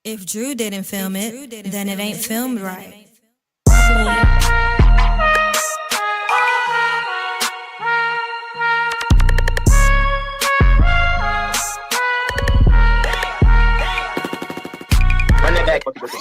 If Drew didn't film it, then it ain't filmed right. Run that back, motherfucker.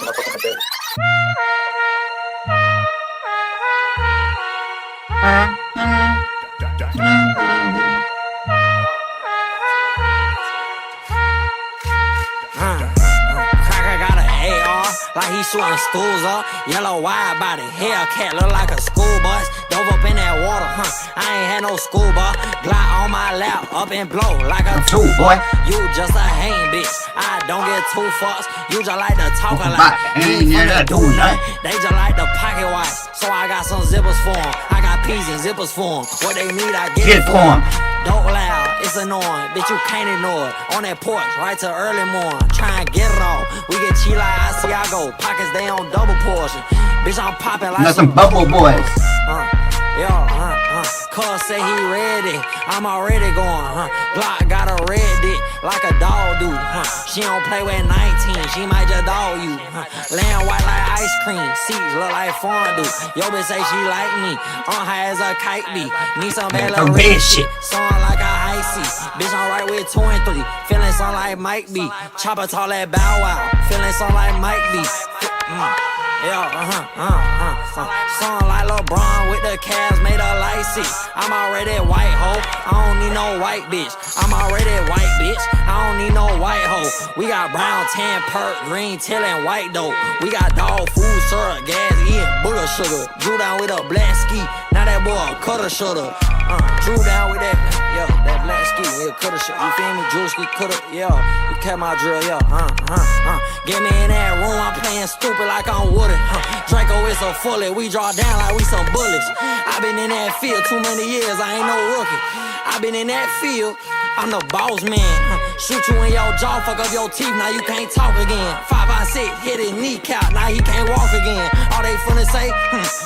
Cracker got an AR, like he shooting stools up. Yellow wide body, Hellcat look like a school bus. Dove up in that water, I ain't had no scuba. Glock on my lap, up and blow like a two boy. You just a hating bitch, I don't get two fucks. You just like to talk a lot, you ain't finna do nothing. They just like the pocket watch, so I got some zippers for them. I got P's and zippers for them. What they need, I get it for them. Don't loud, it's annoying, bitch, you can't ignore it. On that porch, right till early morning, try and get it off. We get cheap like Asiago, pockets they on double portion. Bitch, I'm popping like some bubble boys. Cuz say he ready, I'm already going, Glock got a red dick, like a dog do, She don't play with 19, she might just dog you, Laying white like ice cream, seats look like fondue. Yo bitch say she like me, on high as a kite be. Need some bad little red shit, song like a icy. Bitch, I'm right with 2 and 3, feeling something like Mike B. Chopper tall like Bow Wow, feeling something like Mike B. Song like LeBron with the Cavs made a light seat. I'm already white hoe, I don't need no white bitch. I'm already white bitch, I don't need no white hoe. We got brown, tan, perk, green, tail, and white dope. We got dog food, syrup, gas, eating booger sugar. Drew down with a black ski, now that boy a cutter shoulder. Drew down with that, that black ski, cutter shit. You feel me? Drew ski, cutter, you kept my drill, Get me in that room, I'm playing stupid like I'm Woody. Draco is a fully, we draw down like we some bullets. I been in that field too many years, I ain't no rookie. I been in that field, I'm the boss man. Shoot you in your jaw, fuck up your teeth, now you can't talk again. 556, hit his kneecap, now he can't walk again. All they finna say,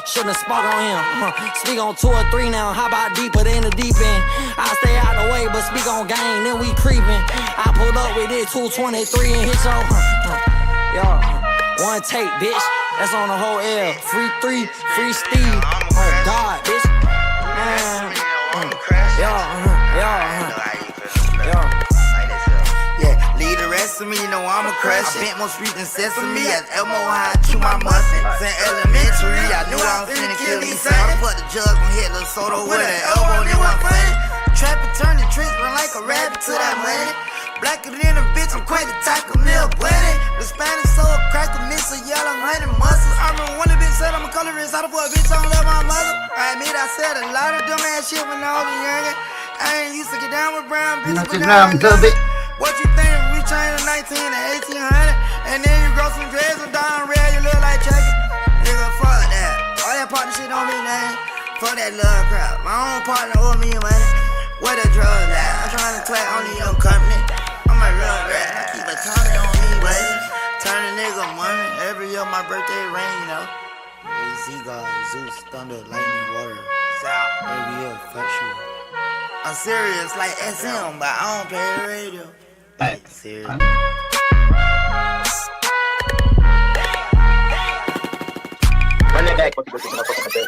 shouldn't have spoke on him. Speak on 2 or 3 now, how about deeper than the deep end? I stay out the way, but speak on game, then we creepin'. I pulled up with it 223 and hit your, one take, bitch. That's on the whole L. Free 3, free Steve. Oh God, bitch. Leave the rest of me, you know I'ma crush it. I bent more street than sesame. As Elmo high, chew my mustard. Since elementary, I knew I was finna kill me son. I put the jug on hit little soda with an elbow, and it wasn't funny. Trapping, turning tricks, run like a rabbit to that money. Blacker than a bitch, I'm quite the type of milk bunny. The Spanish soul cracker, miss a yellow honey muscles. I remember one of the bitch said I'm a colorist, out of a bitch, I don't love my mother. I admit I said a lot of dumb ass shit when I was younger. I ain't used to get down with brown bitches, but now I'm good. What you think if we changed the 19 to 1800? And then you grow some dreads and down red, you look like Chucky. Nigga, fuck that. All that partner shit on me, man. Fuck that love crap. My own partner owe me money. Where the drugs at? I'm trying to twat only your company. I'm a real rat. I keep a target on me, baby. Turn a nigga money. Every year my birthday rain, you know. Z-God, Zeus, Thunder, Lightning, Water. South. Every year, fuck you. I'm serious like SM, but I don't play the radio. Like, serious. Run that back, motherfucker.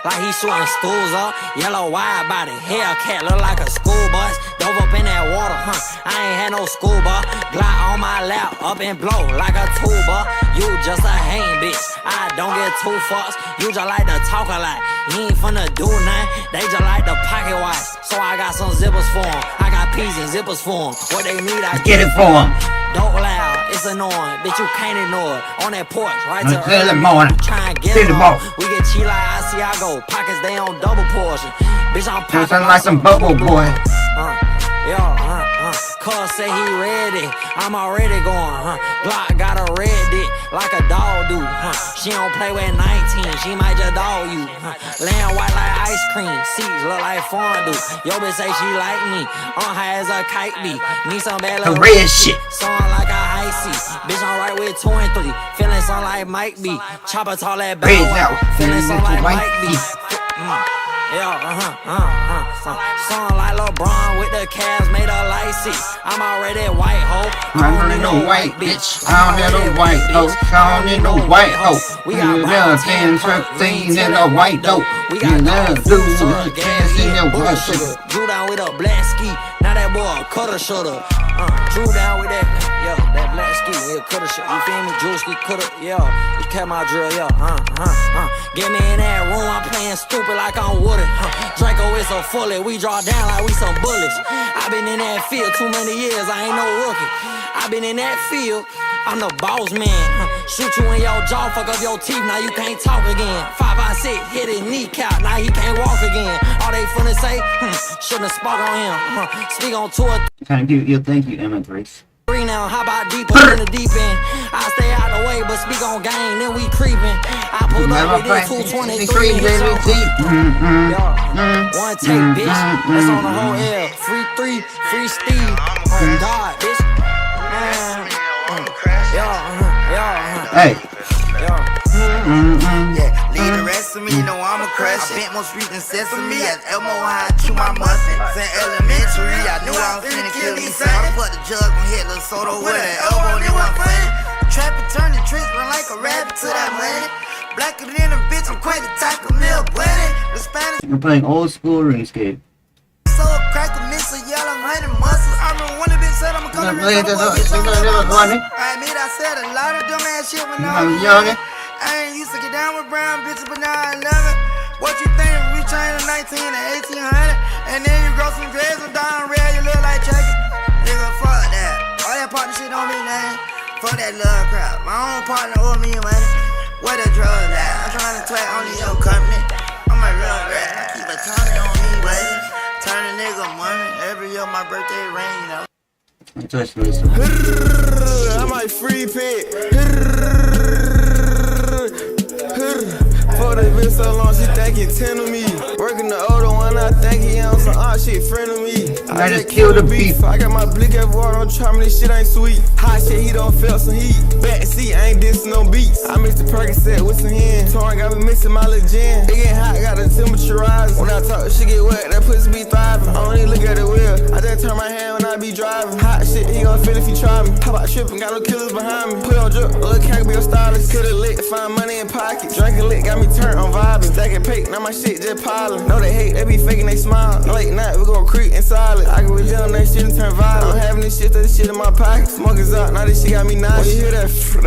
Like he shooting stools up, yellow wide body, Hellcat look like a school bus. Dove up in that water, I ain't had no scuba. Glock on my lap, up and blow like a tuba. You just a hating bitch, I don't get two fucks. You just like to talk a lot, you ain't finna do nothing. They just like the pocket watch, so I got some zippers for them. I got P's and zippers for them. What they need, I Get it for them. Don't loud, it's annoying, bitch, you can't ignore it. On that porch, right till early morning. Try and get it off. We get cheap like Asiago, pockets they on double portion. Bitch, I'm popping like some bubble boys. Cuz say he ready, I'm already going, Glock got a red dick, like a dog do, She don't play with 19, she might just dog you, Laying white like ice cream, seats look like fondue. Yo bitch say she like me, on high as a kite be. Need some bad little red shit, song like a icy. Bitch, I'm right with 2 and 3. Feeling something like Mike B. Chopper tall that Raise bad. out. Feeling something like White Mike B. beat. Song like LeBron with the Cavs made a icy. I'm already white hoe. I don't need no white bitch. I don't need no white hoe. I don't need no white hoe. We got brown 10, 13 in a white dope. We got dudes with gas in their blood sugar. Drew down with a black ski. Now that boy a cutter shoulder. Drew down with that, yeah, that black ski, yeah, cutter shit. You feel me? Drew ski, cutter, yeah. You kept my drill, yeah. Get me in that room, I'm playing stupid like I'm Woody. Draco is a fully, we draw down like we some bullets. I been in that field too many years, I ain't no rookie. I been in that field, I'm the boss man. Shoot you in your jaw, fuck up your teeth, now you can't talk again. 556, hit his kneecap, now he can't walk again. All they finna say, shouldn't have spoke on him. Speak on tour. Thank you, Emma Grace. Now, how about deeper in the deep end? I stay out the way, but speak on game, then we creeping. I pulled up with this 223. One take, bitch. That's on the whole L. Free 3, free Steve. Oh God, bitch. Hey. Yeah, leave the rest of me, you know I'ma crush it. Bent more street than sesame, as Elmo high, chew my mustard. Since elementary, I knew I was finna kill me son. I put the jug on hit little soda with an elbow, it wasn't funny. Trapping, turning tricks, run like a rabbit to that money. Blacker than a bitch, I'm quite the type of meal bunny. The Spanish. You're playing old school RuneScape. So a cracker, miss a yellow, honey muscles. I remember one of them said I'm gonna come to I admit I said a lot of dumb ass shit when I was young. I ain't used to get down with brown bitches, but now I love it. What you think? We changed 19 to 1800, and then you grow some dreads and down red, you look like Chucky. Nigga, fuck that. All that partner shit on me, man. Fuck that love crap. My own partner owe me money. Where the drugs at? I'm trying to twat on your company. I'm a real rat. I keep a target on me, buddy. Turn a nigga money. Every year my birthday ring, you know. I might free pick. For the bitch so long, she think he 10 of me. Working the older one, I think he on some odd shit, friend of me. I just killed the beef. I got my blick at water, don't try me, this shit ain't sweet. Hot shit, he don't feel some heat. Back seat, I ain't dissing no beats. I mixed the Percocet with some hen. Torn got me mixing my little gin. It get hot, got the temperature rising. When I talk, shit get wet, that pussy be thriving. I don't even look at the wheel, I just turn my hand when I be driving. Hot shit, he gon' feel if he try me. Pop out tripping, got no killers behind me. Put on drip, little cat be a stylist. Coulda lit, find money in pockets. Drinking lit, got me turned on vibing. Stacking paint, now my shit just piling. Know they hate, they be faking, they smile. Late night, we gon' creep in silent. I can with them, that shit and turn violent. I'm having this shit, this shit in my pocket. Smokers up, now this shit got me nauseous. When you hear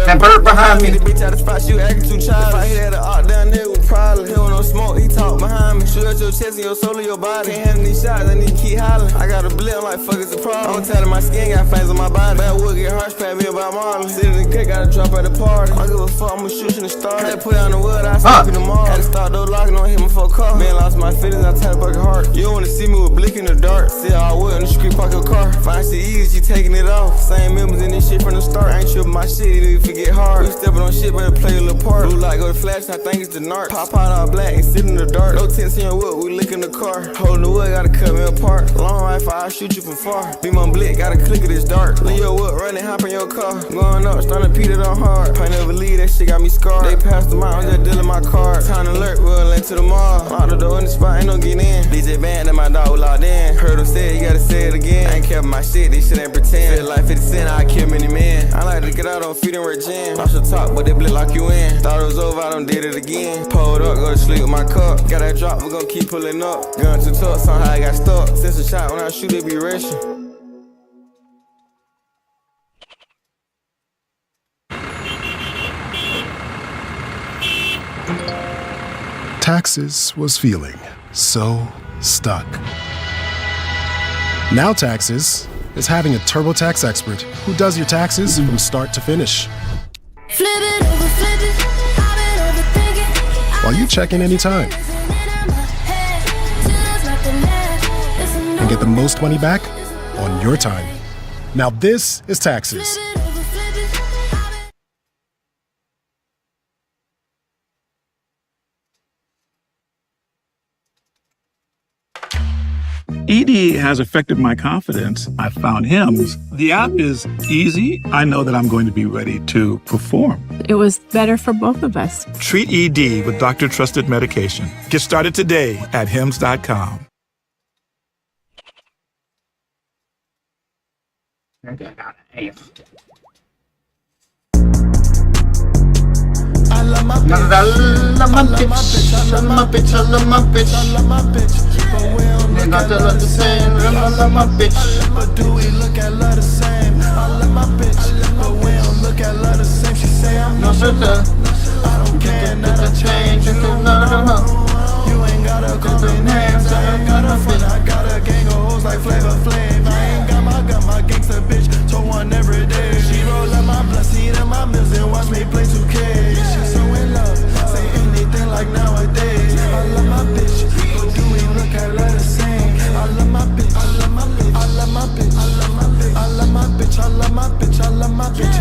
that bird behind me. The bitch out the spot, she was acting too childish. If I hit at the art down there with problem. He don't no smoke, he talk behind me. Shoot at your chest and your soul of your body. Can't handle these shots, I need to keep hollering. I got a blip, I'm like, fuck, it's a problem. I'm telling my skin got fangs on my body. Bad wood get harsh, pat me about Marlon. Sitting in the cut, gotta drop at the party. I don't give a fuck, I'ma shoot in the start. Had to put on the wood, I stop you tomorrow. Had to start those locking, don't hit my full car. Man, lost my feelings, I tell the bucket heart. You don't wanna see me with blick in the dark. See how I would in the street, park your car. Find shit easy, you taking it off. Same members in this shit from the start. I ain't tripping my shit, it even forget hard. You stepping on shit, better play a little part. Blue light go to flash, I think it's the narc. Pop out all black and sit in the dark. No tents in your wood, we lick in the car. Holding the wood, gotta cut me apart. Long rifle, I'll shoot you from far. Be my blick, gotta click it, it's dark. Leave your wood, running, hop in your car. Going up, starting to beat it on hard. I never leave, that shit got me scarred. They passed the mile, I'm just dealing my card. Time to alert, we'll link to the mall. Lock the door in the spot, ain't no getting in. DJ band, that my dog was locked in. Heard him say it, you gotta say it again. I ain't kept my shit, this shit ain't pretend. Feel like 50 cent, I kill many men. I like to get out on feet and work gym. Lost your top, but they blick lock you in. Thought it was over, I done did it again. Pulled up, go to sleep with my cup. Got that drop, we gon' keep pulling up. Gun too tough, somehow I got stuck. Since a shot, when I shoot, it be rushing. Taxes was feeling so stuck. Now Taxes is having a TurboTax expert who does your taxes from start to finish. Flip it over, flip it. I've been overthinking. While you check in anytime and get the most money back on your time. Now this is Taxes. ED has affected my confidence. I found Hims. The app is easy. I know that I'm going to be ready to perform. It was better for both of us. Treat ED with doctor-trusted medication. Get started today at hims.com. I love my bitch, I love my bitch, I love my bitch. But we don't They look got at to love look the the same. same. I love my bitch. But do we look at love the same? I love my bitch, but we don't look at love the same. She say I'm not your love. I don't care, not a change. You don't know. You ain't gotta call me names. I ain't got a friend. I got a gang of hoes like Flavor Flav. I ain't got my gangster bitch. Told one every day. She roll up my blood, see it in my meals and watch me play 2K. She so in love, say anything like nowadays. I love my bitch, but do we look at love the same? I love my bitch, I love my bitch, I love my bitch, I love my bitch, I love my bitch, I love my bitch, I love my bitch.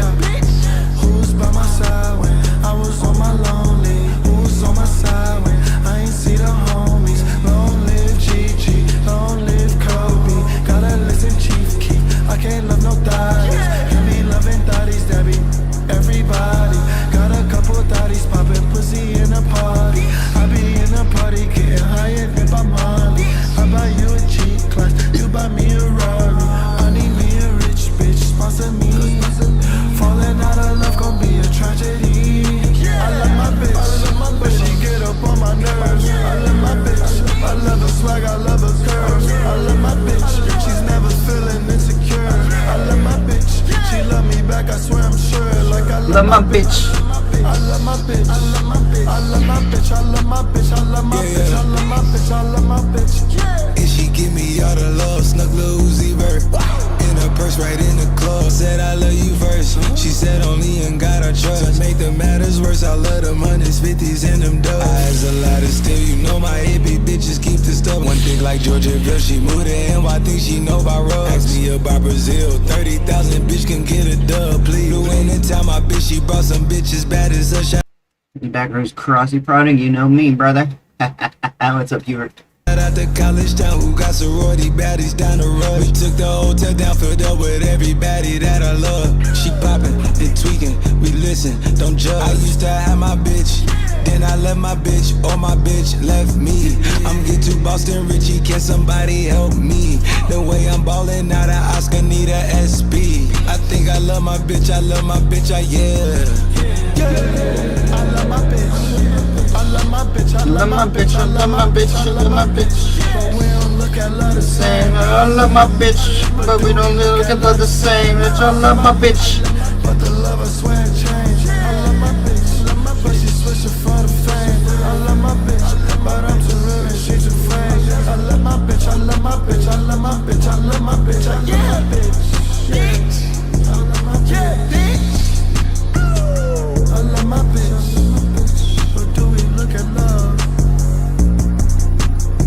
Who's by my side when I was on my lonely? Who's on my side when I ain't see the homies? Long live Gigi, long live Kobe. Gotta listen Chief Keef, I can't love no thotties. Can be loving thotties that be everybody. Got a couple thotties popping pussy in a party. I be in a party getting high and hip by Molly. I buy you a cheap class, you buy me a Rari. I need me a rich bitch, sponsor me. Falling out of love gon' be a tragedy. I love my bitch, but she get up on my nerves. I love my bitch, I love her swag, I love her curves. I love my bitch, she's never feeling insecure. I love my bitch, she love me back, I swear I'm sure. Like I love my bitch. I love my bitch, I love my bitch, I love my bitch, I love my bitch, I love my bitch, I love my bitch, I love my bitch. And she give me all the love, snuck Lil Uzi Vert in her purse, right in the club. Said I love you first. She said only in God I trust. To make the matters worse, I love them hundreds, 50s, and them dubs. Eyes a lot of still, you know my hippie bitches keep the stuff. One thing like Georgiaville, she moved to NY, think she know about rugs. Ask me about Brazil, 30,000 bitch can get a dub, please. Blue in the town, my bitch, she brought some bitches bad as a shot. Backroom's Crossy product, you know me, brother. What's up, Hubert? Out the college town who got sorority baddies down the road. We took the hotel down, filled up with everybody that I love. She poppin', and tweaking, we listen, don't judge. I used to have my bitch, then I left my bitch, or my bitch left me. I'm get to Boston Richie, can somebody help me? The way I'm ballin' out of Oscar, need a SP. I think I love my bitch, I love my bitch, yeah. I love my bitch. I love my bitch, I love my bitch, I love my bitch, I love my bitch. But we don't look at love the same. I love my bitch, but we don't look at love the same. Bitch, I love my bitch. But the love I swear changed. I love my bitch, but she switching for the fame. I love my bitch, but I'm too real and she too fake. I love my bitch, I love my bitch, I love my bitch, I love my bitch, I love my bitch. I love my bitch. I love my bitch. But do we look at love?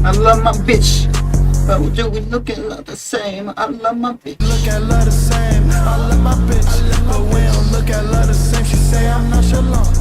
I love my bitch, but do we look at love the same? I love my bitch. Look at love the same. I love my bitch, but we don't look at love the same. She say I'm nonchalant.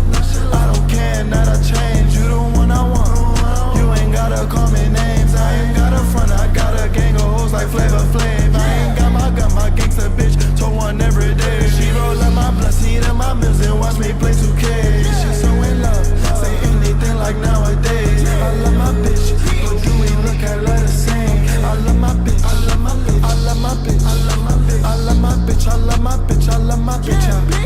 I don't care, not a change. You the one I want. You ain't gotta call me names. I ain't got a front. I got a gang of hoes like Flavor Flav. I ain't got my gangster bitch. Told one every day. She roll up my blood, see it in my meals and watch me play 2K. She so in love, say anything like nowadays. I love my bitch, but do we look at love the same? I love my bitch, I love my bitch, I love my bitch, I love my bitch, I love my bitch, I love my bitch, I love my bitch.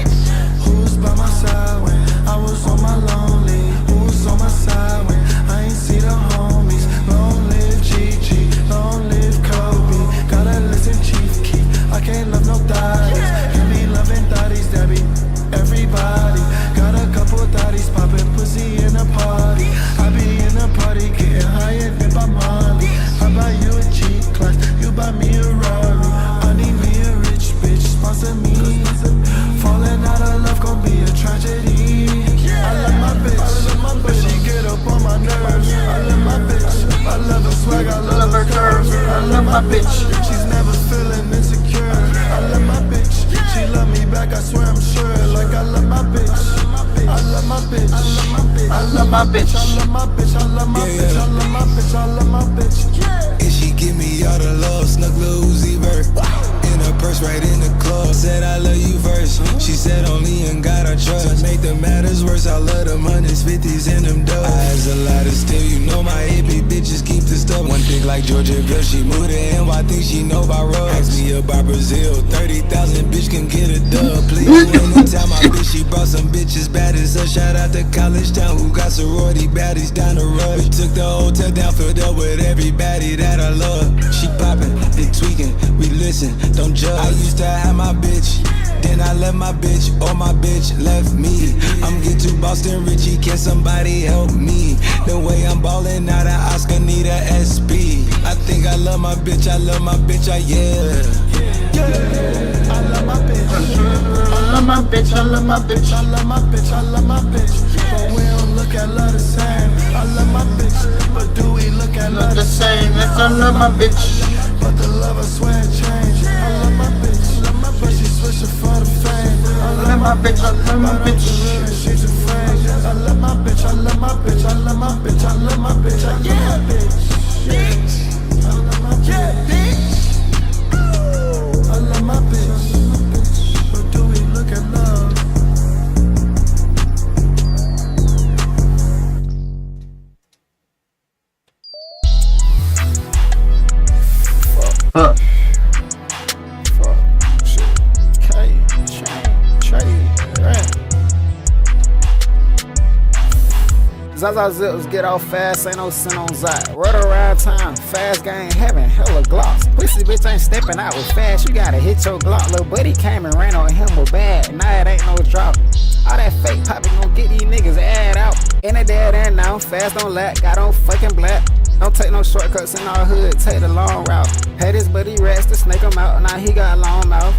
bitch. I love my bitch. I love my bitch. I love my bitch. I love my bitch. I love my bitch. Yeah. And she give me all the love, snuck Lil Uzi Vert. In her purse, right in the club. Said I love you first. She said only in God I trust. To make the matters worse, I love them hundreds, 50s, and them dubs. Eyes a lot of still, you know my AP bitches keep the stuff. One thing like Georgiaville, she moved to him. I think she know about rugs. Ask me about Brazil, 30,000 bitch can get a dub. Please, anytime my bitch, she brought some bitches bad as her. Shout out to College Town who got sorority baddies down the road. We took the hotel down, filled up with everybody that I love. She poppin' and tweaking, we listen, don't judge. I used to have my bitch, then I left my bitch, or my bitch left me. I'm get to Boston Richie, can somebody help me? The way I'm ballin' out of Oscar need a SP. I think I love my bitch, I love my bitch, yeah. I love my bitch. I love my bitch. I love my bitch. I love my bitch. I love my bitch. But we don't look at love the same. I love my bitch. But do we look at love the same? Yes, I love my bitch. But the love I swear changed. I love my bitch. But she switching for the fame. I love my bitch. I love my bitch. She's a friend. I love my bitch. I love my bitch. I love my bitch. I love my bitch. I love my bitch. I love my bitch. I love my bitch, but do we look at love? Fuck. Shit. Trade, right? Zaza zips get off fast, ain't no sin on Zot. Run around town, fast gang heaven, hella gloss. Pussy bitch ain't stepping out with fast, you gotta hit your Glock. Lil' buddy came and ran on him with bad, now it ain't no drop. All that fake poppin' gon' get these niggas ad out. In the dead end now, fast don't lack, got on fucking black. Don't take no shortcuts in our hood, take the long route. Had his buddy rats to snake him out, now he got long mouth.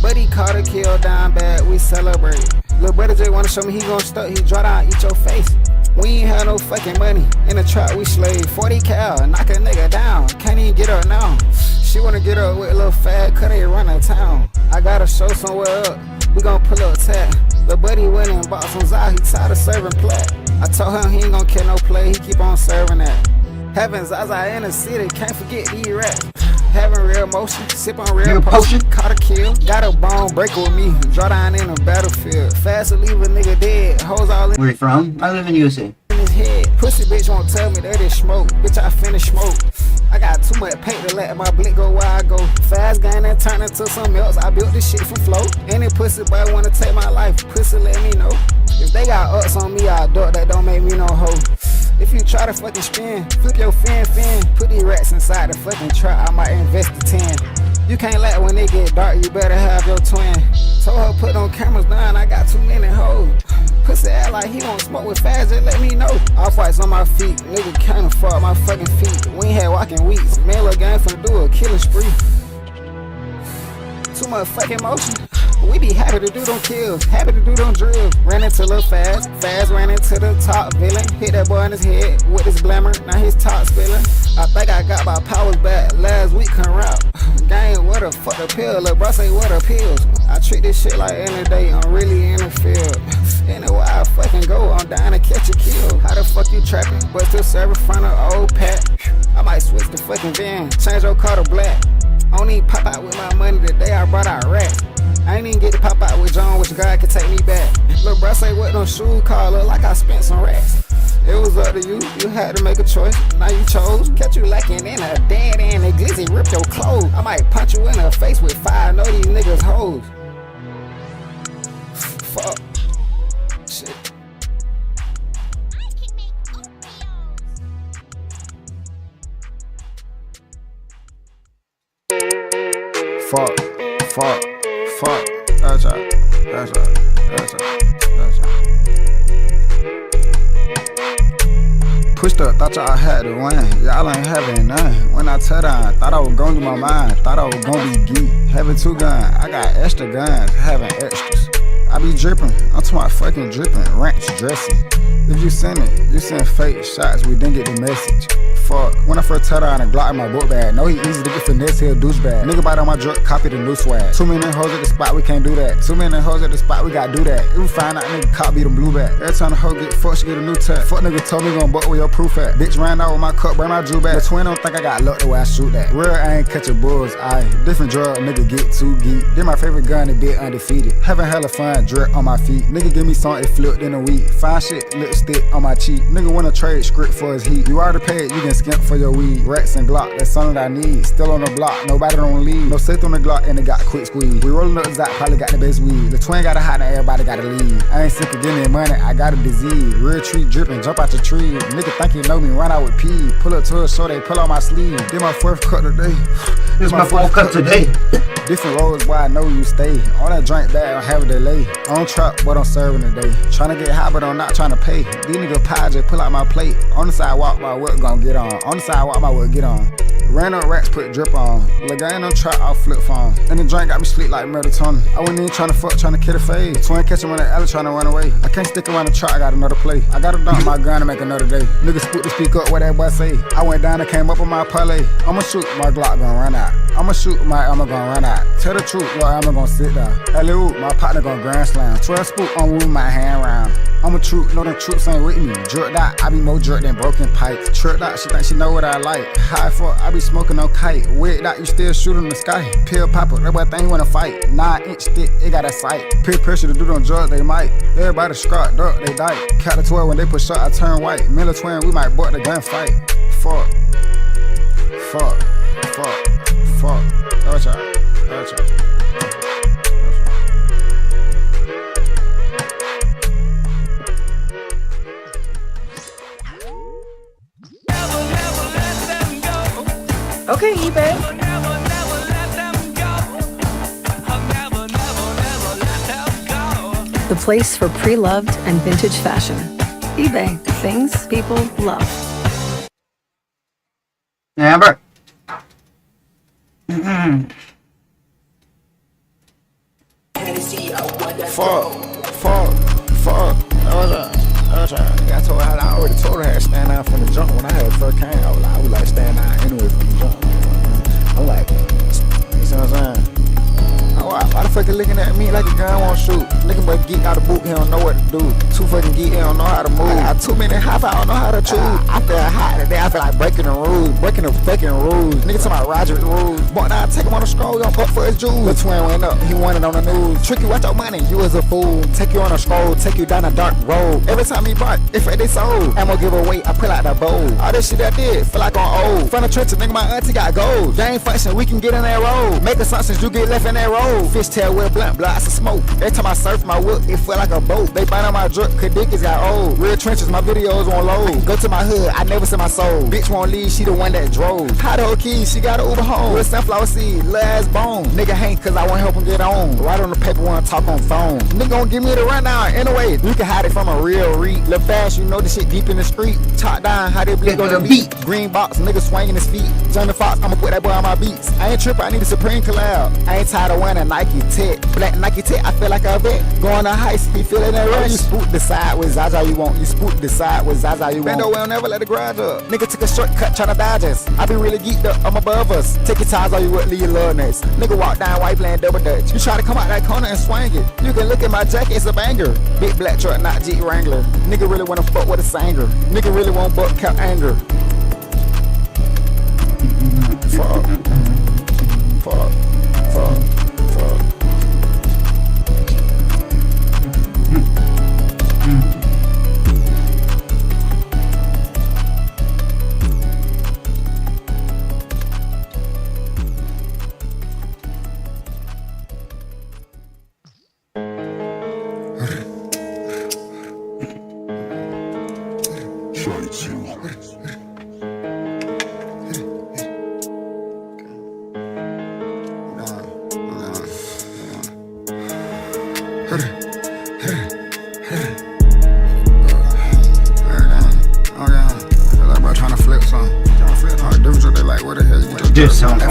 Buddy caught a kill down bad, we celebrate. Lil' brother J wanna show me he gon' stuck, he draw down, eat your face. We ain't had no fucking money, in the trap we slave. 40 cal, knock a nigga down, can't even get up now. She wanna get up with a little fat, cause they run out town. I gotta show somewhere up, we gon' pull up tap. The buddy went and bought some Zah, he tired of serving plat. I told him he ain't gon' kill no play, he keep on serving that. Having Zaza in the city, can't forget these rats. Having real motion, sip on real potion. Caught a kill, got a bone breaker with me. Draw down in the battlefield. Fast to leave a nigga dead. Hoes all in. Where you from? I live in USA. His head. Pussy bitch won't tell me that it's smoke. Bitch, I finna smoke. I got too much paper to let my blick go where I go. Fast gang and turn into something else. I built this shit from flow. Any pussy boy wanna take my life. Pussy let me know. If they got ups on me, I duck. That don't make me no hoe. If you try to fucking spin, flip your fin. Put these rats inside the fucking trap, I might invest the 10. You can't let when they get dark, you better have your twin. Told her put on cameras down, I got too many hoes. Pussy act like he won't smoke with fast, just let me know. Off-whites on my feet, nigga can't afford my fucking feet. We ain't had walking weeks, man, little gang finna do a killing spree. Too much fucking motion. We be happy to do them kills, happy to do them drills. Ran into Lil Fast, Fast ran into the top villain. Hit that boy in his head with his glamour, now his top spilling. I think I got my powers back, last week couldn't rap. Gang, what the fuck the pill, lil' bro say what the pills. I treat this shit like any day, I'm really in the field. Anywhere I fucking go, I'm down to catch a kill. How the fuck you trapping, but still serve in front of old Pat? I might switch the fucking van, change your car to black. I don't even pop out with my money the day I brought out rats. I ain't even get to pop out with John, which God can take me back. Lil' bro say what them shoes call, look like I spent some racks. It was up to you, you had to make a choice, now you chose. Catch you lacking in a dead end, and glizzy rip your clothes. I might punch you in the face with fire, know these niggas hoes. Fuck. Shit. Fuck. That's right. Pushed up, thought y'all had to win. Y'all ain't having none. When I tell down, thought I was gon' do my mind. Thought I was gon' be geek. Having 2 guns, I got extra guns. Having extras. I be drippin', I'm to my fucking drippin'. Ranch dressing. If you send it, you send fake shots, we didn't get the message. Fuck, when I first tell her I done Glock in my book bag. Know he easy to get finesse, he a douchebag. Nigga bite on my drug, copy the new swag. Too many hoes at the spot, we can't do that. Too many hoes at the spot, we gotta do that. If we find out nigga copy them blue back. Every time the hoe get fucked, she get a new tag. Fuck nigga told me gon' buck where your proof at. Bitch ran out with my cup, bring my Jew back. The twin don't think I got luck the way I shoot that. Real, I ain't catching bulls, different drug, nigga get too geek. Then my favorite gun, it bit undefeated. Having hella fun, drip on my feet. Nigga give me something, it flipped in a week. Fine shit, lipstick on my cheek. Nigga wanna trade script for his heat. You already paid, you can skimp for your weed. Rats and Glock, that's something that I need. Still on the block, nobody don't leave. No safe on the Glock and it got quick squeeze. We rollin' up Zach, probably got the best weed. The twin got a hot and everybody gotta leave. I ain't sick of getting money, I got a disease. Real tree dripping, jump out the tree. Nigga think you know me, run out with pee. Pull up to a show, they pull on my sleeve. Did my first cut today. This my fourth cut today. Different roads where I know you stay. On that drink bag, I have a delay. I don't trap, but I'm serving today. Tryna get high, but I'm not tryna pay. These niggas pie just pull out my plate. On the sidewalk, my work gon' get on. On the sidewalk, my work get on. Ran up racks, put drip on. Like I ain't no trap, I'll flip phone. And the drink got me sleep like melatonin. I wasn't even tryna fuck, tryna kill a fade. Twin catch him in the alley, tryna run away. I can't stick around the truck, I got another play. I gotta dump my gun to make another day. Niggas spook to speak up what that boy say. I went down and came up on my parlay. I'ma shoot, my Glock gon' run out. I'ma shoot, my I'ma gon' run out. Tell the truth, well, I'ma gon' sit down. Alley-oop, my partner gon' grand slam. 12 spook, I'm moving my hand round. I'm a troop, no them troops ain't with me. Jerked out, I be more jerked than broken pipe. Tricked out, she think she know what I like. High fuck, I be smoking on kite. Wigged out, you still shooting in the sky. Pill popper, that boy think he wanna fight. 9-inch stick, it got a sight. Peer pressure to do them drugs, they might. Everybody scrapped up, they die. Count to 12 when they push shot, I turn white. Miller twin, we might butt the gunfight. Fuck. Fuck. Fuck. Fuck. That's right. That's right. Okay, eBay. The place for pre-loved and vintage fashion. eBay, things people love. Amber. Fuck. I told her, I already told her I had to stand out from the jump. When I had first came, I was like stand out anyway from the jump. I'm like, you see what I'm saying? Why the fuck you looking at me like a gun won't shoot? Nigga but geek out of boot, he don't know what to do. Too fucking geek, he don't know how to move. I got too many high, I don't know how to choose. I feel hot today, I feel like breaking the rules. Breaking the fucking rules. Nigga talking about Roger rules. But now I take him on the scroll, gon' fuck for his jewels. The twin went up, he won it on the news. Tricky, watch your money, you was a fool. Take you on a scroll, take you down a dark road. Every time he bark, it fed they soul. Ammo give away, I pull out the bowl. All this shit I did, feel like I'm old. From the trenches, nigga, my auntie got gold. They ain't function, we can get in that road. Make assumptions, you get left in that road. Fishtail with blunt, blocks of smoke. Every time I surf my whip, it feel like a boat. They bite on my drip, cause dickies got old. Real trenches, my videos won't load. Go to my hood, I never see my soul. Bitch won't leave, she the one that drove. Hot old keys, she got an Uber home. Real sunflower seed, little ass bone. Nigga hang cause I won't help him get on. Write on the paper, wanna talk on phone. Nigga gon' give me the rundown. Anyway, you can hide it from a real read. Lil' fast, you know this shit deep in the street. Top down, how they bleed on the beat. Green box, nigga swinging his feet. Johnny Fox, I'ma put that boy on my beats. I ain't trippin', I need a Supreme collab. I ain't tired of wearing a Nike Tech. Black Nike Tech, I feel like a vet. Going to high speed, feeling that rush. You spook the side with Zaza you want. You spook the side with Zaza you want. Bendo will never let the garage up. Nigga took a shortcut tryna dodge us. I be really geeked up, I'm above us. Take your ties all you would, leave your love next. Nigga walk down white playing double dutch. You try to come out that corner and swing it. You can look at my jacket, it's a banger. Big black truck, not Jeep Wrangler. Nigga really wanna fuck with a singer. Nigga really want butt cap anger. Fuck. Fuck. Fuck. Fuck. Did something.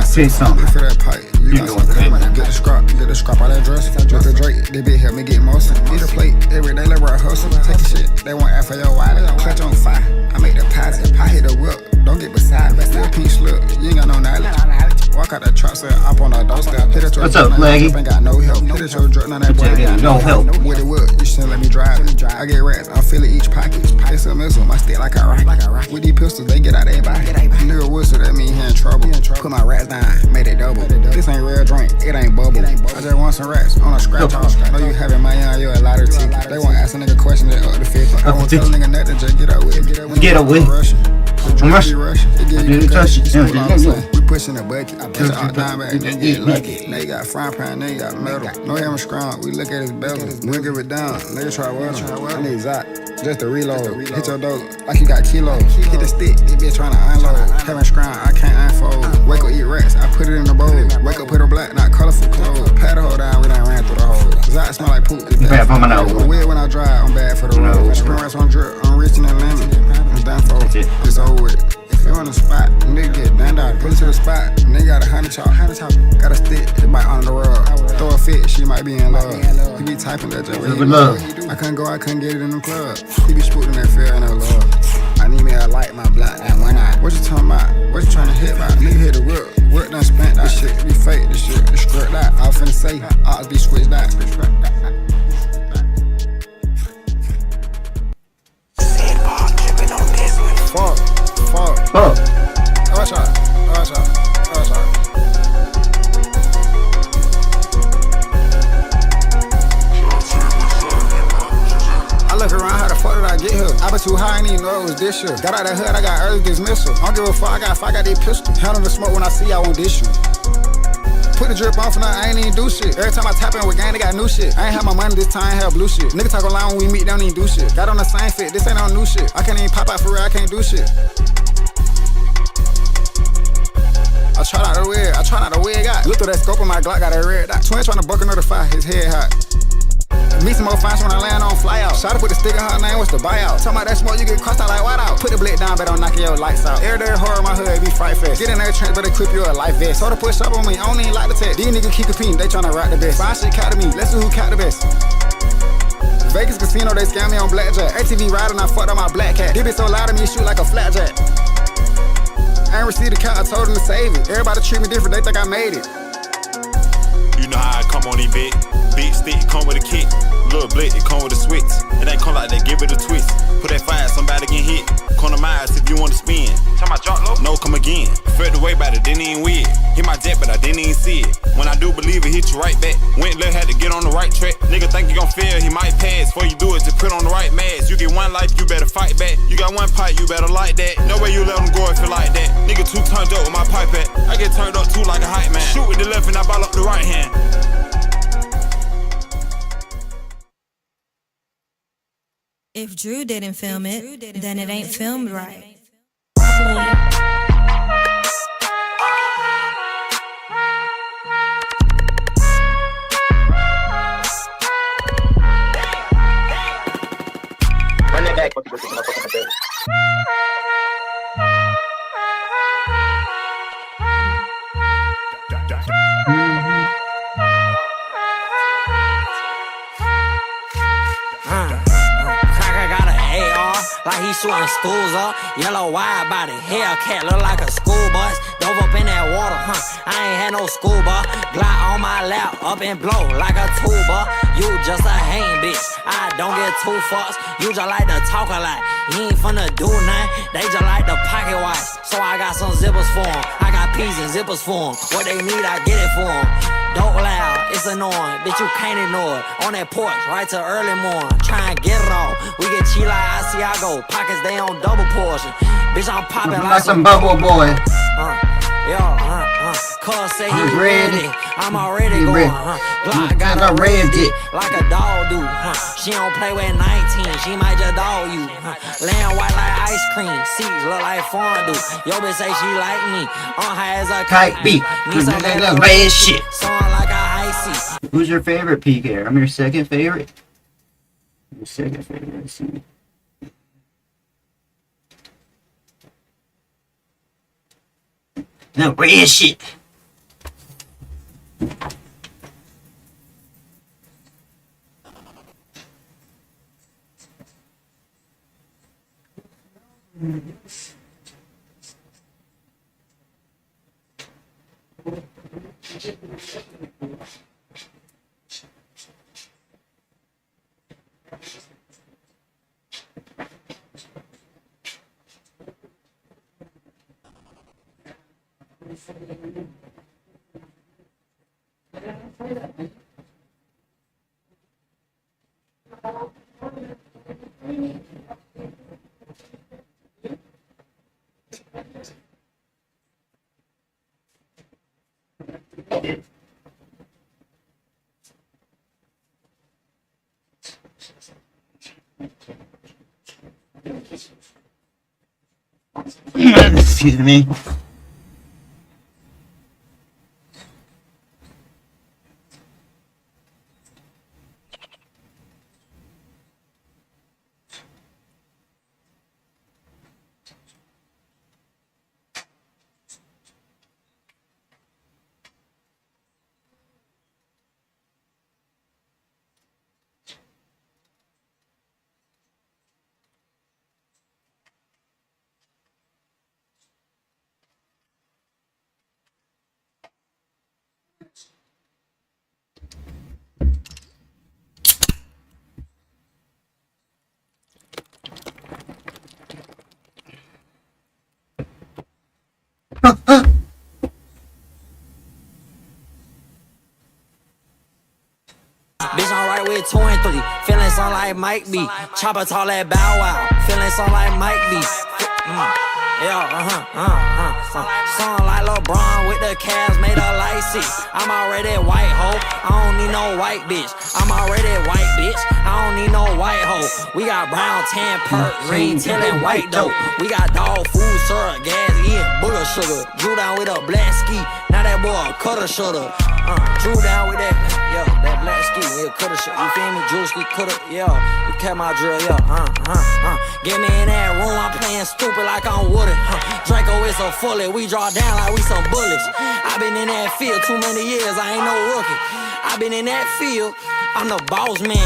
Say something. For that pipe. You got some cream, get the scrap out that dress. Dress the Drake, they bit help me get motion. Eat a plate every day, let right hustle. Take the shit, they want ask for your wallet. Clutch on fire, I make the pies. I hit the whip, don't get beside me. Still pink slip, you ain't got no knowledge. Walk out the truck, say up on the doorstep. Hit What's up, Flaggy? Ain't got no help. Hit your drug, none that boy ain't got no help. With the whip, you shouldn't let me drive it. I get rats, I'm feeling each pocket. It's a missile, my stick like a rock. With these pistols, they get out they body. Nigga whistle, that mean he in trouble. Put my rats down, made it double. This ain't real drink, it ain't bubble. I just want some rats on a scratch off. Know you having my young, you a lot of ticket. They won't ask a nigga question that up the 50. I won't tell a nigga nothing, just get up with it. Get up with it. I'm rushing. We pushing the bucket. Put it all down back, get lucky. Now you got frying pan, now you got metal. No hammer strong, we look at his bezel. We give it down, nigga try well. I need Zot, just to reload. Hit your dope like you got kilos. Hit the stick, this bitch trying to unload. Having scrown, I can't unfold. Wake up, eat rats, I put it in the bowl. Wake up, put her black, not colorful clothes. Pat the hole down, we done ran through the hole. Zot smell like poop. Bad for my nose. Weird when I drive, I'm bad for the road. Spring rats on drip, I'm reaching the limit. I'm done for it's over with. If you on the spot, nigga get down out. Pull it to the spot, nigga got a 100 chop. Got a stick, it might on the rug. Throw a fit, she might be in love. He be typing that just with love. I couldn't go, I couldn't get it in the club. He be spooting that fear and no love. I need me a light, my block, and one eye. What you talking about? What you trying to hit about? Nigga hit the whip. Work done spent, that shit be fake, this shit is script out. I was finna say, odds be switched out. Fuck. Oh, shot. I look around, how the fuck did I get here? I been too high, I didn't even know it was this shit. Got out that hood, I got early dismissal. I don't give a fuck, I got these pistols. Handle the smoke when I see I won't dish you. Put the drip on for now, I ain't even do shit. Every time I tap in with gang, they got new shit. I ain't have my money this time, I have blue shit. Nigga talk online when we meet, they don't even do shit. Got on the same fit, this ain't no new shit. I can't even pop out for real, I can't do shit. I try not to wig out. Look through that scope of my Glock, got a red dot. Twin tryna buck another fire, his head hot. Meet some more fines when I land on fly out. Shot to put the stick in her name, what's the buyout? Talking about that smoke, you get crossed out like white out. Put the blade down, bet on knocking your lights out. Every day horror, my hood be fright fest. Get in there, trench, better equip you a life vest. Told her push up on me, I don't even like the tech. These niggas keep competing, they tryna rock the best. Fine shit count to me, let's see who count the best. Vegas casino, they scam me on blackjack. ATV riding, I fucked on my black cat. They be so loud to me, shoot like a flapjack. I ain't received the count, I told them to save it. Everybody treat me different, they think I made it. You know how I come on these big stick, come with a kick. Little blick, it come with a switch. It ain't come like they give it a twist. Put that fire, somebody get hit. Come to my ass if you want to spin. Tell my drop low? No, come again. Felt the way about it, didn't even weird. Hit my jet, but I didn't even see it. When I do believe it, hit you right back. Went left, had to get on the right track. Nigga think you gon' fail, he might pass. Before you do it, just put on the right mask. You get one life, you better fight back. You got one pipe, you better like that. No way you let him go if you like that. Nigga too turned up with my pipe at. I get turned up too like a hype man. Shoot with the left and I ball up the right hand. If Drew didn't film it, then it ain't filmed right. Run it back, porque você não pode fazer. Like he shooting schools up, yellow wide body, Hellcat look like a school bus. Dove up in that water, I ain't had no scuba. Glock on my lap, up and blow like a tuba. You just a hang bitch, I don't get two fucks. You just like to talk a lot, you ain't finna do nothing. They just like to pocket watch, so I got some zippers for them. I got P's and zippers for them, what they need I get it for them. Don't loud, it's annoying, bitch you can't ignore it. On that porch, right till early morning, try and get it on. We get cheap like Asiago, pockets they on double portion. Bitch I'm popping like some bubble boy. Cuz say he ready, I'm already going, Glock got a red dick, like a dog do, She don't play with 19, she might just dog you, Laying white like ice cream, seats look like fondue. Yo bitch say she like me, on high as a kite beat, red shit. Song like a icy. Who's your favorite PK? I'm your second favorite. Your second favorite, let's see. The red shit. Excuse me. Bitch, I'm right with 2 and 3. Feeling something like Mike B. Chopper tall that Bow Wow. Feeling something like Mike B. Something like LeBron with the Cavs made a light 6. I'm already white hoe. I don't need no white bitch. I'm already white bitch. I don't need no white hoe. We got brown, tan, perk, green, tellin' white dope. We got dog food, syrup, gas, eating booger sugar. Drew down with a black ski. Now that boy a cutter shoulder. Drew down with that, that black ski, cutter shit. You feel me? Drew ski, cutter, you kept my drill, Get me in that room, I'm playing stupid like I'm Woody. Draco is a fully, we draw down like we some bullets. I been in that field too many years, I ain't no rookie. I been in that field, I'm the boss man.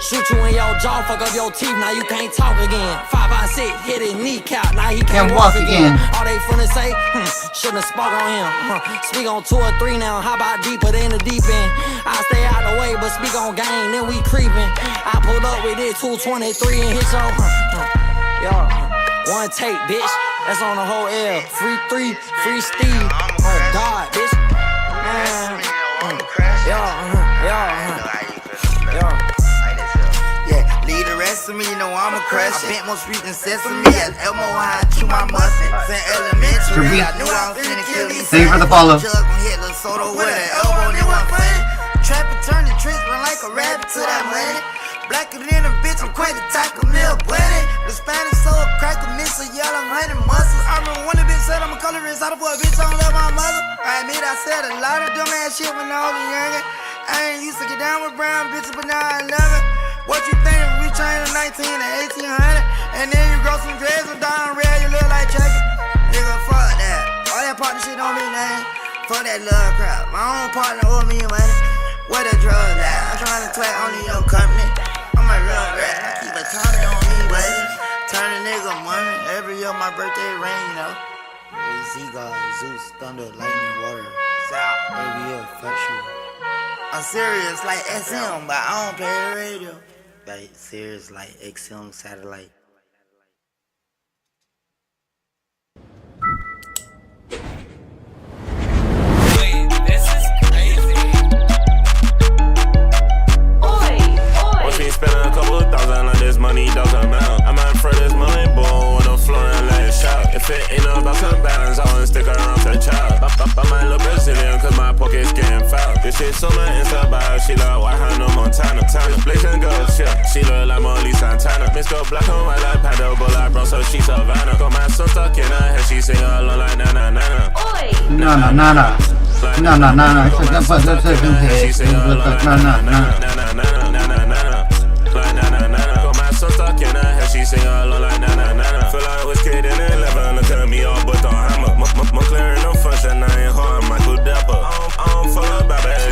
Shoot you in your jaw, fuck up your teeth, now you can't talk again. 5-6, hit his kneecap, now he can't walk again. All they finna say, shouldn't have spoke on him. Speak on 2 or 3 now, how about deeper than the deep end? I stay out the way, but speak on game, then we creepin'. I pulled up with it 223 and hit your, one take, bitch. That's on the whole L. Free 3, free Steve. Oh God, bitch. Leave the rest of me, you know I'm a crush. I bent more street than sesame. As Elmo high, chew my mustard. Since elementary, I knew I was finna kill these. Thank you for the follow. Jug gon' hit Lil Soto with an elbow, and it wasn't funny. Trappin' turning tricks, run like a rabbit to that money. Blacker than a bitch, I'm quite the type of milk bunny. The Spanish soul cracker, miss a yellow honey muscles. I remember one of bitch said I'm a colorist, how the boy bitch I don't love my mother. I admit I said a lot of dumb ass shit when I was younger. I ain't used to get down with brown bitches, but now I love it. What you think we changed 19 to 1800? And then you grow some dreads and down red, you look like Chucky. Nigga, fuck that. All that partner shit on me, man. Fuck that love crap. My own partner owe me money. Where the drugs at? I'm trying to twat only your company. I'm a real rat. I keep a target on me, buddy. Turn a nigga money. Every year my birthday rain, you know. Seagull, Zeus, thunder, lightning, water. Every year, fuck you. I'm serious like SM, but I don't play the radio. Like serious like XM satellite. Wait, this is crazy. Watch me spending a couple of thousand on this money, doesn't matter. I'm out for this money, boy, with a floor and let it shout. If it ain't about some balance, I won't stick around to child. I might look Brazilian, cause my pocket's getting foul. This shit so my Insta bio, she like white Hannah Montana. Blazing girls, yeah, she look like Molly Santana. Miss go black and white like paddle, but like brown, so she Savannah. Got my son stuck in her head, she sing along like na-na-na-na. Na-na-na-na. Na-na-na-na. She sing along like na-na-na-na. Like na-na-na-na. Got my son stuck in her head, she sing along like na-na-na-na. Feel like I was kid in 11, look at me all but don't hammer. I'm clearing no function, I ain't hard, Michael Dapper. I don't follow about it.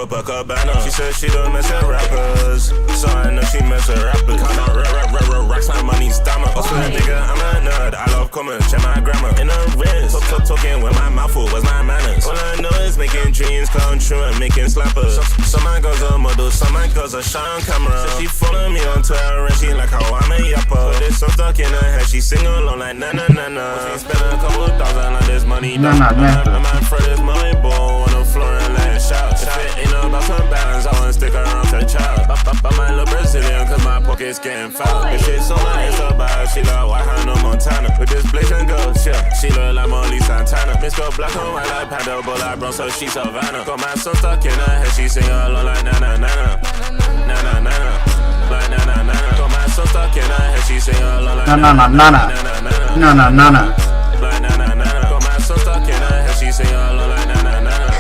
Copacabana. She said she don't mess with rappers, so I know she mess with rappers. Count on racks like money stammer. Also, nigga, I'm a nerd. I love comments, check my grammar. In a wrist, talking with my mouth full, was my manners. All I know is making dreams come true and making slappers. Some man girls are models, some man girls are shy on camera. So she follow me on Twitter and she like how I'm a yapper. But this song stuck in her head, she sing along like na na na na. She spend a couple thousand on this money. No, no, no. I might throw this money ball on the floor and let it shout. If it ain't about some balance, I wanna stick around to the child. But my little Brazilian, cause my pocket's getting foul. If it's on my Insta, she like white hand on Montana. With this blazing girl, she look like Molly Santana. Miss go black and white like Panda, but like brown, so she's Savannah. Got my song stuck in her head, she sing along like na na na na. Na na na na. Like na na na na. Got my song stuck in her head, she sing along like na na na na. No, no, no, no. Like na na na na. Got my song stuck in her head, she sing along like na na na na.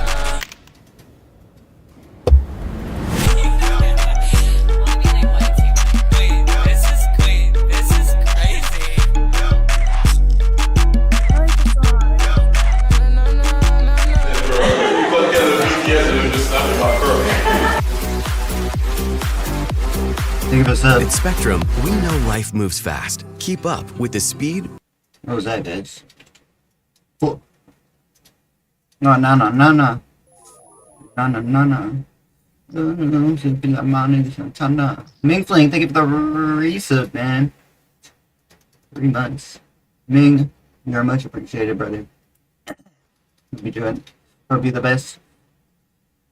At Spectrum, we know life moves fast. Keep up with the speed. What was that, bitch? Oh. No, no, no, no, no. No, no, no, no. Ming Fling, thank you for the resub, man. 3 months. Ming, you're much appreciated, brother. Hope you doing. Hope you the best.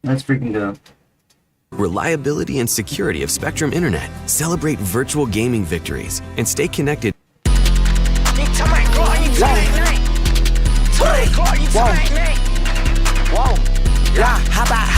Let's freaking go. Reliability and security of Spectrum Internet. Celebrate virtual gaming victories and stay connected. Whoa. Yeah, how about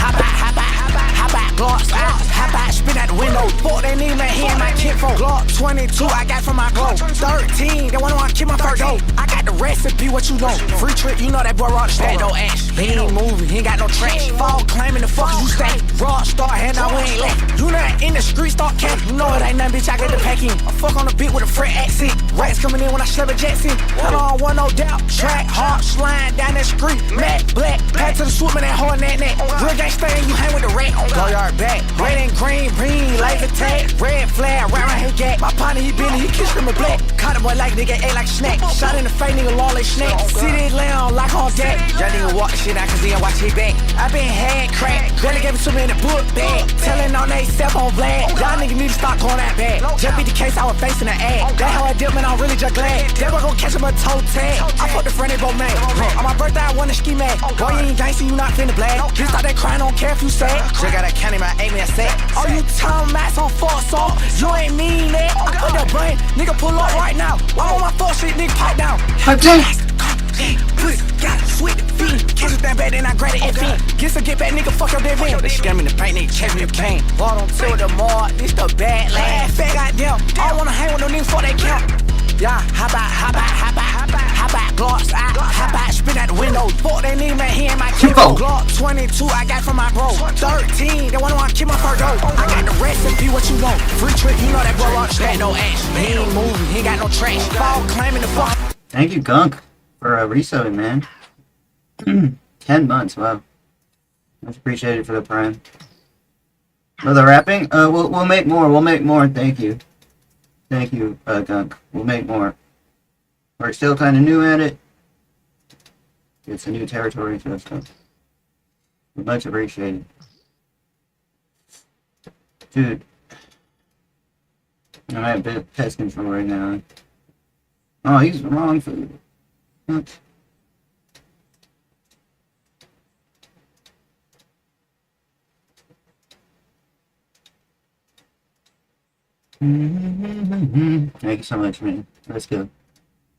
Glocks? How about spin out the window? Fuck, they need me here in my kit for Glock 22, I got from my glow. 13, they wanna keep my first dough. I got the recipe, what you know? Free trip, you know that boy rock star. No ash, he ain't moving, he ain't got no trash. Fall claiming the fuck you stay. Rock star, hand out, we ain't left. You not in the street, start camping. You know it ain't nothing, bitch, I get the pack in. I fuck on the beat with a fret accent. Rats coming in when I slap a Jackson. Hold on, one no doubt. Track, hard, slide down that street. Matt, black, pack to the swoop, man, that hard net. Real gangsta, you hang with the rat. Go yard back. Red and green, laser tag. Red flag, right around his gap. My partner, he Billy, he kissed him a black. Caught him boy like nigga, ate like a snack. Shot in the face, nigga, lawless snack. City lamb like on deck. Y'all nigga walk the shit out, cause he ain't watch his back. I been hand cracked. Barely gave it to me in the book bag. Telling on they self on Vlad. Y'all nigga need to stop going that bad. Just beat the case, I was facing the ad. That how I did, man, I'm really just glad. They were gonna catch him a toe tag. I put the friend they both mad. On my birthday, I won a ski mad. Boy, you ain't gangsta, you not finna blast. Bitch thought they crying, don't care if you sad. Just got a county, my aim and set. Oh, you time max on force off. You ain't mean that. With the brain, nigga pull up right now. I'm on my full shit, nigga, pipe down. Pipe down. Got sweet feet. Catch that bad, then I grab it and feet. Get some get back, nigga, fuck up that van. They scam in the paint, nigga, chase me if you can. Bought on to the mall, this the bad lad. Fat goddamn, I don't wanna hang with no niggas for they count. Yeah, how about Glocks? How about spin out the window? Fuck, they need me here in my kit. Glock 22, I got from my bro. 13, they wanna keep my first dough. I got the recipe, what you want? Free trip, you know that boy rock got no ash. He ain't moving, he ain't got no trash. Fall claiming the fuck. Thank you, Gunk, for resubbing, man. 10 months, wow. Much appreciated for the prime. For the rapping, we'll make more. We'll make more. Thank you. Thank you, Gunk. We'll make more. We're still kind of new at it. It's a new territory to us, so much appreciated. Dude, I'm at a bit of pest control right now. Oh, he's the wrong food. What? Thank you so much, man. Let's go.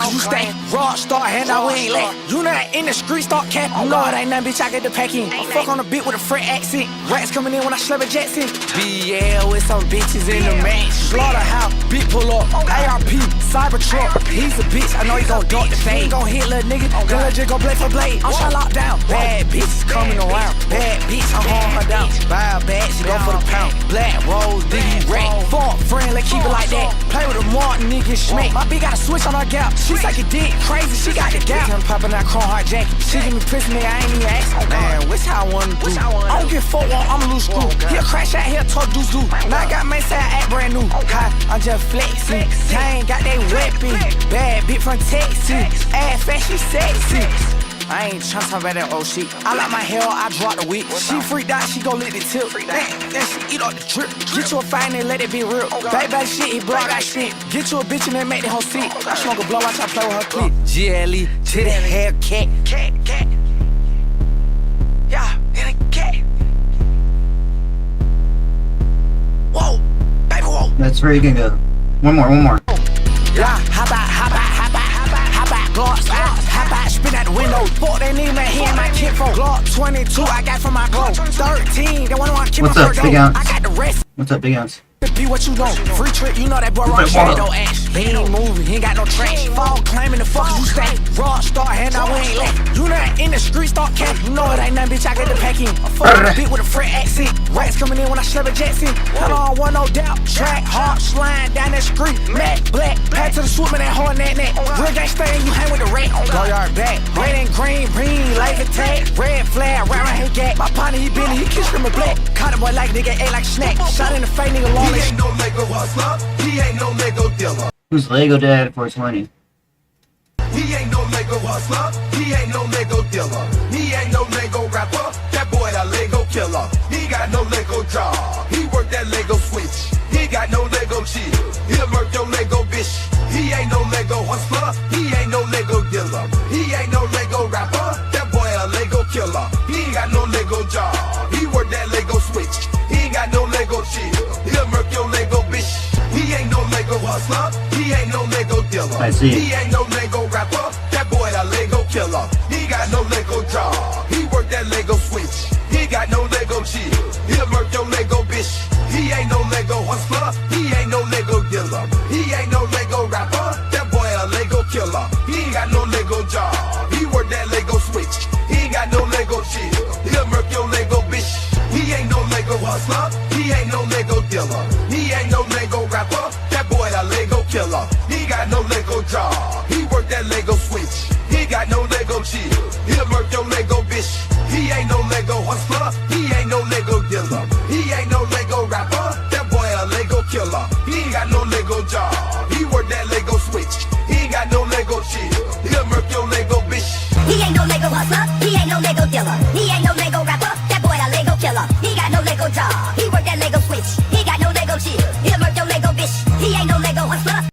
You stay rock star, hand out, we ain't let. You not in the street, start capping. You know it ain't nothing, bitch, I get the pack in. I fuck on the beat with a fret accent. Rats coming in when I slap a Jackson. BL with some bitches in the match. Slaughterhouse, beat pull up. ARP, Cybertruck. He's a bitch, I know he gon' dunk the fade. He gon' hit little nigga, the legend gon' play for blade. I'm tryna lock down. Bad bitches coming around. Bad bitch, I'm on her down. Buy a bag, she go for the pound. Black rose, diggy rat. Fuck friend, like keep it like that. Play with a Martin, nigga, smack. My bitch got a switch on her gap. She like a dick, crazy, she got the gap. I'm popping that chrome heart jacket. She give me pussy, nigga, I ain't even ask. Man, which how I wanna do? I don't give a fuck, I'm a loose screw. He'll crash out here, talk deuce do. Now I got my side act brand new. I'm just flexing. I ain't got that weapon. Bad bitch from Texas. Ass fat, she sexy. I ain't tryna talk about that old shit. I like my hair, I drop the wig. She freaked out, she gon' lick the tip. Then she eat off the drip. Get you a fine and let it be real. Baby shit, he block that shit. Get you a bitch and then make the whole sick. I smoke a blow, I try to play with her clip. GLE to the Hellcat. Cat. Yeah, in a cat. Whoa, baby, whoa. That's where you can go. One more. Yeah, how about gloss? How about spin out the window? Fuck that nigga, man, he ain't my kid for Glock 22, I got from my glow. 13, they wanna keep my What's up, Big Ounce? I got the rest. What's up, Big Ounce? Be what you know. Free trip, you know that boy rock shit, no ass. He ain't moving, he ain't got no trash. Fall claiming the fuck you stay. Raw star, hand out, we ain't left. You not in the street, start cap. You know it ain't nothing, bitch, I got the pack in. I fuck with a bitch with a fret accent. Rats coming in when I slap a Jackson. Hold on, one no doubt. Track, hard, slime down that street. Matt, black, pack to the swoop in that hard net. Real gangsta and you hang with the rat. Go yard back. Red and green, laser tag. Red flag, right around his gap. My partner, he been, he kissed him a black. Caught a boy like nigga, ate like a snack. Shot in the face, nigga, long. He ain't no Lego hustler, he ain't no Lego dealer. Who's Lego Dad 420? He ain't no Lego hustler, he ain't no Lego dealer. He ain't no Lego rapper, that boy a Lego killer. He got no Lego job, he work that Lego switch. He got no Lego chill, he'll murk your Lego bitch. He ain't no Lego hustler, he ain't no Lego dealer. He ain't no Lego rapper, that boy a Lego killer. He ain't got no Lego job, he work that Lego switch. He ain't got no Lego chill, he'll murk your Lego bitch. He ain't no Lego hustler, he ain't no Lego dealer. I see. He ain't no Lego rapper, that boy a Lego killer. He got no Lego job, he work that Lego switch. He got no Lego chill, he'll murk your Lego bitch. He ain't no Lego hustler, he ain't no Lego dealer. He ain't no Lego rapper, that boy a Lego killer. He ain't got no Lego job, he work that Lego switch. He ain't got no Lego chill, he'll murk your Lego bitch. He ain't no Lego hustler, he ain't no Lego dealer. He ain't no Lego rapper, that boy a Lego killer. He got no Lego job, he work that Lego switch. He got no Lego chill, he'll murk your Lego bitch. He ain't no Lego hustler, he ain't no Lego dealer. He ain't no Lego rapper, that boy a Lego killer. He ain't got no Lego job, he work that Lego switch. He ain't got no Lego chill, he'll murk your Lego bitch. He ain't no Lego hustler, he ain't no Lego dealer. He ain't no Lego rapper, that boy a Lego killer. He got no Lego job, he work that Lego switch. He got no Lego chill, he'll murk your Lego bitch. He ain't no Lego hustler.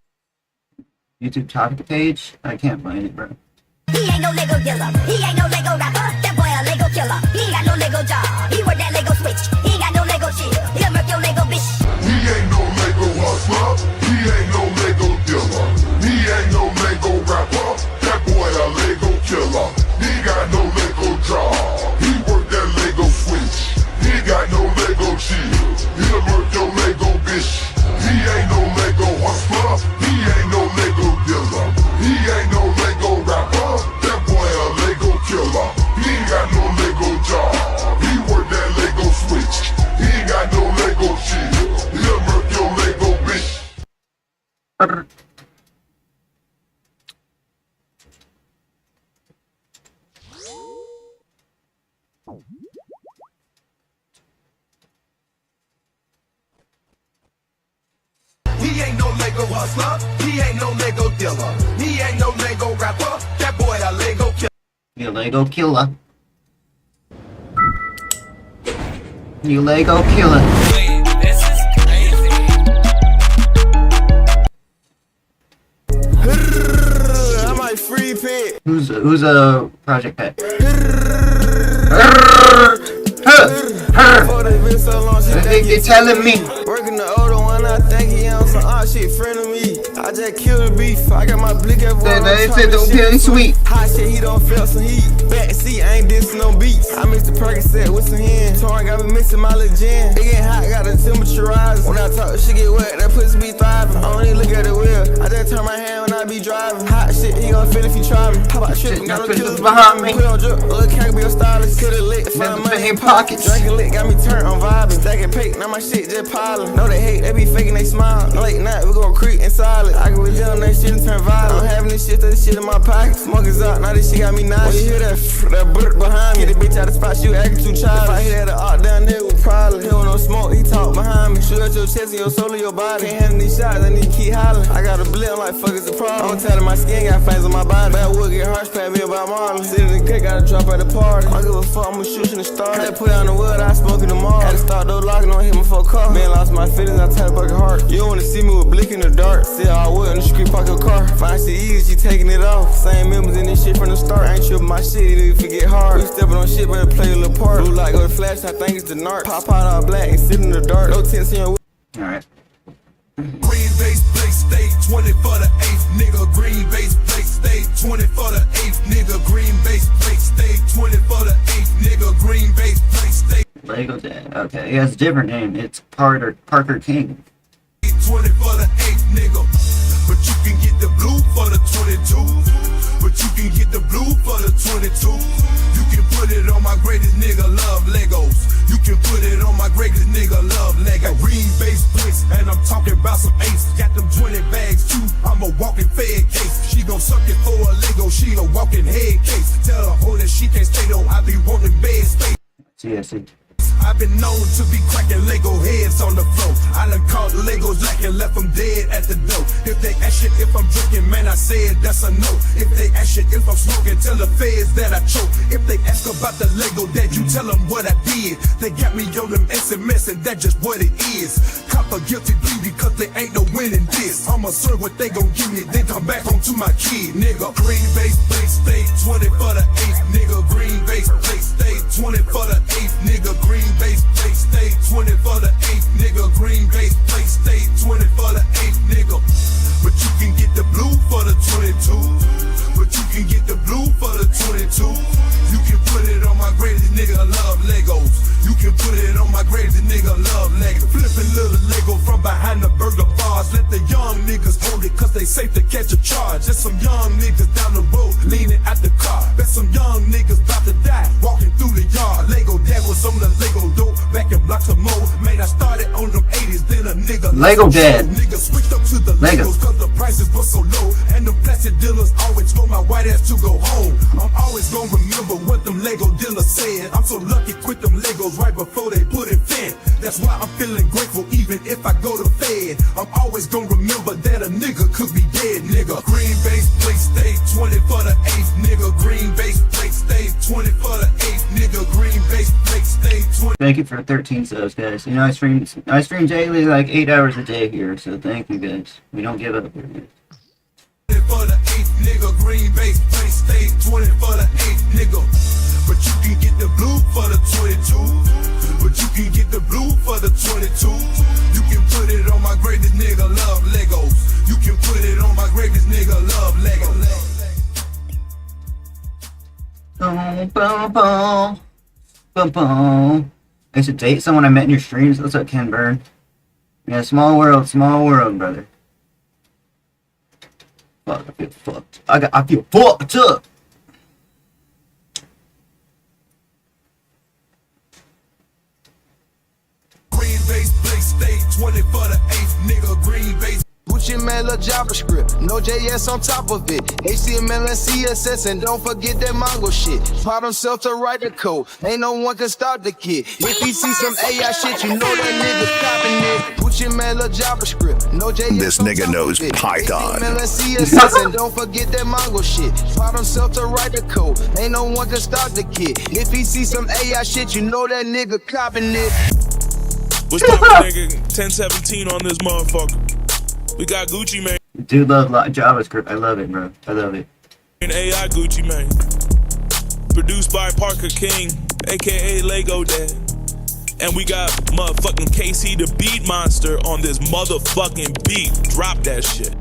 YouTube topic page? I can't find it, bro. He ain't no Lego dealer. He ain't no Lego rapper, that boy a Lego killer. He ain't got no Lego job, he work that Lego switch. He ain't got no Lego chill, he'll murk your Lego bitch. He ain't no Lego hustler, he ain't no Lego dealer. He ain't no Lego rapper, that boy a Lego killer. He got no Lego job, he work that Lego switch. He got no Lego chill, he'll work your Lego bitch. He ain't no Lego hustler, he ain't no Lego dealer. He ain't no Lego rapper, that boy a Lego killer. He ain't got no Lego job, he work that Lego switch. He ain't got no Lego chill, he'll work your Lego bitch. He ain't no Lego hustler, he ain't no Lego dealer. He ain't no Lego rapper, that boy a Lego killer. You Lego killer. You Lego killer. I might free pit. Who's a project pet? They telling me. Working the older one, I think he on some odd shit, friend of me. I just killed the beef. I got my blick everywhere. They said don't feel sweet. Hot shit, he don't feel some heat. Back seat, I ain't dissing no beats. I mixed the Percocet with some hen. Torn got me mixing my little gin. It get hot, got the temperature rise. When I talk, shit get wet, that pussy be thriving. I don't even look at the wheel. I just turn my hand when I I be driving. Hot shit, he gon' feel if you try me. Pop out shit, got no killers behind me. Put on drip, little can't be a stylist. Kill the lick, find money in pockets. Drinking lit, got me turned on vibing. Stacking paint, now my shit just piling. Know they hate, they be faking, they smile. Late night, we gon' creep in silence. I can with them, that shit and turn violent. I'm having this shit, that shit in my pocket. Smokers out, now this shit got me nauseous. When you hear that brr behind me, get the bitch out the spot, she was acting too childish. If I hear that art down there with problem. He don't no smoke, he talk behind me. Shoot at your chest and your soul of your body. Can't handle these shots, I need to keep hollering. I got a blip, I'm like, fuck is the problem. I'm telling my skin got fangs on my body. Bad wood get harsh, pat me about Marlon. Sitting in the cut, gotta drop at the party. I don't give a fuck, I'ma shoot in the start. Had to put on the wood, I smoke it tomorrow. Had to start those locking, don't hit my full car. Man, lost my feelings, I tell a bucket heart. You don't wanna see me with blick in the dark. See how I would in the street, park your car. Find shit easy, she taking it off. Same members in this shit from the start. I ain't tripping my shit, either if it get hard. We stepping on shit, better play a little part. Blue light go to flash, I think it's the narc. Pop out all black and sit in the dark. No tints in your Alright. Green base plate, stay 20 for the 8th, nigga. Green base plate, stay 20 for the 8th, nigga. Green base plate, stay 20 for the 8th, nigga. Green base plate, stay. Lego Dad. Okay, he has a different name. It's Parker King. 20 for the 8th, nigga. But you can get the blue for the 22. But you can get the blue for the 22. You can put it on my greatest nigga, love Legos. You can put it on my greatest nigga, love Lego. Green base plates, and I'm talking about some ace. Got them 20 bags too, I'm a walking fed case. She gon' suck it for a Lego, she a walking head case. Tell her hoe that she can't stay though, I be wanting bed space. See. I've been known to be cracking Lego heads on the floor. I done caught Legos lacking, left them dead at the door. If they ask shit if I'm drinking, man, I said that's a no. If they ask shit if I'm smoking, tell the feds that I choke. If they ask about the Lego that you tell them what I did. They got me on them SMS and that's just what it is. Cop a guilty plea because they ain't no winning this. I'ma serve what they gon' give me, then come back home to my kid, nigga. Green base plate, stay 20 for the 8th, nigga. Green base plate, stay 20 for the 8th, nigga. Green base plate, stay 20 for the 8th, nigga. Green base plate, stay 20 for the 8th, nigga. But you can get the blue for the 22. But you can get the blue for the 22. You can put it on my greatest nigga, love Legos. You can put it on my greatest nigga, love Legos. Flipping little Lego from behind the burger bars. Let the young niggas hold it, cause they safe to catch a charge. There's some young niggas down the road leaning at the car. There's some young niggas about to die walking through the yard. Lego Dad was on the Lego dope back in blocks of mode. Man, I started on them 80s, then a nigga Lego Dad. Niggas switched up to the Legos cause the prices were so low. And the plastic dealers always told my white ass to go home. I'm always gonna remember what them Lego dealers said. I'm so lucky quit them Legos right before they put it fin. That's why I'm feeling grateful even if I go to Fed. I'm always gonna remember that a nigga could be dead, nigga. Green base plate, stay 20 for the 8th, nigga. Green base plate, stay 20 for the 8th, nigga. Green base plate, stay 20. Thank you for 13 subs, guys. You know, I stream daily, like 8 hours a day here, so thank you, guys. We don't give up here. For the 8th, nigga. Green base plate, stay 20 for the 8th, nigga. But you can get the blue for the 22. But you can get the blue for the 22. You can put it on my greatest nigga, love Legos. You can put it on my greatest nigga, love Legos. Boom, boom, boom. Boom, boom. I used to date someone I met in your streams. What's up, Ken Byrne? Yeah, small world, brother. Fuck, I feel fucked. I feel fucked up. Green base plate, stay 20 for the 8th, nigga. Green base. Gucci man, love JavaScript, no JS on top of it. HTML and CSS, and don't forget that Mongo shit. Taught himself to write the code, ain't no one can stop the kid. If he see some AI shit, you know that nigga copying it. Gucci man, love JavaScript, no JS This nigga knows Python. HTML and CSS, and don't forget that Mongo shit. Taught himself to write the code, ain't no one can stop the kid. If he see some AI shit, you know that nigga copying it. What's poppin', nigga? 1017 on this motherfucker. We got Gucci Mane. Dude, love JavaScript. I love it, bro. I love it. AI Gucci Mane. Produced by Parker King, aka Lego Dad. And we got motherfucking KC the Beat Monster on this motherfucking beat. Drop that shit.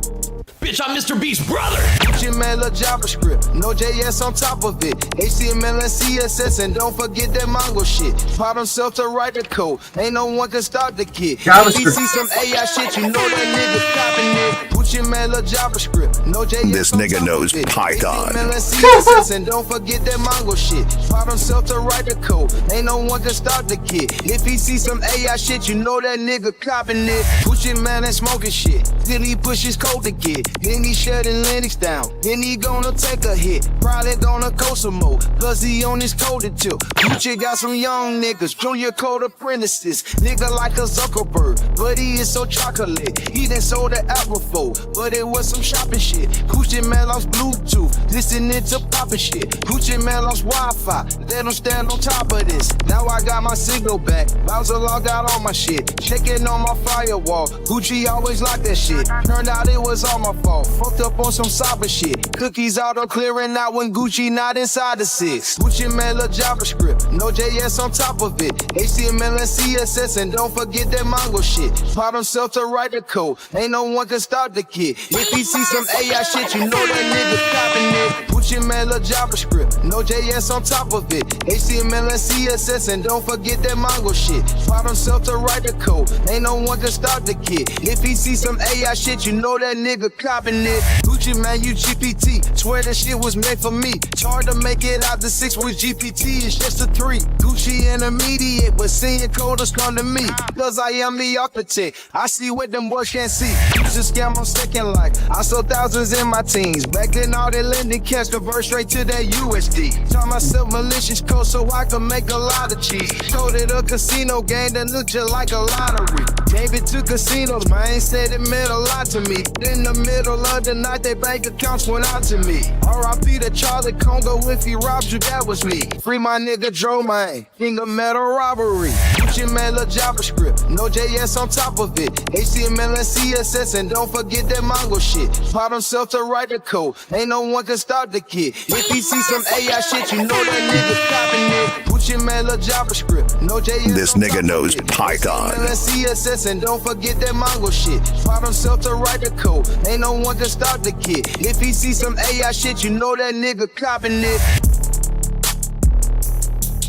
Bitch, I'm Mr. Beast's brother. Gucci man, love JavaScript, no JS on top of it. HTML and CSS, and don't forget that Mongo shit. Taught himself to write the code, ain't no one can stop the kid. If he see some AI shit, you know that nigga copying it. Gucci man, lil' JavaScript. No JS. This nigga knows Python. And don't forget that Mongo shit. Taught himself to write the code. Ain't no one can stop the kid. If he see some AI shit, you know that nigga copping it. Gucci man ain't smoking shit. Then he push his code to get. Then he shutting Linux down. Then he gonna take a hit. Probably gonna coast some more. Plus he on his coded tip. Gucci got some young niggas. Junior code apprentices. Nigga like a Zuckerberg. But he is so chocolate. He done sold the app before. But it was some shopping shit. Gucci man lost Bluetooth. Listening to poppin' shit. Gucci man lost Wi-Fi. Let him stand on top of this. Now I got my signal back. Browser logged out on my shit. Checking on my firewall. Gucci always like that shit. Turned out it was all my fault. Fucked up on some cyber shit. Cookies auto clearing out when Gucci not inside the 6. Gucci man lil' JavaScript. No JS on top of it. HTML and CSS and don't forget that Mongo shit. Taught himself to write the code. Ain't no one can stop the kid. If he see some AI shit, you know that nigga copping it. Gucci man lil' JavaScript. No JS on top of it. HTML and CSS and don't forget that Mongo shit. Taught himself to write the code. Ain't no one can stop the kid. If he see some AI shit, you know that nigga copping it. Gucci man, you GPT. Swear that shit was meant for me. It's hard to make it out the 6 with GPT. It's just a 3. Gucci intermediate, but senior coders come to me. Cause I am the architect. I see what them boys can't see. Use a scam on second life. I sold thousands in my teens. Back then all that lending cash convert straight to that USD. Taught myself malicious code so I could make a lot of cheese. Coded a casino game that looked just like a lottery. Gave it to casinos, man, said it meant a lot to me. In the middle of the night, their bank accounts went out to me. R.I.P. to Charlie Congo, if he robbed you, that was me. Free my nigga Dro, man, king of metal robbery. Gucci man lil' JavaScript, no JS on top of it. HTML and CSS and don't forget that Mongo shit. Taught himself to write the code, ain't no one can stop the kid. If he see some AI shit, you know that nigga copping it. Gucci man lil' JavaScript, no JS. This nigga knows Python. HTML and CSS and don't forget that Mongo shit. Taught himself to write the code, ain't no one can stop the kid. If he see some AI shit, you know that nigga copping it.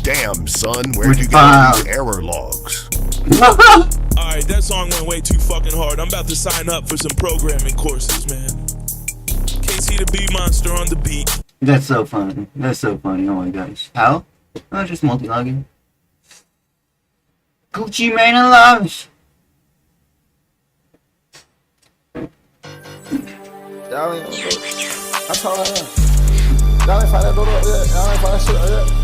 Damn, son, where'd you get these error logs? Alright, that song went way too fucking hard. I'm about to sign up for some programming courses, man. KC the Bee Monster on the beat. That's so funny. That's so funny. Oh my gosh. How? Oh, just multi-logging. Gucci Mane and Loves. Y'all ain't I told her. Y'all ain't find that door up yet. Y'all ain't find that shit up yet.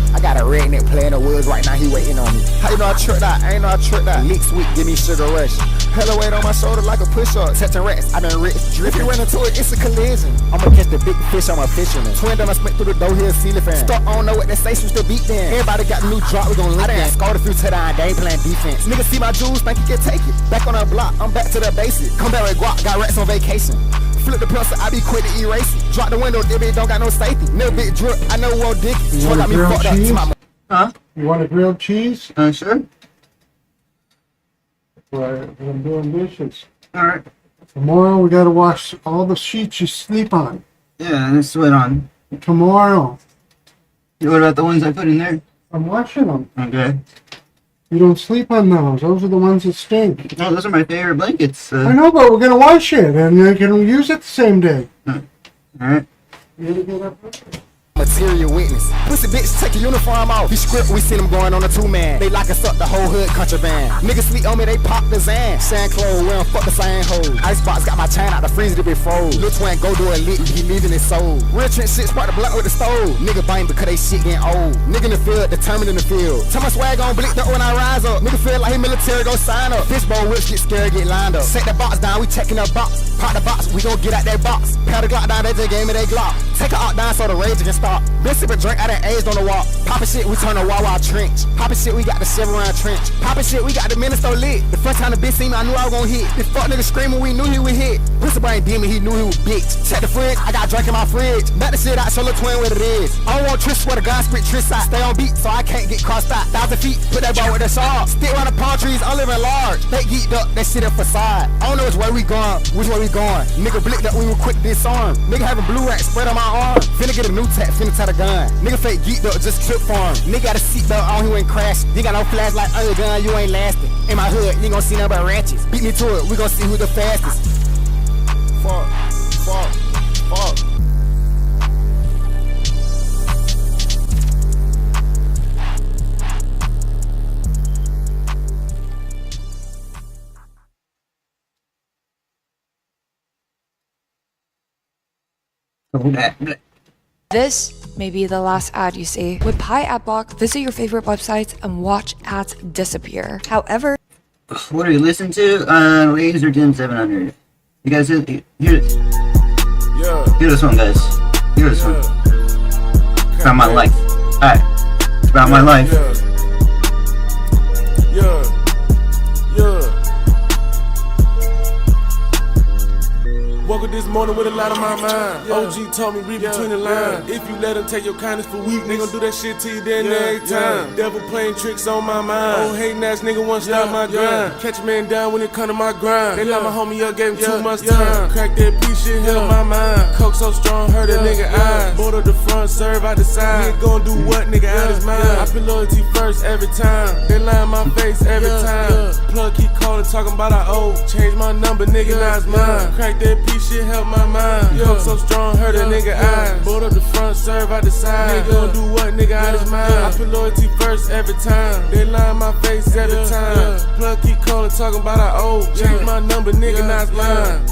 I got a redneck playing the woods right now, he waiting on me. How you know I tricked out? I ain't know I tricked out. Lick sweet, give me sugar rush. Hella weight on my shoulder like a push-up. Touching rats, I been rich. If you run into it, it's a collision. I'ma catch the big fish, I'm a fisherman. Twin down, I spent through the door here, ceiling fan. Start, I don't know what they say, switch the beat then. Everybody got a new drop, we gon' link that. Scored a few touchdowns, they ain't playing defense. Niggas see my jewels, think you can take it. Back on the block, I'm back to the basics. Come back with guap, got rats on vacation. Flip the pencil, I be quick to erase it. Drop the window, they don't got no safety. Never big drip, I know what dick. You want a grilled cheese? Huh? You want a grilled cheese? Sure. Right, I'm doing dishes. Alright. Tomorrow we gotta wash all the sheets you sleep on. Yeah, and sweat on. Tomorrow. What about the ones I put in there? I'm washing them. Okay. You don't sleep on those. Those are the ones that stink. No, those are my favorite blankets. I know, but we're gonna wash it and you can use it the same day. Alright. You gotta get up. Material witness. Pussy bitch, take your uniform off. You script, we seen them going on a 2-man. They lock us up, the whole hood contraband. Niggas sleep on me, they pop the Zan. Sand clothes, we don't fuck the same hoes. Icebox got my chain out the freezer to be froze. Lil' twin go do a lick, he leaving his soul. Real trench shit, spark the blunt with the stove. Nigga bang because they shit getting old. Nigga in the field, determined in the field. Tell my swag on blick up when I rise up. Nigga feel like he military, go sign up. Fishbone whips get scared, get lined up. Set the box down, we checking the box. Pop the box, we gon' get out that box. Pat the Glock down, they just gave me they Glock. Take her out down so the rage can stop. Been sippin' drink, I done aged on the walk. Poppin' shit, we turn the Wawa trench. Poppin' shit, we got the 7-round trench. Poppin' shit, we got the minister lit. The first time the bitch seen me, I knew I was gon' hit. This fuck nigga screamin', we knew he would hit. Pussy brain demon, he knew he was bitch. Check the fridge, I got drink in my fridge. Back the shit out, show Lil' twin what it is. I don't want Trish, swear to God, spit Trish out. Stay on beat, so I can't get crossed out. 1,000 feet, put that ball with the saw. Stick around the palm trees, I'm living large. They geeked up, that shit a facade. I don't know which way we going, Nigga blicked up, we were quick to disarm. Nigga having blue racks spread on my arm. Finna get a new tap, finna tie the gun. Nigga fake geeked up, just trip for him. Nigga got a seatbelt on, he went crash. You got no flashlight on your gun, you ain't lasting. In my hood, you gon' see nothing but ratchets. Beat me to it, we gon' see who the fastest. Fuck. This may be the last ad you see. With Pi Adblock, visit your favorite websites and watch ads disappear. However, what are you listening to? Laser Dim 700. You guys hear this? Yeah. Hear this one, guys. Hear this one. It's about my life. Alright. It's about my life. Yeah. Woke up this morning with a lot on my mind. OG told me read between the lines. If you let them take your kindness for weakness, they gon' do that shit to you then every time. Devil playing tricks on my mind. Oh, hating ass nigga wanna stop my grind. Catch a man down when it come to my grind. They lock my homie up, gave him too much time. Crack that piece, shit held my mind. Coke so strong, hurt a nigga eyes. Board up the front, serve out the side. Nigga gon' do what, nigga out his mind. I put loyalty first every time. They lie in my face every time. Plug keep calling, talking about I owe. Change my number, nigga, now it's mine. Crack that piece, shit help my mind. Coke so strong, hurt a nigga eyes. Board up the front, serve out the side. Nigga gon' do what, nigga out his mind. I put loyalty first every time. They lie in my face every time. Plug keep calling, talking about I owe. Change my number, nigga, now it's mine.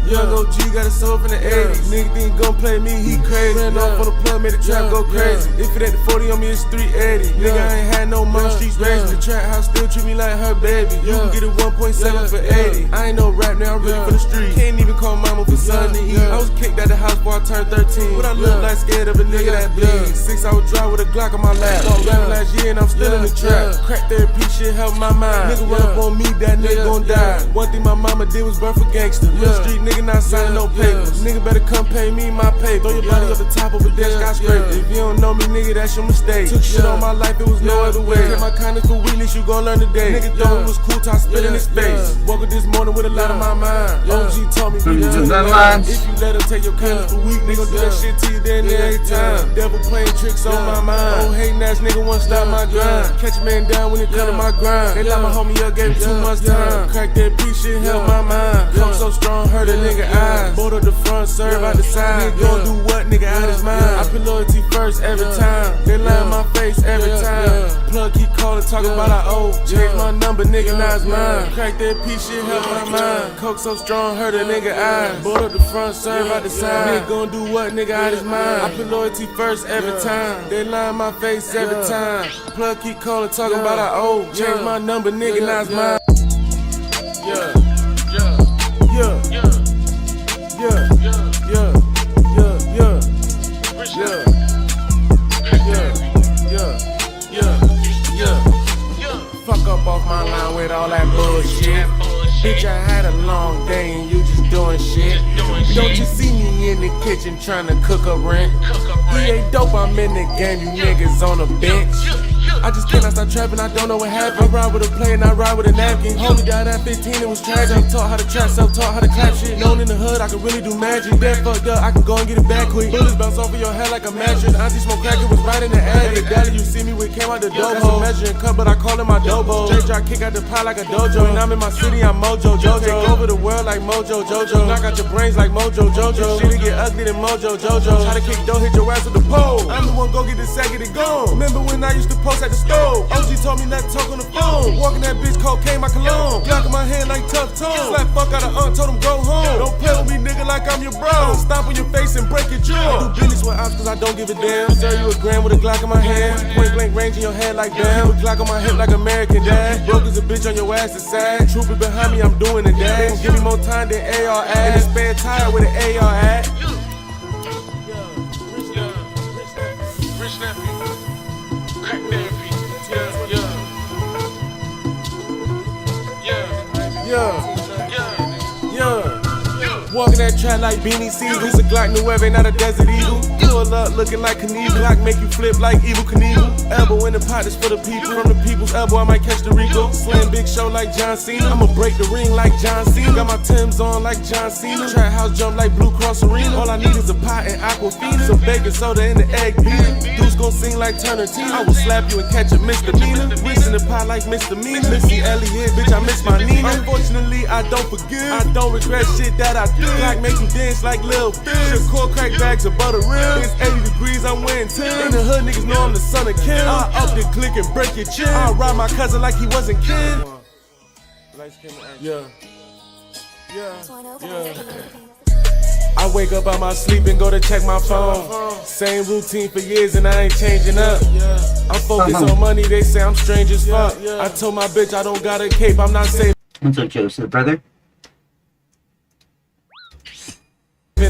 Young OG got a soul from the 80s. Nigga didn't gon' play me, he crazy. Ran off on the plug, made the trap go crazy. If it ain't the 40 on me, it's 380. Nigga, I ain't had no money, streets raising. The trap house still treat me like her baby. You can get it 1.7 for 80. I ain't no rap now, I'm really from the street. Can't even call mama for something to eat. I was kicked out the house before I turned 13. What I look like, scared of a nigga that bleeds. 6 hour drive with a Glock on my lap. Started rapping last year and I'm still in the trap. Crack therapy shit help my mind. Nigga run up on me, that nigga gon' die. One thing my mama did was birth a gangster. Real street nigga not signing no papers. Nigga better come pay me my pay. Throw your body up the top of a dead skyscraper. If you don't know me, nigga, that's your mistake. Took shit on my life, it was no other way. Take my kindness for weakness, you gon' learn today. Nigga thought it was cool, till I spit in his face. Woke up this morning with a lot on my mind. OG told me read between the lines. If you let him take your kindness for weakness, they gon' do that shit to you then every time. Devil playing tricks on my mind. Oh, hating ass nigga wanna stop my grind. Catch a man down when it come to my grind. They lock my homie up, gave him too much time. Crack that piece, shit help my mind. Come so strong, hurt a nigga eyes. Board up the front, serve out the side. Nigga gon' do what, nigga out his mind. I put loyalty first every time. They lie in my face every time. Plug keep calling, talking about I owe. Change my number, nigga, now it's mine. Crack that piece, shit help my mind. Coke so strong, hurt a nigga eyes. Board up the front, serve out the side. Nigga gon' do what, nigga out his mind. I put loyalty first every time. They lie in my face every time. Plug keep calling, talking about I owe. Change my number, nigga, now it's mine. Yeah. Fuck up off my line with all that bullshit. Bitch, I had a long day and you just doing shit. Don't you see me in the kitchen trying to cook up rent? He ain't dope, I'm in the game, you niggas on the bench. I just cannot stop trapping, I don't know what happened. I ride with a plate and I ride with a napkin. Homie died at 15, it was tragic. Self-taught how to trap, self-taught how to clap shit. Known in the hood, I can really do magic. Dead fucked up, I can go and get it back quick. Bullets bounce off of your head like a mattress. Auntie smoke crack, it was right in the attic. Daddy, you see me, we came out the dope. That's a measuring cup, but I call it my dobo. Straight drop, kick out the pie like a dojo. When I'm in my city, I'm Mojo Jojo. Take over the world like Mojo Jojo. Knock out your brains like Mojo Jojo. Shit'll get ugly than Mojo Jojo. Try to kick dough, hit your ass with the pole. I'm the one go get the sack, get it gone. Remember when I used to post at the stove? OG told me not to talk on the phone. Walking that bitch, cocaine, my cologne. Glock in my hand like tough tone. Slap fuck out of aunt, told him go home. Don't play with me, nigga, like I'm your bro. Stomp on your face and break your jaw. I do business with ops cause I don't give a damn. Serve you a gram with a Glock in my hand. Point blank range in your head like damn. Keep a Glock on my hip like American Dad. Broke as a bitch on your ass, it's sad. Trooper behind me, I'm doing the dash. Give me more time than AR ad. And a spare tire with an AR ad. Rich nephew. Crack therapy. walking that track like Beanie Siegel. It's a Glock 9, not a Desert Eagle. Pull up looking like Knievel. Glock make you flip like Evil Knievel. Elbow in the pockets for the people. From the people's elbow, I might catch the Rico. Slam big show like John Cena. I'ma break the ring like John Cena. Got my Timbs on like John Cena. Trap house jump like Blue Cross Arena. All I need is a pot and Aquafina. Some baking soda in the egg beater. Dudes gon' sing like Turner T. I will slap you and catch a misdemeanor. Wrist in the pot like misdemeanor. Missy Elliott, bitch, I miss my Nina. Unfortunately, I don't forgive. I don't regret shit that I did. Glock make you dance like Lil Fizz. Shit, core crack bags of butter real. It's 80 degrees, I'm wearing 10. In the hood, niggas know I'm the son of Kim. I up the click and break your chin. I ride my cousin like he wasn't kin. Yeah. I wake up out my sleep and go to check my phone. Same routine for years and I ain't changing up. I'm focused on money, they say I'm strange as fuck. I told my bitch I don't got a cape, I'm not safe. What's up, Joseph, brother?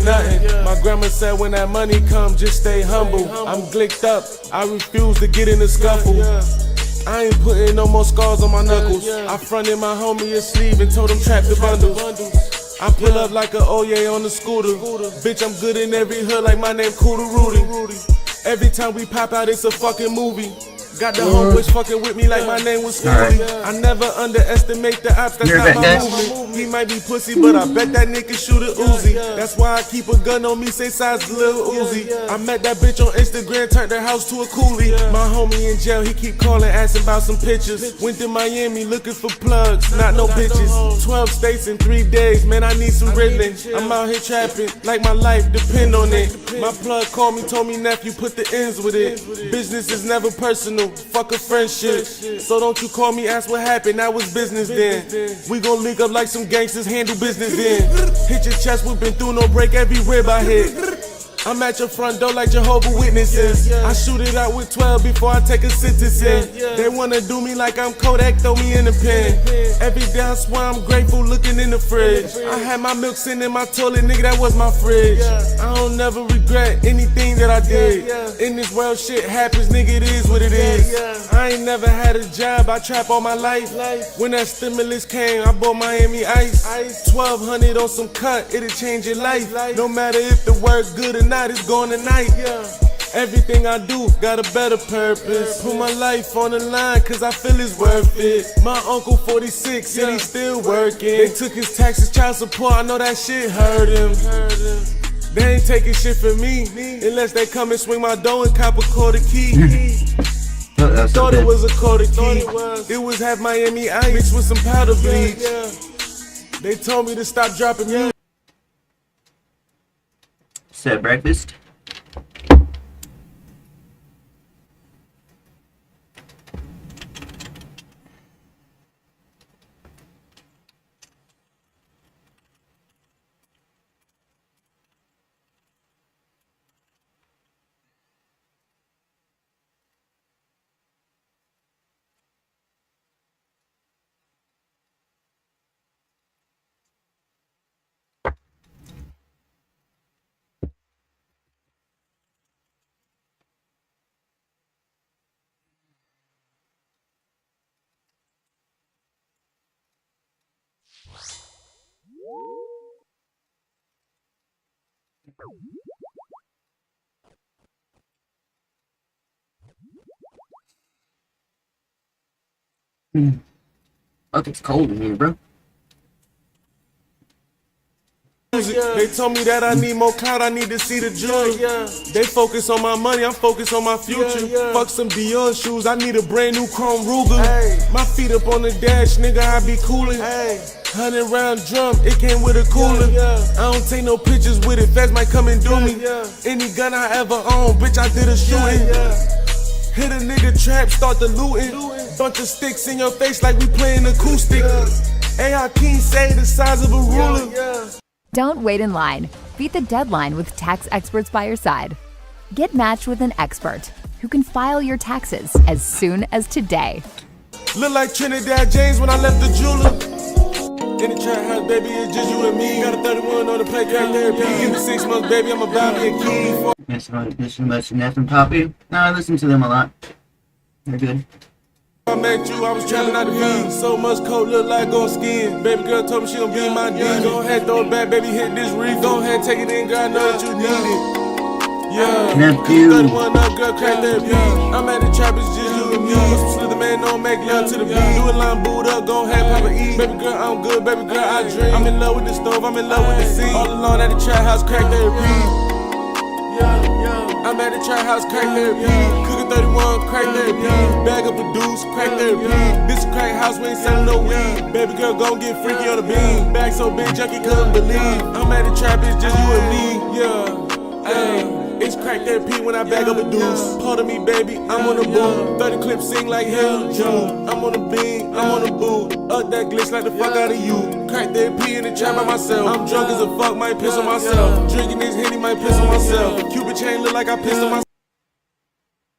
Nothing. My grandma said when that money come, just stay humble. I'm glicked up, I refuse to get in the scuffle. I ain't putting no more scars on my knuckles. I fronted my homie a sleeve and told him trap the bundles. I pull up like a Oye on the scooter. Bitch, I'm good in every hood like my name Cooter Rudy. Every time we pop out, it's a fucking movie. Got the homeboys fucking with me like my name was Scooby. I never underestimate the ops, that's not my movement. He might be pussy, but I bet that nigga shoot a Uzi. That's why I keep a gun on me, say size Lil Uzi. I met that bitch on Instagram, turned her house to a coolie. My homie in jail, he keep calling, asking about some pictures. Went to Miami looking for plugs, not no bitches. 12 states in 3 days, man, I need some Ritalin. I'm out here trapping, like my life depend on it. My plug called me, told me nephew, put the ends with it. Business is never personal. Fuck a friendship. So don't you call me, ask what happened, that was business then. We gon' link up like some gangsters, handle business then. Hit your chest, we been through no break, every rib I hit. I'm at your front door like Jehovah's Witnesses. I shoot it out with 12 before I take a sentence in. They wanna do me like I'm Kodak, throw me in the pen. Every day I swear I'm grateful looking in the fridge. I had my milk sitting in my toilet, nigga, that was my fridge. I don't never regret anything that I did. In this world shit happens, nigga, it is what it is. I ain't never had a job, I trap all my life. When that stimulus came, I bought Miami Ice. 1200 on some cut, it'll change your life. No matter if the work good or not, it's gone tonight. Everything I do got a better purpose. Put my life on the line cause I feel it's worth it. My uncle 46 and he's still working. They took his taxes, child support, I know that shit hurt him. They ain't taking shit from me unless they come and swing my door and cop a quarter key. Thought it was a quarter key. It was half Miami Ice mixed with some powder bleach. They told me to stop dropping music. Said breakfast. Fuck, it's cold in here, bro. They told me that I need more clout, I need to see the jewelry. They focus on my money, I'm focused on my future. Fuck some Dior shoes, I need a brand new chrome Ruger. My feet up on the dash, nigga, I be coolin'. 100 round drum, it came with a cooler. I don't take no pictures with it, feds might come and do me. Any gun I ever owned, bitch, I did a shooting. Hit a nigga trap, start the looting. Bunch of sticks in your face like we playing acoustic. Hey, Hakeem say the size of a ruler. Don't wait in line. Beat the deadline with tax experts by your side. Get matched with an expert who can file your taxes as soon as today. Look like Trinidad James when I left the jeweler. In the trap house, baby, it's just you and me. Got a 31 on the playground therapy. Give me 6 months, baby, I'ma buy me a key. Yes, listen to Neth and Poppy. No, I listen to them a lot. They're good. I met you, I was trapping out the V. So much cold, look like gold skin. Baby girl told me she gon' be my D. Go ahead, throw it back, baby, hit this reef. Go ahead, take it in, girl, I know that you need it. Yeah, nephew. 31 up, girl, crack that beat. I'm at the trap, it's just you and me. Split the man, don't make love to the beat. Do a line, boot up, go ahead, pop a E. Baby girl, I'm good, baby girl, I dream. I'm in love with the stove, I'm in love with the sea. All alone at the trap house, crack that beat. I'm at the trap house, crack that beat. Cooking 31, crack that beat. Bag up a deuce, crack that beat. This a crack house, we ain't selling no weed. Baby girl, gon' get freaky on the beam. Bag so big, junkie couldn't believe. I'm at the trap, it's just you and me, yeah. Ay. It's crack that P when I bag up a deuce. Part of me, baby, I'm on the boom. 30 clips sing like hell, June. I'm on the beam, I'm on the boot. Up that glitch like the fuck out of you. Crack that P in the trap by myself. I'm drunk as a fuck, might piss on myself. Drinking this Henny, might piss on myself. Cupid chain look like I pissed on myself.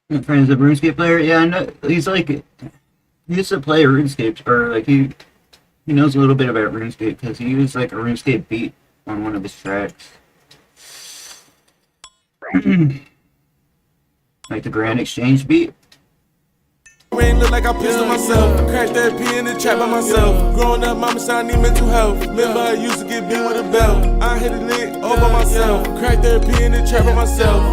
My friend's a RuneScape player. Yeah, I know. He's like, he used to play RuneScape, or like he knows a little bit about RuneScape because he used like a RuneScape beat on one of his tracks. Like the Grand Exchange beat. Rain look like I pissed on myself. I cracked that P in the trap by myself. Growing up, mama said I need mental health. Remember I used to get beat with a belt. I hit a lick all by myself. Cracked that P in the trap by myself.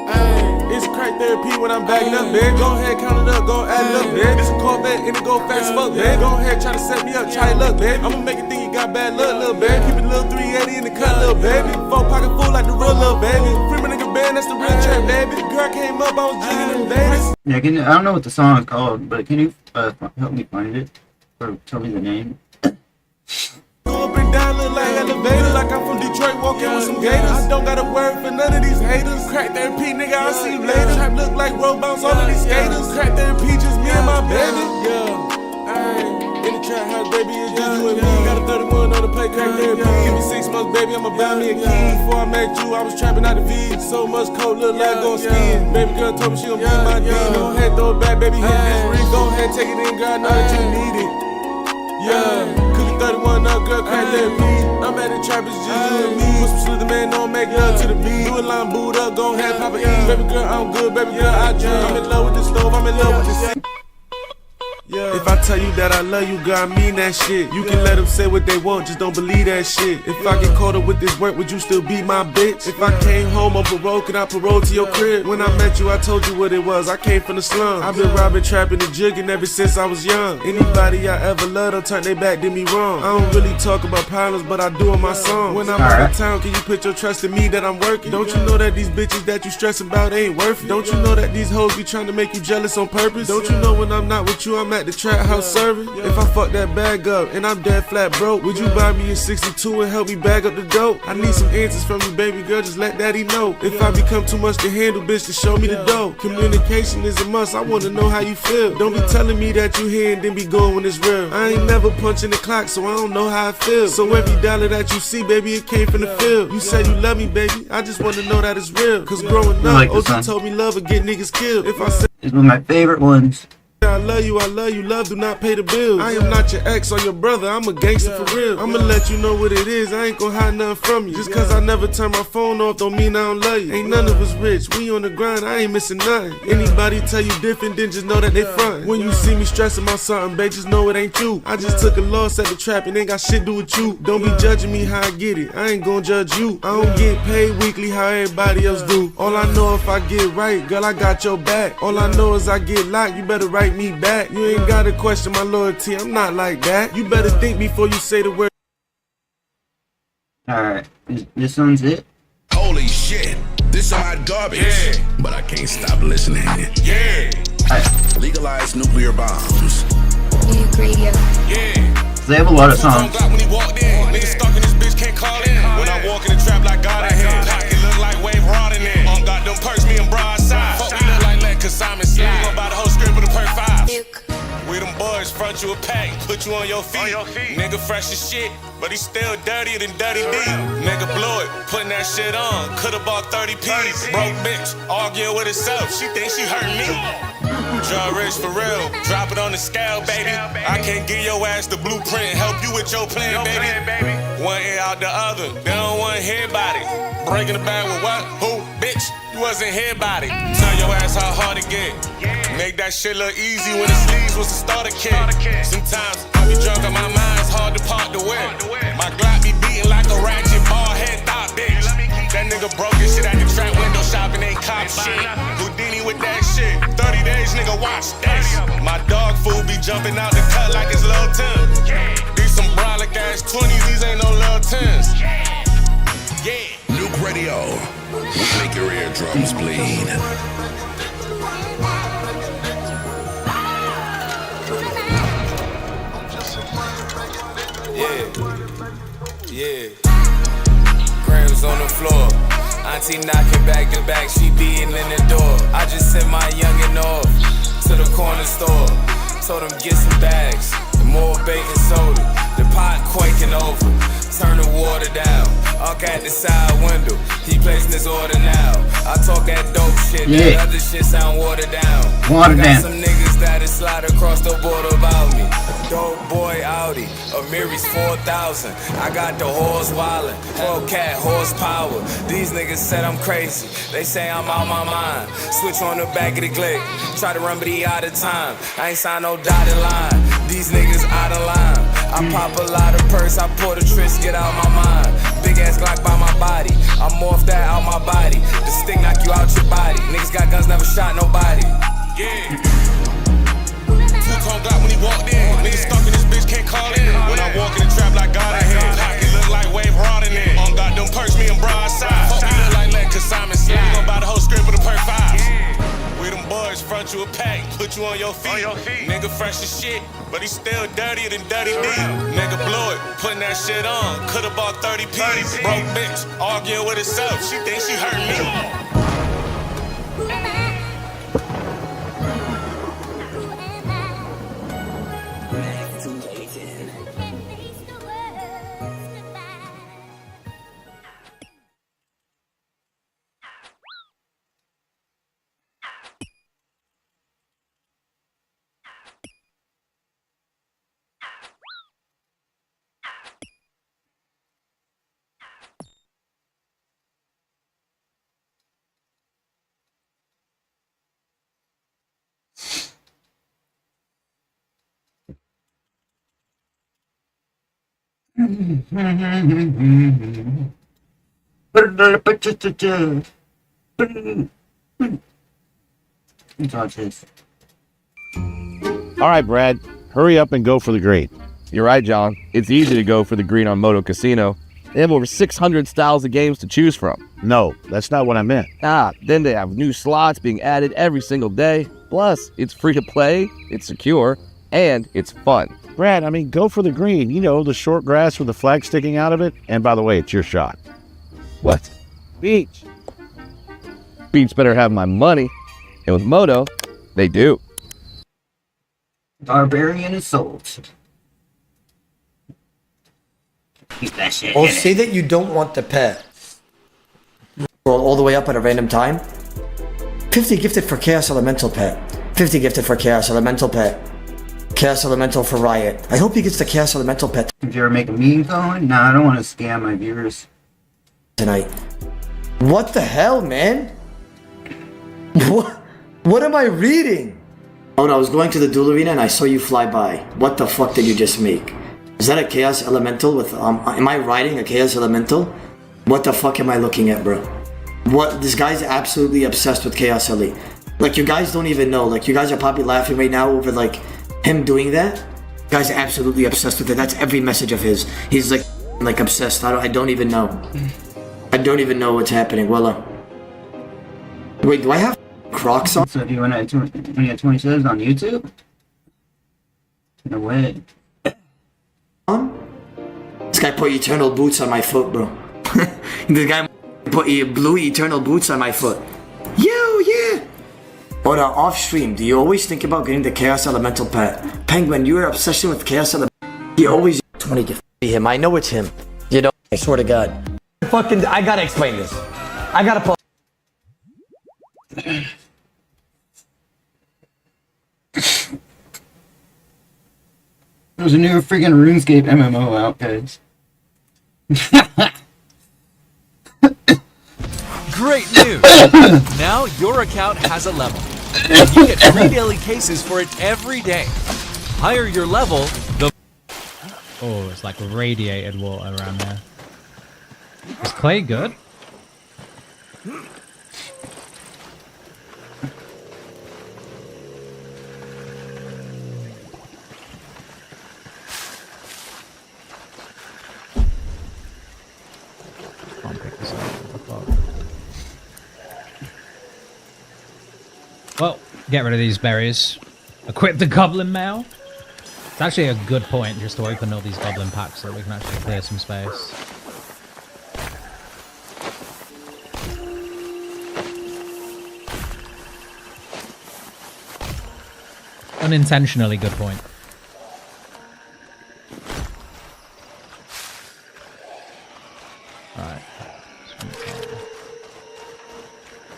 Ay, it's crack therapy when I'm backing up, man. Go ahead, count it up, go add it up, man. This a Corvette and it go fast fuck, man. Go ahead, try to set me up, try it up, man. I'ma make it think you got bad luck, little baby. Keep it little 380 in the cut, little baby. 4 pocket full like the real little baby. Free my nigga band, that's the real trap, baby. Girl came up, I was jigging them babies. Yeah, I don't know what the song is called, but can you help me find it? Or tell me the name? Go up and down, look like elevator, like I'm from Detroit, walking with some gators. I don't got a word for none of these haters. Crack therapy, nigga, I'll see you later. Trap look like road bounce, all of these skaters. Crack therapy, just me and my baby. Yeah, ay, in the trap house, baby, it's just you and me. Got a 31 on the play, crack therapy. Give me 6 months, baby, I'ma buy me a key. Before I met you, I was trapping out the V. So much cold, look like going skiing. Baby girl told me she gon' be my D. Go ahead, throw it back, baby, hit this reef. Go ahead, take it in, girl, I know that you need it. Yeah. 31 up, girl, crack that beat. I'm at the trap, it's just you and me. Put some slither, man, don't make love to the beat. Do a line, boot up, go ahead, pop a E. Baby girl, I'm good, baby girl, I dream. I'm in love with the stove, I'm in love with the sea. Yeah. If I tell you that I love you, girl, I mean that shit. You can let them say what they want, just don't believe that shit. If I get caught up with this work, would you still be my bitch? If I came home on parole, could I parole to your crib? When I met you, I told you what it was. I came from the slums. I've been robbing, trapping, and jigging ever since I was young. Anybody I ever loved, don't turn their back, did me wrong. I don't really talk about problems, but I do in my songs. When I'm out of town, can you put your trust in me that I'm working? Don't you know that these bitches that you stressing about ain't worth it? Don't you know that these hoes be trying to make you jealous on purpose? Don't you know when I'm not with you, I'm at the trap house serving? If I fuck that bag up and I'm dead flat broke, would you buy me a 62 and help me bag up the dope? I need some answers from you, baby girl, just let daddy know. If I become too much to handle, bitch, to show me the dough. Communication is a must, I wanna know how you feel. Don't be telling me that you here and then be going when it's real. I ain't never punching the clock, so I don't know how I feel. So every dollar that you see, baby, it came from the field. You say you love me, baby, I just wanna know that it's real. Cause growing up, OG told me love would get niggas killed. If I say it's one of my favorite ones. I love you, love do not pay the bills. I am not your ex or your brother, I'm a gangster for real. I'ma let you know what it is, I ain't gon' hide nothing from you. Just cause I never turn my phone off don't mean I don't love you. Ain't none of us rich, we on the grind, I ain't missing nothing. Anybody tell you different, then just know that they front. When you see me stressing about something, babe, just know it ain't you. I just took a loss at the trap and ain't got shit to do with you. Don't be judging me how I get it, I ain't gon' judge you. I don't get paid weekly how everybody else do. All I know if I get right, girl, I got your back. All I know is I get locked, you better write me back. You ain't gotta question my loyalty, I'm not like that. You better think before you say the word. Alright, this one's it? Holy shit, this is my garbage. Yeah. But I can't stop listening. Yeah. Legalize nuclear bombs. Radio. Yeah. They have a lot of songs. When he walked in, niggas stuck in this bitch can't call in. When I walk in the trap like God in here. Pocket look like Wave Rod in there. Got them perks, me and broadside. Fuck me look like Lead, cause Simon slide. Go by the whole script with a perk 5. We them boys, front you a pack, put you on your feet. Nigga fresh as shit, but he still dirtier than Dirty D. Nigga blow it, putting that shit on. Could've bought 30 P's. Broke bitch, arguing with herself. She thinks she hurt me. Draw rich for real, drop it on the scale, baby. I can't give your ass the blueprint, help you with your plan, baby. One ear out the other, they don't want to hear about it. Breaking the bag with what? Who? Bitch, you wasn't here about it. Tell your ass how hard it get. Make that shit look easy when the sleeves was the starter kit. Sometimes I be drunk on my mind, it's hard to park the whip. My Glock be beating like a ratchet ball head thought bitch. That nigga broke his shit at the trap window shopping, ain't cop shit. Houdini with that shit. 30 days, nigga, watch this. My dog food be jumping out the cut like it's Lil Tim. These some brolic ass 20s, these ain't no Lil 10s. Yeah. Nuke Radio. Make your eardrums bleed. Yeah. Grams on the floor. Auntie knocking back to back, she beating in the door. I just sent my youngin' off to the corner store. Told him get some bags, and more baking soda. The pot quaking over, turn the water down. Up at the side window, he placing his order now. I talk that dope shit, that other shit sound watered down. I got some niggas that'll slide across the border about me. Dope boy Audi, Amiri's 4,000. I got the horse wildin', Hellcat horsepower. These niggas said I'm crazy, they say I'm out my mind. Switch on the back of the click, try to run but he out of time. I ain't signed no dotted line, these niggas out of line. I pop a lot of purse, I pour the tris, get out my mind. Big ass Glock by my body, I'm off that out my body. The stick knock you out your body, niggas got guns, never shot nobody. Yeah. Two-tone Glock when he walked in. Niggas stuck in this bitch, can't call in. When I walk in the trap like God ahead. Pocket look like wave rod in it. On got them perks, me and broadside. Fuck me look like lead, cause Simon slide. Gon' buy the whole script with a perk 5. We them boys, front you a pack, put you on your feet. Nigga fresh as shit, but he still dirtier than Dirty D. Nigga blow it, putting that shit on. Could've bought 30 P's. Broke bitch, arguing with herself. She thinks she hurt me. All right, Brad, hurry up and go for the green. You're right, John. It's easy to go for the green on Moto Casino. They have over 600 styles of games to choose from. No, that's not what I meant. Then they have new slots being added every single day. Plus, it's free to play, it's secure, and it's fun. Brad, I mean, go for the green. You know, the short grass with the flag sticking out of it. And by the way, it's your shot. What? Beach. Beach better have my money. And with Moto, they do. Barbarian is sold. Keep that shit. Oh, say that you don't want the pet. Roll all the way up at a random time. 50 gifted for Chaos Elemental Pet. 50 gifted for Chaos Elemental Pet. Chaos Elemental for Riot. I hope he gets the Chaos Elemental Pet. Did you ever make a meme going? Nah, I don't want to scam my viewers. Tonight. What the hell, man? What am I reading? Oh, no, I was going to the duel arena and I saw you fly by. What the fuck did you just make? Is that a Chaos Elemental with, am I riding a Chaos Elemental? What the fuck am I looking at, bro? What, this guy's absolutely obsessed with Chaos Ele. Like, you guys don't even know. Like, you guys are probably laughing right now over, like, him doing that. You guys are absolutely obsessed with it. That's every message of his. He's, like obsessed. I don't even know. I don't even know what's happening. Well, wait, do I have Crocs on? So do you want to, when you have 20 subs on YouTube? No way. This guy put eternal boots on my foot, bro. This guy put blue eternal boots on my foot. Yo, yeah. But off stream, do you always think about getting the Chaos Elemental Pet? Penguin, your obsession with Chaos Elemental. You always 20 gift him. I know it's him. You know, I swear to God. Fucking, I gotta explain this. I gotta pull. There's a new freaking RuneScape MMO out, guys. Great news! Now your account has a level. And you get free daily cases for it every day. Higher your level, the... Oh, it's like radiated water around there. Is clay good? Can't pick this up. Well, get rid of these berries. Equip the goblin mail. It's actually a good point just to open all these goblin packs so that we can actually clear some space. Unintentionally good point. Alright.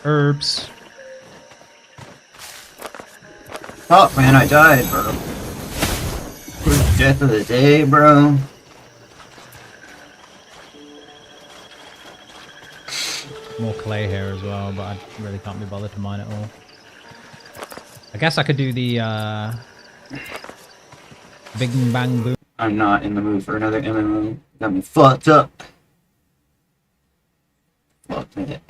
Herbs. Oh man, I died, bro. First death of the day, bro. More clay here as well, but I really can't be bothered to mine it all. I guess I could do the Big Bang Boom. I'm not in the mood for another MMO. Got me fucked up. Fuck it.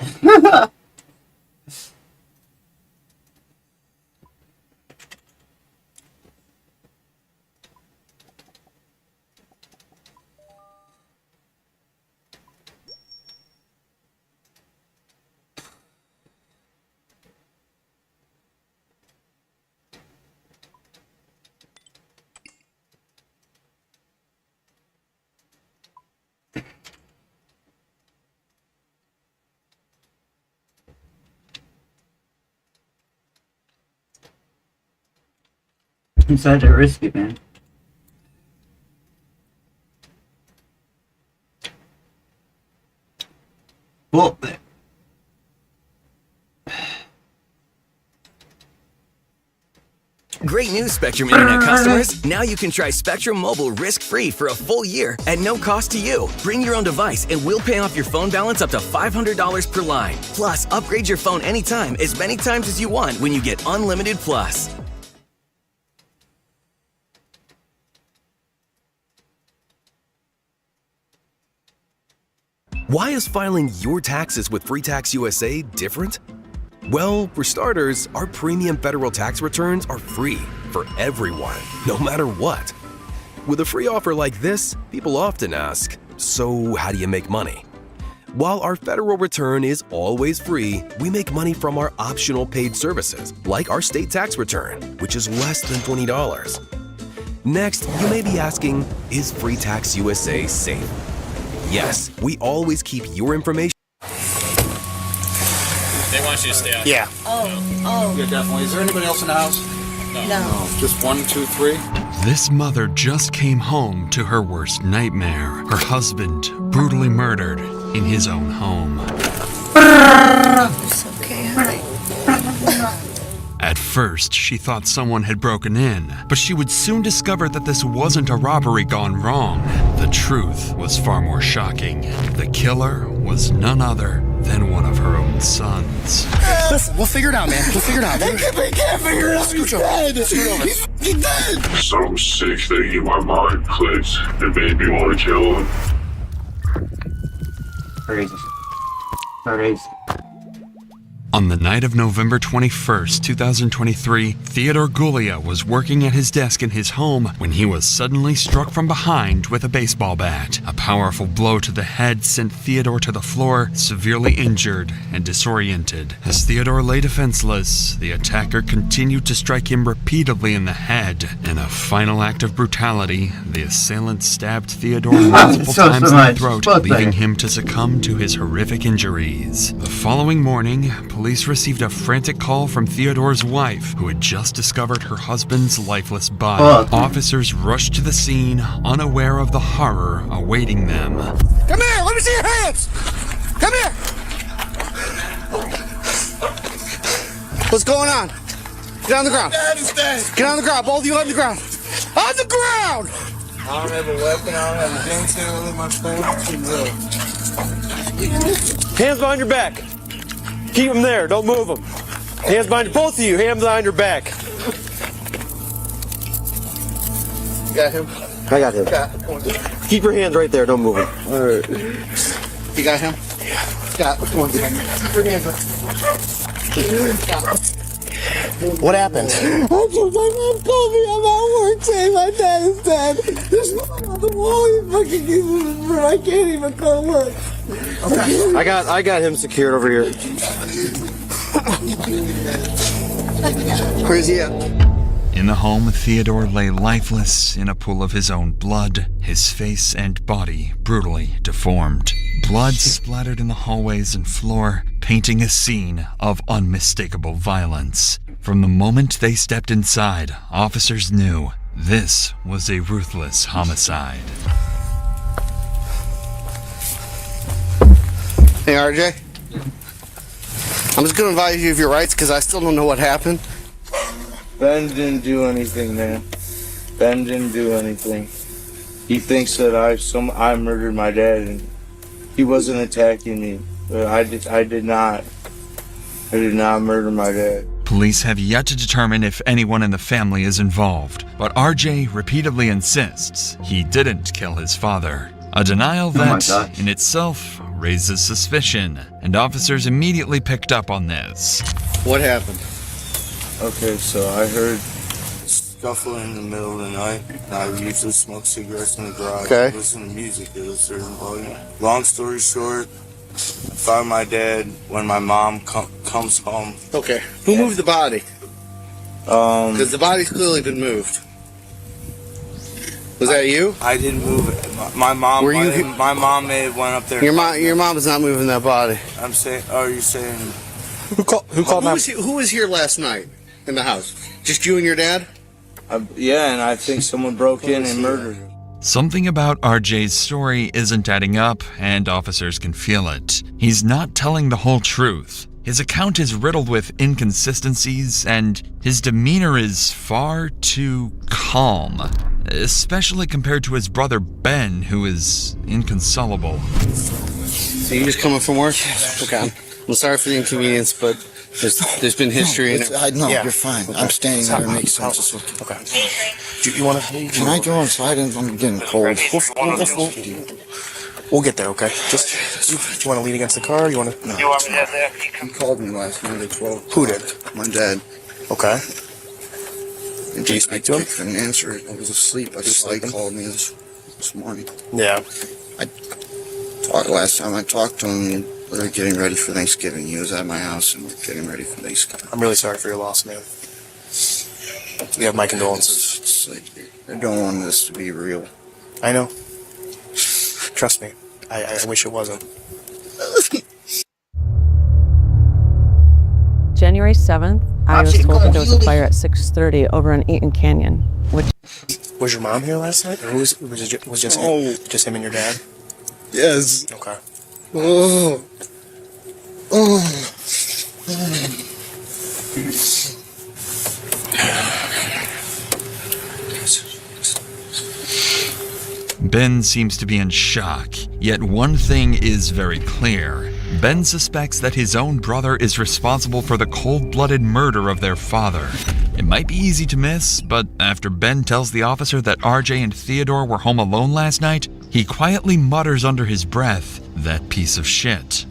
Inside to risk it, man. Well, Great news, Spectrum Internet customers. Now you can try Spectrum Mobile risk-free for a full year at no cost to you. Bring your own device and we'll pay off your phone balance up to $500 per line. Plus, upgrade your phone anytime, as many times as you want when you get Unlimited Plus. Why is filing your taxes with Free Tax USA different? Well, for starters, our premium federal tax returns are free for everyone, no matter what. With a free offer like this, people often ask, so how do you make money? While our federal return is always free, we make money from our optional paid services, like our state tax return, which is less than $20. Next, you may be asking, is Free Tax USA safe? Yes, we always keep your information. They want you to stay out. Yeah. Oh. Yeah, definitely. Is there anybody else in the house? No. Just 1, 2, 3. This mother just came home to her worst nightmare. Her husband brutally murdered in his own home. It's okay, honey. At first, she thought someone had broken in, but she would soon discover that this wasn't a robbery gone wrong. The truth was far more shocking. The killer was none other than one of her own sons. Listen, we'll figure it out, man. We'll figure it out. We can't figure it out. He's dead. He's dead. Some sick thing in my mind clicked and made me want to kill him. Crazy. Crazy. On the night of November 21st, 2023, Theodore Gulia was working at his desk in his home when he was suddenly struck from behind with a baseball bat. A powerful blow to the head sent Theodore to the floor, severely injured and disoriented. As Theodore lay defenseless, the attacker continued to strike him repeatedly in the head. In a final act of brutality, the assailant stabbed Theodore multiple times in the throat, leaving him to succumb to his horrific injuries. The following morning, police received a frantic call from Theodore's wife, who had just discovered her husband's lifeless body. Officers rushed to the scene, unaware of the horror awaiting them. Come here, let me see your hands. Come here. What's going on? Get on the ground. Get on the ground, both of you on the ground. On the ground! I don't have a weapon, I don't have a gun stand in my phone. Hands on your back. Keep them there, don't move them. Hands behind both of you. Hands behind your back. You got him? I got him. Keep your hands right there. Don't move them. All right. You got him? Yeah. Scott, come on. Keep your hands right. What happened? My mom called me. I'm at work saying my dad is dead. There's nothing on the wall. He fucking gave me the room. I can't even go look. Okay. I got him secured over here. Where's he at? In the home, Theodore lay lifeless in a pool of his own blood, his face and body brutally deformed. Blood splattered in the hallways and floor, painting a scene of unmistakable violence. From the moment they stepped inside, officers knew this was a ruthless homicide. Hey, RJ. I'm just gonna advise you of your rights because I still don't know what happened. Ben didn't do anything, man. Ben didn't do anything. He thinks that I murdered my dad, and he wasn't attacking me. But I did not. I did not murder my dad. Police have yet to determine if anyone in the family is involved, but RJ repeatedly insists he didn't kill his father. A denial that, in itself, raises suspicion, and officers immediately picked up on this. What happened? Okay, so I heard scuffling in the middle of the night. I usually smoke cigarettes in the garage. Okay. Listen to music at a certain volume. Long story short, I found my dad when my mom comes home. Okay. Who moved the body? Because the body's clearly been moved. Was that you? I didn't move it. My mom. Were you? My mom may have went up there. Your mom is not moving that body. I'm saying. Oh, you're saying? Who called? Who was here last night in the house? Just you and your dad? Yeah, and I think someone broke in and murdered him. Something about RJ's story isn't adding up, and officers can feel it. He's not telling the whole truth. His account is riddled with inconsistencies, and his demeanor is far too calm, especially compared to his brother Ben, who is inconsolable. So you just coming from work? Okay. I'm sorry for the inconvenience, but there's been history. No, you're fine. Okay. I'm staying there. It makes sense. Okay. Do you want to? Can I go inside? I'm getting cold. We'll get there, okay? Just do you want to lean against the car? Or you want to? No. He called me last night at 12. Who did? My dad. Okay. And did you speak to him? I couldn't answer it. I was asleep. I just called me this morning. Yeah. Last time I talked to him, we were getting ready for Thanksgiving. He was at my house and we were getting ready for Thanksgiving. I'm really sorry for your loss, man. You have my condolences. It's like, I don't want this to be real. I know. Trust me. I wish it wasn't. January 7th, I was told that there was a fire at 6:30 over in Eaton Canyon. Was your mom here last night? Or was just him and your dad? Yes. Okay. Oh. Ben seems to be in shock, yet one thing is very clear. Ben suspects that his own brother is responsible for the cold-blooded murder of their father. It might be easy to miss, but after Ben tells the officer that RJ and Theodore were home alone last night, he quietly mutters under his breath, "That piece of shit."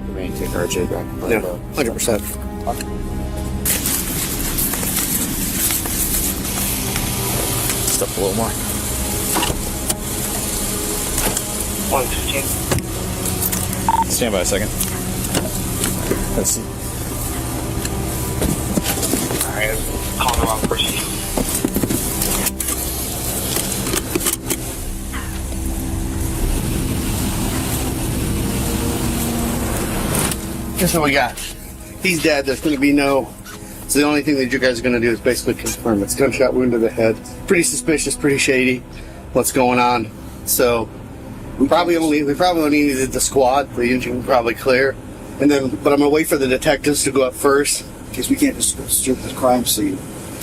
We're going to take RJ back. Yeah, 100%. Step a little more. 115. Stand by a second. Let's see. Alright, call the wrong person. Here's what we got. He's dead. There's going to be no. So the only thing that you guys are going to do is basically confirm it's gunshot wound to the head. Pretty suspicious, pretty shady. What's going on? So we probably only needed the squad. The engine probably clear, but I'm going to wait for the detectives to go up first because we can't disturb the crime scene.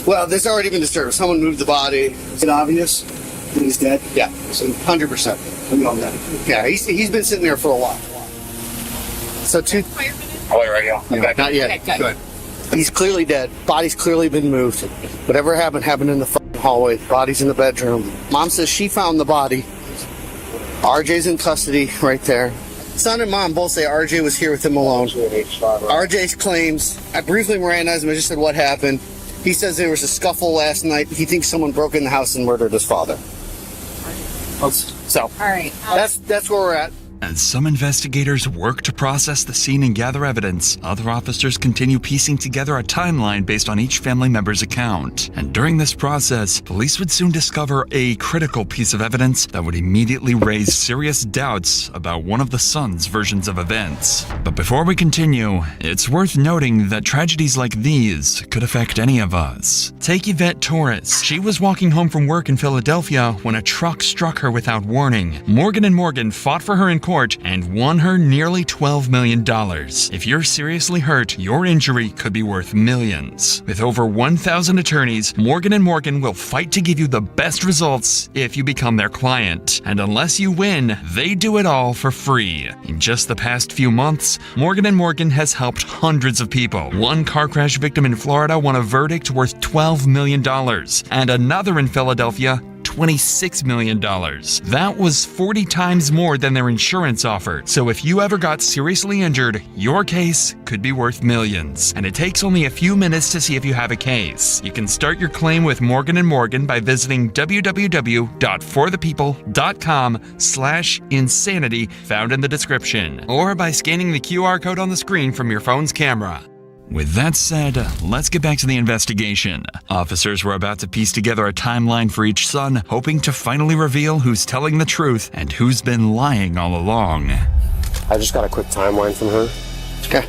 Well, there's already been disturbed. Someone moved the body. Is it obvious that he's dead? Yeah, so 100%. Yeah, he's been sitting there for a while. So Oh, right here. Okay. Not yet. Okay, good. He's clearly dead. Body's clearly been moved. Whatever happened in the fucking hallway. Body's in the bedroom. Mom says she found the body. RJ's in custody right there. Son and mom both say RJ was here with him alone. RJ claims, I briefly Mirandized him. I just said what happened. He says there was a scuffle last night. He thinks someone broke in the house and murdered his father. So, All right. that's where we're at. As some investigators work to process the scene and gather evidence, other officers continue piecing together a timeline based on each family member's account. And during this process, police would soon discover a critical piece of evidence that would immediately raise serious doubts about one of the son's versions of events. But before we continue, it's worth noting that tragedies like these could affect any of us. Take Yvette Torres. She was walking home from work in Philadelphia when a truck struck her without warning. Morgan & Morgan fought for her in court and won her nearly $12 million. If you're seriously hurt, your injury could be worth millions. With over 1,000 attorneys, Morgan & Morgan will fight to give you the best results if you become their client. And unless you win, they do it all for free. In just the past few months, Morgan & Morgan has helped hundreds of people. One car crash victim in Florida won a verdict worth $12 million, and another in Philadelphia $26 million. That was 40 times more than their insurance offered. So if you ever got seriously injured, your case could be worth millions. And it takes only a few minutes to see if you have a case. You can start your claim with Morgan & Morgan by visiting www.forthepeople.com/insanity found in the description, or by scanning the QR code on the screen from your phone's camera. With that said, let's get back to the investigation. Officers were about to piece together a timeline for each son, hoping to finally reveal who's telling the truth and who's been lying all along. I just got a quick timeline from her. Okay.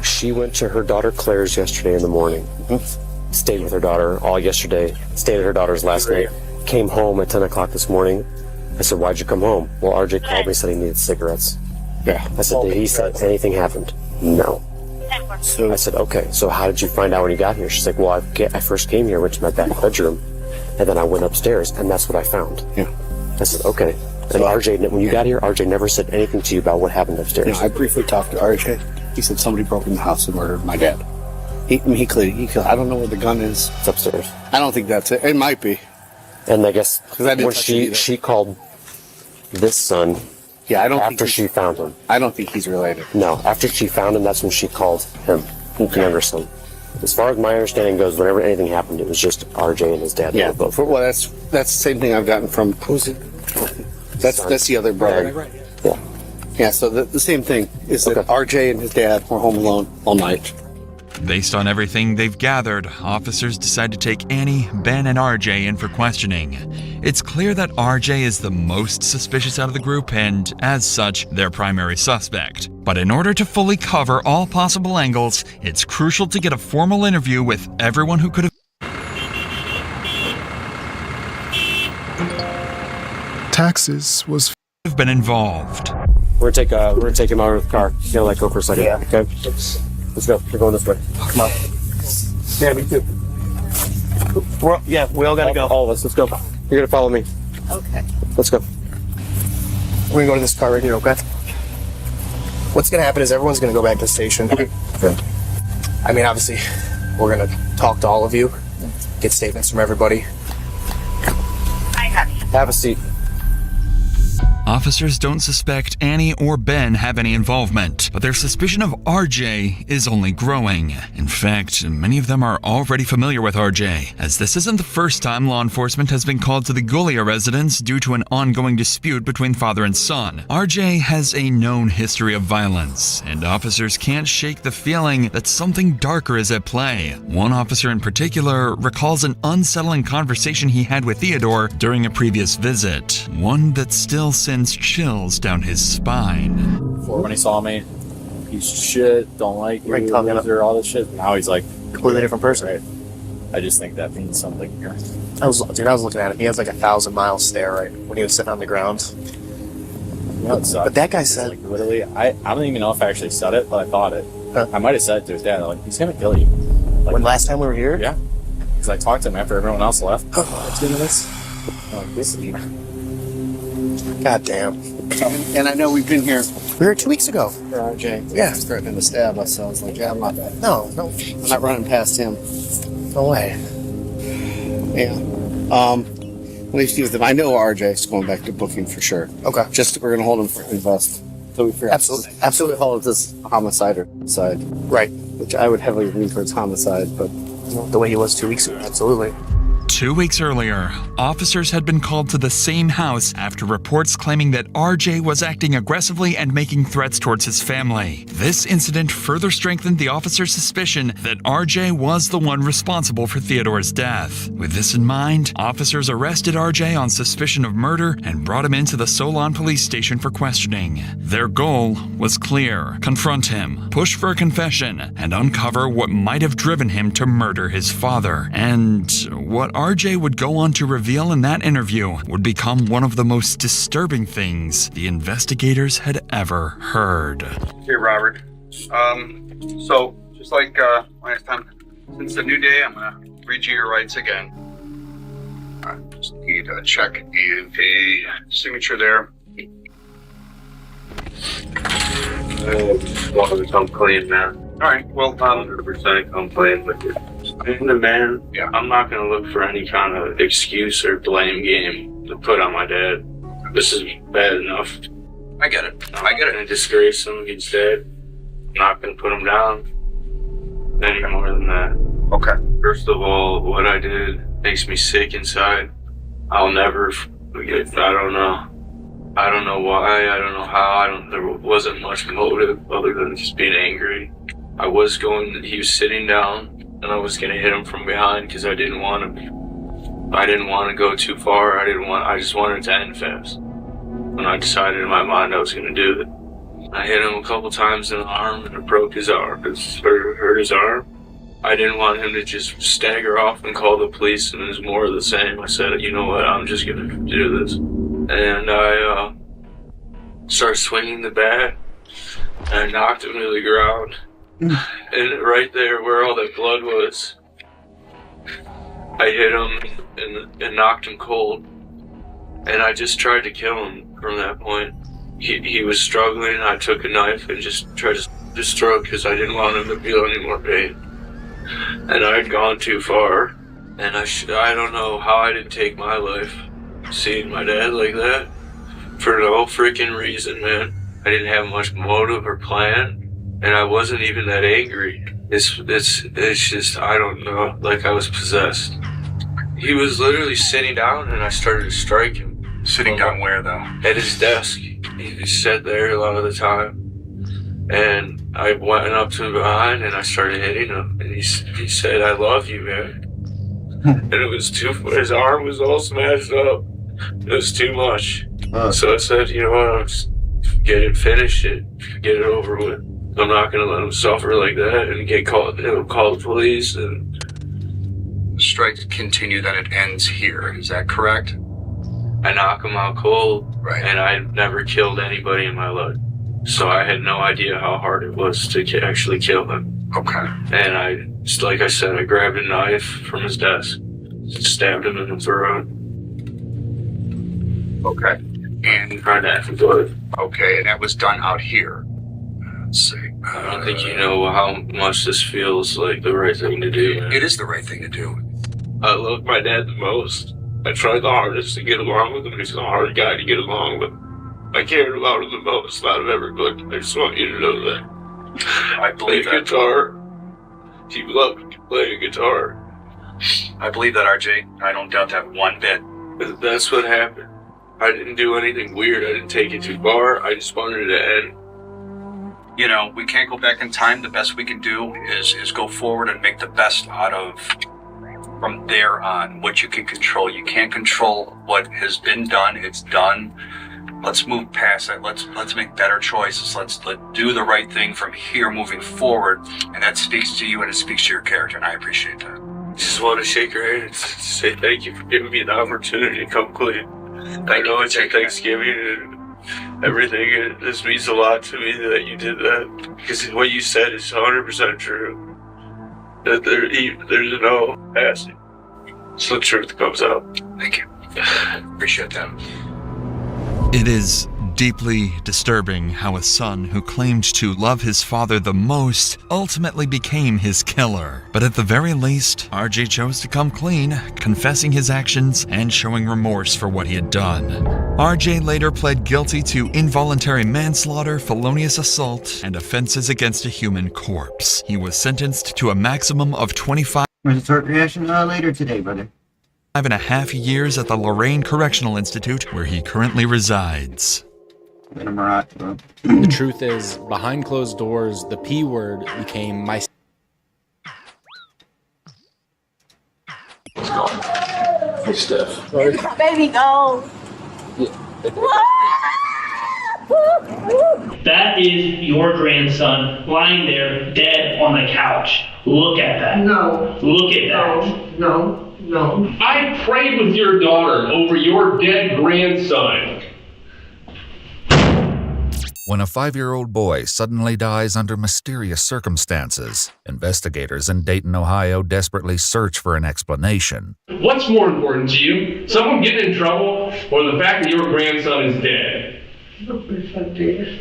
She went to her daughter Claire's yesterday in the morning. Stayed with her daughter all yesterday. Stayed at her daughter's last night. Came home at 10 o'clock this morning. I said, why'd you come home? Well, RJ called me, said he needed cigarettes. Yeah. I said, did he say anything happened? No. So I said, okay, so how did you find out when you got here? She's like, well, I first came here, went to my back bedroom, and then I went upstairs, and that's what I found. Yeah. I said, okay. And RJ, when you got here, RJ never said anything to you about what happened upstairs. No, I briefly talked to RJ. He said somebody broke in the house and murdered my dad. He I don't know where the gun is. It's upstairs. I don't think that's it. It might be. And I guess when she called this son, yeah, I don't after she found him. I don't think he's related. No, after she found him, that's when she called him, the younger son. As far as my understanding goes, whenever anything happened, it was just RJ and his dad. Yeah, but well, that's the same thing I've gotten from who's it? That's the other brother. Right. Yeah. Yeah. So the same thing is that RJ and his dad were home alone all night. Based on everything they've gathered, officers decide to take Annie, Ben, and RJ in for questioning. It's clear that RJ is the most suspicious out of the group and, as such, their primary suspect. But in order to fully cover all possible angles, it's crucial to get a formal interview with everyone who could have taxes was been involved. We're gonna take him out of the car. You gotta let go for a second. Yeah. Okay. Let's go. We're going this way. Come on. Yeah, me too. We all gotta go. All of us. Let's go. You're gonna follow me. Okay. Let's go. We're gonna go to this car right here, okay? What's gonna happen is everyone's gonna go back to the station. Okay. I mean, obviously, we're gonna talk to all of you, get statements from everybody. Have a seat. Officers don't suspect Annie or Ben have any involvement, but their suspicion of RJ is only growing. In fact, many of them are already familiar with RJ, as this isn't the first time law enforcement has been called to the Gulia residence due to an ongoing dispute between father and son. RJ has a known history of violence, and officers can't shake the feeling that something darker is at play. One officer in particular recalls an unsettling conversation he had with Theodore during a previous visit, one that still sends chills down his spine. Before, when he saw me, he's shit, don't like you, loser, all this shit. Now he's like completely different person. Right. I just think that means something here. I was looking at him. He has like 1,000-mile stare right when he was sitting on the ground. You know, it sucks. But that guy said, like, literally, I don't even know if I actually said it, but I thought it. Huh? I might have said it to his dad. Like, he's gonna kill you. Like, when last time we were here? Yeah. Because I talked to him after everyone else left. Let's do this. Like, this is God damn. And I know we've been here. We were 2 weeks ago. For RJ. Yeah. He's threatening to stab us, so I was like, yeah, I'm not. No. I'm not running past him. No way. Yeah. Let me see with him. I know RJ's going back to booking for sure. Okay. Just we're gonna hold him for invest. So we figure absolutely hold this homicide side. Right. Which I would heavily lean towards homicide, but the way he was 2 weeks ago, absolutely. 2 weeks earlier, officers had been called to the same house after reports claiming that RJ was acting aggressively and making threats towards his family. This incident further strengthened the officers' suspicion that RJ was the one responsible for Theodore's death. With this in mind, officers arrested RJ on suspicion of murder and brought him into the Solon police station for questioning. Their goal was clear: confront him, push for a confession, and uncover what might have driven him to murder his father. And what RJ would go on to reveal in that interview would become one of the most disturbing things the investigators had ever heard. Hey, Robert. So, just like last time, since the new day, I'm gonna read you your rights again. I just need a check and a signature there. Welcome to come clean, man. Alright, well, 100% come clean with you. And the man, yeah. I'm not going to look for any kind of excuse or blame game to put on my dad. This is bad enough. I get it. I'm not going to disgrace him. He's dead. I'm not going to put him down any more than that. Okay. First of all, what I did makes me sick inside. I'll never forget. I don't know why. I don't know how. There wasn't much motive other than just being angry. He was sitting down, and I was gonna hit him from behind because I didn't want to go too far. I just wanted it to end fast. When I decided in my mind I was gonna do it, I hit him a couple times in the arm, and it broke his arm. It hurt his arm. I didn't want him to just stagger off and call the police, and it was more of the same. I said, you know what, I'm just gonna do this. And I started swinging the bat, and I knocked him to the ground. And right there where all that blood was, I hit him and knocked him cold. And I just tried to kill him from that point. He was struggling. I took a knife and just tried to destroy because I didn't want him to feel any more pain. And I had gone too far. And I don't know how I didn't take my life seeing my dad like that. For no freaking reason, man. I didn't have much motive or plan. And I wasn't even that angry. It's just, I don't know, like I was possessed. He was literally sitting down and I started to strike him. Sitting down where, though? At his desk. He sat there a lot of the time. And I went up to him behind and I started hitting him. And he said, I love you, man. And it was his arm was all smashed up. It was too much. So I said, you know what, I'll just finish it, get it over with. I'm not going to let him suffer like that and call the police. And the strikes continue, then it ends here. Is that correct? I knock him out cold, right? And I never killed anybody in my life, so I had no idea how hard it was to actually kill him. Okay. And like I said, I grabbed a knife from his desk, stabbed him in the throat. Okay. And tried to act blood. Okay, and that was done out here. Let's see. I don't think you know how much this feels like the right thing to do. Man. It is the right thing to do. I love my dad the most. I tried the hardest to get along with him. He's a hard guy to get along with. I cared about him the most out of everybody. I just want you to know that. I believe that. Guitar. He loved playing guitar. I believe that, RJ. I don't doubt that one bit. That's what happened. I didn't do anything weird. I didn't take it too far. I just wanted it to end. You know, we can't go back in time. The best we can do is go forward and make the best out of, from there on, what you can control. You can't control what has been done. It's done. Let's move past it. Let's make better choices. Let's do the right thing from here moving forward. And that speaks to you and it speaks to your character, and I appreciate that. Just want to shake your hand and say thank you for giving me the opportunity to come clean. I know it's your Thanksgiving and everything. This means a lot to me that you did that, because what you said is 100% true. That there's no passing, so the truth comes out. Thank you. Appreciate that. It is deeply disturbing how a son who claimed to love his father the most ultimately became his killer. But at the very least, RJ chose to come clean, confessing his actions and showing remorse for what he had done. RJ later pled guilty to involuntary manslaughter, felonious assault, and offenses against a human corpse. He was sentenced to a maximum of 25 Resort reaction later today, brother. 5.5 years at the Lorraine Correctional Institute, where he currently resides. The truth is, behind closed doors, the P word became my. Hey, Steph. Baby, go. That is your grandson lying there dead on the couch. Look at that. No. Look at that. No. I prayed with your daughter over your dead grandson. When a 5-year-old boy suddenly dies under mysterious circumstances, investigators in Dayton, Ohio desperately search for an explanation. What's more important to you? Someone getting in trouble or the fact that your grandson is dead?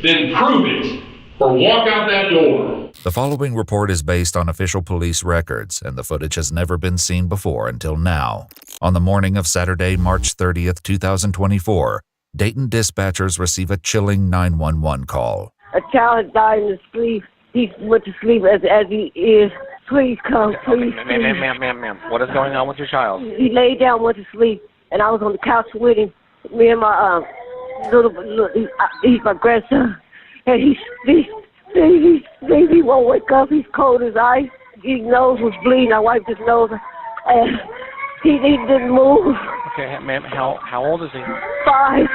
Then prove it or walk out that door. The following report is based on official police records, and the footage has never been seen before until now. On the morning of Saturday, March 30th, 2024, Dayton dispatchers receive a chilling 911 call. A child died in his sleep. He went to sleep as he is. Please come, please. Ma'am. What is going on with your child? He laid down, went to sleep, and I was on the couch with him. Me and my he's my grandson, and he won't wake up. He's cold as ice. His nose was bleeding. I wiped his nose, and he didn't move. Okay, ma'am, how old is he? 5.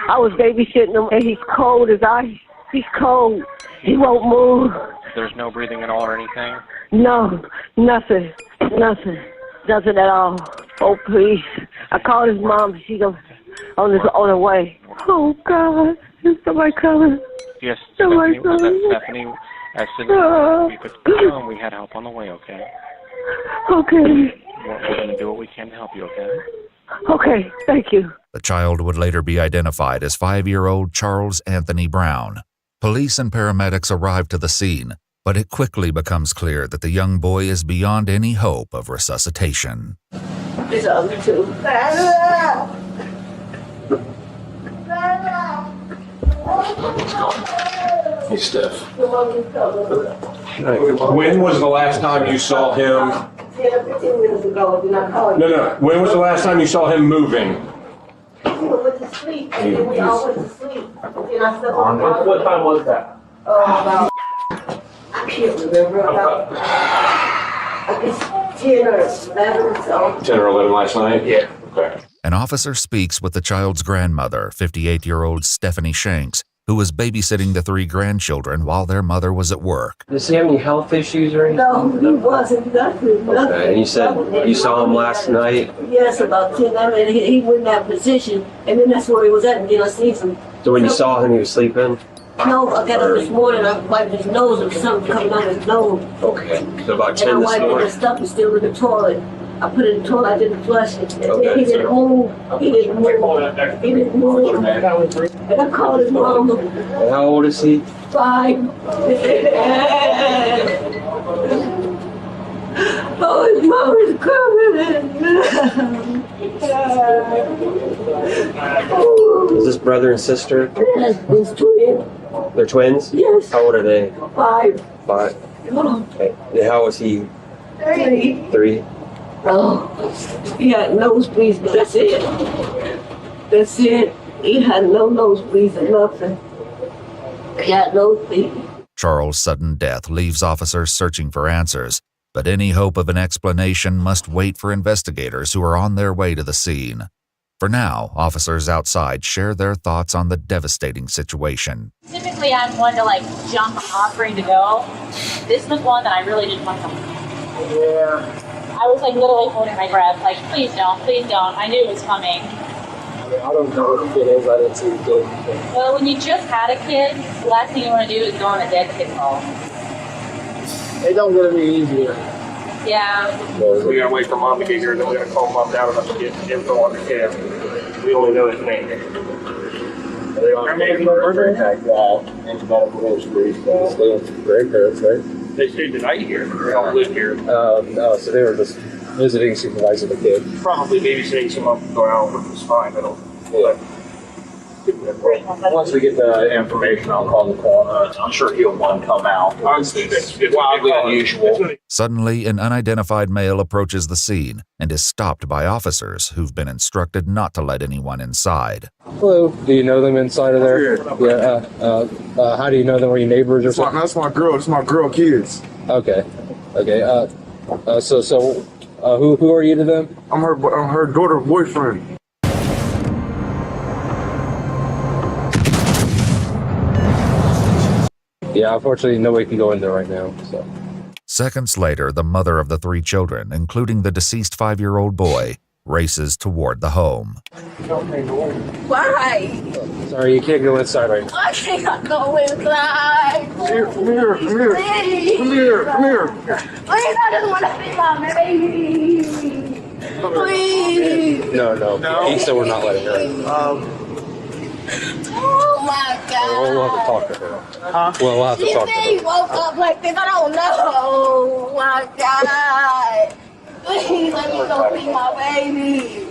I was babysitting him, and he's cold as ice. He's cold. He won't move. There's no breathing at all or anything? No, nothing at all. Oh, please. I called his mom. She's on her way. Oh, God. Is somebody coming? Yes, Somebody coming? Stephanie. As soon as we could come, we had help on the way, okay? Okay. We're going to do what we can to help you, okay? Okay, thank you. The child would later be identified as 5-year-old Charles Anthony Brown. Police and paramedics arrive to the scene, but it quickly becomes clear that the young boy is beyond any hope of resuscitation. It's other two. Hey, Steph. When was the last time you saw him? 10 or 15 minutes ago, did I call you? No. When was the last time you saw him moving? He went to sleep, and then we all went to sleep. And then I slept on the couch. What time was that? About, I can't remember, about, I guess 10 or 11 or so. 10 or 11 last night? Yeah. Okay. An officer speaks with the child's grandmother, 58-year-old Stephanie Shanks, who was babysitting the 3 grandchildren while their mother was at work. Does he have any health issues or anything? No, he wasn't, nothing. Okay, and you said you saw him last night? Yes, about 10. I mean, he went in that position, and then that's where he was at, and then I seen some. So when you saw him, he was sleeping? No, I got up this morning, I wiped his nose, and something coming out of his nose. Okay, so about 10 this morning. And I wiped it, the stuff is still in the toilet. I put it in the toilet, I didn't flush it. And then he didn't move. He didn't move. And I called his mom. And how old is he? 5. Oh, his mom is coming. Is this brother and sister? Yes, his twin. They're twins? Yes. How old are they? 5. 5. Okay. And how was he? 3. Oh, he had nosebleeds, but that's it. That's it. He had no nosebleeds or nothing. He had nosebleeds. Charles' sudden death leaves officers searching for answers, but any hope of an explanation must wait for investigators who are on their way to the scene. For now, officers outside share their thoughts on the devastating situation. Typically, I'm one to jump off, ready to go. This was one that I really didn't want to. Yeah. I was literally holding my breath, please don't, please don't. I knew it was coming. I don't know what it is, I didn't see the kid. Well, when you just had a kid, the last thing you want to do is go on a dead kid call. It don't get any easier. Yeah. We gotta wait for mom to get here, and then we gotta call mom down enough to get info on the kid. We only know his name. They are murder like that in medical history. They went to grandparents, right? They stayed the night here. They don't live here. No, so they were just visiting, supervising the kid. Probably babysitting someone from going out, which is fine. I don't. Yeah. Once we get the information, I'll call the coroner. I'm sure he'll want to come out. It's wildly unusual. Suddenly, an unidentified male approaches the scene and is stopped by officers who've been instructed not to let anyone inside. Hello. Do you know them inside of there? Yeah. How do you know them? Were you neighbors or something? That's my girl. That's my girl kids. Okay. Okay. Who are you to them? I'm her daughter boyfriend. Yeah, unfortunately, nobody can go in there right now. So. Seconds later, the mother of the 3 children, including the deceased 5-year-old boy, races toward the home. Why? Sorry, you can't go inside right now. I can't go inside. Come here. Please, I just want to see my baby. Please. No. He said we're not letting her in. Oh my God. We'll have to talk to her. Huh? We'll have to She talk to said her. he woke up like this. I don't know. Oh my God. Please let me go see my baby.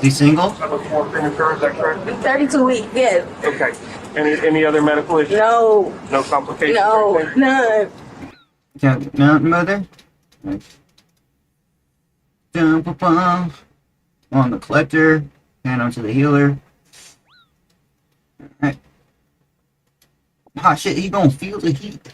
He's single? 32 weeks, yes. Okay. Any other medical issues? No. No complications? No, or anything? none. Tap mountain mother. Dum-ba-bum. On the collector. Hand onto the healer. Alright. Ah shit, he gonna feel the heat.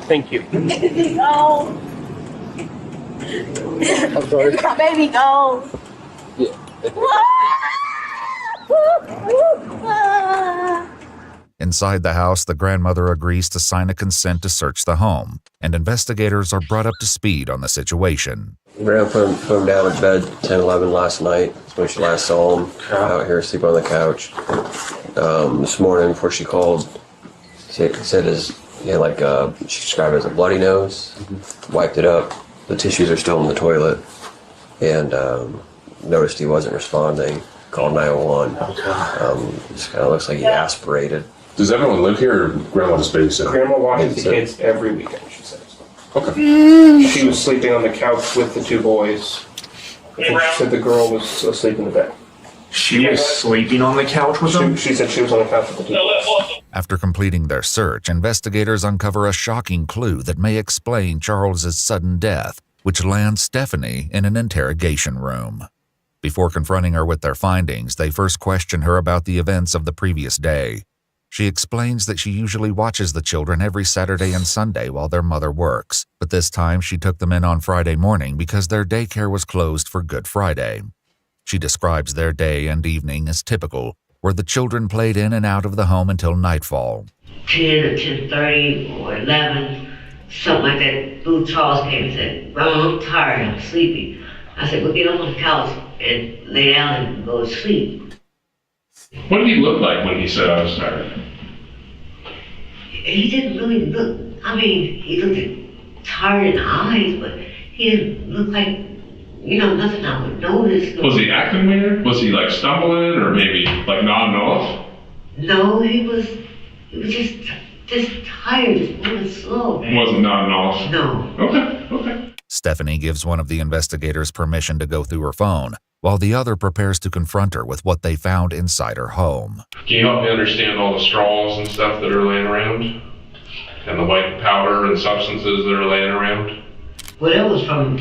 Thank you. Baby gone. I'm sorry. My baby gone. Inside the house, the grandmother agrees to sign a consent to search the home, and investigators are brought up to speed on the situation. Grandpa put him down to bed 10, 11 last night. That's when she last saw him out here sleeping on the couch. This morning before she called, she said he had she described it as a bloody nose. Wiped it up. The tissues are still in the toilet. And noticed he wasn't responding. Called 911. Just kind of looks like he aspirated. Does everyone live here or Grandma just babysits? Grandma watches the kids every weekend, she says. Okay. She was sleeping on the couch with the 2 boys. I think she said the girl was asleep in the bed. She was sleeping on the couch with them? She said she was on the couch with the 2 boys. After completing their search, investigators uncover a shocking clue that may explain Charles's sudden death, which lands Stephanie in an interrogation room. Before confronting her with their findings, they first question her about the events of the previous day. She explains that she usually watches the children every Saturday and Sunday while their mother works, but this time she took them in on Friday morning because their daycare was closed for Good Friday. She describes their day and evening as typical, where the children played in and out of the home until nightfall. 10 or 10:30 or 11, something like that. Little Charles came and said, "Mom, I'm tired, I'm sleepy." I said, "Well, get up on the couch and lay down and go to sleep." What did he look like when he said I was tired? He didn't really look, I mean, he looked tired in the eyes, but he didn't look like, nothing I would notice. Was he acting weird? Was he like stumbling or maybe like nodding off? No, he was just tired, just moving slow. He wasn't nodding off? No. Okay. Stephanie gives one of the investigators permission to go through her phone, while the other prepares to confront her with what they found inside her home. Can you help me understand all the straws and stuff that are laying around? And the white powder and substances that are laying around? Well, that was from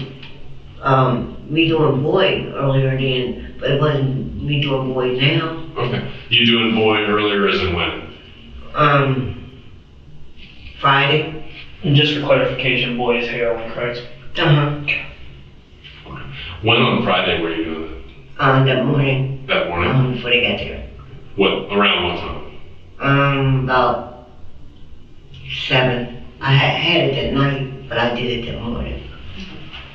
me doing Boyd earlier then, but it wasn't me doing Boyd now. Okay. You doing Boyd earlier as in when? Friday. And just for clarification, Boyd is heroin, correct? Uh-huh. When on Friday were you doing it? That morning. That morning? Before they got there. Around what time? About 7. I had it that night, but I did it that morning.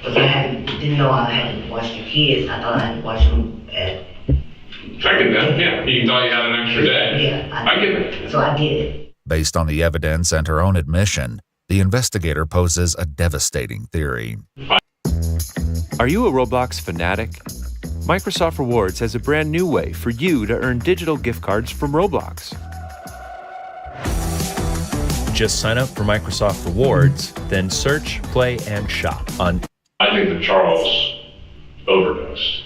Because didn't know I had to watch the kids. I thought I had to watch them at... I get that, yeah. You thought you had an extra day. Yeah. I get it. So I did it. Based on the evidence and her own admission, the investigator poses a devastating theory. Are you a Roblox fanatic? Microsoft Rewards has a brand new way for you to earn digital gift cards from Roblox. Just sign up for Microsoft Rewards, then search, play, and shop on... I think that Charles overdosed.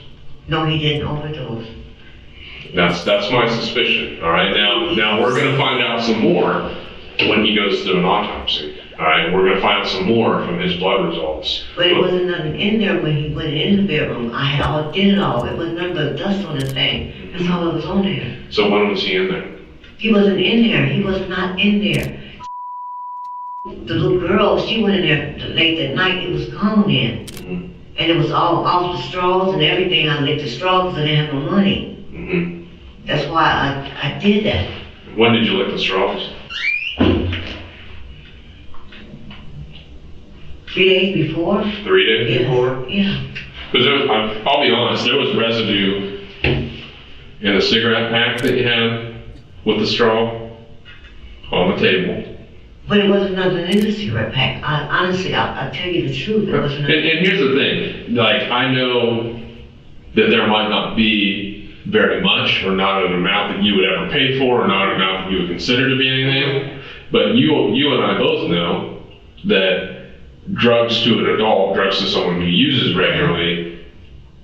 No, he didn't overdose. That's my suspicion. All right. Now we're going to find out some more when he goes through an autopsy. All right. We're going to find out some more from his blood results. But it wasn't nothing in there when he went in the bedroom. I had did it all. It wasn't nothing but dust on the thing. That's all that was on there. So when was he in there? He wasn't in there. He was not in there. The little girl, she went in there late that night. It was gone in. Mm-hmm. And it was all off the straws and everything. I licked the straws because I didn't have no money. Mm-hmm. That's why I did that. When did you lick the straws? 3 days before. 3 days before? Yeah. Because I'll be honest, there was residue in the cigarette pack that you had with the straw on the table. But it wasn't nothing in the cigarette pack. Honestly, I'll tell you the truth. It wasn't nothing. And here's the thing, like I know that there might not be very much or not an amount that you would ever pay for or not an amount that you would consider to be anything, but you and I both know that drugs to an adult, drugs to someone who uses regularly,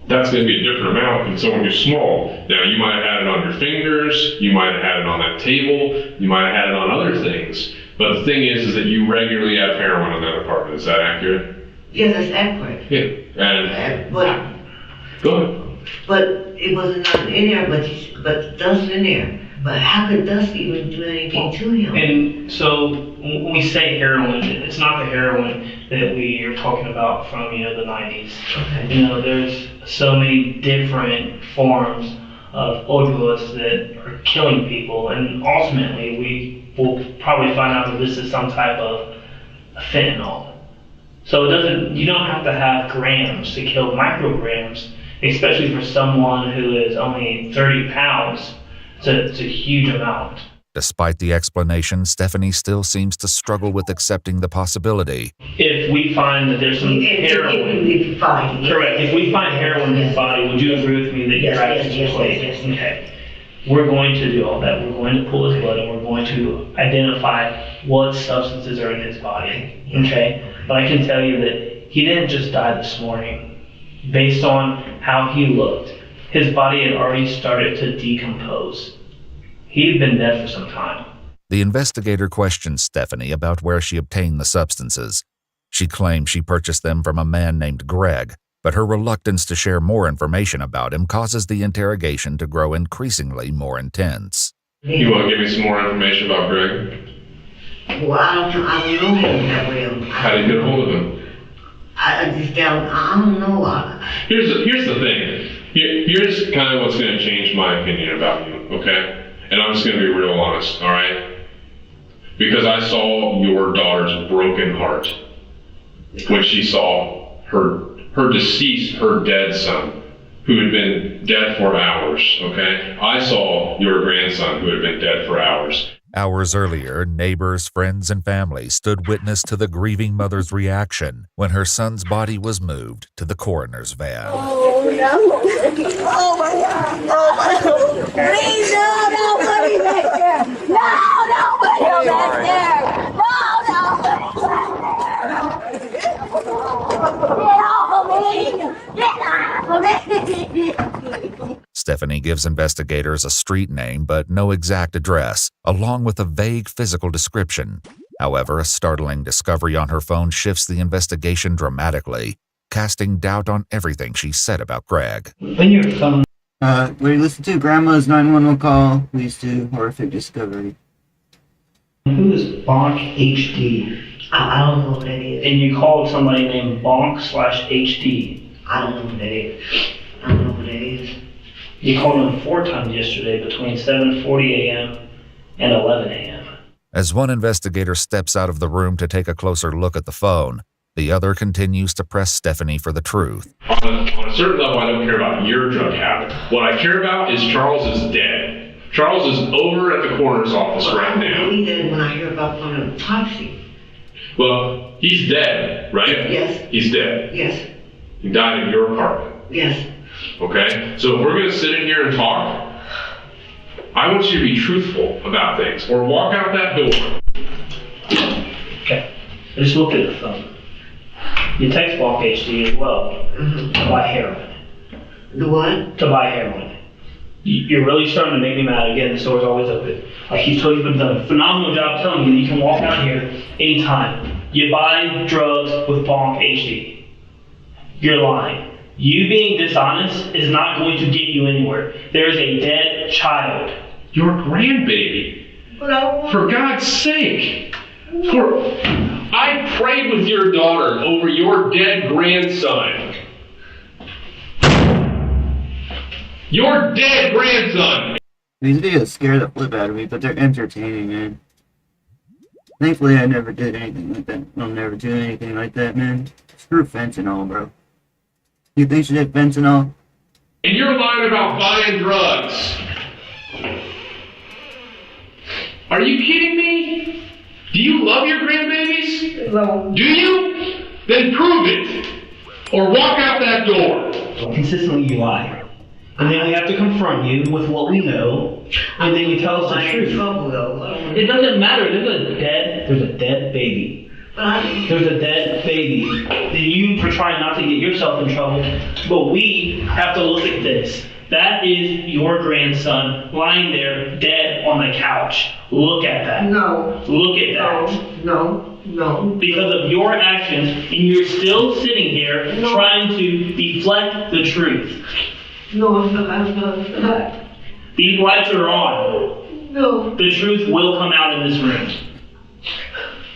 that's going to be a different amount than someone who's small. Now you might have had it on your fingers, you might have had it on that table, you might have had it on other things, but the thing is that you regularly have heroin in that apartment. Is that accurate? Yeah, that's accurate. Yeah. And go ahead. But it wasn't nothing in there, but dust in there. But how could dust even do anything to him? And so when we say heroin, it's not the heroin that we are talking about from the 90s. Okay. There's so many different forms of opioids that are killing people, and ultimately we will probably find out that this is some type of fentanyl. So you don't have to have grams to kill micrograms, especially for someone who is only 30 pounds. It's a huge amount. Despite the explanation, Stephanie still seems to struggle with accepting the possibility. If we find that there's some heroin, correct. If we find heroin in his body, would you agree with me that he drives his plate? Yes. Okay. We're going to do all that. We're going to pull his blood and we're going to identify what substances are in his body. Okay. But I can tell you that he didn't just die this morning. Based on how he looked, his body had already started to decompose. He'd been dead for some time. The investigator questions Stephanie about where she obtained the substances. She claims she purchased them from a man named Greg, but her reluctance to share more information about him causes the interrogation to grow increasingly more intense. You want to give me some more information about Greg? Well, I don't know him that well. How did you get a hold of him? I don't know. Here's the thing. Here's kind of what's going to change my opinion about you, okay? And I'm just going to be real honest, all right? Because I saw your daughter's broken heart when she saw her deceased, her dead son, who had been dead for hours, okay? I saw your grandson who had been dead for hours. Hours earlier, neighbors, friends, and family stood witness to the grieving mother's reaction when her son's body was moved to the coroner's van. Oh, no. Oh, my God. Oh, my God. Please, no, put me back there. No, put him back there. Get off of me. Stephanie gives investigators a street name but no exact address, along with a vague physical description. However, a startling discovery on her phone shifts the investigation dramatically, casting doubt on everything she said about Greg. When your phone... we listened to Grandma's 911 call, leads to horrific discovery. Who is Bonk HD? I don't know who that is. And you called somebody named Bonk/HD. I don't know who that is. I don't know who that is. You called him 4 times yesterday between 7:40 a.m. and 11 a.m. As one investigator steps out of the room to take a closer look at the phone, the other continues to press Stephanie for the truth. On a certain level, I don't care about your drug habit. What I care about is Charles is dead. Charles is over at the coroner's office right now. I believe that when I hear about from the autopsy. Well, he's dead, right? Yes. He's dead. Yes. He died in your apartment. Yes. Okay? So if we're going to sit in here and talk, I want you to be truthful about things, or walk out that door. Okay. I just looked at the phone. You text Bonk HD as well to buy heroin. The what? To buy heroin. You're really starting to make me mad again. The store's always open. Like he's totally been done a phenomenal job telling you that you can walk out here anytime. You buy drugs with Bonk HD. You're lying. You being dishonest is not going to get you anywhere. There is a dead child. Your grandbaby. For God's sake. I prayed with your daughter over your dead grandson. Your dead grandson! These videos scare the flip out of me, but they're entertaining, man. Thankfully, I never did anything like that. I'll never do anything like that, man. Screw fentanyl, bro. You think she did fentanyl? And you're lying about buying drugs. Are you kidding me? Do you love your grandbabies? No. Do you? Then prove it. Or walk out that door. Consistently you lie. And then we have to confront you with what we know, and then you tell us the truth. It doesn't matter. There's a dead baby. There's a dead baby. Then you are trying not to get yourself in trouble, but we have to look at this. That is your grandson lying there dead on the couch. Look at that. No. Look at that. No. Because of your actions, and you're still sitting here trying to deflect the truth. No, I'm not. These lights are on. No. The truth will come out in this room.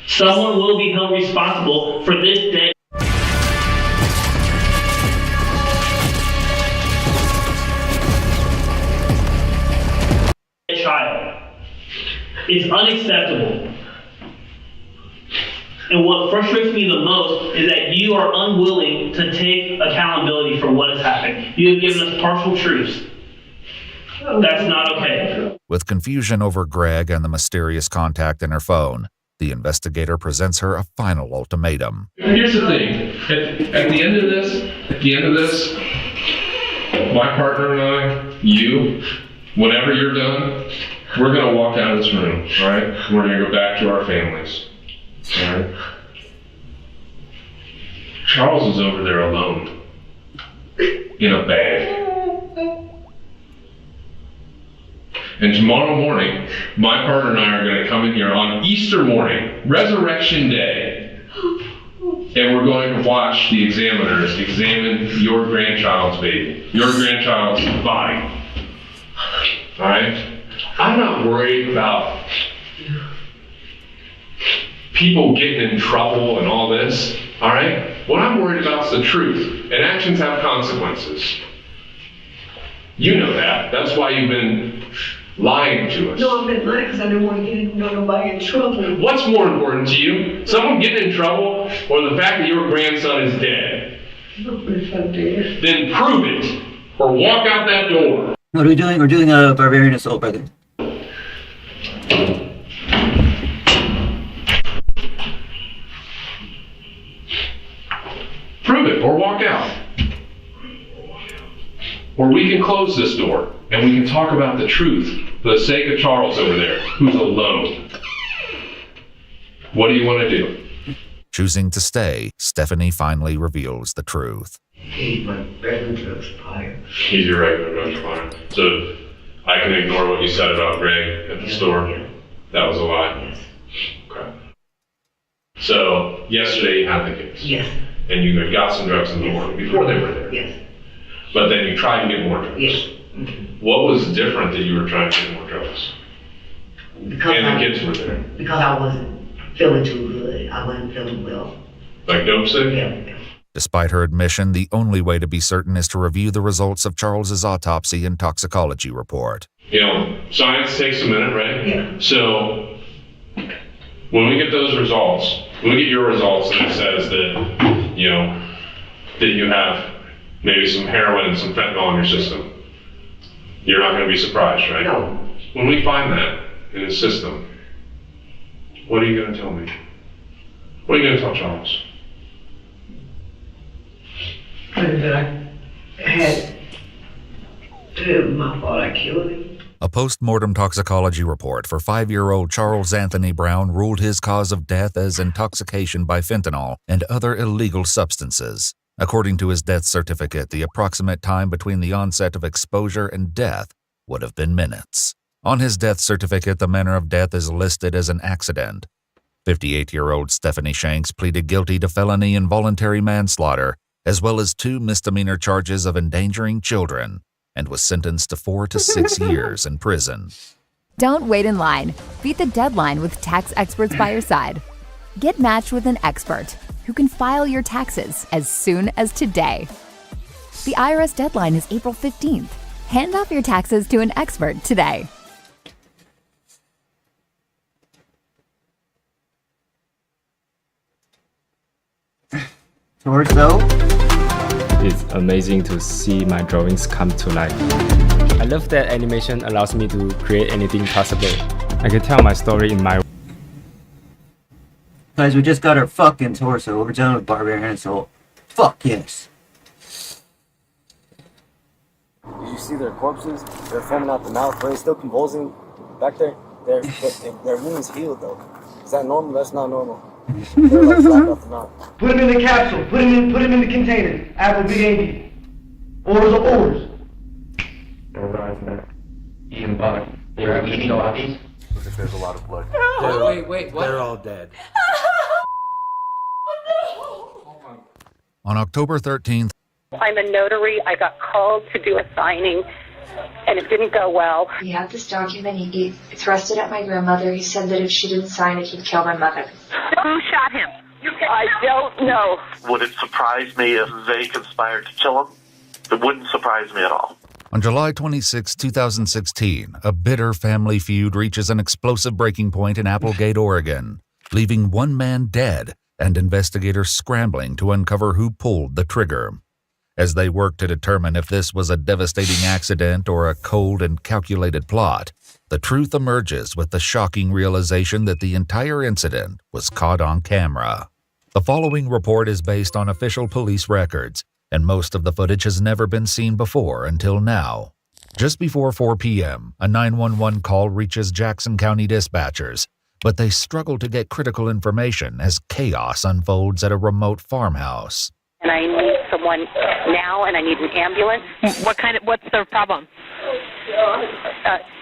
Someone will be held responsible for this dead child. It's unacceptable. And what frustrates me the most is that you are unwilling to take accountability for what has happened. You have given us partial truths. That's not okay. With confusion over Greg and the mysterious contact in her phone, the investigator presents her a final ultimatum. Here's the thing. At the end of this, my partner and I, you, whenever you're done, we're going to walk out of this room, all right? We're going to go back to our families. Alright. Charles is over there alone. In a bag. And tomorrow morning, my partner and I are going to come in here on Easter morning, Resurrection Day, and we're going to watch the examiners examine your grandchild's baby, your grandchild's body. All right? I'm not worried about people getting in trouble and all this. All right? What I'm worried about is the truth, and actions have consequences. You know that. That's why you've been lying to us. No, I've been lying because I didn't want to get nobody in trouble. What's more important to you? Someone getting in trouble or the fact that your grandson is dead? Then prove it or walk out that door. What are we doing? We're doing a barbarian assault, brother. Prove it or walk out. Or we can close this door and we can talk about the truth for the sake of Charles over there, who's alone. What do you want to do? Choosing to stay, Stephanie finally reveals the truth. He's my regular drug supplier. He's your regular drug supplier. So I can ignore what you said about Greg at the store? Yeah. That was a lie? Yes. Okay. So yesterday you had the case? Yes. And you got some drugs in the morning before they were there? Yes. But then you tried to get more drugs? Yes. What was different that you were trying to get more drugs? Because and the kids were there? Because I wasn't feeling too good. I wasn't feeling well. Like dope sick? Yeah. Despite her admission, the only way to be certain is to review the results of Charles's autopsy and toxicology report. You know, science takes a minute, right? Yeah. So when we get those results, when we get your results and it says that, you know, that you have maybe some heroin and some fentanyl in your system, you're not going to be surprised, right? No. When we find that in the system, what are you going to tell me? What are you going to tell Charles? That I had my fault. I killed him. A post-mortem toxicology report for 5-year-old Charles Anthony Brown ruled his cause of death as intoxication by fentanyl and other illegal substances. According to his death certificate, the approximate time between the onset of exposure and death would have been minutes. On his death certificate, the manner of death is listed as an accident. 58-year-old Stephanie Shanks pleaded guilty to felony involuntary manslaughter, as well as 2 misdemeanor charges of endangering children, and was sentenced to 4 to 6 years in prison. Don't wait in line. Beat the deadline with tax experts by your side. Get matched with an expert who can file your taxes as soon as today. The IRS deadline is April 15th. Hand off your taxes to an expert today. Torso? It's amazing to see my drawings come to life. I love that animation allows me to create anything possible. I can tell my story in my way. Guys, we just got our fucking torso. We're done with barbarian assault. Fuck yes. Did you see their corpses? They're foaming out the mouth, they're still convulsing back there. Their wounds healed though. Is that normal? That's not normal. They're like black off the mouth. Put him in the capsule. Put him in the container. Apple Big Amy. Orders are orders. Even body. You're eating a lot of these? Look if there's a lot of blood. Wait, what? They're all dead. On October 13th, I'm a notary. I got called to do a signing, and it didn't go well. We have this document. It's rested at my grandmother. He said that if she didn't sign it, he'd kill my mother. Who shot him? I don't know. Would it surprise me if they conspired to kill him? It wouldn't surprise me at all. On July 26, 2016, a bitter family feud reaches an explosive breaking point in Applegate, Oregon, leaving one man dead and investigators scrambling to uncover who pulled the trigger. As they work to determine if this was a devastating accident or a cold and calculated plot, the truth emerges with the shocking realization that the entire incident was caught on camera. The following report is based on official police records, and most of the footage has never been seen before until now. Just before 4 p.m., a 911 call reaches Jackson County dispatchers, but they struggle to get critical information as chaos unfolds at a remote farmhouse. And I need someone now, and I need an ambulance. What's the problem?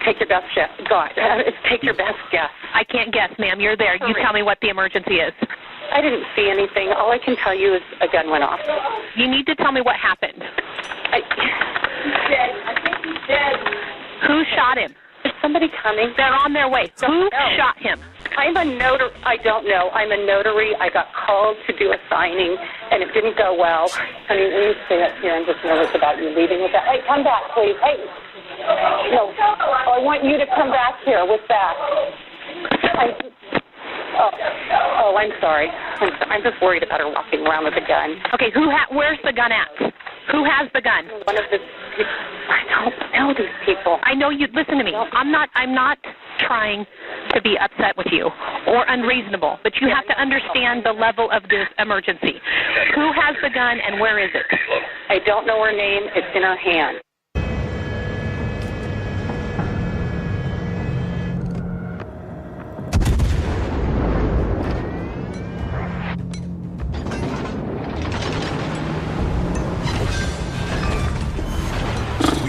Take your best guess. God, take your best guess. I can't guess, ma'am. You're there. You tell me what the emergency is. I didn't see anything. All I can tell you is a gun went off. You need to tell me what happened. He's dead. I think he's dead. Who shot him? Is somebody coming? They're on their way. Who shot him? I'm a notary. I don't know. I'm a notary. I got called to do a signing, and it didn't go well. I mean, let me stay up here. I'm just nervous about you leaving with that. Hey, come back, please. Hey. No. I want you to come back here with that. I'm sorry. I'm just worried about her walking around with a gun. Okay, where's the gun at? Who has the gun? One of the people. I don't know these people. I know you. Listen to me. I'm not trying to be upset with you or unreasonable, but you have to understand the level of this emergency. Who has the gun and where is it? I don't know her name. It's in her hand.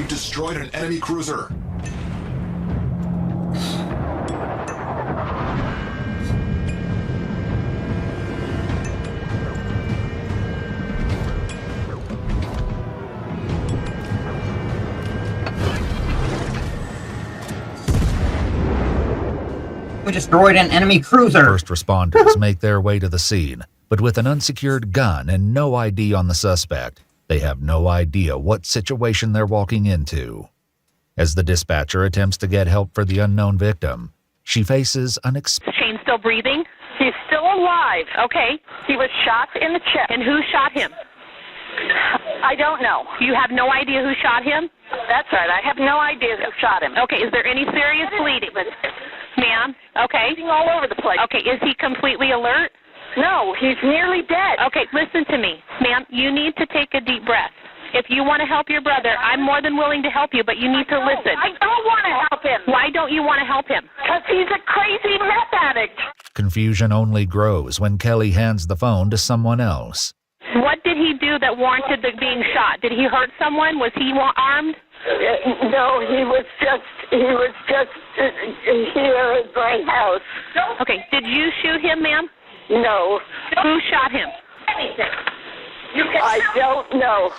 Destroyed an enemy cruiser. We destroyed an enemy cruiser. First responders make their way to the scene, but with an unsecured gun and no ID on the suspect, they have no idea what situation they're walking into. As the dispatcher attempts to get help for the unknown victim, she faces unexpected... Shane still breathing? He's still alive. Okay. He was shot in the chest. And who shot him? I don't know. You have no idea who shot him? That's right. I have no idea who shot him. Okay. Is there any serious bleeding? Ma'am? Okay. Bleeding all over the place. Okay. Is he completely alert? No, he's nearly dead. Okay, listen to me. Ma'am, you need to take a deep breath. If you want to help your brother, I'm more than willing to help you, but you need to listen. I don't want to help him. Why don't you want to help him? Because he's a crazy meth addict. Confusion only grows when Kelly hands the phone to someone else. What did he do that warranted the being shot? Did he hurt someone? Was he armed? No, he was just here at my house. Okay, did you shoot him, ma'am? No. Who shot him? I don't know.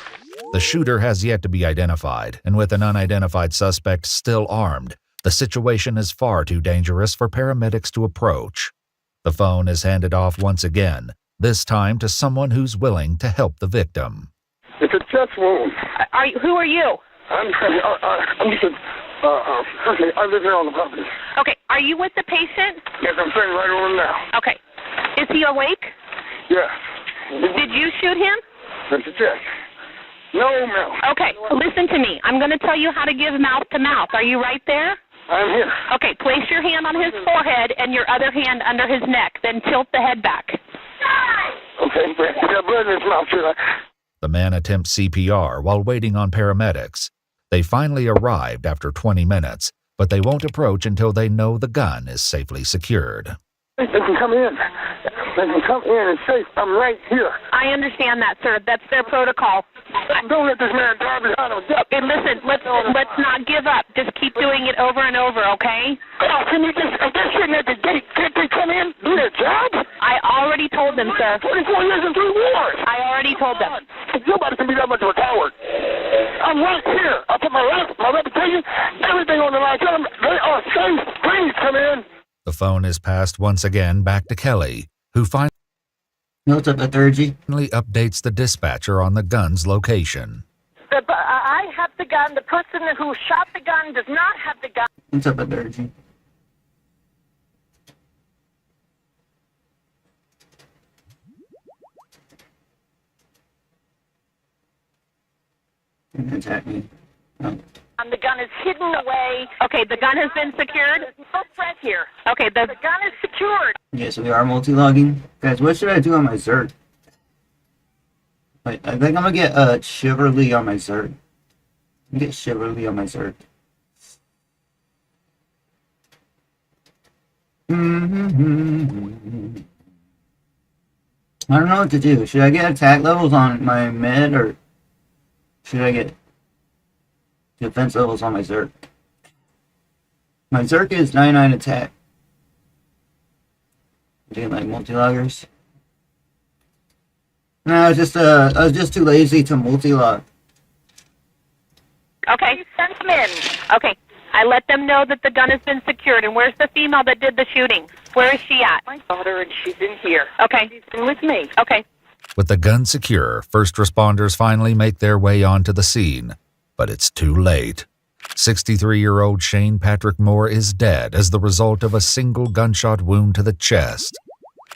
The shooter has yet to be identified, and with an unidentified suspect still armed, the situation is far too dangerous for paramedics to approach. The phone is handed off once again, this time to someone who's willing to help the victim. It's a chest wound. Who are you? I live here on the property. Okay, are you with the patient? Yes, I'm sitting right over now. Okay. Is he awake? Yes. Did you shoot him? That's a check. No, ma'am. Okay, listen to me. I'm going to tell you how to give mouth to mouth. Are you right there? I'm here. Okay, place your hand on his forehead and your other hand under his neck, then tilt the head back. Okay, you got blood in his mouth, should I? The man attempts CPR while waiting on paramedics. They finally arrived after 20 minutes, but they won't approach until they know the gun is safely secured. They can come in. They can come in and safe. I'm right here. I understand that, sir. That's their protocol. Don't let this man drive behind a duck. Okay, listen, let's not give up. Just keep doing it over and over, okay? Oh, can you just, if they're sitting at the gate, can't they come in, do their job? I already told them, sir. 24 years and 3 wars. I already told them. Nobody can be that much of a coward. I'm right here. I put my life, my reputation, everything on the line. Tell them they are safe. Please come in. The phone is passed once again back to Kelly, who finally updates the dispatcher on the gun's location. I have the gun. The person who shot the gun does not have the gun. What's up, Adergy? Attack me. Oh. The gun is hidden away. Okay, the gun has been secured? There's no threat here. Okay, the gun is secured. Yeah, so we are multi-logging. Guys, what should I do on my Zerg? I think I'm gonna get Chivalry on my Zerg. Get Chivalry on my Zerg. I don't know what to do. Should I get attack levels on my med, or should I get defense levels on my Zerg? My Zerg is 99 attack. I'm doing like multi-loggers. No, I was just too lazy to multi-lock. Okay. Send them in. Okay. I let them know that the gun has been secured. And where's the female that did the shooting? Where is she at? My daughter, and she's in here. Okay. She's in with me. Okay. With the gun secure, first responders finally make their way onto the scene. But it's too late. 63-year-old Shane Patrick Moore is dead as the result of a single gunshot wound to the chest.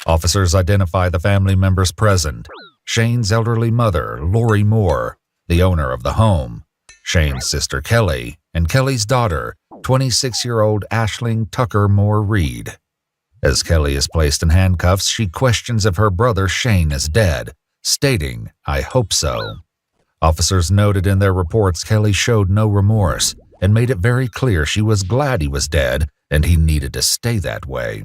Officers identify the family members present. Shane's elderly mother, Lori Moore, the owner of the home, Shane's sister Kelly, and Kelly's daughter, 26-year-old Aisling Tucker Moore Reed. As Kelly is placed in handcuffs, she questions if her brother Shane is dead, stating, "I hope so." Officers noted in their reports Kelly showed no remorse and made it very clear she was glad he was dead and he needed to stay that way.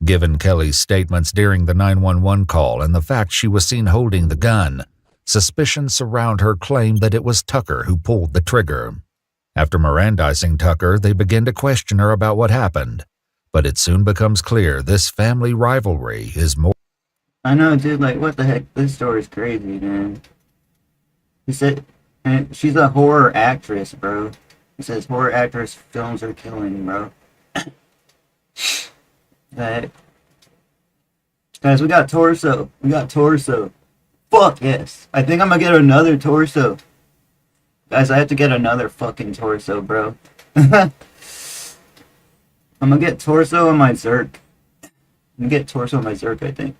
Given Kelly's statements during the 911 call and the fact she was seen holding the gun, suspicions surround her claim that it was Tucker who pulled the trigger. After Mirandizing Tucker, they begin to question her about what happened. But it soon becomes clear this family rivalry is more. I know, dude, like, what the heck? This story's crazy, man. He said, and she's a horror actress, bro. He says horror actress films are killing, bro. That. Guys, we got torso. We got torso. Fuck yes. I think I'm gonna get another torso. Guys, I have to get another fucking torso, bro. I'm gonna get torso on my Zerk. I'm gonna get torso on my Zerk, I think.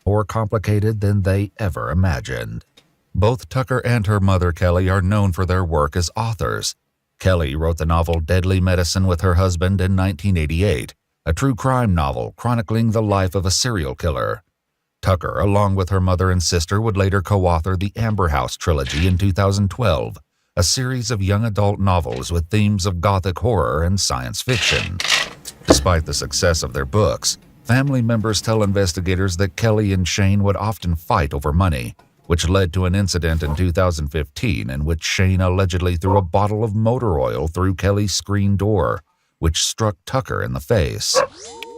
More complicated than they ever imagined. Both Tucker and her mother, Kelly, are known for their work as authors. Kelly wrote the novel Deadly Medicine with her husband in 1988, a true crime novel chronicling the life of a serial killer. Tucker, along with her mother and sister, would later co-author the Amber House trilogy in 2012, a series of young adult novels with themes of gothic horror and science fiction. Despite the success of their books, family members tell investigators that Kelly and Shane would often fight over money, which led to an incident in 2015 in which Shane allegedly threw a bottle of motor oil through Kelly's screen door, which struck Tucker in the face.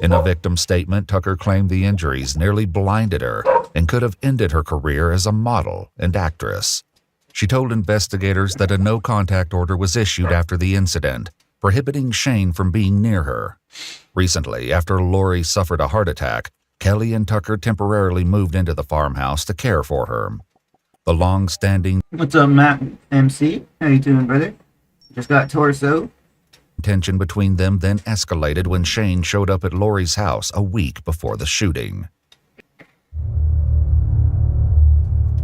In a victim statement, Tucker claimed the injuries nearly blinded her and could have ended her career as a model and actress. She told investigators that a no-contact order was issued after the incident, prohibiting Shane from being near her. Recently, after Lori suffered a heart attack, Kelly and Tucker temporarily moved into the farmhouse to care for her. The long-standing What's up, Matt MC? How you doing, brother? Just got torso. tension between them then escalated when Shane showed up at Lori's house a week before the shooting.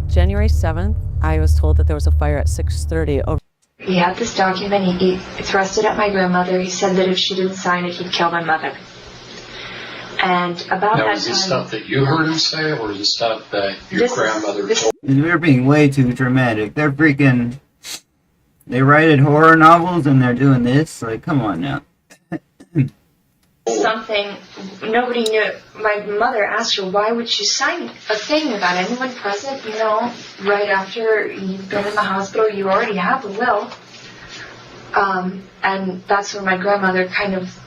January 7th, I was told that there was a fire at 6:30 over. He had this document, he thrust it at my grandmother. He said that if she didn't sign it, he'd kill my mother. And about now, that is time... this stuff that you heard him say, or is this stuff that your grandmother told you? They're being way too dramatic. They're freaking... They write horror novels and they're doing this? Like, come on now. Something nobody knew. My mother asked her, why would she sign a thing without anyone present? You know, right after you've been in the hospital, you already have a will. And that's when my grandmother kind of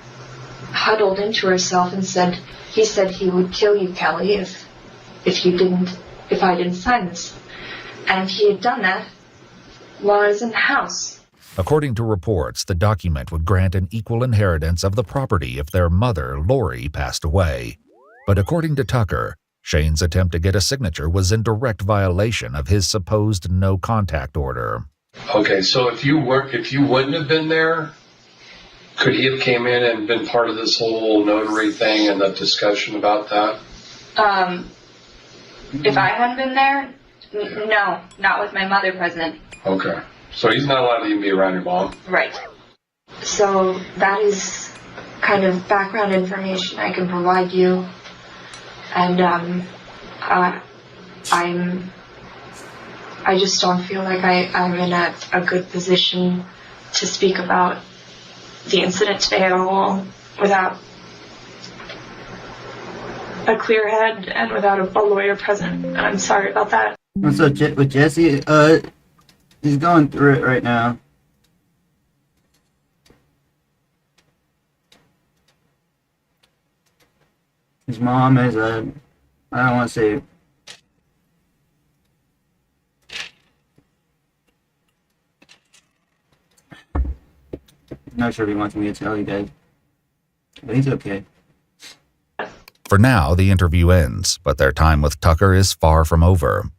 huddled into herself and said, he said he would kill you, Kelly, if I didn't sign this. And he had done that while I was in the house. According to reports, the document would grant an equal inheritance of the property if their mother, Lori, passed away. But according to Tucker, Shane's attempt to get a signature was in direct violation of his supposed no-contact order. Okay, so if you wouldn't have been there, could he have came in and been part of this whole notary thing and the discussion about that? If I hadn't been there, no, not with my mother present. Okay. So he's not allowed to even be around your mom? Right. So that is kind of background information I can provide you. And I just don't feel like I'm in a good position to speak about the incident today at all without a clear head and without a lawyer present. And I'm sorry about that. What's up, with Jesse? He's going through it right now. His mom is I don't want to say. I'm not sure if he wants me to tell you guys, but he's okay. For now, the interview ends, but their time with Tucker is far from over.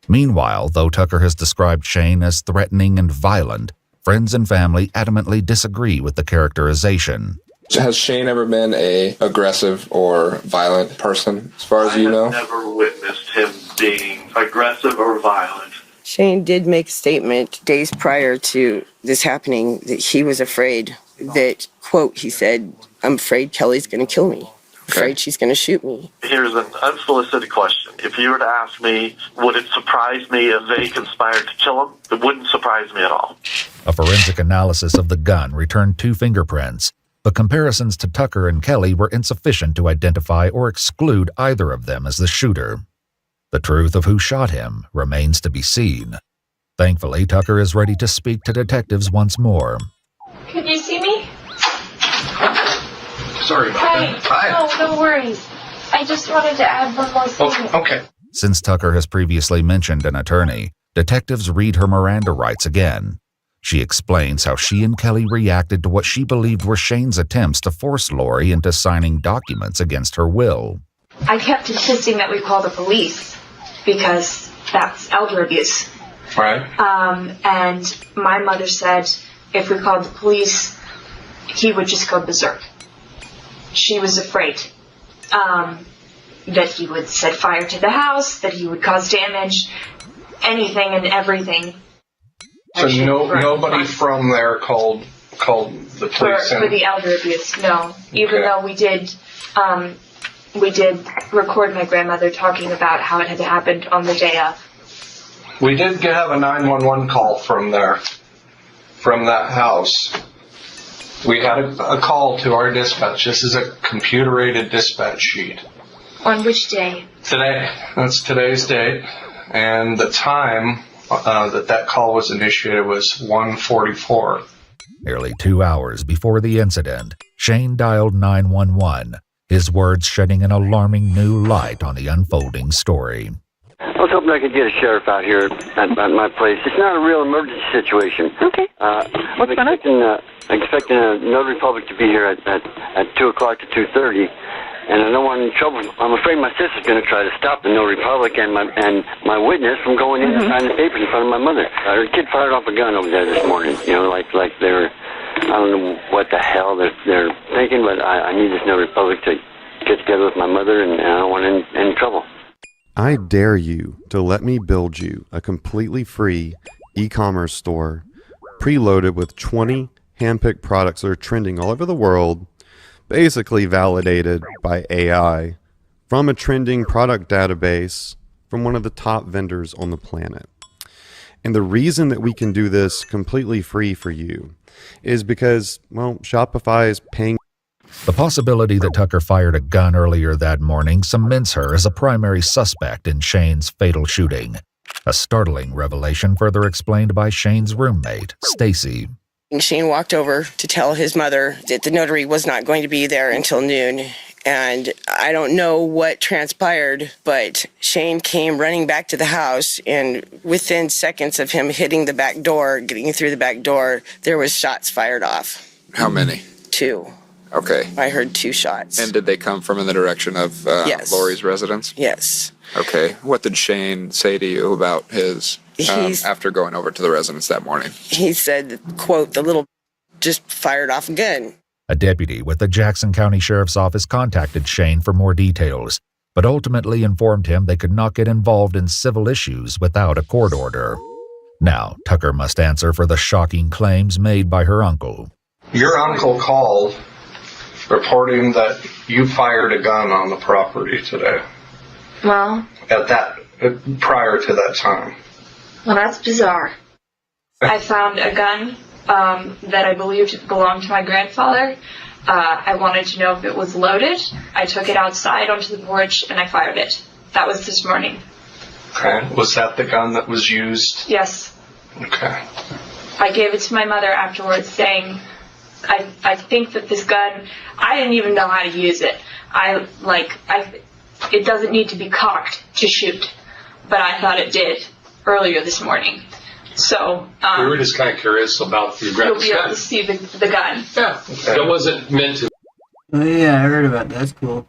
Meanwhile, though Tucker has described Shane as threatening and violent, friends and family adamantly disagree with the characterization. Has Shane ever been a aggressive or violent person, as far as you know? I've never witnessed him being aggressive or violent. Shane did make a statement days prior to this happening that he was afraid that, quote, he said, "I'm afraid Kelly's going to kill me. Afraid she's going to shoot me." Here's an unsolicited question. If you were to ask me, would it surprise me if they conspired to kill him? It wouldn't surprise me at all. A forensic analysis of the gun returned 2 fingerprints, but comparisons to Tucker and Kelly were insufficient to identify or exclude either of them as the shooter. The truth of who shot him remains to be seen. Thankfully, Tucker is ready to speak to detectives once more. Can you see me? Sorry about that. Hi. No worries. I just wanted to add one more thing. Okay. Since Tucker has previously mentioned an attorney, detectives read her Miranda rights again. She explains how she and Kelly reacted to what she believed were Shane's attempts to force Lori into signing documents against her will. I kept insisting that we call the police because that's elder abuse. Right. And my mother said if we called the police, he would just go berserk. She was afraid that he would set fire to the house, that he would cause damage, anything and everything. So nobody from there called the police for the elder abuse, no. Even though we did record my grandmother talking about how it had happened on the day of. We did have a 911 call from there, from that house. We had a call to our dispatch. This is a computer-aided dispatch sheet. On which day? Today. That's today's date. And the time that call was initiated was 1:44. Nearly 2 hours before the incident, Shane dialed 911, his words shedding an alarming new light on the unfolding story. I was hoping I could get a sheriff out here at my place. It's not a real emergency situation. Okay. What's going on? I'm expecting a notary public to be here at 2 o'clock to 2:30, and I don't want any trouble. I'm afraid my sister's going to try to stop the notary public and my witness from going in and signing the papers in front of my mother. Her kid fired off a gun over there this morning. You know, like they're, I don't know what the hell they're thinking, but I need this notary public to get together with my mother, and I don't want any trouble. I dare you to let me build you a completely free e-commerce store preloaded with 20 hand-picked products that are trending all over the world, basically validated by AI from a trending product database from one of the top vendors on the planet. And the reason that we can do this completely free for you is because, well, Shopify is paying. The possibility that Tucker fired a gun earlier that morning cements her as a primary suspect in Shane's fatal shooting. A startling revelation further explained by Shane's roommate, Stacy. Shane walked over to tell his mother that the notary was not going to be there until noon. And I don't know what transpired, but Shane came running back to the house, and within seconds of him hitting the back door, getting through the back door, there was shots fired off. How many? 2. Okay. I heard 2 shots. And did they come from in the direction of Yes. Lori's residence? Yes. Okay. What did Shane say to you about his, after going over to the residence that morning? He said, quote, "The little just fired off a gun." A deputy with the Jackson County Sheriff's Office contacted Shane for more details, but ultimately informed him they could not get involved in civil issues without a court order. Now, Tucker must answer for the shocking claims made by her uncle. Your uncle called reporting that you fired a gun on the property today. Well, Prior to that time. well, that's bizarre. I found a gun that I believed belonged to my grandfather. I wanted to know if it was loaded. I took it outside onto the porch and I fired it. That was this morning. Okay. Was that the gun that was used? Yes. Okay. I gave it to my mother afterwards saying, I think that this gun, I didn't even know how to use it. It doesn't need to be cocked to shoot, but I thought it did earlier this morning. So we were just kind of curious about the you'll be able to see the gun. Yeah, okay. It wasn't meant to. Oh yeah, I heard about that. That's cool.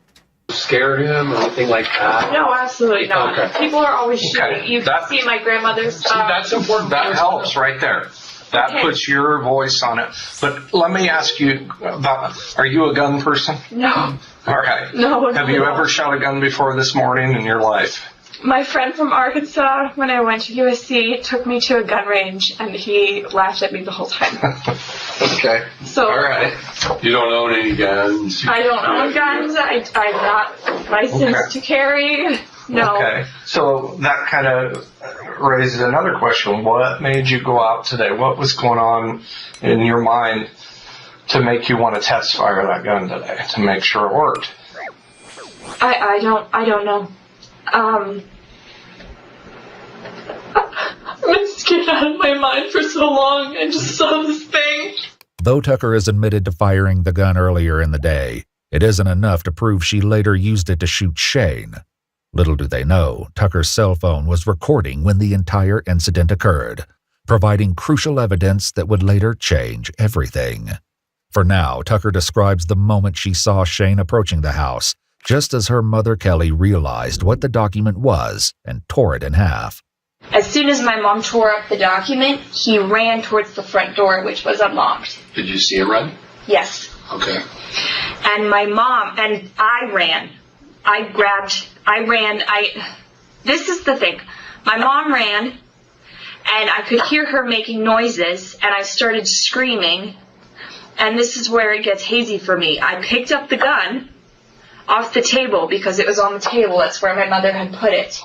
Scare him or anything like that? No, absolutely not. Okay. People are always shooting. Okay. You can see my grandmother's. That's important. That helps right there. That puts your voice on it. But let me ask you about, are you a gun person? No. All right. No. Have you ever shot a gun before this morning in your life? My friend from Arkansas, when I went to USC, took me to a gun range, and he laughed at me the whole time. Okay. So, all right. You don't own any guns? I don't own guns. I'm not licensed to carry. No. Okay. So that kind of raises another question. What made you go out today? What was going on in your mind to make you want to test fire that gun today, to make sure it worked? I don't know. I've been scared out of my mind for so long. I just saw this thing. Though Tucker has admitted to firing the gun earlier in the day, it isn't enough to prove she later used it to shoot Shane. Little do they know, Tucker's cell phone was recording when the entire incident occurred, providing crucial evidence that would later change everything. For now, Tucker describes the moment she saw Shane approaching the house, just as her mother Kelly realized what the document was and tore it in half. As soon as my mom tore up the document, he ran towards the front door, which was unlocked. Did you see it run? Yes. Okay. And my mom, and I ran. This is the thing. My mom ran, and I could hear her making noises, and I started screaming, and this is where it gets hazy for me. I picked up the gun off the table because it was on the table. That's where my mother had put it.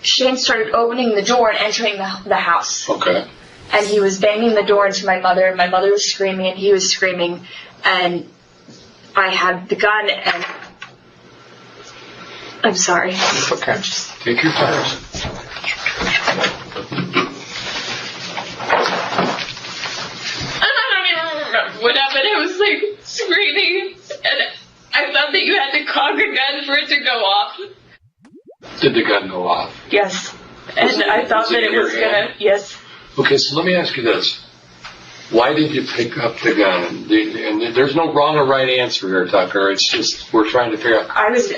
Shane started opening the door and entering the house. Okay. And he was banging the door into my mother, and my mother was screaming, and he was screaming, and I had the gun, and I'm sorry. It's okay. Take your time. I don't even remember what happened. I was like screaming, and I thought that you had to cock a gun for it to go off. Did the gun go off? Yes. And I thought that it was gonna, yes. Okay, so let me ask you this. Why did you pick up the gun? And there's no wrong or right answer here, Tucker. It's just we're trying to figure out. I was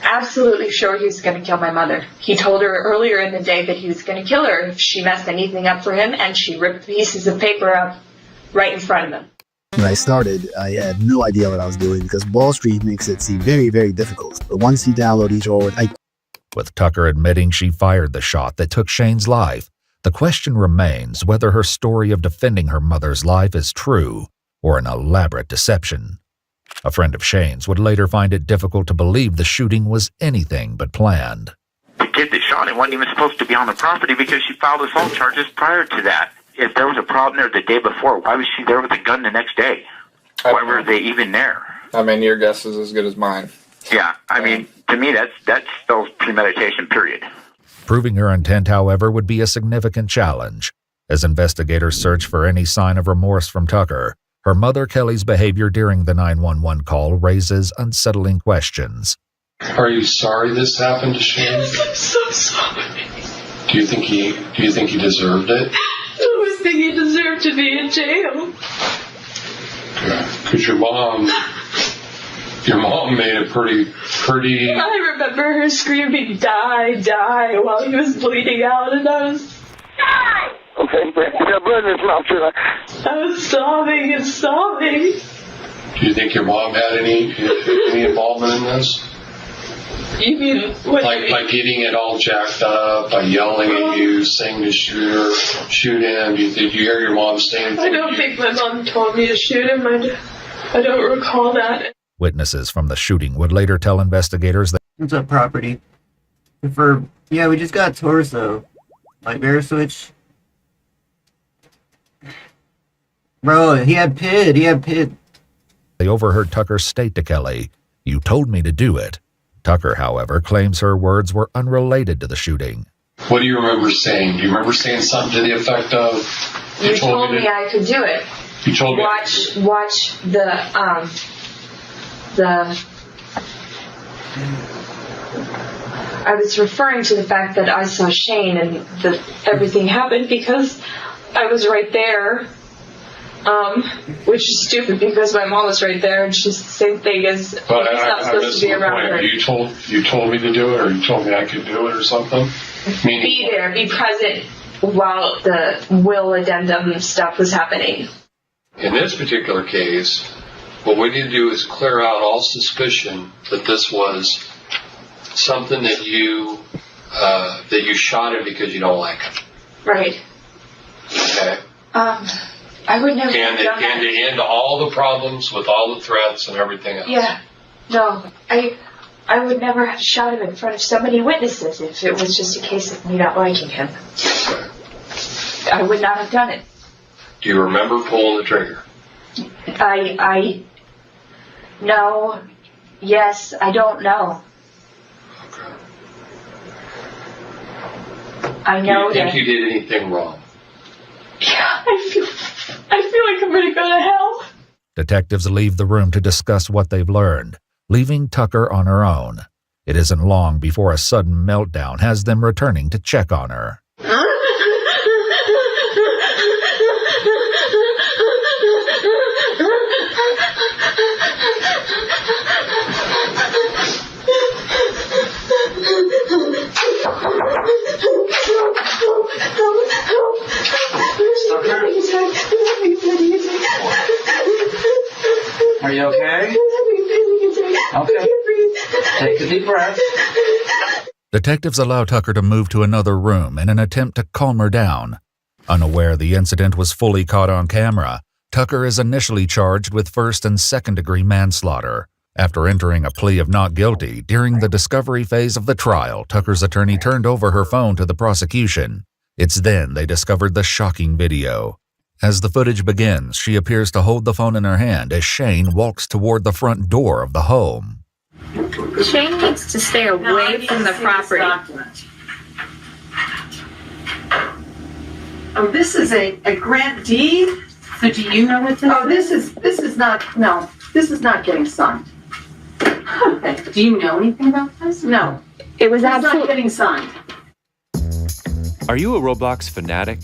absolutely sure he was going to kill my mother. He told her earlier in the day that he was going to kill her if she messed anything up for him, and she ripped pieces of paper up right in front of him. When I started, I had no idea what I was doing because Wall Street makes it seem very, very difficult. But once you download each order, With Tucker admitting she fired the shot that took Shane's life, the question remains whether her story of defending her mother's life is true or an elaborate deception. A friend of Shane's would later find it difficult to believe the shooting was anything but planned. The kid that shot him wasn't even supposed to be on the property because she filed assault charges prior to that. If there was a problem there the day before, why was she there with a gun the next day? Why were they even there? I mean, your guess is as good as mine. Yeah, I mean, to me, that's still premeditation, period. Proving her intent, however, would be a significant challenge. As investigators search for any sign of remorse from Tucker, her mother Kelly's behavior during the 911 call raises unsettling questions. Are you sorry this happened to Shane? I'm so sorry. Do you think he deserved it? I always think he deserved to be in jail. Because your mom made it pretty. I remember her screaming, "Die, die," while he was bleeding out, and I was... Die! Okay, yeah, blood in his mouth, sure. I was sobbing and sobbing. Do you think your mom had any involvement in this? You mean what? By getting it all jacked up, by yelling at you, saying to shoot him. Did you hear your mom saying? I don't think my mom told me to shoot him. I don't recall that. Witnesses from the shooting would later tell investigators that What's up, property? We just got torso. Like bear switch. Bro, he had PID. they overheard Tucker state to Kelly, "You told me to do it." Tucker, however, claims her words were unrelated to the shooting. What do you remember saying? Do you remember saying something to the effect of, You told me I could do it. You told me. Watch the. I was referring to the fact that I saw Shane and that everything happened because I was right there. Which is stupid because my mom was right there and she's the same thing as he's not supposed to be around her. You told me to do it, or you told me I could do it, or something. Be there, be present while the will addendum stuff was happening. In this particular case, what we need to do is clear out all suspicion that this was something that you shot him because you don't like him. Right. Okay. I would never and have done that. to end all the problems with all the threats and everything else. Yeah. No, I would never have shot him in front of so many witnesses if it was just a case of me not liking him. I would not have done it. Do you remember pulling the trigger? No. Yes, I don't know. Okay. I know Do you that. think you did anything wrong? Yeah, I feel like I'm gonna go to hell. Detectives leave the room to discuss what they've learned, leaving Tucker on her own. It isn't long before a sudden meltdown has them returning to check on her. Are you okay? Okay. Take a deep breath. Detectives allow Tucker to move to another room in an attempt to calm her down. Unaware the incident was fully caught on camera, Tucker is initially charged with first and second-degree manslaughter. After entering a plea of not guilty, during the discovery phase of the trial, Tucker's attorney turned over her phone to the prosecution. It's then they discovered the shocking video. As the footage begins, she appears to hold the phone in her hand as Shane walks toward the front door of the home. Shane needs to stay away from the property. Oh, this is a grant deed? So do you know what this Oh, this is not getting signed. Okay. Do you know anything about this? No. It was It's not getting signed. Are you a Roblox fanatic?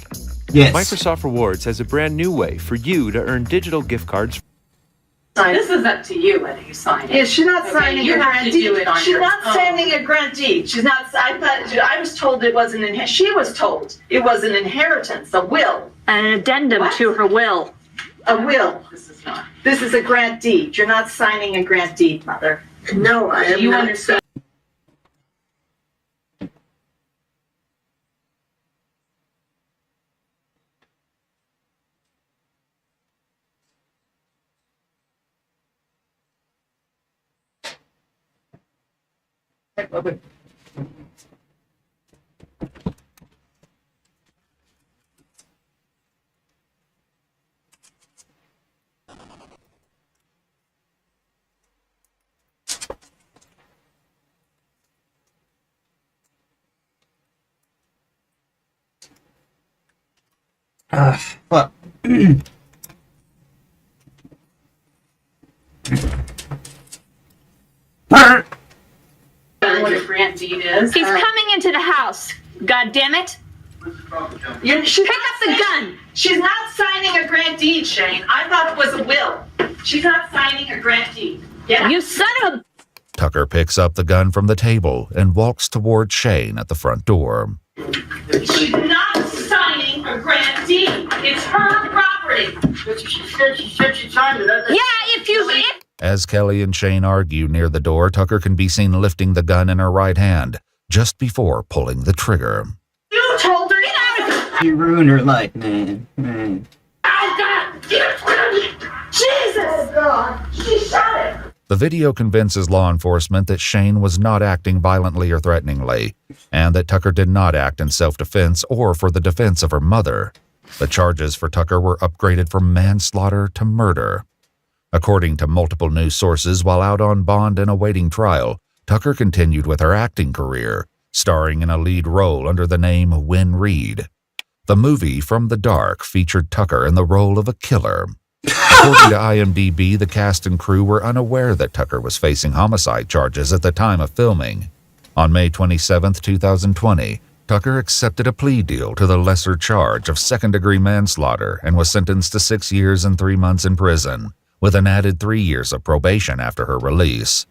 Yes. Microsoft Rewards has a brand new way for you to earn digital gift cards. This is up to you whether you sign it. Yeah, she's not signing you a have grant to deed. do it on She's your not own. signing a grant deed. She's not. I was told it was an. She was told it was an inheritance, a will, An addendum to her will. a will. This is not. This is a grant deed. You're not signing a grant deed, Mother. No, I am You not. understand? Fuck. What a grant deed is. He's coming into the house. God damn it. Pick up the gun. She's not signing a grant deed, Shane. I thought it was a will. She's not signing a grant deed. Yeah. You son of a... Tucker picks up the gun from the table and walks toward Shane at the front door. She's not signing a grant deed. It's her property. She said she signed it. Yeah, if you... As Kelly and Shane argue near the door, Tucker can be seen lifting the gun in her right hand just before pulling the trigger. You told her, get out of here. You ruined her life, man. Oh, God. Get it. Jesus. Oh, God. She shot it. The video convinces law enforcement that Shane was not acting violently or threateningly, and that Tucker did not act in self-defense or for the defense of her mother. The charges for Tucker were upgraded from manslaughter to murder. According to multiple news sources, while out on bond and awaiting trial, Tucker continued with her acting career, starring in a lead role under the name Wynn Reed. The movie From the Dark featured Tucker in the role of a killer. According to IMDb, the cast and crew were unaware that Tucker was facing homicide charges at the time of filming. On May 27, 2020, Tucker accepted a plea deal to the lesser charge of second-degree manslaughter and was sentenced to 6 years and 3 months in prison, with an added 3 years of probation after her release.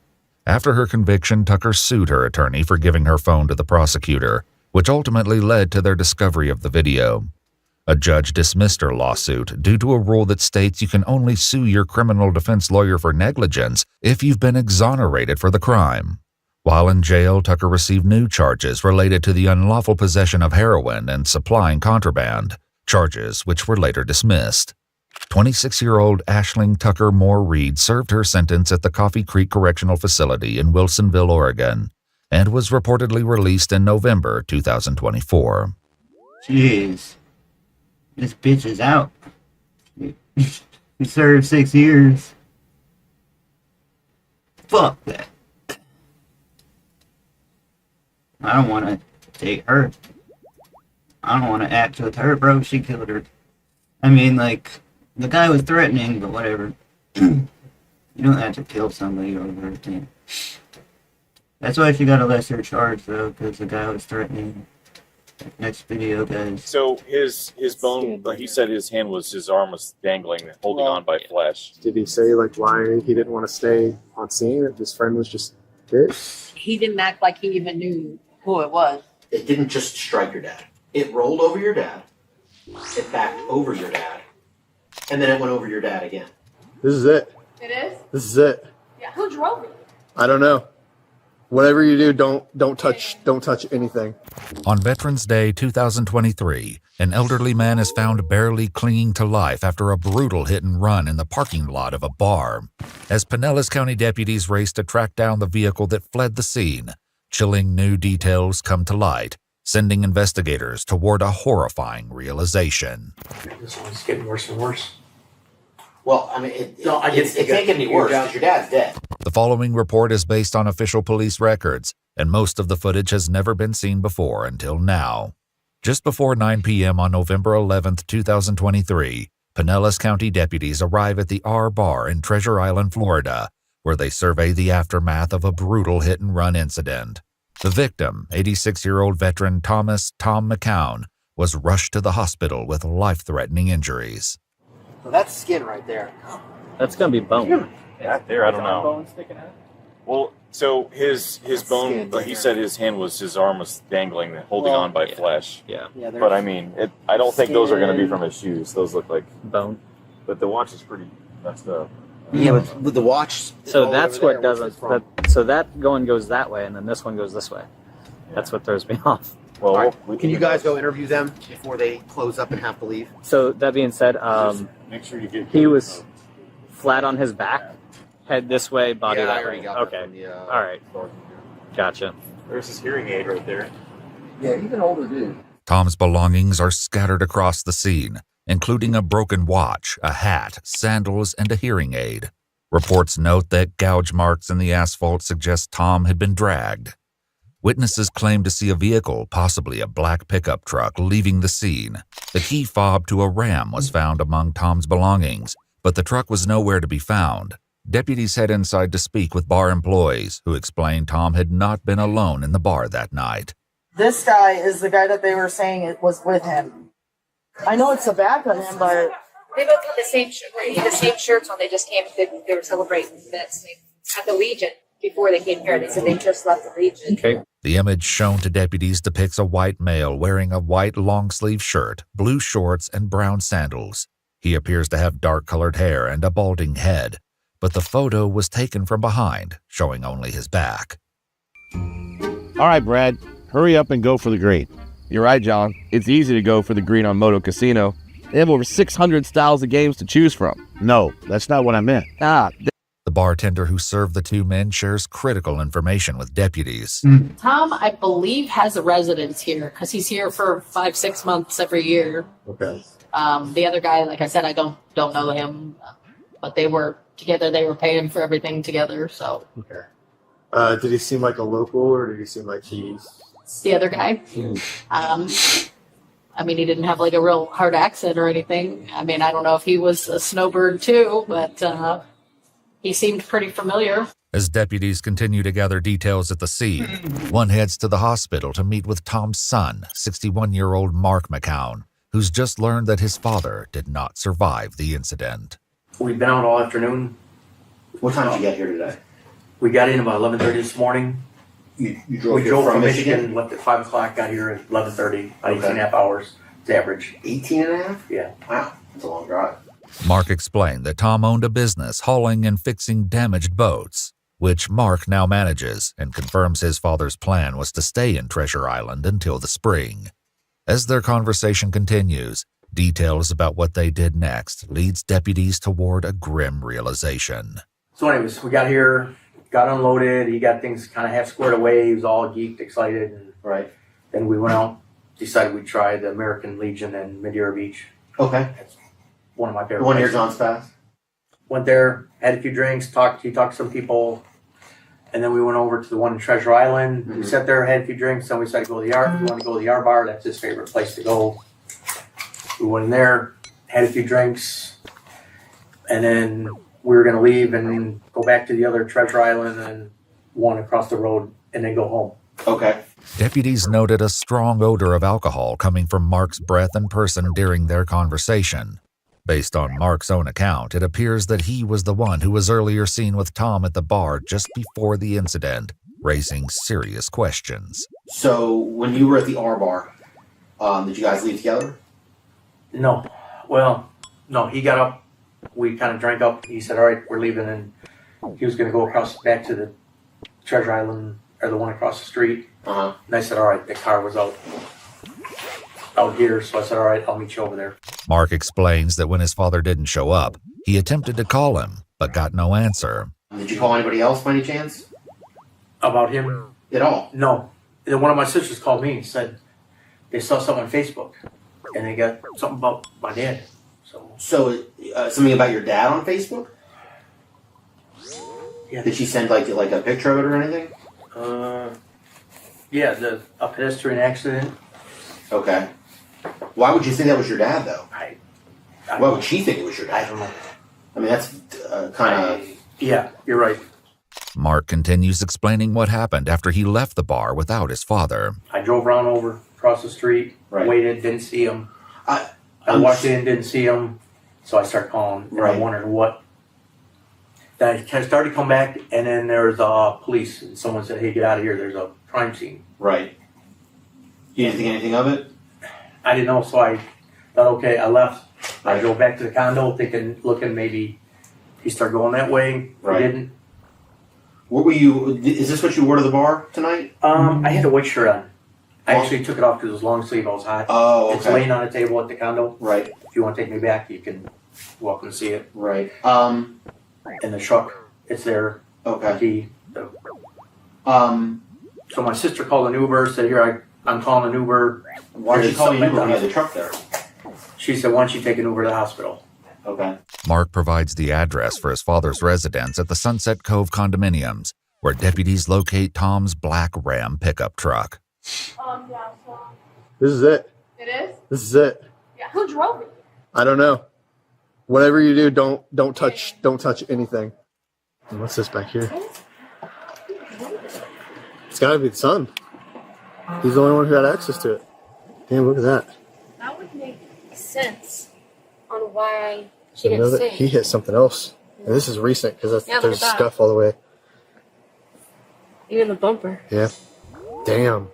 After her conviction, Tucker sued her attorney for giving her phone to the prosecutor, which ultimately led to their discovery of the video. A judge dismissed her lawsuit due to a rule that states you can only sue your criminal defense lawyer for negligence if you've been exonerated for the crime. While in jail, Tucker received new charges related to the unlawful possession of heroin and supplying contraband, charges which were later dismissed. 26-year-old Aisling Tucker Moore Reed served her sentence at the Coffee Creek Correctional Facility in Wilsonville, Oregon, and was reportedly released in November 2024. Jeez. This bitch is out. He served 6 years. Fuck that. I don't want to date her. I don't want to act with her, bro. She killed her. I mean, like, the guy was threatening, but whatever. You don't have to kill somebody over a thing. That's why she got a lesser charge, though, because the guy was threatening. Next video, guys. So his bone, like he said, his arm was dangling, holding on by flesh. Did he say like why he didn't want to stay on scene? If his friend was just hit? He didn't act like he even knew who it was. It didn't just strike your dad. It rolled over your dad. It backed over your dad, and then it went over your dad again. This is it. It is? This is it. Yeah. Who drove it? I don't know. Whatever you do, don't touch anything. On Veterans Day 2023, an elderly man is found barely clinging to life after a brutal hit and run in the parking lot of a bar. As Pinellas County deputies race to track down the vehicle that fled the scene, chilling new details come to light, sending investigators toward a horrifying realization. This one's getting worse and worse. Well, I mean, it can't get any worse because your dad's dead. The following report is based on official police records, and most of the footage has never been seen before until now. Just before 9 p.m. on November 11, 2023, Pinellas County deputies arrive at the R Bar in Treasure Island, Florida, where they survey the aftermath of a brutal hit-and-run incident. The victim, 86-year-old veteran Tom McCown, was rushed to the hospital with life-threatening injuries. Well, that's skin right there. That's gonna be bone. Yeah, there, I don't know. Bone sticking out? Well, so his bone, like he said, his arm was dangling, holding on by flesh. Yeah. But I mean, I don't think those are going to be from his shoes. Those look like bone. But the watch is pretty messed up. Yeah, with the watch. So that's what doesn't. So that one goes that way, and then this one goes this way. Yeah. That's what throws me off. Well, right. Can you guys go interview them before they close up and have to leave? So that being said, make sure you get. He was flat on his back, head this way, body I that already way. got Okay. that from the, All right. Gotcha. There's his hearing aid right there. Yeah, he's an older dude. Tom's belongings are scattered across the scene, including a broken watch, a hat, sandals, and a hearing aid. Reports note that gouge marks in the asphalt suggest Tom had been dragged. Witnesses claim to see a vehicle, possibly a black pickup truck, leaving the scene. The key fob to a Ram was found among Tom's belongings, but the truck was nowhere to be found. Deputies head inside to speak with bar employees, who explained Tom had not been alone in the bar that night. This guy is the guy that they were saying it was with him. I know it's a back on him, but They both had the same shirts on. They just came. They were celebrating events at the Legion before they came here. They said they just left the Legion. Okay. The image shown to deputies depicts a white male wearing a white long-sleeve shirt, blue shorts, and brown sandals. He appears to have dark-colored hair and a balding head, but the photo was taken from behind, showing only his back. All right, Brad, hurry up and go for the green. You're right, John. It's easy to go for the green on Moto Casino. They have over 600 styles of games to choose from. No, that's not what I meant. The bartender who served the two men shares critical information with deputies. Tom, I believe, has a residence here because he's here for 5-6 months every year. Okay. The other guy, like I said, I don't know him, but they were together. They were paying for everything together. So. Okay. Did he seem like a local, or did he seem like he's The other guy. I mean, he didn't have like a real hard accent or anything. I mean, I don't know if he was a snowbird too, but he seemed pretty familiar. As deputies continue to gather details at the scene, one heads to the hospital to meet with Tom's son, 61-year-old Mark McCown, who's just learned that his father did not survive the incident. We've been out all afternoon. What time did you get here today? We got in about 11:30 this morning. You We drove drove from from Michigan? Michigan, left at 5 o'clock, got here at 11:30, about 18 Okay. and a half hours. It's average. 18 and a half? Yeah. Wow, that's a long drive. Mark explained that Tom owned a business hauling and fixing damaged boats, which Mark now manages, and confirms his father's plan was to stay in Treasure Island until the spring. As their conversation continues, details about what they did next leads deputies toward a grim realization. So anyways, we got here, got unloaded, he got things kind of half squared away, he was all geeked, excited. And right. Then we went out, decided we'd try the American Legion in Madeira Beach. Okay. That's one of my favorite The one near places. John's Pass? Went there, had a few drinks, talked to some people, and then we went over to the one in Treasure Island. We sat there, had a few drinks, then we decided to go to the yard. We wanted to go to the yard bar, that's his favorite place to go. We went in there, had a few drinks, and then we were going to leave and go back to the other Treasure Island and one across the road and then go home. Okay. Deputies noted a strong odor of alcohol coming from Mark's breath and person during their conversation. Based on Mark's own account, it appears that he was the one who was earlier seen with Tom at the bar just before the incident, raising serious questions. So, when you were at the R bar, did you guys leave together? No. Well, no, he got up. We kind of drank up. He said, all right, we're leaving. And he was going to go across back to the Treasure Island, or the one across the street. Uh-huh. And I said, all right, the car was out here. So I said, all right, I'll meet you over there. Mark explains that when his father didn't show up, he attempted to call him, but got no answer. Did you call anybody else by any chance? About him? At all? No. And then one of my sisters called me and said they saw something on Facebook. And they got something about my dad. So, something about your dad on Facebook? Yeah. Did she send like a picture of it or anything? Yeah, a pedestrian accident. Okay. Why would you think that was your dad, though? Why would she think it was your dad? I don't know. I mean, that's kind of... Yeah, you're right. Mark continues explaining what happened after he left the bar without his father. I drove around over across the street, waited, didn't see him. I walked in, didn't see him, so I started calling. And I'm wondering what. Then I started to come back, and then there was police, and someone said, "Hey, get out of here! There's a crime scene." Right. You didn't think anything of it? I didn't know, so I thought, okay, I left. I drove back to the condo, looking maybe he started going that way. Right. He didn't. What were you? Is this what you wore to the bar tonight? I had a white shirt on. I actually took it off because it was long sleeve. I was hot. Oh, okay. It's laying on a table at the condo. Right. If you want to take me back, you can welcome to see it. Right. In the truck, it's there. Okay. Key. So my sister called an Uber. Said, "Here, I'm calling an Uber." Why did you call an Uber when you had the truck there? She said, "Why don't you take an Uber to the hospital?" Okay. Mark provides the address for his father's residence at the Sunset Cove condominiums, where deputies locate Tom's black Ram pickup truck. This is it. It is? This is it. Yeah. Who drove it? I don't know. Whatever you do, don't touch anything. And what's this back here? It's gotta be the son. He's the only one who had access to it. Damn, look at that. That would make sense on why she didn't say. He hit something else. And this is recent because Yeah, look there's at that. scuff all the way. Even the bumper. Yeah. Damn.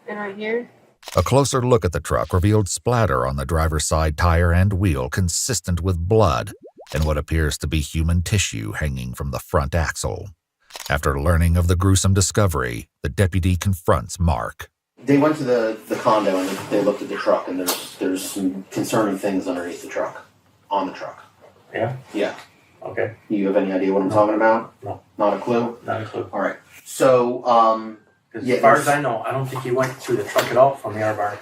And right here. A closer look at the truck revealed splatter on the driver's side tire and wheel consistent with blood and what appears to be human tissue hanging from the front axle. After learning of the gruesome discovery, the deputy confronts Mark. They went to the condo and they looked at the truck, and there's some concerning things underneath the truck, on the truck. Yeah? Yeah. Okay. You have any idea what I'm talking about? No. Not a clue? Not a clue. All right. So, As far as I know, I don't think he went through the truck at all from the R bar.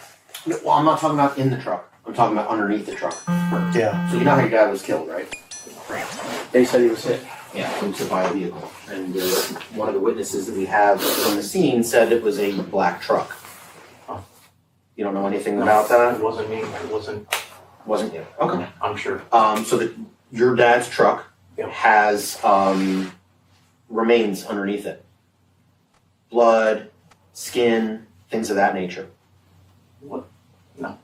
No, well, I'm not talking about in the truck. I'm talking about underneath the truck. Yeah. So you know how your dad was killed, right? They said he was hit. Yeah, he was hit by a vehicle. And one of the witnesses that we have from the scene said it was a black truck. Oh. You don't know anything about that? It wasn't me. It Wasn't you? Okay. I'm sure. So that your dad's truck has remains underneath it. Blood, skin, things of that nature. What? No.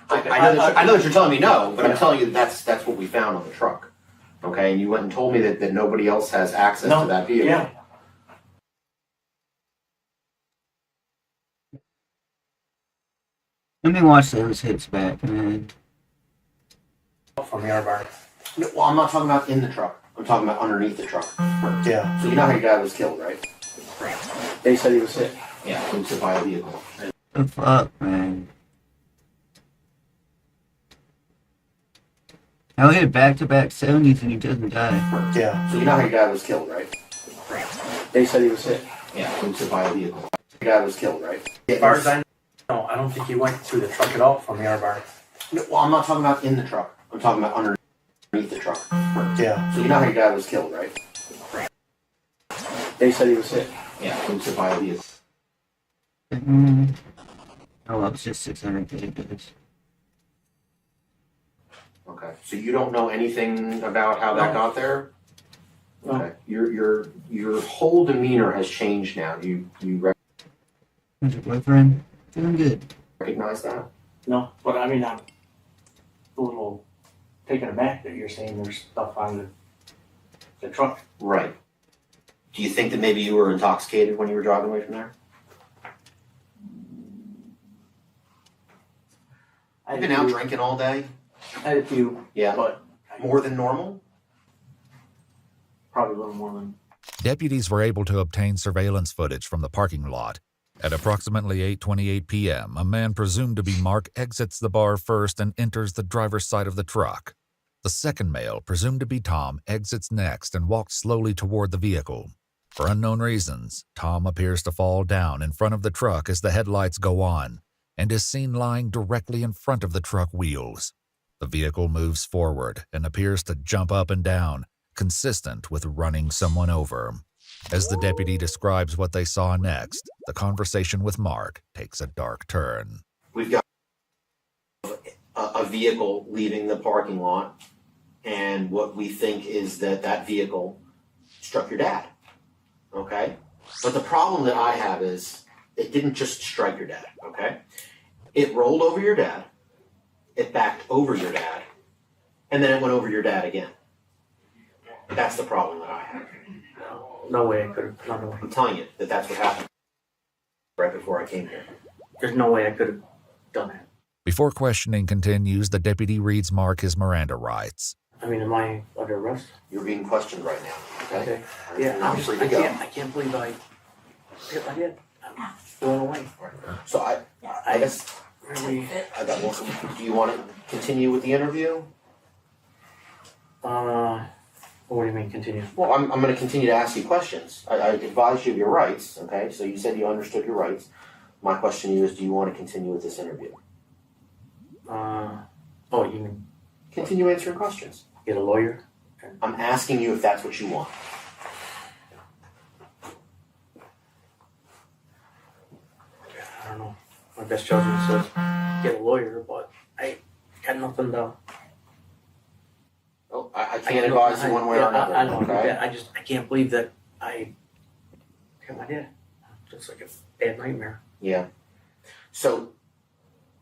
I know that you're telling me no, but I'm telling you that's what we found on the truck. Okay, and you went and told me that nobody else has access to that vehicle. Yeah. Let me watch those hits back, man. From the air bar. No, well, I'm not talking about in the truck. I'm talking about underneath the truck. Yeah. So you know how your dad was killed, right? They said he was hit. Yeah, he was hit by a vehicle. The fuck, man. I'll hit back-to-back 70s and he doesn't die. Yeah. So you know how your dad was killed, right? They said he was hit. Yeah, he was hit by a vehicle. Your dad was killed, right? As far as I know, I don't think he went to the truck at all from the air bar. No, well, I'm not talking about in the truck. I'm talking about underneath the truck. Yeah. So you know how your dad was killed, right? They said he was hit. Yeah, he was hit by a vehicle. Oh, well, it's just 600 pages. Okay, so you don't know anything about how that got there? No. Okay, your whole demeanor has changed now. You Who's your boyfriend? Doing good. recognize that? No, but I mean, I'm a little taken aback that you're saying there's stuff on the truck. Right. Do you think that maybe you were intoxicated when you were driving away from there? You've been out drinking all day? I had a few. Yeah. But more than normal? Probably a little more than. Deputies were able to obtain surveillance footage from the parking lot. At approximately 8:28 p.m., a man presumed to be Mark exits the bar first and enters the driver's side of the truck. The second male, presumed to be Tom, exits next and walks slowly toward the vehicle. For unknown reasons, Tom appears to fall down in front of the truck as the headlights go on and is seen lying directly in front of the truck wheels. The vehicle moves forward and appears to jump up and down, consistent with running someone over. As the deputy describes what they saw next, the conversation with Mark takes a dark turn. We've got a vehicle leaving the parking lot, and what we think is that vehicle struck your dad. Okay? But the problem that I have is it didn't just strike your dad, okay? It rolled over your dad, it backed over your dad, and then it went over your dad again. That's the problem that I have. No way I could have. No way. I'm telling you that's what happened right before I came here. There's no way I could have done that. Before questioning continues, the deputy reads Mark his Miranda rights. I mean, am I under arrest? You're being questioned right now, okay? Yeah, Now you're free to go. I can't believe I did. I'm blown away. So I guess Really? I got one. Do you want to continue with the interview? What do you mean continue? Well, I'm going to continue to ask you questions. I advised you of your rights, okay? So you said you understood your rights. My question to you is, do you want to continue with this interview? You mean continue answering questions? Get a lawyer? I'm asking you if that's what you want. I don't know. My best judgment says get a lawyer, but I got nothing to. Oh, I can't advise you one way or another. I know. Okay? I can't believe that I killed my dad. It's like a bad nightmare. Yeah. So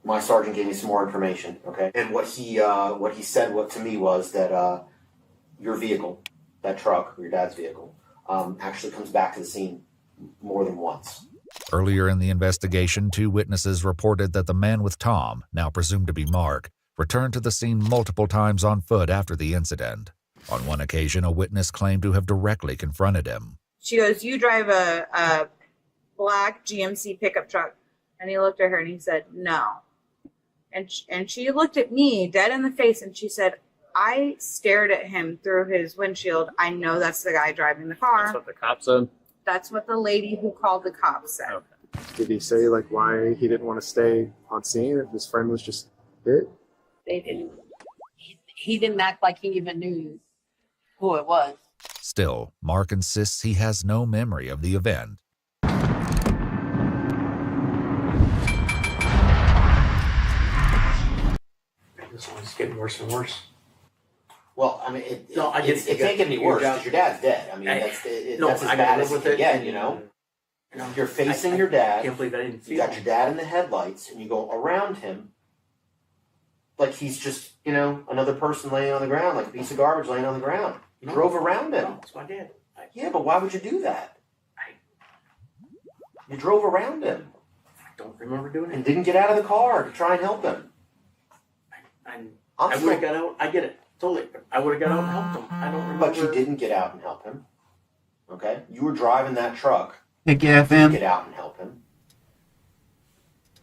my sergeant gave me some more information, okay? And what he said to me was that your vehicle, that truck, your dad's vehicle, actually comes back to the scene more than once. Earlier in the investigation, 2 witnesses reported that the man with Tom, now presumed to be Mark, returned to the scene multiple times on foot after the incident. On one occasion, a witness claimed to have directly confronted him. She goes, "You drive a black GMC pickup truck." And he looked at her and he said, "No." And she looked at me dead in the face and she said, "I stared at him through his windshield. I know that's the guy driving the car." That's what the cop said? That's what the lady who called the cops said. Okay. Did he say why he didn't want to stay on scene if his friend was just hit? They didn't. He didn't act like he even knew who it was. Still, Mark insists he has no memory of the event. This one's getting worse and worse. Well, I mean, it can't get any your worse job- because your dad's dead. I mean, that's as I gotta bad live as it with can it. get, you know? You're facing your I dad. can't believe I didn't You feel got your dad in the headlights, and you go around him like he's just, another person laying on the ground, like a piece of garbage laying on the ground. You drove around him. No, it's my dad. Yeah, but why would you do that? You drove around him. I don't remember doing And it. didn't get out of the car to try and help him. I would have got out. I get it. Totally. But I would have got out and helped him. I don't remember. But you didn't get out and help him. Okay? You were driving that truck. Heck yeah, fam. Get out and help him.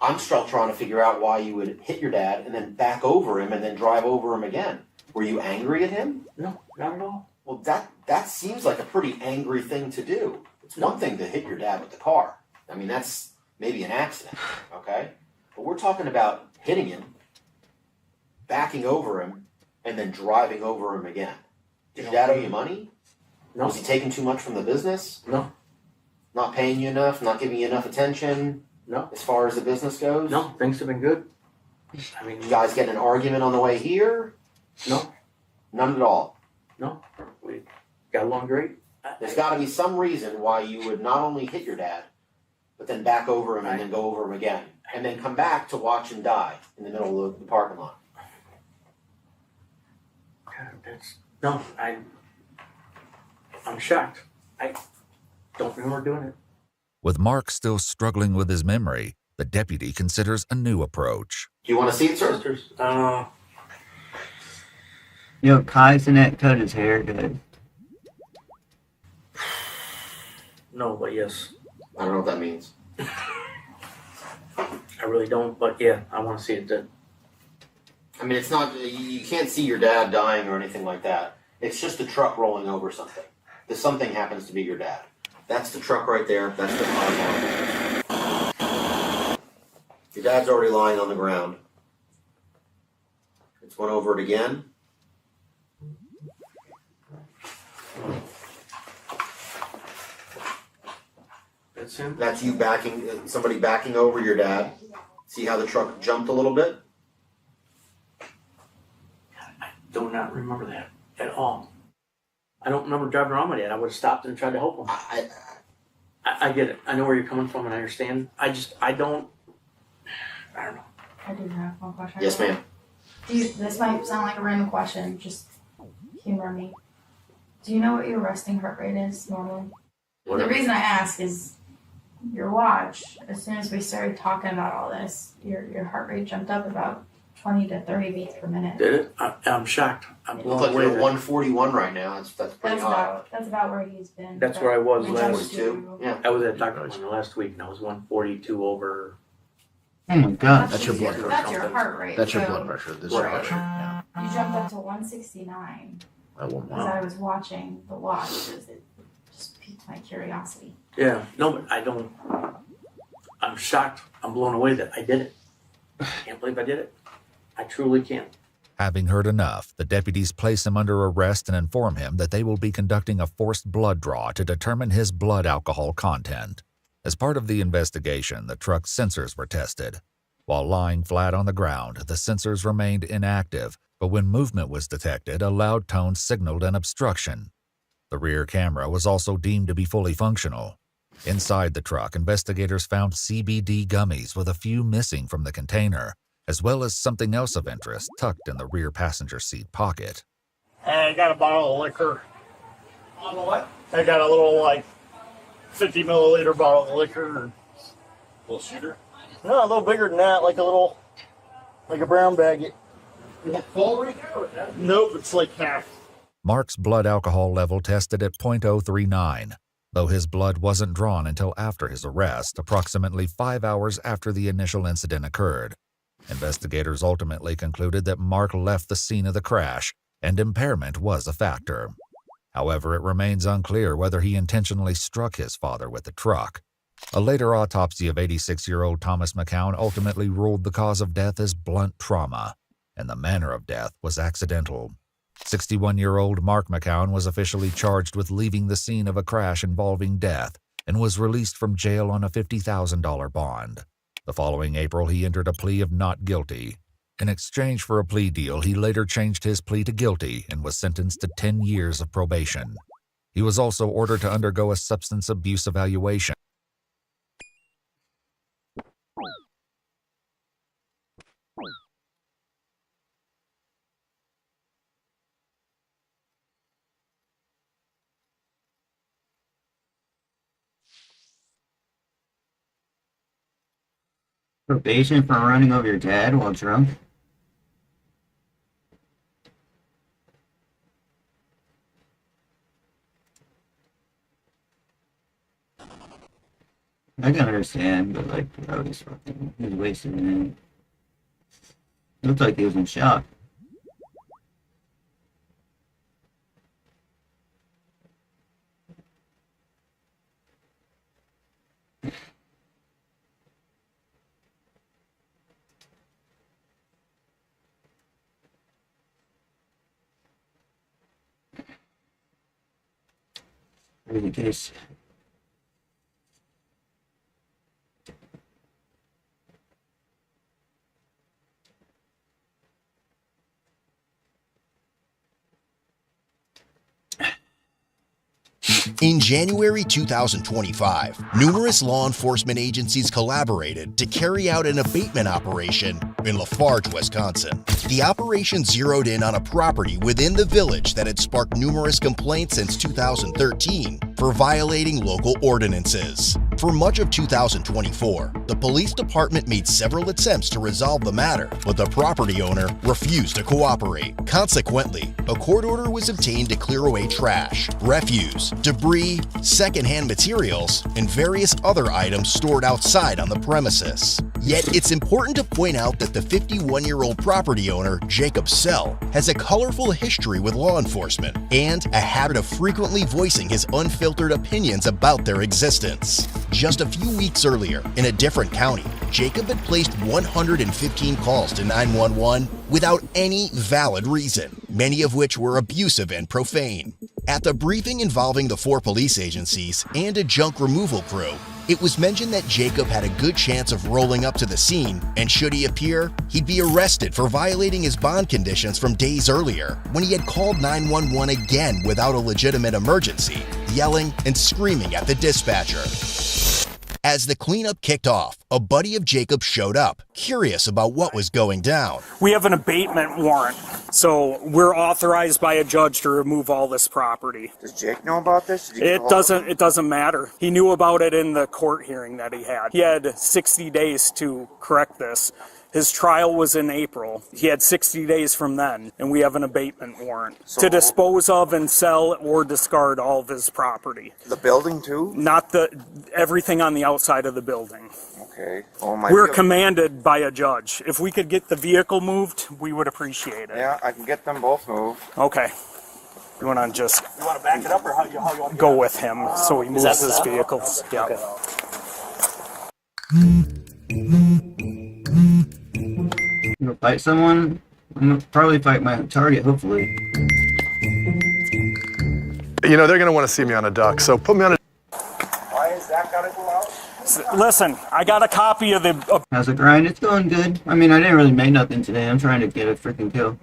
I'm still trying to figure out why you would hit your dad and then back over him and then drive over him again. Were you angry at him? No, not at all. Well, that seems like a pretty angry thing to do. It's one thing to hit your dad with the car. I mean, that's maybe an accident, okay? But we're talking about hitting him, backing over him, and then driving over him again. Did your dad owe you money? No. Was he taking too much from the business? No. Not paying you enough? Not giving you enough attention? No. As far as the business goes? No, things have been good. I mean, You guys get in an argument on the way here? no, None at all. no. We got along great. There's got to be some reason why you would not only hit your dad, but then back over him and then go over him again. And then come back to watch him die in the middle of the parking lot. No, I'm shocked. I don't remember doing it. With Mark still struggling with his memory, the deputy considers a new approach. Do you want to see it, sir? Sisters, Kaizenet cut his hair good. no, but yes. I don't know what that means. I really don't, but yeah, I want to see it done. I mean, it's not, you can't see your dad dying or anything like that. It's just a truck rolling over something. The something happens to be your dad. That's the truck right there. That's the car. Your dad's already lying on the ground. Let's went over it again. That's him? That's you backing, somebody backing over your dad. See how the truck jumped a little bit? I do not remember that at all. I don't remember driving around my dad. I would have stopped and tried to help him. I get it. I know where you're coming from and I understand. I don't know. I do have one question. Yes, ma'am. This might sound like a random question, just humor me. Do you know what your resting heart rate is normally? The reason I ask is your watch, as soon as we started talking about all this, your heart rate jumped up about 20 to 30 beats per minute. Did it? I'm shocked. I'm You blown look like away. you're 141 right now. That's pretty high. That's about where he's been. That's where I was We last. jumped to- Yeah. I was at Dr. One last week and I was 142 over. Oh my god. That's your blood pressure. That's your heart rate. That's your so blood pressure. This is your Right. pressure. Yeah. You jumped up to 169 That one. as I was watching the watch because it just piqued my curiosity. Yeah. No, but I'm shocked. I'm blown away that I did it. I can't believe I did it. I truly can't. Having heard enough, the deputies place him under arrest and inform him that they will be conducting a forced blood draw to determine his blood alcohol content. As part of the investigation, the truck's sensors were tested. While lying flat on the ground, the sensors remained inactive, but when movement was detected, a loud tone signaled an obstruction. The rear camera was also deemed to be fully functional. Inside the truck, investigators found CBD gummies with a few missing from the container, as well as something else of interest tucked in the rear passenger seat pocket. I got a bottle of liquor. Bottle of what? I got a little, 50 milliliter bottle of liquor. Little shooter? No, a little bigger than that, like a brown bag. Is it full right there? Nope, it's like half. Mark's blood alcohol level tested at .039, though his blood wasn't drawn until after his arrest, approximately 5 hours after the initial incident occurred. Investigators ultimately concluded that Mark left the scene of the crash, and impairment was a factor. However, it remains unclear whether he intentionally struck his father with the truck. A later autopsy of 86-year-old Thomas McCown ultimately ruled the cause of death as blunt trauma, and the manner of death was accidental. 61-year-old Mark McCown was officially charged with leaving the scene of a crash involving death and was released from jail on a $50,000 bond. The following April, he entered a plea of not guilty. In exchange for a plea deal, he later changed his plea to guilty and was sentenced to 10 years of probation. He was also ordered to undergo a substance abuse evaluation. Probation for running over your dad while drunk? I can understand, but like, bro, he's wasted, man. Looked like he was in shock. Crazy case. In January 2025, numerous law enforcement agencies collaborated to carry out an abatement operation in Lafarge, Wisconsin. The operation zeroed in on a property within the village that had sparked numerous complaints since 2013 for violating local ordinances. For much of 2024, the police department made several attempts to resolve the matter, but the property owner refused to cooperate. Consequently, a court order was obtained to clear away trash, refuse, debris, secondhand materials, and various other items stored outside on the premises. Yet it's important to point out that the 51-year-old property owner, Jacob Sell, has a colorful history with law enforcement and a habit of frequently voicing his unfiltered opinions about their existence. Just a few weeks earlier, in a different county, Jacob had placed 115 calls to 911 without any valid reason, many of which were abusive and profane. At the briefing involving the 4 police agencies and a junk removal crew, it was mentioned that Jacob had a good chance of rolling up to the scene, and should he appear, he'd be arrested for violating his bond conditions from days earlier, when he had called 911 again without a legitimate emergency, yelling and screaming at the dispatcher. As the cleanup kicked off, a buddy of Jacob showed up, curious about what was going down. We have an abatement warrant, so we're authorized by a judge to remove all this property. Does Jake know about this? It doesn't matter. He knew about it in the court hearing that he had. He had 60 days to correct this. His trial was in April. He had 60 days from then, and we have an abatement warrant to dispose of and sell or discard all of his property. The building too? Not everything on the outside of the building. Okay. We're commanded by a judge. If we could get the vehicle moved, we would appreciate it. Yeah, I can get them both moved. Okay. You want to back it up, or how you want to go with him so he moves his vehicles? Yeah. Okay. I'm gonna fight someone. I'm gonna probably fight my target, hopefully. You know, they're gonna want to see me on a duck, so put me on a... Why is that gotta go out? Listen, I got a copy of the... How's it grind? It's going good. I mean, I didn't really make nothing today. I'm trying to get a freaking kill.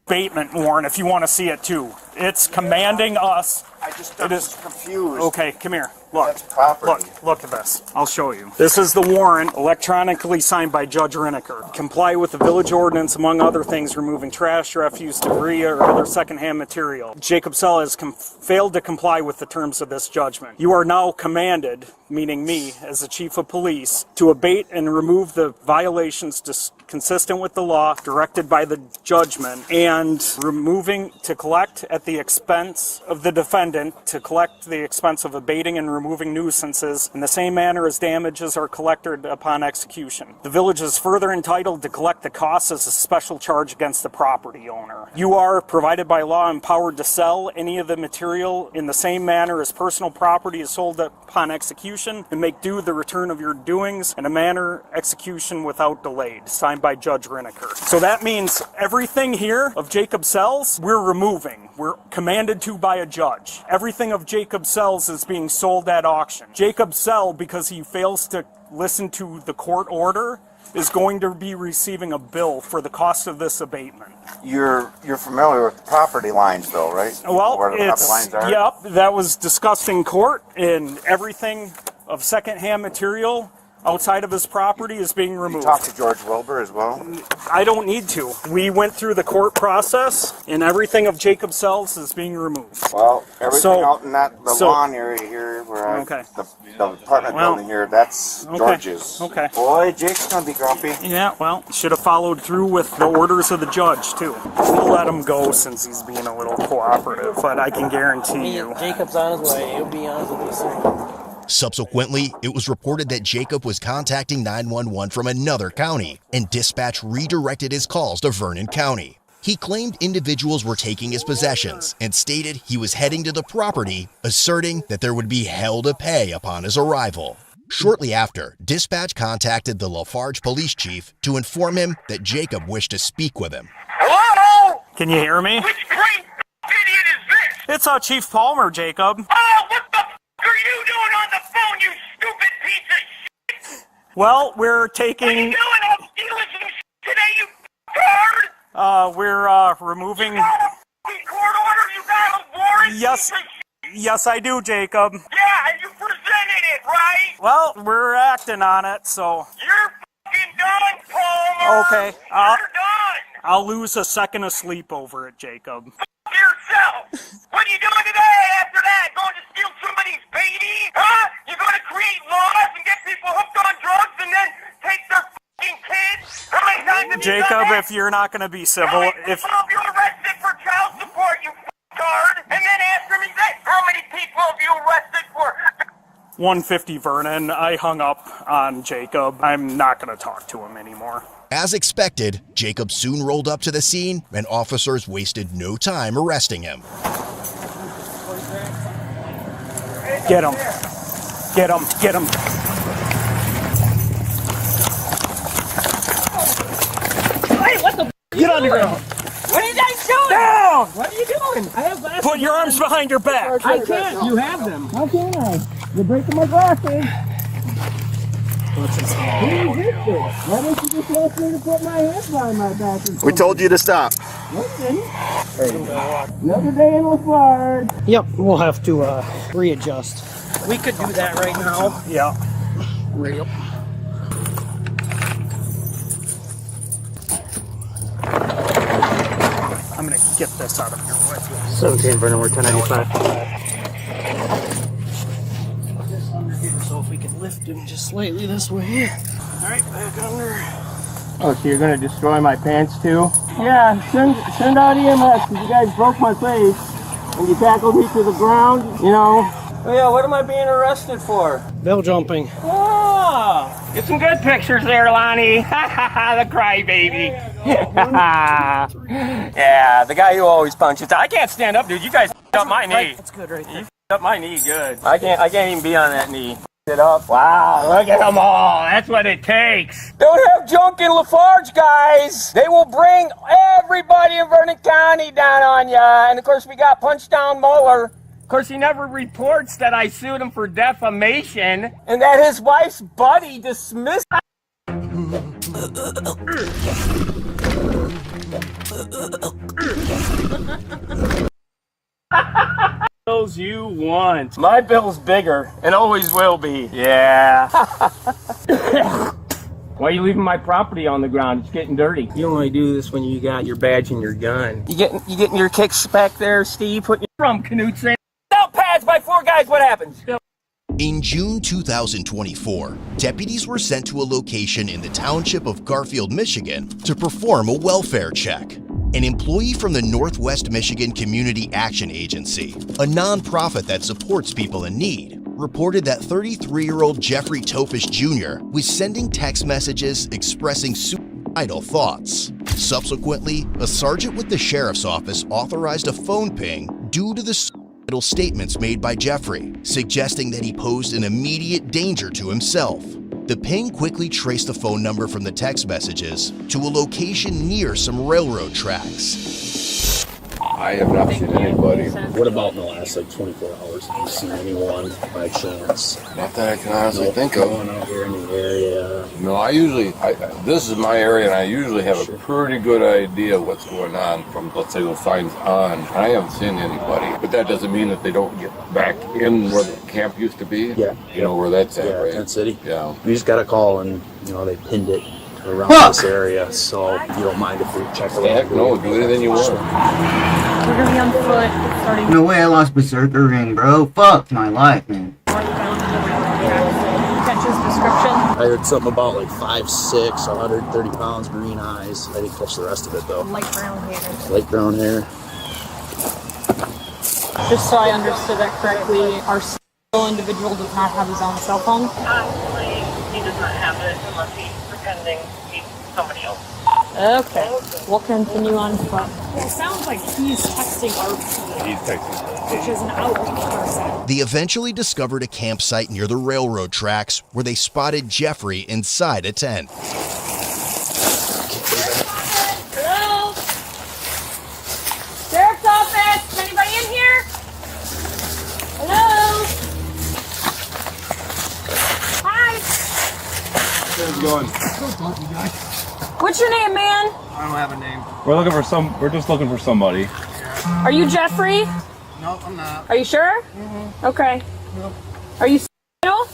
Abatement warrant, if you want to see it too. It's commanding us. I'm just confused. Okay, come here. Look at this. I'll show you. This is the warrant, electronically signed by Judge Riniker. Comply with the village ordinance, among other things, removing trash, refuse, debris, or other secondhand material. Jacob Sell has failed to comply with the terms of this judgment. You are now commanded, meaning me, as the chief of police, to abate and remove the violations consistent with the law directed by the judgment, and to collect at the expense of the defendant, to collect the expense of abating and removing nuisances in the same manner as damages are collected upon execution. The village is further entitled to collect the costs as a special charge against the property owner. You are, provided by law, empowered to sell any of the material in the same manner as personal property is sold upon execution, and make due the return of your doings in a manner execution without delay. Signed by Judge Riniker. So that means everything here of Jacob Sells, we're removing. We're commanded to by a judge. Everything of Jacob Sells is being sold at auction. Jacob Sell, because he fails to listen to the court order, is going to be receiving a bill for the cost of this abatement. You're familiar with property lines, though, right? Well, where the property it's, lines are? yep, that was discussed in court, and everything of secondhand material outside of his property is being removed. You talked to George Wilbur as well? I don't need to. We went through the court process, and everything of Jacob Sells is being removed. Well, everything out in the so- lawn area here, where Okay. the apartment building here, that's George's. Okay. Boy, Jake's gonna be grumpy. Yeah, well, should have followed through with the orders of the judge, too. We'll let him go since he's being a little cooperative, but I can guarantee you. Jacob's on his way. He'll be on with you soon. Subsequently, it was reported that Jacob was contacting 911 from another county, and dispatch redirected his calls to Vernon County. He claimed individuals were taking his possessions and stated he was heading to the property, asserting that there would be hell to pay upon his arrival. Shortly after, dispatch contacted the Lafarge police chief to inform him that Jacob wished to speak with him. Hello? Can you hear me? Which great idiot is this? It's Chief Palmer, Jacob. Oh, what the f*** are you doing on the phone, you stupid piece of shit? Well, we're taking... What are you doing? I'm stealing some shit today, you card? We're removing... You got a court order? You got a warrant? Yes, yes, I do, Jacob. Yeah, and you presented it, right? Well, we're acting on it, so... You're fucking done, Palmer. Okay, You're done. I'll lose a second of sleep over it, Jacob. F*** yourself. What are you doing today after that? Going to steal somebody's baby? Huh? You're going to create laws and get people hooked on drugs and then take their f***ing kids? How many times have you done Jacob, that? if you're not going to be civil, if... How many people have you arrested for child support, you f***tard? And then after me, say, how many people have you arrested for... 150 Vernon, I hung up on Jacob. I'm not going to talk to him anymore. As expected, Jacob soon rolled up to the scene, and officers wasted no time arresting him. Get him. Get him. Get him. Hey, what the... Get on the ground. What are you guys doing? Down! What are you doing? I have glasses. Put your arms behind your back. I can't. You have them. How can I? You're breaking my glasses. Why don't you just ask me to put my hands behind my back? We told you to stop. Another day in Lafarge. Yep, we'll have to readjust. We could do that right now. Yeah. Real. I'm going to get this out of your way. 17 Vernon, we're 1095. So if we can lift him just slightly this way. Alright, back under. Oh, so you're gonna destroy my pants too? Yeah, send out EMS because you guys broke my face and you tackled me to the ground, you know. Oh yeah, what am I being arrested for? Bill jumping. Oh, Get some good pictures there, Lonnie. The crybaby. Yeah, the guy who always punches. I can't stand up, dude. You guys up my knee. That's good right there. You up my knee good. I can't even be on that knee. It up. Wow, look at them all. That's what it takes. Don't have junk in Lafarge, guys. They will bring everybody in Vernon County down on ya. And of course, we got Punch Down Mueller. Of course, he never reports that I sued him for defamation and that his wife's buddy dismissed. Bills you want. My bill's bigger and always will be. Yeah. Why are you leaving my property on the ground? It's getting dirty. You only do this when you got your badge and your gun. You getting your kicks back there, Steve? Putting your from Canute saying out pads by four guys. What happens? In June 2024, deputies were sent to a location in the township of Garfield, Michigan, to perform a welfare check. An employee from the Northwest Michigan Community Action Agency, a nonprofit that supports people in need, reported that 33-year-old Jeffrey Topish Jr. was sending text messages expressing suicidal thoughts. Subsequently, a sergeant with the sheriff's office authorized a phone ping due to the suicidal statements made by Jeffrey, suggesting that he posed an immediate danger to himself. The ping quickly traced the phone number from the text messages to a location near some railroad tracks. I have not seen anybody. What about in the last 24 hours? Have you seen anyone by chance? Not that I can honestly think of. Going out here in the area. No, this is my area, and I usually have a pretty good idea what's going on from, let's say, those signs on. I haven't seen anybody, but that doesn't mean that they don't get back in where the camp used to be. Yeah. You know where that's at, right? Tent City. Yeah. We just got a call, and they pinned it around this area, so you don't mind if we check it out? Heck no, do anything you want. We're gonna be on foot starting. No way I lost Berserker ring, bro. Fuck my life, man. Catches description. I heard something about like 5'6", 130 pounds, green eyes. I didn't catch the rest of it though. Light brown hair. Light brown hair. Just so I understood that correctly, our individual does not have his own cell phone. He does not have it unless he's pretending he's somebody else. Okay, we'll continue on foot. Well, it sounds like he's texting RP. He's texting. Which is an outreach person. They eventually discovered a campsite near the railroad tracks where they spotted Jeffrey inside a tent. Hello? Sheriff's office? Is anybody in here? Hello? Hi. How's it going? What's your name, man? I don't have a name. We're just looking for somebody. Are you Jeffrey? No, I'm not. Are you sure? Mm-hmm. Okay. Nope. Are you single?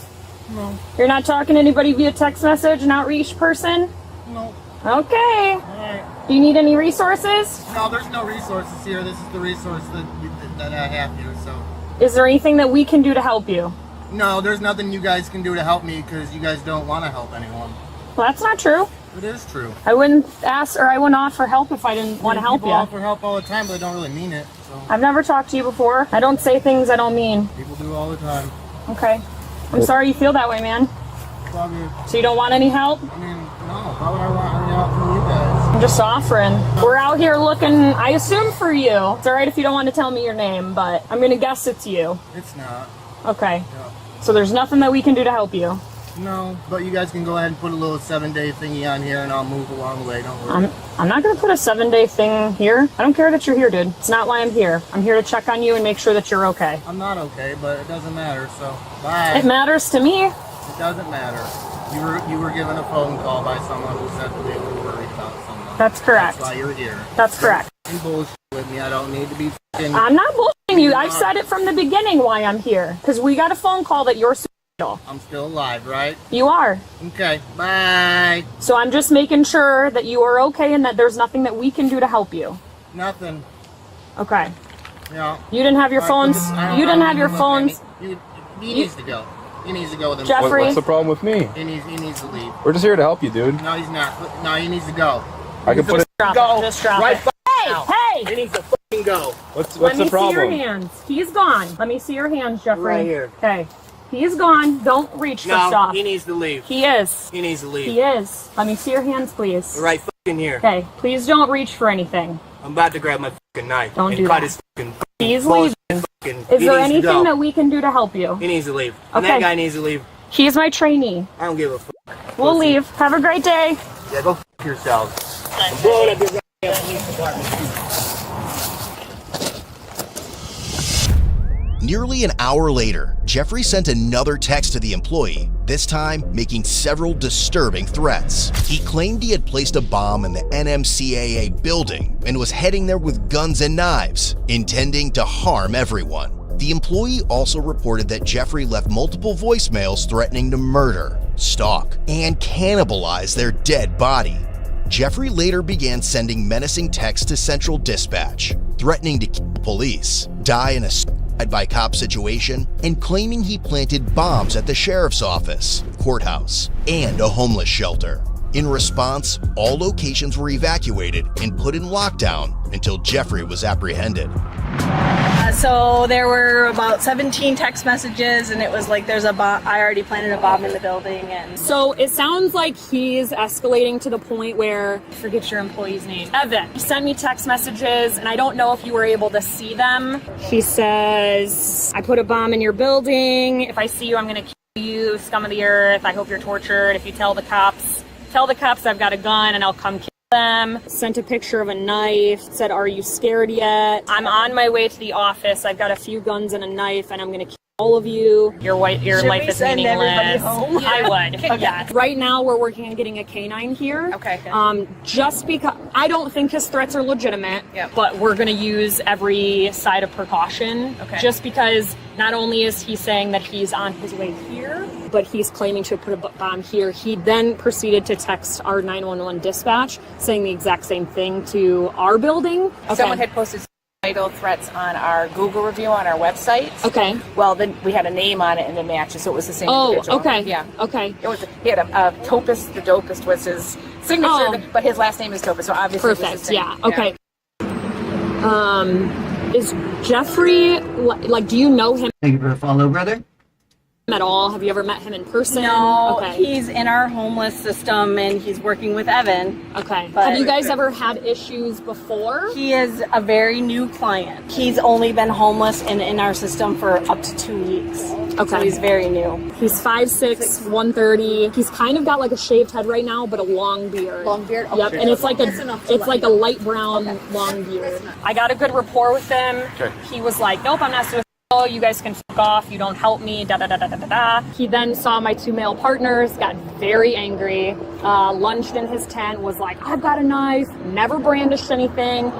No. You're not talking to anybody via text message, an outreach person? No. Okay. Alright. Do you need any resources? No, there's no resources here. This is the resource that I have here, so. Is there anything that we can do to help you? No, there's nothing you guys can do to help me because you guys don't want to help anyone. Well, that's not true. It is true. I wouldn't ask or I wouldn't offer help if I didn't want to help you. People offer help all the time, but they don't really mean it. So. I've never talked to you before. I don't say things I don't mean. People do all the time. Okay. I'm sorry you feel that way, man. So you don't want any help? I mean, no. Why would I want any help from you guys? I'm just offering. We're out here looking, I assume for you. It's alright if you don't want to tell me your name, but I'm going to guess it's you. It's not. Okay. Yeah. So there's nothing that we can do to help you? No, but you guys can go ahead and put a little 7-day thingy on here and I'll move along the way, don't worry. I'm not going to put a 7-day thing here. I don't care that you're here, dude. It's not why I'm here. I'm here to check on you and make sure that you're okay. I'm not okay, but it doesn't matter, so bye. It matters to me. It doesn't matter. You were given a phone call by someone who said that they were worried about someone. That's correct. That's why you're here. That's correct. Don't bullshit with me. I don't need to be f***ing... I'm not bullshitting you. I've said it from the beginning why I'm here. Because we got a phone call that you're suicidal. I'm still alive, right? You are. Okay, bye. So I'm just making sure that you are okay and that there's nothing that we can do to help you. Nothing. Okay. Yeah. You didn't have your phones. You didn't have your phones. He needs to go. He needs to go with him. Jeffrey. What's the problem with me? He needs to leave. We're just here to help you, dude. No, he's not. No, he needs to go. I can put it. Go. Just drop right it. Hey, now. hey! He needs to fucking go. What's the Let me problem? see your hands. He's gone. Let me see your hands, Jeffrey. Right here. Okay. He's gone. Don't reach for No, stuff. he needs to leave. He is. He needs to leave. He is. Let me see your hands, please. Right fucking here. Okay. Please don't reach for anything. I'm about to grab my fucking knife. Don't and do cut that. his fucking He's bullshit leaving. fucking- Is he there needs to go. anything that we can do to help you? He needs to leave. And Okay. that guy needs to leave. He's my trainee. I don't give a fuck. We'll Pussy. leave. Have a great day. Yeah, go fuck yourselves. I'm blowing up your goddamn police department. Nearly an hour later, Jeffrey sent another text to the employee, this time making several disturbing threats. He claimed he had placed a bomb in the NMCAA building and was heading there with guns and knives, intending to harm everyone. The employee also reported that Jeffrey left multiple voicemails threatening to murder, stalk, and cannibalize their dead body. Jeffrey later began sending menacing texts to Central Dispatch, threatening to kill police, die in a by cop situation, and claiming he planted bombs at the sheriff's office, courthouse, and a homeless shelter. In response, all locations were evacuated and put in lockdown until Jeffrey was apprehended. So there were about 17 text messages, and it was like there's a bomb. I already planted a bomb in the building, and So it sounds like he's escalating to the point where, I forget your employee's name, Evan. He sent me text messages, and I don't know if you were able to see them. He says, I put a bomb in your building. If I see you, I'm going to kill you, scum of the earth. I hope you're tortured. If you tell the cops I've got a gun and I'll come kill them. Sent a picture of a knife, said, are you scared yet? I'm on my way to the office. I've got a few guns and a knife, and I'm going to kill all of you. Your Should life we is send everybody meaningless. home? I would. Okay. Yeah. Right now, we're working on getting a canine here. Okay. Just because I don't think his threats are legitimate, Yep. but we're going to use every side of precaution. Okay. Just because not only is he saying that he's on his way here, but he's claiming to have put a bomb here. He then proceeded to text our 911 dispatch saying the exact same thing to our building. Okay. Someone had posted suicidal threats on our Google review on our website. Okay. Well, then we had a name on it and it matches, so it was the same Oh, individual. okay. Yeah. Okay. It was. He had a Topus. The Dopest was his signature, Oh. but his last name is Topus, so obviously it was the Perfect. same. Yeah. Okay. Is Jeffrey like? Do you know him Thank you for the follow, brother. at all? Have you ever met him in person? No, Okay. he's in our homeless system and he's working with Evan. Okay. But Have you guys ever had issues before? He is a very new client. He's only been homeless and in our system for up to 2 weeks. Okay. So he's very new. He's 5'6", 130. He's kind of got like a shaved head right now, but a long beard. Long beard? Yep, Okay. and it's like That's enough to it's let like me a know. light brown long beard. I got a good rapport with him. Okay. He was like, nope, I'm not suicidal. You guys can fuck off. You don't help me. Da da da da da da da. He then saw my two male partners, got very angry, lunged in his tent, was like, I've got a knife. Never brandished anything.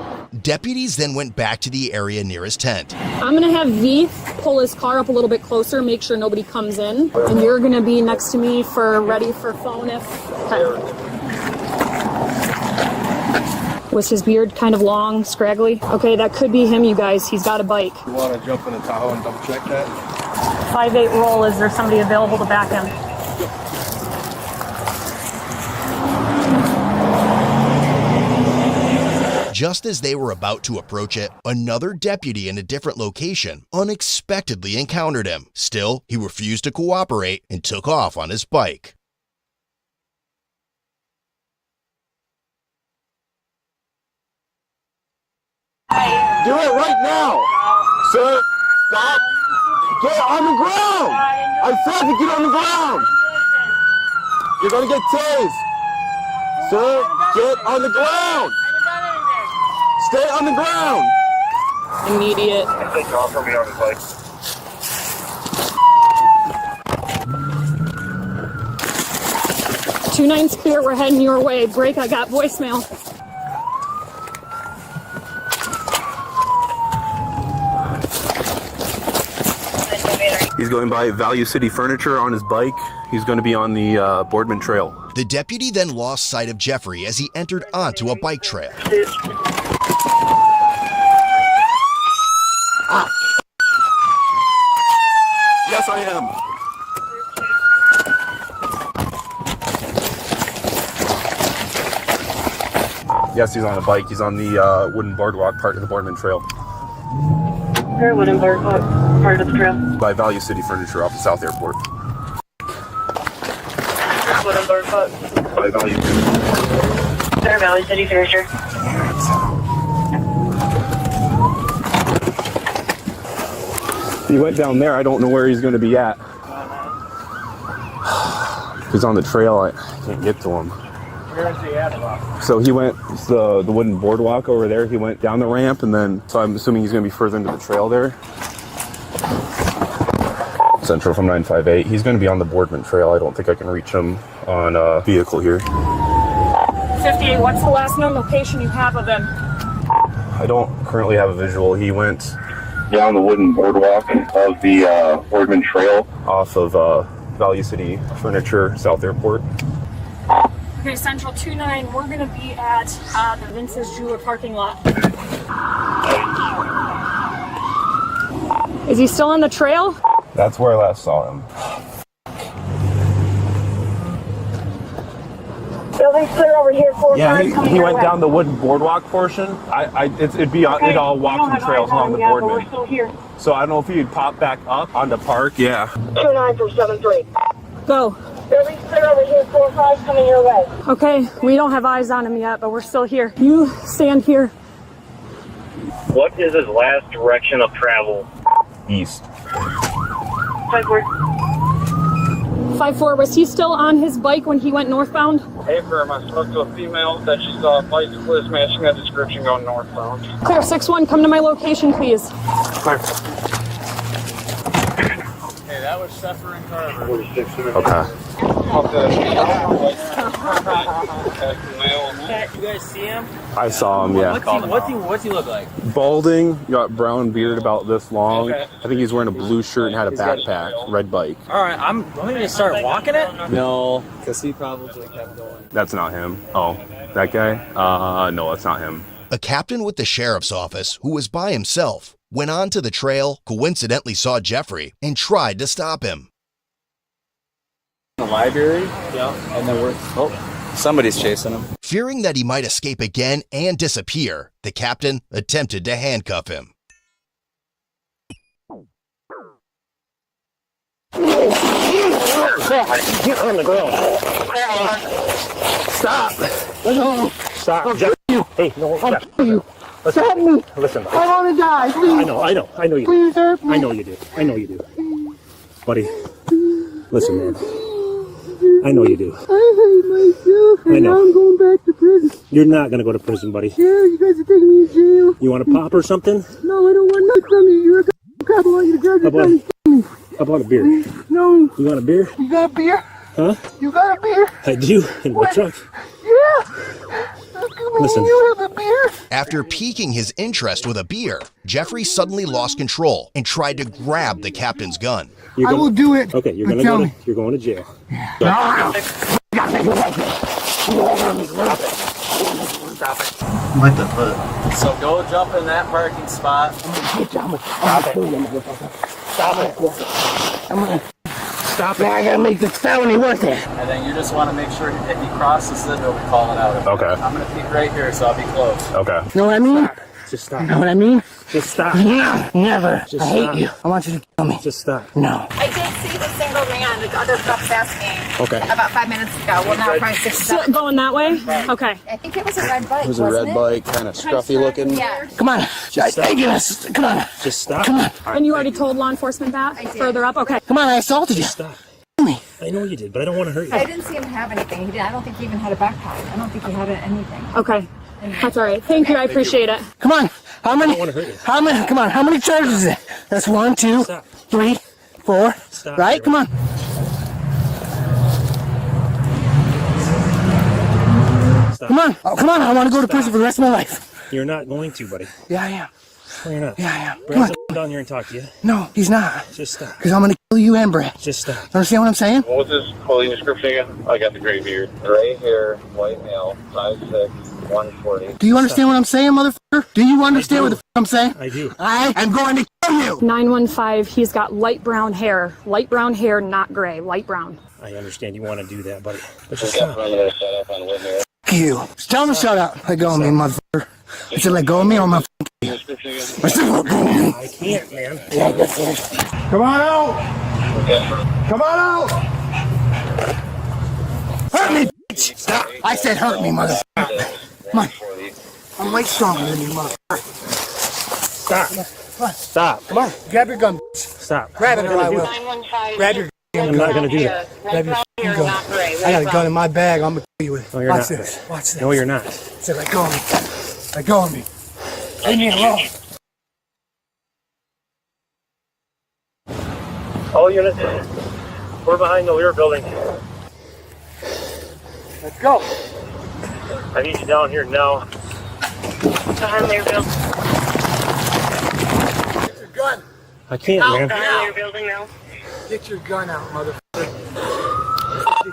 Deputies then went back to the area near his tent. I'm gonna have V pull his car up a little bit closer, make sure nobody comes in, and you're gonna be next to me for ready for phone if. Okay. Was his beard kind of long, scraggly? Okay, that could be him, you guys. He's got a bike. You want to jump in the Tahoe and double check that? 5'8" roll. Is there somebody available to back him? Just as they were about to approach it, another deputy in a different location unexpectedly encountered him. Still, he refused to cooperate and took off on his bike. Do it right now! Sir, stop! Get on the ground! I said to get on the ground! You're gonna get tased! Sir, get on the ground! Stay on the ground! Immediate. Take off from me on his bike. 29's clear. We're heading your way. Break. I got voicemail. He's going by Value City Furniture on his bike. He's going to be on the Boardman Trail. The deputy then lost sight of Jeffrey as he entered onto a bike trail. Ah. Yes, I am. Yes, he's on a bike. He's on the wooden boardwalk part of the Boardman Trail. Where would embark what part of the trail? By Value City Furniture off the South Airport. Would embark what? By Value. Fair Valley City Furniture. He went down there. I don't know where he's going to be at. He's on the trail. I can't get to him. Where is he at about? So he went the wooden boardwalk over there. He went down the ramp, and then so I'm assuming he's going to be further into the trail there. Central from 958. He's going to be on the Boardman Trail. I don't think I can reach him on a vehicle here. 58. What's the last known location you have of him? I don't currently have a visual. He went down the wooden boardwalk of the Boardman Trail off of Value City Furniture, South Airport. Okay, Central 29. We're gonna be at the Vince's Jeweler parking lot. Is he still on the trail? That's where I last saw him. Building's clear over here. Yeah, he went down the wooden boardwalk portion. It'd be on, it all walking trails along the Boardman. We're still here. So I don't know if you'd pop back up onto Park. Yeah. 29 from 73. Go. Building's clear over here. 45 coming your way. Okay, we don't have eyes on him yet, but we're still here. You stand here. What is his last direction of travel? East. 5-4. 5-4. Was he still on his bike when he went northbound? Hey, firm, I spoke to a female that she saw a bicyclist matching that description going northbound. Clear. 6-1. Come to my location, please. Clear. That was Suffer and Carver. Okay. You guys see him? I saw him, yeah. What's he look like? Balding, got brown beard about this long. Okay. I think he's wearing a blue shirt and had a backpack, red bike. All right, I'm going to start walking it. No, because he probably kept going. That's not him. Oh, that guy? No, that's not him. A captain with the sheriff's office, who was by himself, went onto the trail, coincidentally saw Jeffrey, and tried to stop him. The library, yeah, and then somebody's chasing him. Fearing that he might escape again and disappear, the captain attempted to handcuff him. Get on the ground. Stop. Stop. Hey, no, stop. You. Stop me. Listen. I want to die, please. I know you do. Please help me. I know you do. Buddy, listen, man. I know you do. I hate myself, and now I'm going back to prison. You're not going to go to prison, buddy. Yeah, you guys are taking me to jail. You want a pop or something? No, I don't want nothing from you. You're a crap. I want you to grab your gun and kill me. How about a beer? No. You want a beer? You got a beer? Huh? You got a beer? I do, in my truck. Yeah. Listen. You have a beer? After piquing his interest with a beer, Jeffrey suddenly lost control and tried to grab the captain's gun. I will do it. Okay, you're going to jail. Yeah. What the fuck? So go jump in that parking spot. Stop it. I'm gonna stop it. I gotta make this felony worth it. And then you just want to make sure if he crosses it, he'll be calling out. Okay. I'm going to peek right here, so I'll be close. Okay. You know what I mean? Just stop. You know what I mean? Just stop. Yeah, never. Just I hate stop. you. I want you to kill me. Just stop. No. I did see the single man, the other trucks asking. Okay. About 5 minutes ago. Well, now probably 6 Still going that way? Okay. I think it was a red bike. It was a red bike, kind of scruffy looking. Yeah. Come on. Come on. Just stop. Come on. And you already told law enforcement that? Further up? Okay. Come on, I assaulted you. Just stop. Me. I know you did, but I don't want to hurt you. I didn't see him have anything. I don't think he even had a backpack. I don't think he had anything. Okay. That's all right. Thank you. I appreciate it. Come on. How many? I don't want to hurt you. How many? Come on. How many charges is it? That's 1, 2, 3, 4. Stop. Right? Come on. Stop. Come on. Oh, come on. I want to go to prison for the rest of my life. You're not going to, buddy. Yeah, I am. No, you're not. Yeah, I am. Come Brad's on. down here and talk to you. No, he's not. Just stop. Because I'm going to kill you and Brad. Just stop. You understand what I'm saying? What was his clothing description again? I got the gray beard. Gray hair, white male, 5'6", 140. Do you understand what I'm saying, motherfucker? Do you understand what the f I'm saying? I do. I am going to kill you. 915, he's got light brown hair. Light brown hair, not gray. Light brown. I understand you want to do that, buddy. But We've just got stop. perimeter set up on Whitney. F you. Just tell him to shut up. Let go of me, motherfucker. I said let go of me or I'm going to f you. I said let go of me. I can't, man. Yeah, that's it. Come on out! Come on out! Hurt me, bitch. Stop. I said hurt me, motherfucker. Come on. I'm way stronger than you, motherfucker. Stop. Come on. Stop. Come on. Grab your gun, bitch. Stop. Grab it or I will. 915. Grab your I'm not going to do that. Grab your Hair, gun. not gray. I got a gun in my bag. I'm going to kill you with it. No, you're Watch not. this. Watch this. No, you're not. I said let go of me. Let go of me. Leave me alone. All units, we're behind the Lear building. Let's go. I need you down here now. Behind Lear building. Get your gun. I can't, man. Behind Lear building now. Get your gun out, motherfucker.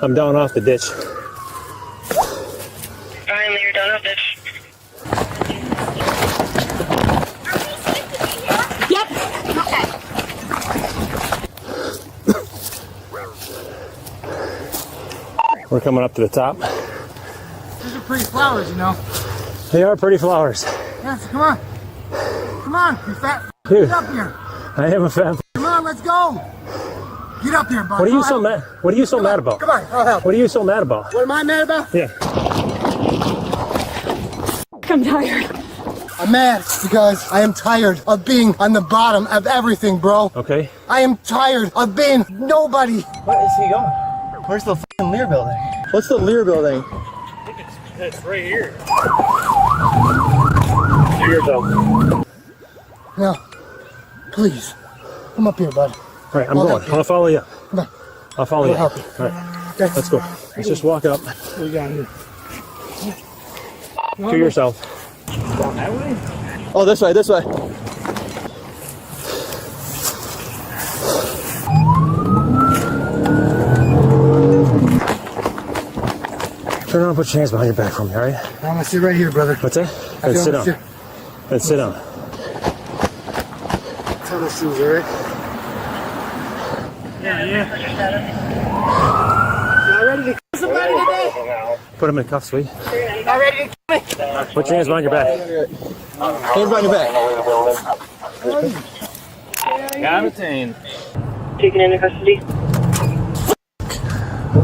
I'm down off the ditch. Behind Lear, don't have this. Yep. Okay. We're coming up to the top. These are pretty flowers, you know. They are pretty flowers. Yes, come on. Come on, you fat. Dude, Get up here. I am a fan. Come on, let's go. Get up here, buddy. What are you so mad? What are you so mad about? Come on, I'll help. What are you so mad about? What am I mad about? Yeah. I'm tired. I'm mad because I am tired of being on the bottom of everything, bro. Okay. I am tired of being nobody. Where is he going? Where's the f***ing Lear building? What's the Lear building? I think it's right here. Here, though. No. Please. Come up here, bud. All right, I'm going. I'll follow you. I'll follow you. All right, let's go. Let's just walk up. What we got here? To yourself. That way? Oh, this way, this way. Turn around and put your hands behind your back for me, all right? I'm gonna sit right here, brother. What's that? Then sit down. Then sit down. Tell those shoes, all right? Yeah. Y'all ready to kill somebody today? Put him in cuffs, sweet. Y'all ready to kill me? Put your hands behind your back. Hands behind your back. Got detained. Taken into custody.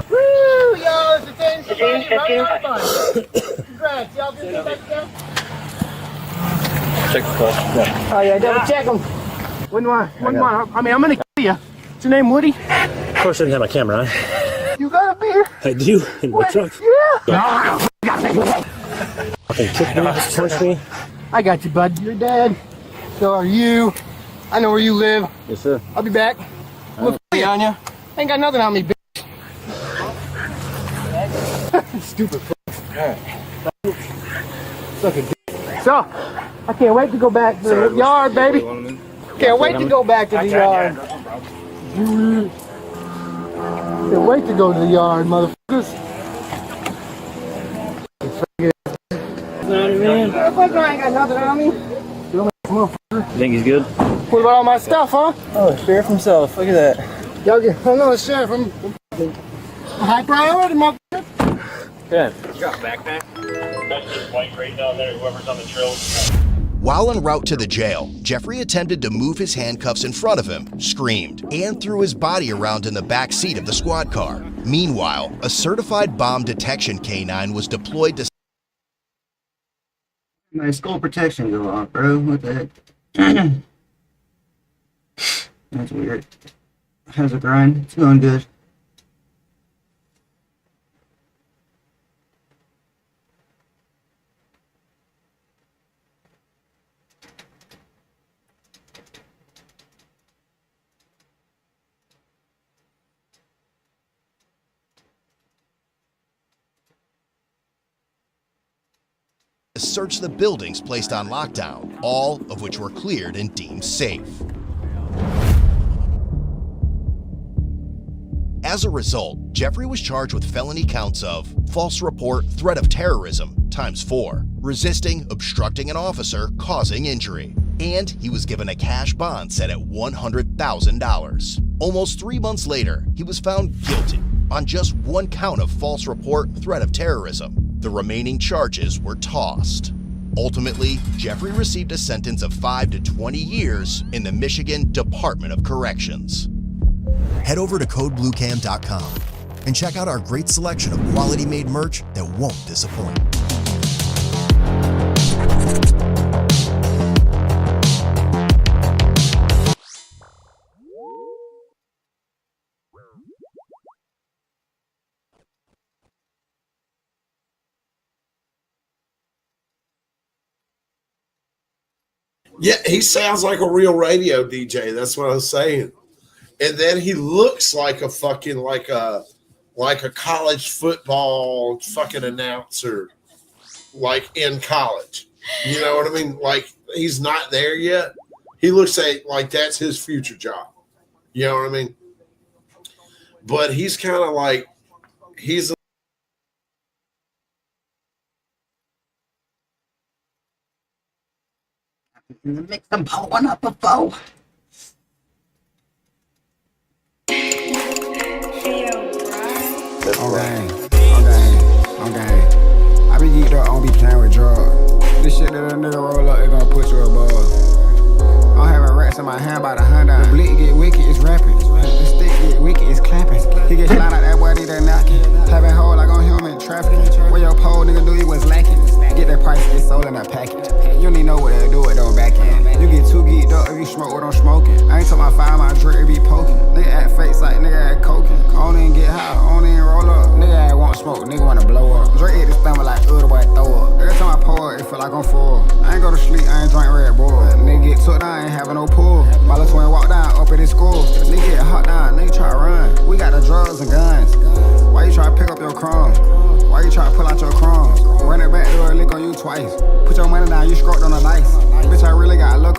Woo! Y'all, it's detained somebody right on fun. Congrats. Y'all do this back there? Check the clutch. Oh, yeah, double check them. When do I mean, I'm gonna kill you. What's your name, Woody? Of course I didn't have my camera on. You got a beer? I do, in my truck. Yeah. Fucking kick me, punch me. I got you, bud. You're dead. So are you. I know where you live. Yes, sir. I'll be back. Look on you. Ain't got nothing on me, bitch. Stupid. Fucking dick. So, I can't wait to go back to the yard, baby. Can't wait to go back to the yard. Can't wait to go to the yard, motherfuckers. Motherfucker, I ain't got nothing on me. You think he's good? What about all my stuff, huh? Oh, sheriff himself. Look at that. Y'all get, oh no, sheriff, I'm high priority, motherfucker. Good. You got a backpack? That's just white right down there, whoever's on the trail. While en route to the jail, Jeffrey attempted to move his handcuffs in front of him, screamed, and threw his body around in the back seat of the squad car. Meanwhile, a certified bomb detection canine was deployed to My skull protection go off, bro. What the heck? That's weird. How's it grind? It's going good. search the buildings placed on lockdown, all of which were cleared and deemed safe. As a result, Jeffrey was charged with felony counts of false report, threat of terrorism ×4, resisting, obstructing an officer, causing injury, and he was given a cash bond set at $100,000. Almost 3 months later, he was found guilty on just one count of false report, threat of terrorism. The remaining charges were tossed. Ultimately, Jeffrey received a sentence of 5 to 20 years in the Michigan Department of Corrections. Head over to codebluecam.com and check out our great selection of quality-made merch that won't disappoint. Yeah, he sounds like a real radio DJ. That's what I was saying. And then he looks like a fucking like a college football fucking announcer, like in college. You know what I mean? Like he's not there yet. He looks like that's his future job. You know what I mean? But he's kind of like he's. In the mix, I'm pulling up a foe. Okay. I be geeked up, I don't be playing with drugs. This shit that a nigga roll up, it gon' put you above. I'm having rats in my hand by the $100. The blick get wicked, it's rapping. The stick get wicked, it's clapping. He get shot out, that boy need a knocking. Having hole like on human trafficking. Where your pole nigga knew he was lacking. Get that price, it's sold in a package. You don't even know what to do with though back end. You get too geeked up if you smoke what I'm smoking. I ain't talking about fire, my drink, it be poking. Nigga act fakes like nigga act coking. I don't even get high, I don't even roll up. Nigga act won't smoke, nigga wanna blow up. Drake hit the stomach like, the boy throw up. Every time I pour it, it feel like I'm full. I ain't go to sleep, I ain't drink Red Bull. Nigga get took down, I ain't having no pull. My little twin walk down up at his school. Nigga get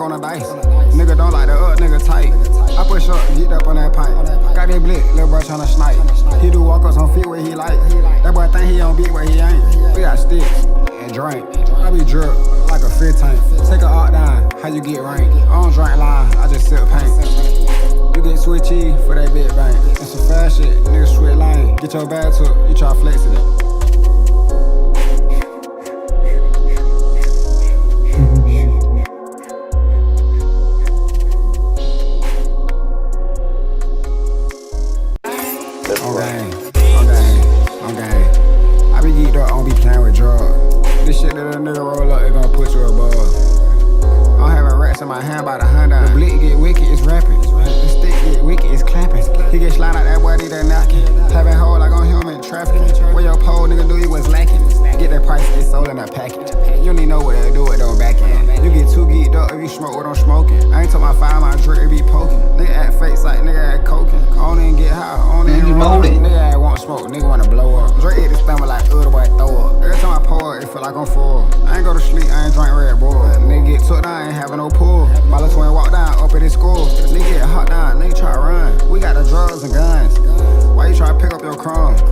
look on the dice. Nigga don't like the nigga tight. I push up, get up on that pipe. Got that blick, little bro tryna snipe. He do walk ups on feet where he like. That boy think he on beat where he ain't. We got sticks and drink. I be drunk like a fish tank. Take a art down, how you get ranked? I don't drink line, I just sip paint. You get switchy for that big bank. It's some fast shit, nigga switch lane. Get your bag took, you try flexing it. I'm gang. I be geeked up, I don't be playing with drugs. This shit that a nigga roll up, it gon' put you above. I'm having rats in my hand by the $100. The blick get wicked, it's rapping. The stick get wicked, it's clapping. He get slide out that boy, need that knocking. Having hold like on human trafficking. Where your pole nigga do, he was lacking. Get that price, it's sold in a package. You don't even know what they do it though back end. You get too geeked up if you smoke what I'm smoking. I ain't talking about fire, my drink, it be poking. Nigga act fake like nigga act coking. I don't even get high, I don't even roll it. Nigga act won't smoke, nigga wanna blow up. Drake hit the stomach like the boy throw up. Every time I pour it, it feel like I'm full. I ain't go to sleep, I ain't drink Red Bull. Nigga get took down, I ain't having no pool. My little twin walk down up at his school. Nigga get hot down, nigga try to run. We got the drugs and guns. Why you try to pick up your crumbs?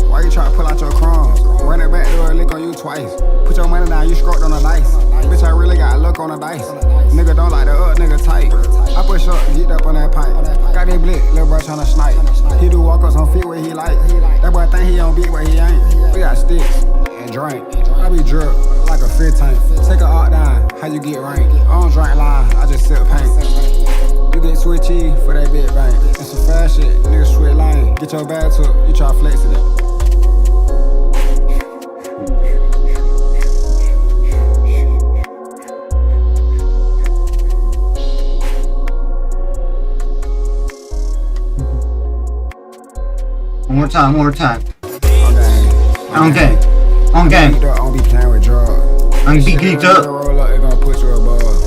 Why you try to pull out your crumbs? Run it back, do a lick on you twice. Put your money down, you scrolled on the dice. Bitch, I really got luck on the dice. Nigga don't like the nigga tight. I push up, get up on that pipe. Got that blick, little bro tryna snipe. He do walk ups on feet where he like. That boy think he on beat where he ain't. We got sticks and drink. I be drunk like a fish tank. Take a art down, how you get ranked? I don't drink line, I just sip paint. You get switchy for that big bank. It's some fast shit, nigga switch lane. Get your bag took, you try flexing it. One more time. On gang. On gang. I don't be playing with drugs. I'm be geeked up. Roll up, it gon' put you above.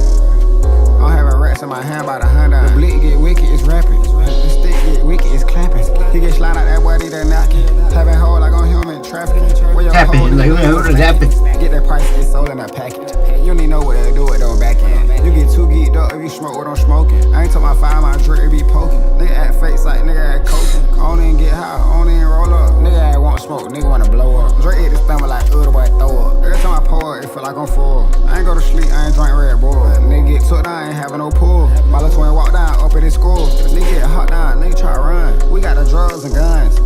I'm having rats in my hand by the $100. The blick get wicked, it's rapping. The stick get wicked, it's clapping. He get slide out that boy, need that knocking. Having hold like on human trafficking. Where your Tapping, like what is happening? Get that price, it's sold in a package. You don't even know what they do it though back end. You get too geeked up if you smoke what I'm smoking. I ain't talking about fire, my drink, it be poking. Nigga act fake like nigga act coking. I don't even get high, I don't even roll up. Nigga act won't smoke, nigga wanna blow up. Drake hit the stomach like the boy throw up. Every time I pour it, it feel like I'm full. I ain't go to sleep, I ain't drink Red Bull. Nigga get took down, I ain't having no pool. My little twin walk down up at his school. Nigga get hot down, nigga try to run. We got the drugs and guns.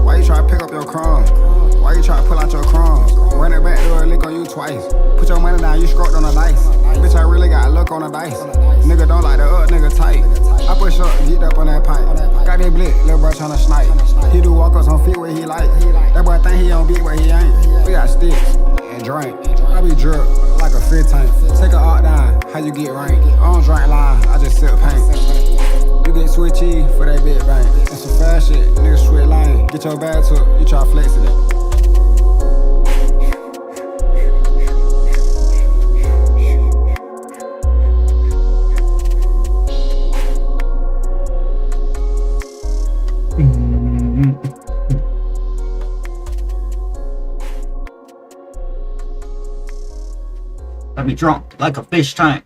Why you try to pick up your crumbs? Why you try to pull out your crumbs? Run it back, do a lick on you twice. Put your money down, you scrolled on the dice. Bitch, I really got luck on the dice. Nigga don't like the nigga tight. I push up, get up on that pipe. Got that blick, little bro tryna snipe. He do walk ups on feet where he like. That boy think he on beat where he ain't. We got sticks and drink. I be drunk like a fish tank. Take a art down, how you get ranked? I don't drink line, I just sip paint. You get switchy for that big bank. It's some fast shit, nigga switch lane. Get your bag took, you try flexing it. I be drunk like a fish tank.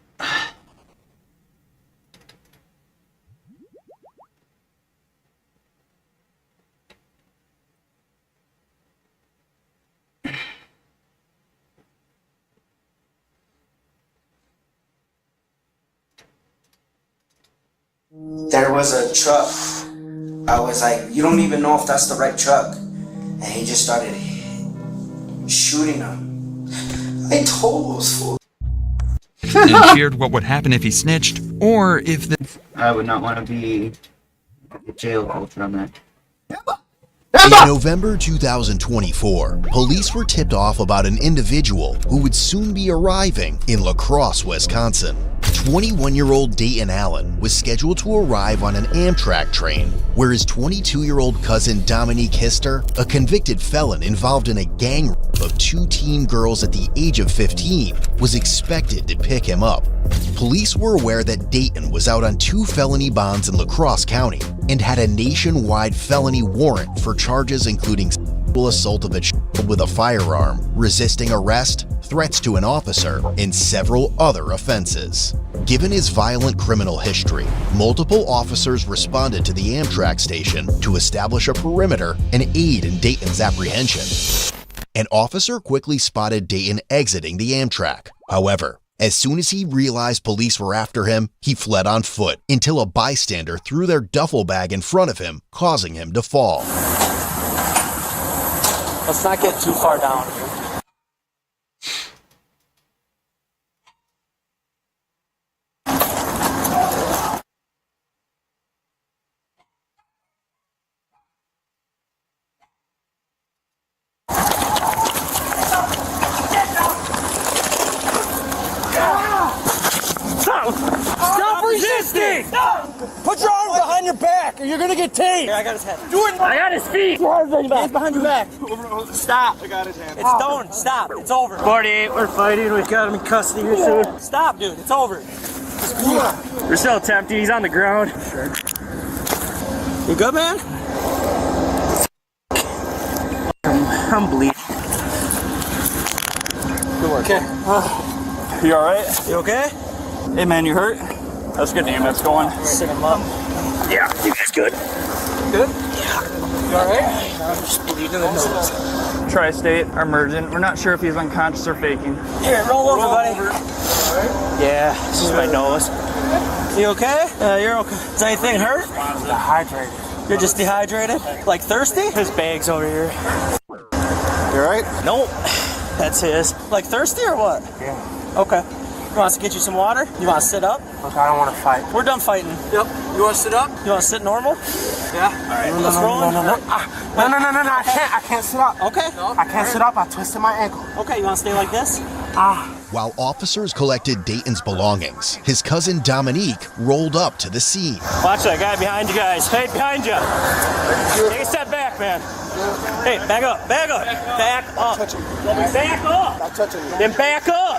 There was a truck. I was like, you don't even know if that's the right truck. And he just started shooting him. I told those fools. And shared what would happen if he snitched, or if the... I would not want to be a jail culture on that. In November 2024, police were tipped off about an individual who would soon be arriving in La Crosse, Wisconsin. 21-year-old Dayton Allen was scheduled to arrive on an Amtrak train where his 22-year-old cousin Dominique Hister, a convicted felon involved in a gang rape of 2 teen girls at the age of 15, was expected to pick him up. Police were aware that Dayton was out on 2 felony bonds in La Crosse County and had a nationwide felony warrant for charges including sexual assault of a child with a firearm, resisting arrest, threats to an officer, and several other offenses. Given his violent criminal history, multiple officers responded to the Amtrak station to establish a perimeter and aid in Dayton's apprehension. An officer quickly spotted Dayton exiting the Amtrak. However, as soon as he realized police were after him, he fled on foot until a bystander threw their duffel bag in front of him, causing him to fall. Let's not get too far down. Stop resisting! Put your arms behind your back or you're gonna get tased! Here, I got his head. Do it! I got his feet! Your arms behind your back. Hands behind your back. Stop! I got his hand. It's done. Stop. It's over. 48, we're fighting. We've got him in custody here soon. Stop, dude. It's over. We're still attempting. He's on the ground. You good, man? I'm bleeding. Good work. Okay. You alright? You okay? Hey man, you hurt? Let's get the ambulance going. Sit him up. Yeah, he's good. Good? Yeah. You alright? I'm just bleeding in the nose. Tri-state, emergent. We're not sure if he's unconscious or faking. Here, roll over, buddy. Yeah, this is my nose. You okay? You're okay. Does anything hurt? Dehydrated. You're just dehydrated? Like thirsty? His bag's over here. You alright? Nope. That's his. Like thirsty or what? Yeah. Okay. You want us to get you some water? You want to sit up? Look, I don't want to fight. We're done fighting. Yep. You want to sit up? You want to sit normal? Yeah. Alright, let's roll. No. No. I can't sit up. Okay. I can't sit up. I twisted my ankle. Okay, you want to stay like this? While officers collected Dayton's belongings, his cousin Dominique rolled up to the scene. Watch that guy behind you guys. Hey, behind you. Take a step back, man. Hey, back up. Back up. Back up. Back up. Stop touching me. Then back up.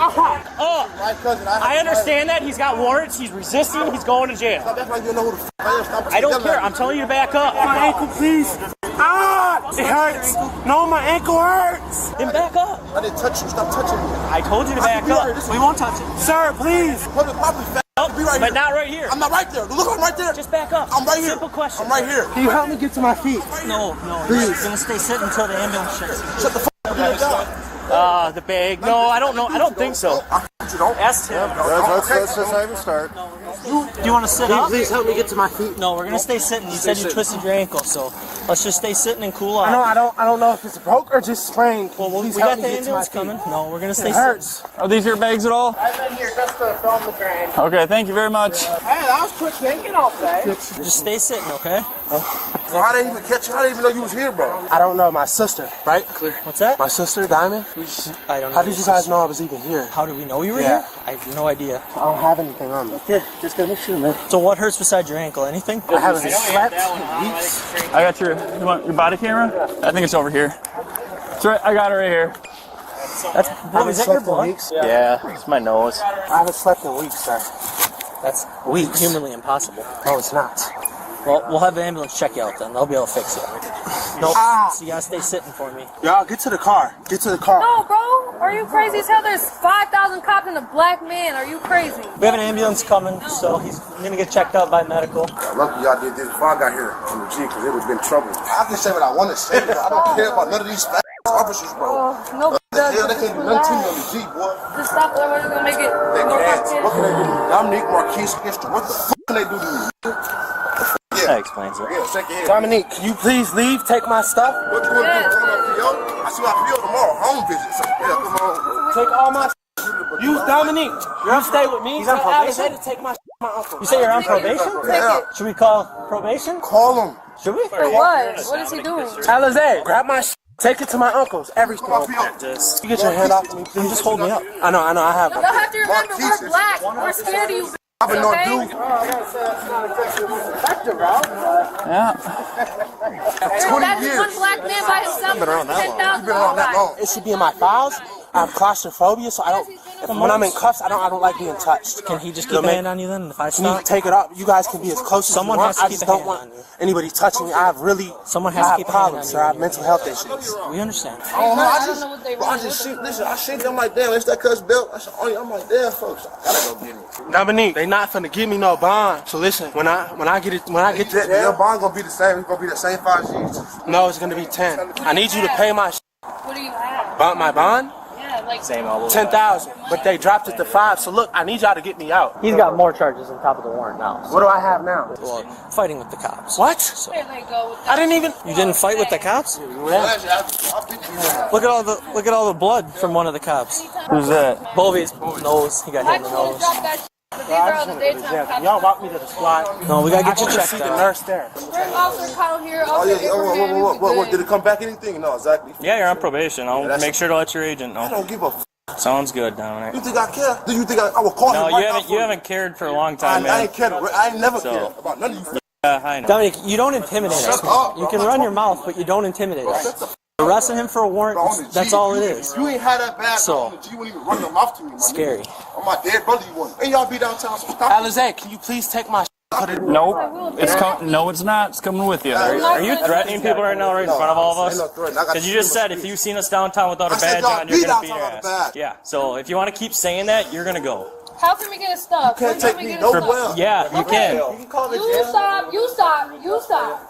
I understand that. He's got warrants. He's resisting. He's going to jail. That's why you know who the f I am. Stop I don't care. I'm telling you to back up. My ankle, please. It hurts. No, my ankle hurts. Then back up. I didn't touch you. Stop touching me. I told you to back up. We won't touch it. Sir, please. Be right But here. not right here. I'm not right there. Look, I'm right there. Just back up. I'm right here. Simple question. I'm right here. Can you help me get to my feet? No. Please. You're gonna stay sitting until the ambulance checks you. Shut the f up. The bag. No, I don't know. I don't think so. Ask him. Let's just not even start. Do you want to sit up? Please help me get to my feet. No, we're gonna stay sitting. You said you twisted your ankle, so let's just stay sitting and cool off. I don't know if it's broke or just sprained. Well, we Please help got me the get to my ambulance feet. coming. No, we're gonna stay It sitting. hurts. Are these your bags at all? I've been here just to film the train. Okay, thank you very much. Hey, that was quick thinking, okay? Just stay sitting, okay? So how did even catch you? I didn't even know you was here, bro. I don't know. My sister, right? Clear. What's that? My sister, Diamond. I don't know. How did you guys know I was even here? How did we know you were Yeah. here? I have no idea. I don't have anything on me. Yeah, just gonna make sure, man. So what hurts besides your ankle? Anything? I haven't slept in weeks. I got you want your body camera? I think it's over here. It's right. I got it right here. That's I is that your slept in blood? weeks. Yeah, it's my nose. I haven't slept in weeks, sir. That's Weeks. humanly impossible. No, it's not. Well, we'll have the ambulance check you out then. They'll be able to fix it. No, so you gotta stay sitting for me. Y'all, get to the car. Get to the car. No, bro. Are you crazy as hell? There's 5,000 cops and a black man. Are you crazy? We have an ambulance coming, so he's gonna get checked out by medical. Lucky y'all did this before I got here on the G, because it would have been trouble. I can say what I want to say, bro. I don't care about none of these officers, bro. No, Hell, they can't do nothing to me on the G, boy. just stop there. We're gonna make it. They can't. What can they do? Dominique Marquise History. What the f can they do to me? That explains it. Yeah, shake your head. Dominique, can you please leave? Take my stuff. What you want to do? Come up, PO? I see my PO tomorrow. Home visit. So, yeah, come on. Take all my. You, Dominique. You stay with me. He's on probation? to take my my uncle. You say you're on probation? Yeah. Should we call probation? Call him. Should we? For what? What is he doing? Alizé, grab my take it to my uncle's. Everything. Just, You get your hand off me, please. just hold me up. I know, I have. Y'all have to remember, we're black. We're scared of you. I've been Okay? on dude. Yeah. 20 That's years. one black man by himself. Been around that long. 10,000 You've been around that long. It should be in my files. I have claustrophobia, so I don't. When I'm in cuffs, I don't like being touched. Can he just keep a hand on you then if I stop? Take it up. You guys can be as close as you want. Has to I keep just a don't hand want on you. anybody touching me. I have problems, sir. I have mental health issues. We understand. Oh, no, I just see, listen, I see them like, damn, it's that cuss belt. I'm like, damn, folks, I gotta go get me. Dominique, they not finna give me no bond. So listen, when I get to jail, your bond gonna be the same. It's gonna be the same 5 G's. No, it's gonna be 10. I need you to pay my What do you have? my bond. Yeah, like Same all over. 10,000, but they dropped it to 5. So look, I need y'all to get me out. He's got more charges on top of the warrant now. What do I have now? Well, fighting with the cops. What? So, I didn't even. you didn't fight with the cops? Look at all the blood from one of the cops. Who's that? Bovi's nose. He got hit in the nose. Y'all walk me to the squad. No, we gotta get you checked see the out. nurse there. Officer Kyle here. Oh, yeah. What? Did it come back anything? No, exactly. Yeah, you're on probation. I'll make sure to let your agent know. I don't give a Sounds good, Dominic. You think I care? Do you think I will call No, him right now? you haven't cared for a long time, man. I ain't cared. I ain't never cared about none of you. Yeah, I know. Dominic, you don't intimidate us. Man. You can run your mouth, but you don't intimidate us. Arresting him for a warrant, that's all it is. You ain't had that bad. So, you wouldn't even run your mouth to me, man. Scary. On my dead brother, you wouldn't. And y'all be downtown, so stop. Alizé, can you please take my Nope. No, it's not. It's coming with you. Are you threatening people right now, right in front of all of us? Because you just said if you've seen us downtown without a badge on, you're going to beat your ass. Yeah, so if you want to keep saying that, you're going to go. How can we get a stop? You can't take me nowhere. Yeah, you can. You stop.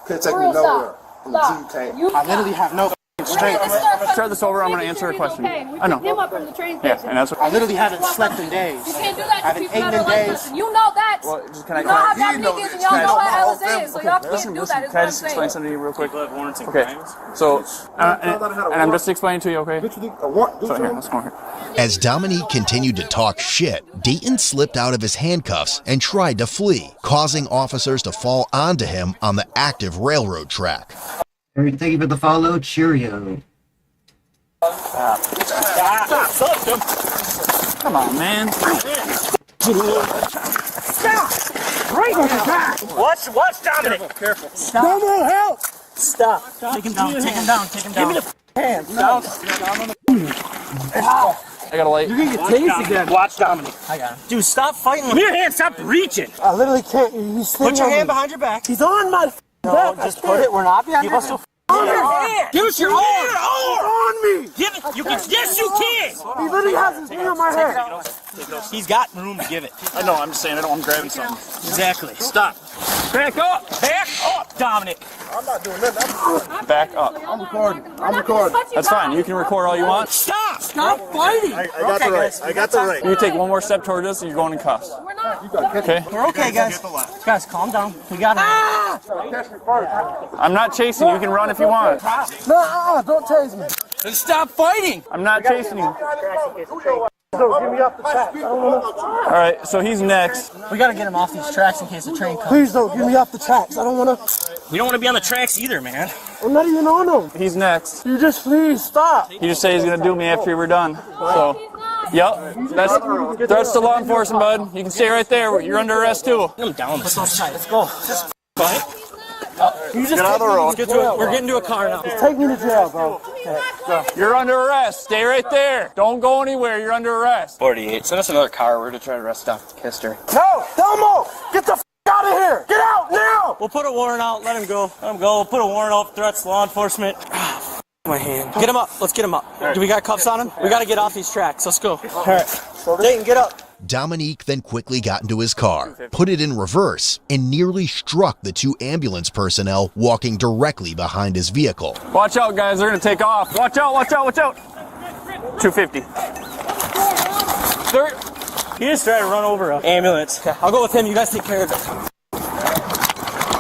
Can't take me nowhere. Stop. I literally have no strength. Let's start this over. I'm going to answer a question. I know. Him up from the train Yeah, station. and that's what. I literally haven't slept in days. You can't do that I to haven't people eaten that are in like days. this. You know that. Well, just can I? You know how Dominique is, and y'all know how Alizé is, so y'all can't do that. Is Can I what I'm just explain saying. something to you real quick? Warrants and Okay. crimes. So, and I'm just explaining to you, okay? So here, let's go here. As Dominique continued to talk shit, Dayton slipped out of his handcuffs and tried to flee, causing officers to fall onto him on the active railroad track. Thank you for the follow. Cheerio. Come on, man. Watch Dominic. Careful. Stop. No more help. Stop. Take him down. Take him down. Take him down. Give me the hand. No. I got a light. You're gonna get tased again. Watch Dominic. I got him. Dude, stop fighting. Give me your hand. Stop reaching. I literally can't. He's Put your hand behind your back. He's on my back. Just put it. We're not behind your back. Give us your arm. on me. Give it. You can. Yes, you can. He literally has his knee on my head. He's got room to give it. I know. I'm just saying. I don't want him grabbing something. Exactly. Stop. Back up. Back up, Dominic. I'm not doing nothing. Back up. I'm recording. I'm recording. That's fine. You can record all you want. Stop. Stop fighting. I got the right. I got the right. You take one more step towards us and you're going in cuffs. Okay? We're okay, guys. Guys, calm down. We got him. I'm not chasing you. You can run if you want. No, don't tase me. Then stop fighting. I'm not chasing you. No, get me off the tracks. I don't wanna. All right, so he's next. We gotta get him off these tracks in case the train comes. Please don't get me off the tracks. I don't wanna. We don't want to be on the tracks either, man. I'm not even on them. He's next. You just please stop. He just said he's gonna do me after we're done. So, yep, that's threats to law enforcement, bud. You can stay right there. You're under arrest too. Get him down. Let's go. Just fight. You just get out of the road. We're getting to a car now. Just take me to jail, bro. You're under arrest. Stay right there. Don't go anywhere. You're under arrest. 48. Send us another car. We're gonna try to arrest Dr. Kister. No, Delmo, get the out of here. Get out now. We'll put a warrant out. Let him go. Let him go. We'll put a warrant out. Threats to law enforcement. My hand. Get him up. Let's get him up. Do we got cuffs on him? We gotta get off these tracks. Let's go. All right. Dayton, get up. Dominique then quickly got into his car, put it in reverse, and nearly struck the two ambulance personnel walking directly behind his vehicle. Watch out, guys. They're going to take off. Watch out, watch out, watch out. 250. He just tried to run over an ambulance. Okay, I'll go with him. You guys take care of it.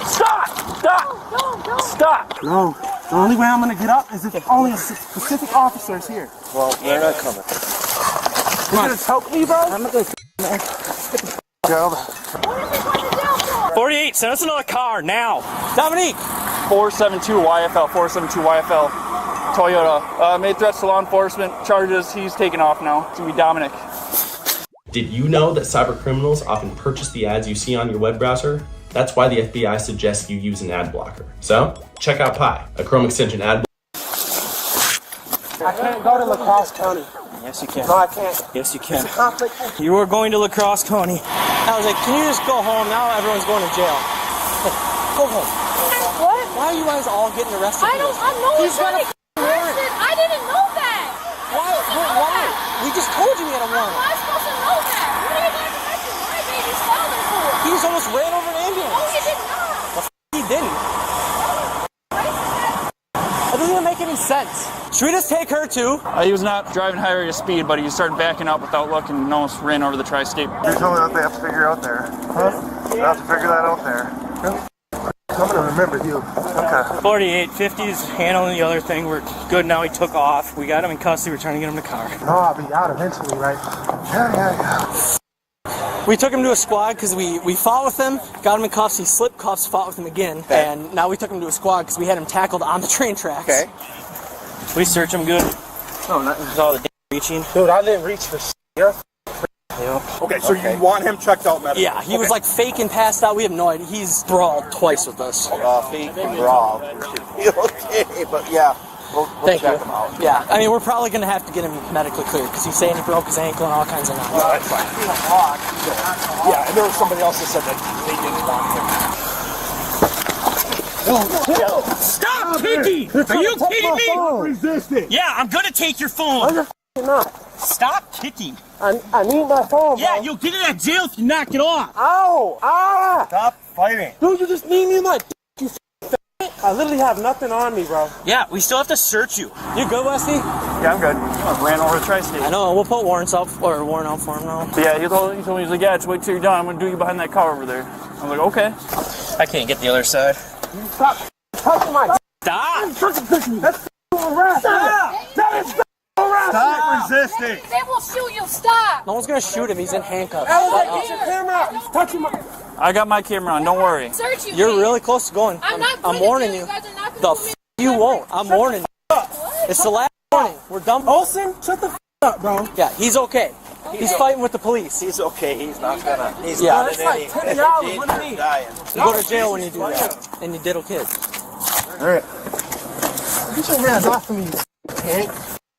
Stop! Stop! Stop! No. The only way I'm gonna get up is if only a specific officer is here. Well, they're not coming. You gonna choke me, bro? I'm not gonna Go. 48, send us another car now. Dominique! 472 YFL, 472 YFL. Toyota. Made threats to law enforcement. Charges. He's taking off now. It's gonna be Dominic. Did you know that cyber criminals often purchase the ads you see on your web browser? That's why the FBI suggests you use an ad blocker. So, check out Pi, a Chrome extension ad blocker. I can't go to La Crosse County. Yes, you can. No, I can't. Yes, you can. It's a conflict. You were going to La Crosse County. I was like, can you just go home? Now everyone's going to jail. Hey, go home. What? Why are you guys all getting arrested? I don't know. He's got a warrant. I didn't know that. Why? We just told you he had a warrant. How am I supposed to know that? What are you guys arresting my baby's father for? He just almost ran over an ambulance. No, he did not. He didn't. That doesn't even make any sense. Should we just take her too? He was not driving higher rate of speed, but he started backing up without looking and almost ran over the tri-state. There's only that they have to figure out there. Huh? They have to figure that out there. I'm gonna remember you. Okay. 48, 50's handling the other thing. We're good now. He took off. We got him in custody. We're trying to get him in the car. No, I'll be out eventually, right? Yeah. We took him to a squad because we fought with him, got him in cuffs, he slipped cuffs, fought with him again, and now we took him to a squad because we had him tackled on the train tracks. Okay. We search him good. No, not There's all the reaching. Dude, I didn't reach for shit. Okay, so you want him checked out medically? Yeah, he was like fake and passed out. We have no idea. He's brawled twice with us. Fake and brawl. Okay, but yeah. We'll Thank check you. him out. Yeah, I mean, we're probably going to have to get him medically cleared because he's saying he broke his ankle and all kinds of nonsense. No, that's fine. Yeah, and there was somebody else that said that they didn't want him. Stop kicking! Are you kidding me? Resist it. Yeah, I'm going to take your phone. Not. Stop kicking. I need my phone, Yeah, bro. you'll get it at jail if you knock it off. Ow! Ah! Stop fighting. Dude, you just need me my you I literally have nothing on me, bro. Yeah, we still have to search you. You good, Wesley? Yeah, I'm good. I ran over the tri-state. I know. We'll put warrant out for him now. Yeah, he told me, he's like, yeah, just wait till you're done. I'm going to do you behind that car over there. I'm like, okay. I can't get the other side. Stop touching my Stop! That's arrest. Stop! That is arrest. Stop resisting. They will shoot you. Stop. No one's gonna shoot him. He's in handcuffs. Get your camera out. He's touching my... I got my camera on, don't worry. Search you. You're really close to going. I'm warning you. The you won't. I'm warning you. It's the last warning. We're done. Olsen, shut the up, bro. Yeah, he's okay. He's fighting with the police. He's okay. He's not gonna. He's Yeah. not It's in like any $10. What do you mean? dying. You go to jail when you do that. And you diddle kids. All right. Get your hands off of me, you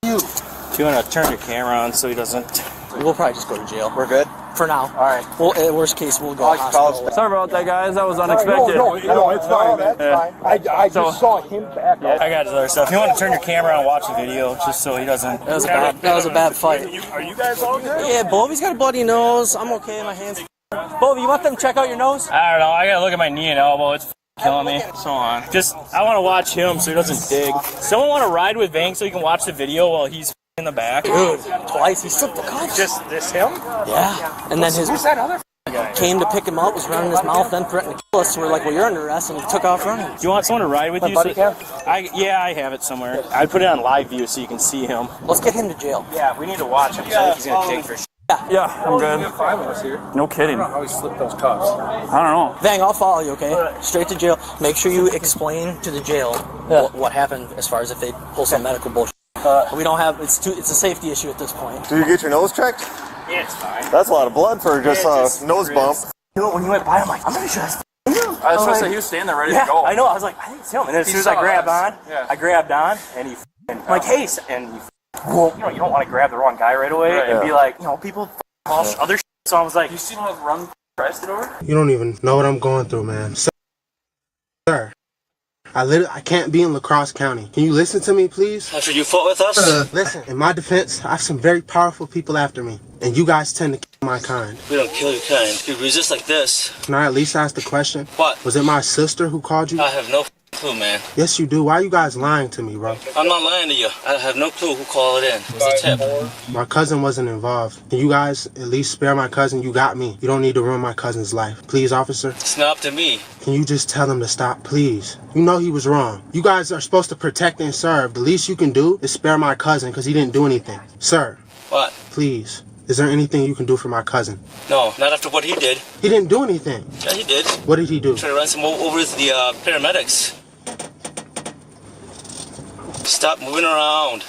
You. Do you want to turn your camera on so he doesn't... We'll probably just go to jail. We're good. For now. All right. Well, at worst case, we'll go to hospital. Sorry about that, guys. That was unexpected. No, it's fine. That's fine. I just saw him back. I got his other stuff. If you want to turn your camera on and watch the video, just so he doesn't... That was a bad fight. Are you guys all good? Yeah, Bobby's got a bloody nose. I'm okay. My hands... Bobby, you want them to check out your nose? I don't know. I got to look at my knee and elbow. It's killing me. So on. I want to watch him so he doesn't dig. Someone want to ride with Vang so you can watch the video while he's in the back? Dude, twice. He slipped the cuffs. Just this him? Yeah. And then Who's that other guy came to pick him up, was running his mouth, then threatened to kill us. So we're like, well, you're under arrest, and he took off running. Do you want someone to ride with you? buddy cam? Yeah, I have it somewhere. I put it on live view so you can see him. Let's get him to jail. Yeah, we need to watch him. So I think he's gonna take for shit. Yeah, I'm good. No kidding. How he slipped those cuffs. I don't know. Vang, I'll follow you, okay? Straight to jail. Make sure you explain to the jail what happened as far as if they pull some medical bullshit. We don't have, it's a safety issue at this point. Did you get your nose checked? Yeah, it's fine. That's a lot of blood for just a nose bump. You know, when you went by, I'm like, I'm pretty sure that's him. I was supposed to say he was standing there ready to go. I know. I was like, I think it's him. And then as soon as I grabbed on, and he, I'm like, hey, and he, you know, you don't want to grab the wrong guy right away and be like, you know, people call other shit. So I was like, You seen how run arrested over? You don't even know what I'm going through, man. Sir, I can't be in La Crosse County. Can you listen to me, please? after you fought with us, Listen, in my defense, I have some very powerful people after me, and you guys tend to kill my kind. we don't kill your kind. You resist like this. Can I at least ask the question? What? Was it my sister who called you? I have no clue, man. Yes, you do. Why are you guys lying to me, bro? I'm not lying to you. I have no clue who called it in. It was a tip. My cousin wasn't involved. Can you guys at least spare my cousin? You got me. You don't need to ruin my cousin's life. Please, officer? It's not up to me. Can you just tell him to stop, please? You know he was wrong. You guys are supposed to protect and serve. The least you can do is spare my cousin because he didn't do anything. Sir. What? Please. Is there anything you can do for my cousin? No, not after what he did. He didn't do anything. Yeah, he did. What did he do? Try to run some over the paramedics. Stop moving around.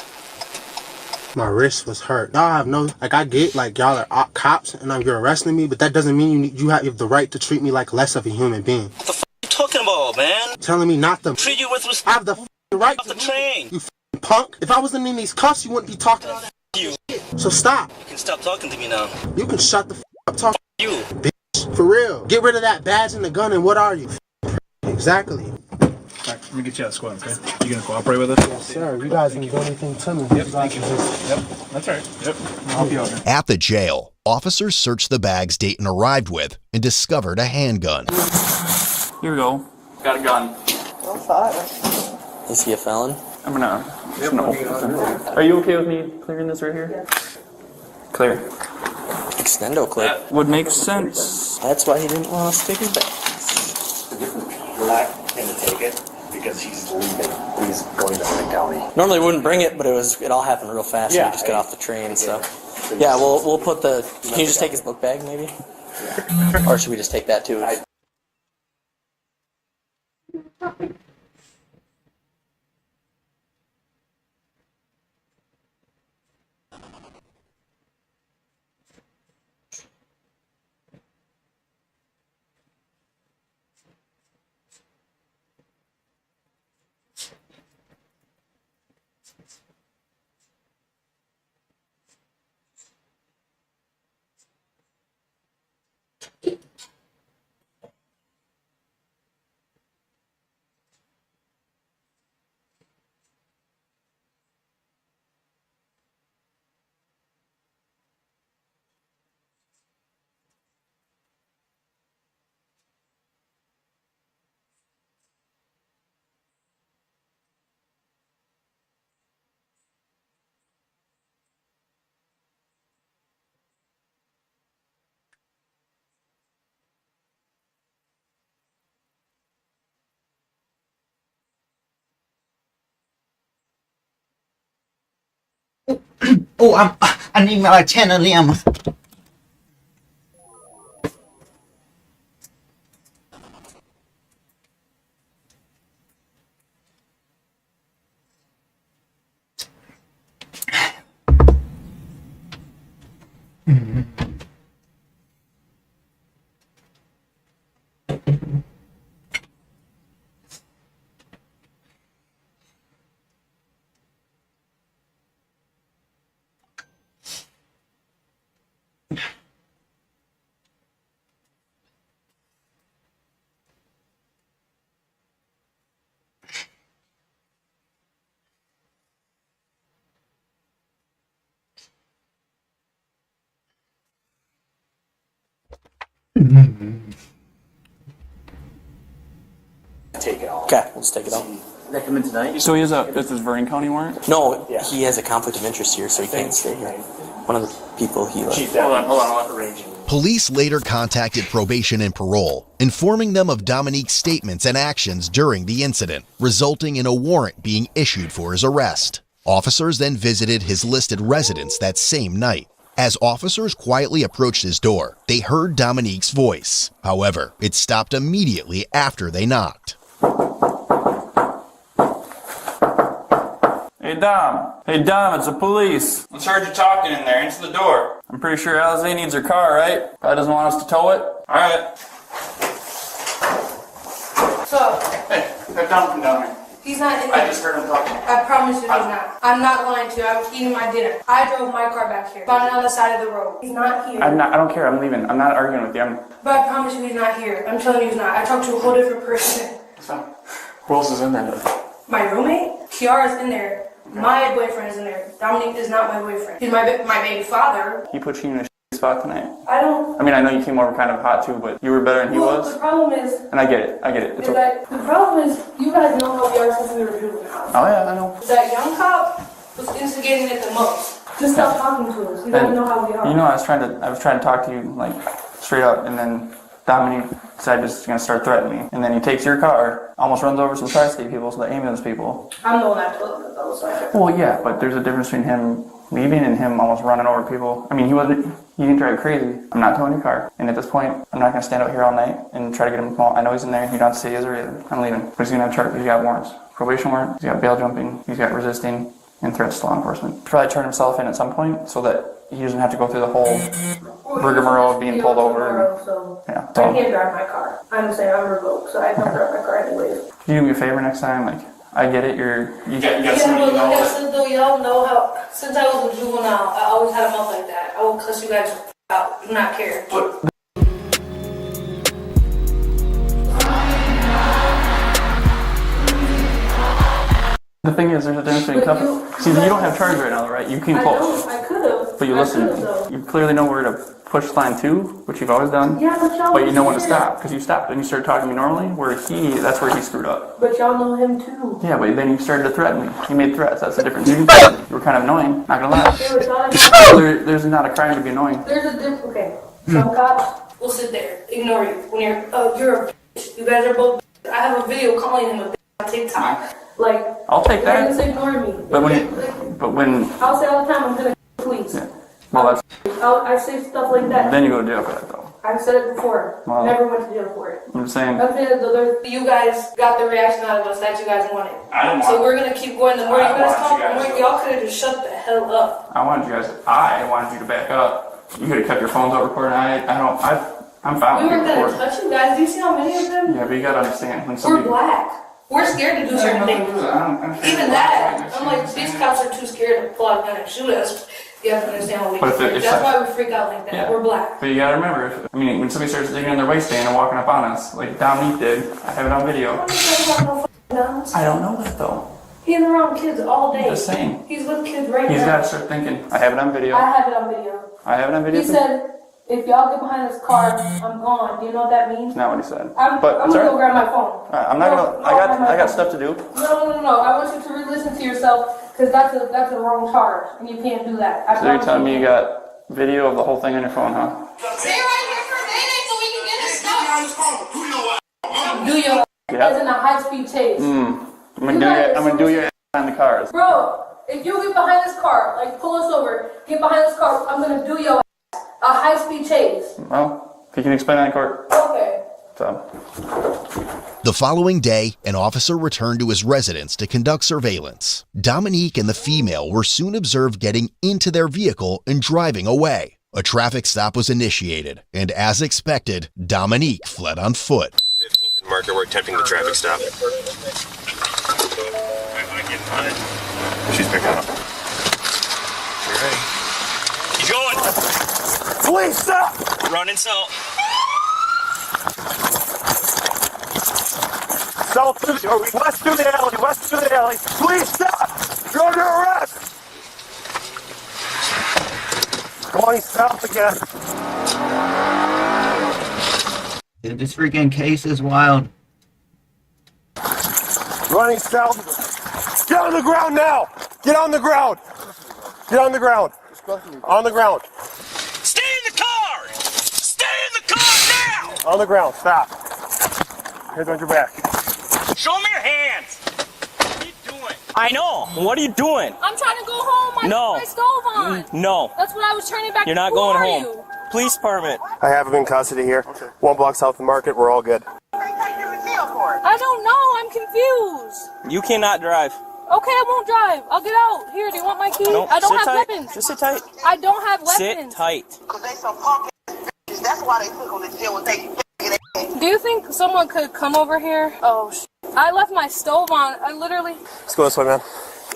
My wrist was hurt. Y'all have no, like I get, like y'all are cops and you're arresting me, but that doesn't mean you have the right to treat me like less of a human being. What the f*** are you talking about, man? Telling me not to Treat you with respect. I have the right off the train. You punk. If I wasn't in these cuffs, you wouldn't be talking all that You. So stop. You can stop talking to me now. You can shut the up talking. You. Bitch, for real. Get rid of that badge and the gun and what are you? Exactly. Alright, let me get you out of squad, okay? You gonna cooperate with us? Yes, sir. You guys didn't do anything to me. Yep, thank you. Yep, that's alright. Yep, I'll help you out. At the jail, officers searched the bags Dayton arrived with and discovered a handgun. Here we go. Got a gun. Is he a felon? I'm gonna open this. Are you okay with me clearing this right here? Clear. Extendo clip. That would make sense. That's why he didn't want us to take his bags. Not going to take it because he's leaving. He's going to the county. Normally we wouldn't bring it, but it all happened real fast. Yeah, We just got off the train, so. Yeah, we'll put the. Can you just take his book bag, maybe? Yeah. Or should we just take that too? Oh, I need my 10 of them. Take it all. Okay, we'll just take it out. That come in tonight? So this is Vernon County warrant? No, he has a conflict of interest here, so he can't stay here. One of the people he Chief, hold on. Arranging. Police later contacted probation and parole, informing them of Dominique's statements and actions during the incident, resulting in a warrant being issued for his arrest. Officers then visited his listed residence that same night. As officers quietly approached his door, they heard Dominique's voice. However, it stopped immediately after they knocked. Hey Dom, it's the police. Let's heard you talking in there. Answer the door. I'm pretty sure Alize needs her car, right? Probably doesn't want us to tow it. Alright. So, Hey, have Dom come down here. he's not in I there. just heard him talking. I promise you he's not. I'm not lying to you. I was eating my dinner. I drove my car back here. Found it on the side of the road. He's not here. I don't care. I'm leaving. I'm not arguing with you. But I promise you he's not here. I'm telling you he's not. I talked to a whole different person. Who else is in there? My roommate? Kiara's in there. My boyfriend is in there. Dominique is not my boyfriend. He's my baby father. He put you in a spot tonight. I don't... I mean, I know you came over kind of hot too, but you were better than he was. The problem is... And I get it. It's okay. That the problem is, you guys know how we are since we were juvenile. Oh yeah, I know. That young cop was instigating it the most. Just stop talking to us. You guys know how we are. You know, I was trying to talk to you like straight up, and then Dominique decided he's gonna start threatening me, and then he takes your car, almost runs over some tri-state people, so the ambulance people. I'm the one that told him that though, so Well, yeah, but there's a difference between him leaving and him almost running over people. I mean, he didn't drive crazy. I'm not towing your car, and at this point, I'm not gonna stand out here all night and try to get him to come out. I know he's in there. You don't have to say he is or isn't. I'm leaving. But he's gonna have charges. He's got warrants, probation warrant. He's got bail jumping. He's got resisting and threats to law enforcement. Probably turn himself in at some point so that he doesn't have to go through the whole rigmarole of being pulled over. So Yeah. I can't drive my car. I'm saying I'm revoked, so I can't drive my car anyways. Can you do me a favor next time? Like, I get it. You got Yeah, somebody but you know like I that- said though, y'all know how, since I was a juvenile, I always had a mouth like that. I will cuss you guys out, do not care. The thing is, there's a difference between cuffing. See, you don't have charge right now, right? You can pull. I could've. But you listen. You clearly know where to push line 2, which you've always done. Yeah, but y'all. But you know when to stop, because you stopped and you started talking to me normally, that's where he screwed up. But y'all know him too. Yeah, but then you started to threaten me. You made threats, that's the difference. You were kind of annoying, not gonna lie. There's not a crime to be annoying. There's a difference. Okay, some cops will sit there, ignore you when you're a bitch. You guys are both. I have a video calling him a bitch on TikTok. Like, I'll take that. Just ignore me. But when I'll say all the time, I'm gonna please. Yeah. Well, that's. I say stuff like that. Then you go to jail for that, though. I've said it before. Well, Never went to jail for it. I'm saying. I'm saying that you guys got the reaction out of us that you guys wanted. So we're gonna keep going. The more you guys talk, the more y'all could have just shut the hell up. I wanted you to back up. You could have kept your phones out recording. I'm fine We with weren't people gonna recording. touch you guys. Do you see how many of them? Yeah, but you gotta understand when We're somebody. black. We're scared to do certain things. Even that, I'm like, these cops are too scared to pull out a gun and shoot us. You have to understand what we But do. That's why we freak out like that. Yeah. We're black. But you gotta remember, when somebody starts digging in their waistband and walking up on us, like Dominique did, I have it on video. I don't know that though. He's around kids all day. Just saying. He's with kids right He's now. gotta start thinking. I have it on video. I have it on video. I have it on video. He too. said, if y'all get behind this car, I'm gone. Do you know what that means? That's not what he said. I'm But gonna it's go alright. grab my phone. I'm not gonna. I got stuff to do. No. I want you to re-listen to yourself because that's a wrong charge and you can't do that. So you're telling me you got video of the whole thing on your phone, huh? Stay right here for a minute so we can get this stuff. Do your Yeah. as in a high-speed chase. I'm gonna do your behind the cars. Bro, if you get behind this car, like pull us over, get behind this car, I'm gonna do your a high-speed chase. Well, if you can explain that in court. Okay. So. The following day, an officer returned to his residence to conduct surveillance. Dominique and the female were soon observed getting into their vehicle and driving away. A traffic stop was initiated, and as expected, Dominique fled on foot. 15th and Market, we're attempting the traffic stop. She's picking up. You ready? He's going. Please stop! Running salt. South through, or west through the alley, west through the alley. Please stop! You're under arrest! Going south again. Dude, this freaking case is wild. Running south. Get on the ground now! Get on the ground! Get on the ground. On the ground. Stay in the car! Stay in the car now! On the ground. Stop. Hands on your back. Show me your hands! What are you doing? I know. What are you doing? I'm trying to go home. I No. put my stove on. No. That's what I was turning back. You're not Who going are home. you? Police department. I have him in custody here. 1 block south of the Market. We're all good. I don't know. I'm confused. You cannot drive. Okay, I won't drive. I'll get out. Here, do you want my key? No, I don't sit have tight. weapons. Just sit tight. I don't have weapons. Sit tight. That's why they took them to jail and they Do you think someone could come over here? Oh, I left my stove on. I literally. Let's go this way, man.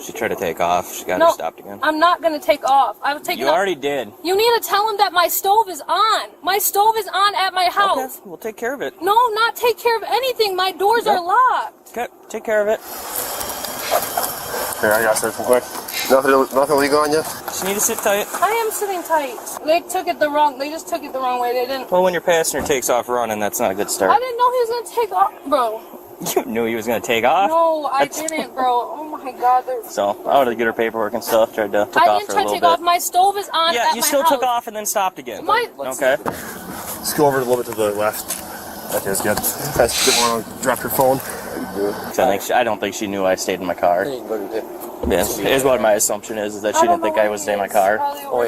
She tried to take off. She got No, her stopped again. I'm not gonna take off. I was taking You off. already did. You need to tell him that my stove is on. My stove is on at my house. Okay, we'll take care of it. No, not take care of anything. My doors are locked. Okay, take care of it. Here, I got something quick. Nothing illegal on you? Just need to sit tight. I am sitting tight. They just took it the wrong way. They didn't. Well, when your passenger takes off running, that's not a good I start. didn't know he was gonna take off, bro. You knew he was going to take off? No, I didn't, bro. Oh my God. So, I would have get her paperwork and stuff, tried to take I off didn't for a try to little take bit. off. My stove is on Yeah, at you my still house. took off and then stopped again. Okay. Let's go over a little bit to the left. Okay, that's good. Guys, didn't want to drop your phone. I don't think she knew I stayed in my car. Yeah, is what my assumption is that she didn't think I was in my car,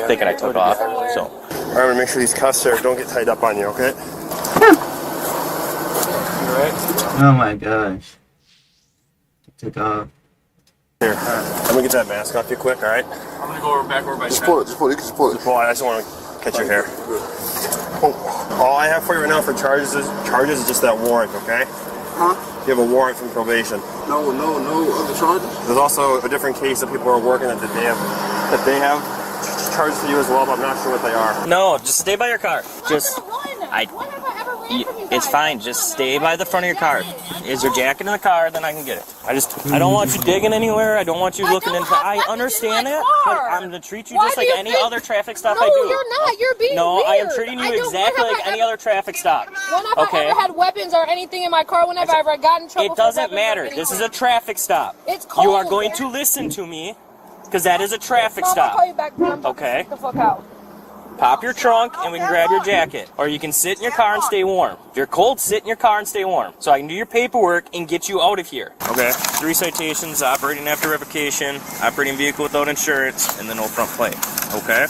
thinking I took off. So, Alright, I'm gonna make sure these cuffs there don't get tied up on you, okay? Oh my gosh. Took off. Here, I'm gonna get that mask off you quick, alright? I'm gonna go back over by Just pull it, you can just pull it. I just want to catch your hair. All I have for you right now for charges is just that warrant, okay? Huh? You have a warrant from probation. No other charges? There's also a different case that people are working that they have charged for you as well, but I'm not sure what they are. No, just stay by your car. It's fine. Just stay by the front of your car. Is your jacket in the car? Then I can get it. I don't want you digging anywhere. I don't want you looking into. I understand it, but I'm gonna treat you just like any other traffic stop I do. No, you're not. You're being weird. I am treating you exactly like any other traffic stop. When have I ever had weapons or anything in my car? Whenever I've ever gotten in trouble? It doesn't matter. This is a traffic stop. It's cold. You are going to listen to me, because that is a traffic stop. I'll call you back. Okay. Get the fuck out. Pop your trunk and we can grab your jacket. Or you can sit in your car and stay warm. If you're cold, sit in your car and stay warm. So I can do your paperwork and get you out of here. Okay. 3 citations, operating after revocation, operating vehicle without insurance, and then no front plate. Okay.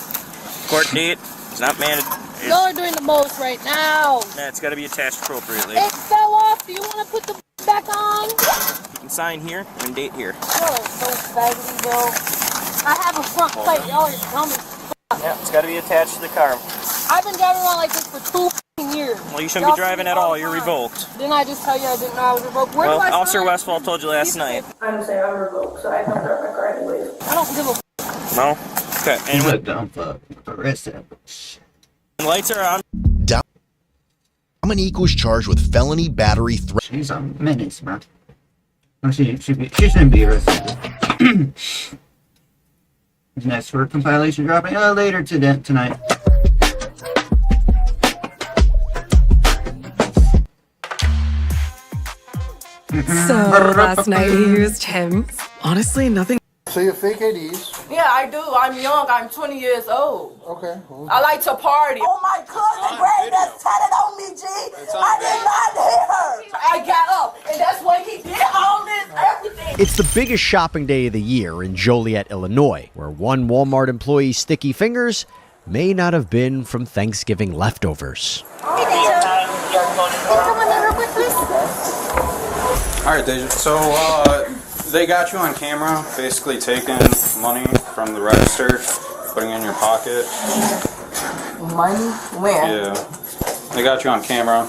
Court date is not mandatory. Y'all are doing the most right now. Nah, it's got to be attached appropriately. It fell off. Do you want to put the back on? You can sign here and date here. Oh, so faggoty, bro. I have a front plate. Y'all are dumb as Yeah, it's got to be attached to the car. I've been driving around like this for 2 years. Well, you shouldn't be driving at all. You're revoked. Didn't I just tell you I didn't know I was revoked? Where Well, do I Officer sign? Westfall told you last night. I'm saying I'm revoked, so I don't drive my car anyways. I don't give a No? Okay. He's a dumb fuck. Arrest him. Lights are on. Dominique was charged with felony battery threat. She's a menace, bro. No, she shouldn't be arrested. Next for compilation dropping later tonight. So last night he used him. Honestly, nothing. So you fake IDs? Yeah, I do. I'm young. I'm 20 years old. Okay. I like to party. Oh my cousin, Greg, that's tatted on me, G. I did not hit her. I got up, and that's when he did all this, everything. It's the biggest shopping day of the year in Joliet, Illinois, where one Walmart employee's sticky fingers may not have been from Thanksgiving leftovers. Come on in real quick, please. All right, Deja. So, they got you on camera, basically taking money from the register, putting it in your pocket. Money? When? Yeah. They got you on camera.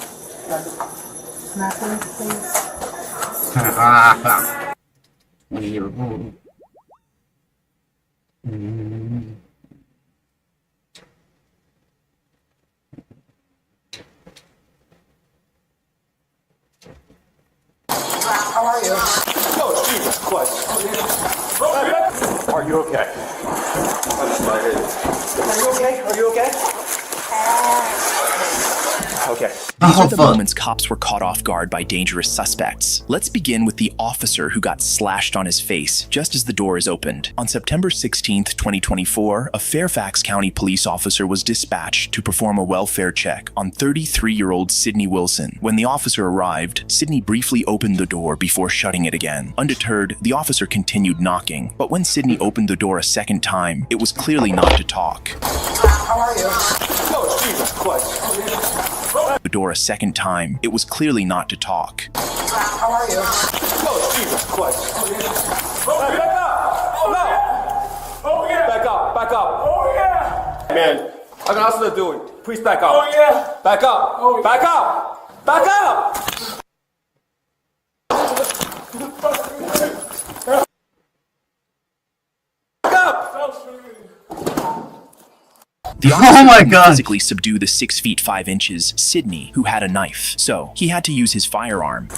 Nothing, please. How are you? Oh, Jesus Christ. Are you okay? Are you okay? Are you okay? Okay. These are the moments cops were caught off guard by dangerous suspects. Let's begin with the officer who got slashed on his face just as the door is opened. On September 16th, 2024, a Fairfax County police officer was dispatched to perform a welfare check on 33-year-old Sydney Wilson. When the officer arrived, Sydney briefly opened the door before shutting it again. Undeterred, the officer continued knocking, but when Sydney opened the door a second time, it was clearly not to talk. How are you? Oh, Jesus Christ. The door a second time, it was clearly not to talk. How are you? Oh, Jesus Christ. Back up! Oh, no! Oh, yeah! Back up, back up. Oh, yeah! Man, I can ask you to do it. Please back up. Oh, yeah! Back up! Oh, yeah. Back up! Back up! The officer couldn't physically subdue the 6 feet 5 inches Sydney, who had a knife, so he had to use his firearm.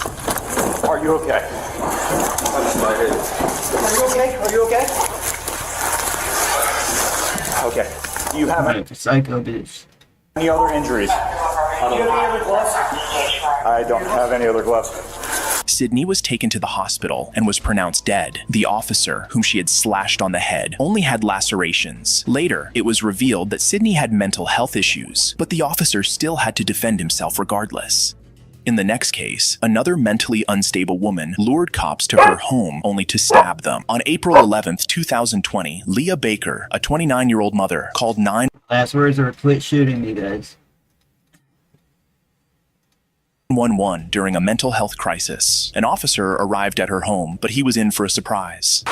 Are you okay? Are you okay? Are you okay? Okay. Do you have psycho bitch. Any other injuries? I don't have any other gloves. Sydney was taken to the hospital and was pronounced dead. The officer, whom she had slashed on the head, only had lacerations. Later, it was revealed that Sydney had mental health issues, but the officer still had to defend himself regardless. In the next case, another mentally unstable woman lured cops to her home only to stab them. On April 11th, 2020, Leah Baker, a 29-year-old mother, called 911. Last words are quit shooting me, guys. During a mental health crisis. An officer arrived at her home, but he was in for a surprise.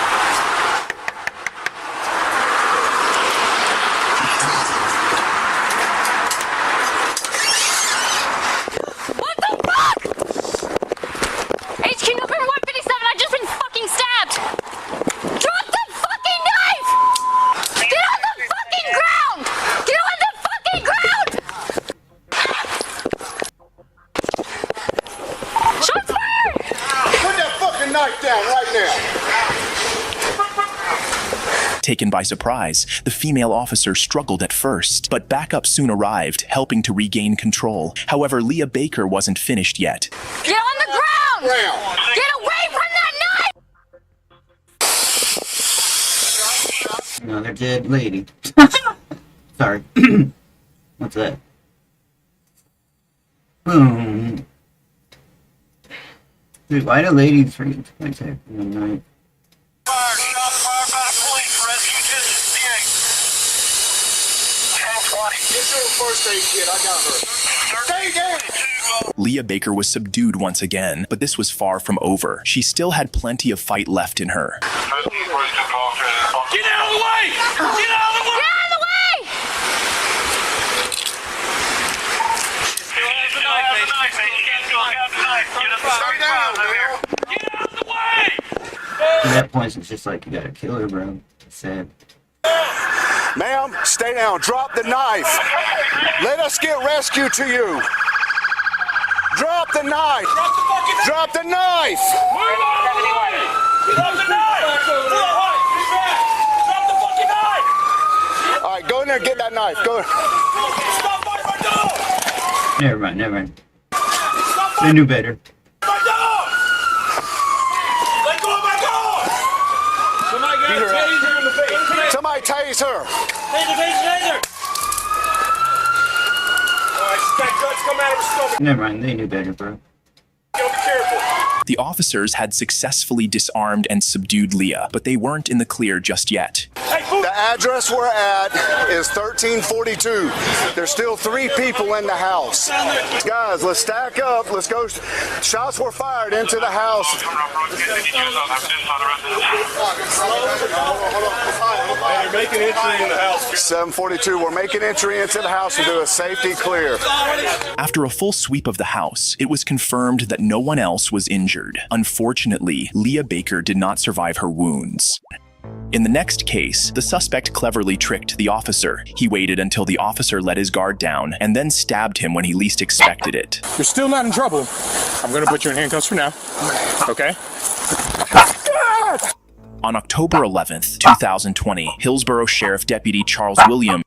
Taken by surprise, the female officer struggled at first, but backup soon arrived, helping to regain control. However, Leah Baker wasn't finished yet. Get on the ground! Get away from that knife! Another dead lady. Sorry. What's that? Boom. Dude, why do ladies freaking like that in the night? First aid kit, I got her. Stay down! Leah Baker was subdued once again, but this was far from over. She still had plenty of fight left in her. Get out of the way! Get out of the way! Get out of the way! At that point, it's just like, you gotta kill her, bro. It's sad. Ma'am, stay down. Drop the knife. Let us get rescue to you. Drop the knife. Drop the knife. Drop the knife. All right, go in there and get that knife. Go. Never mind, never mind. They knew better. Somebody tase her. Taser! Alright, she's got guts coming out of her stomach. Never mind, they knew better, bro. Be careful. The officers had successfully disarmed and subdued Leah, but they weren't in the clear just yet. The address we're at is 1342. There's still 3 people in the house. Guys, let's stack up. Let's go. Shots were fired into the house. 742. We're making entry into the house to do a safety clear. After a full sweep of the house, it was confirmed that no one else was injured. Unfortunately, Leah Baker did not survive her wounds. In the next case, the suspect cleverly tricked the officer. He waited until the officer let his guard down and then stabbed him when he least expected it. You're still not in trouble. I'm gonna put you in handcuffs for now. Okay? On October 11th, 2020, Hillsborough Sheriff Deputy Charles Williams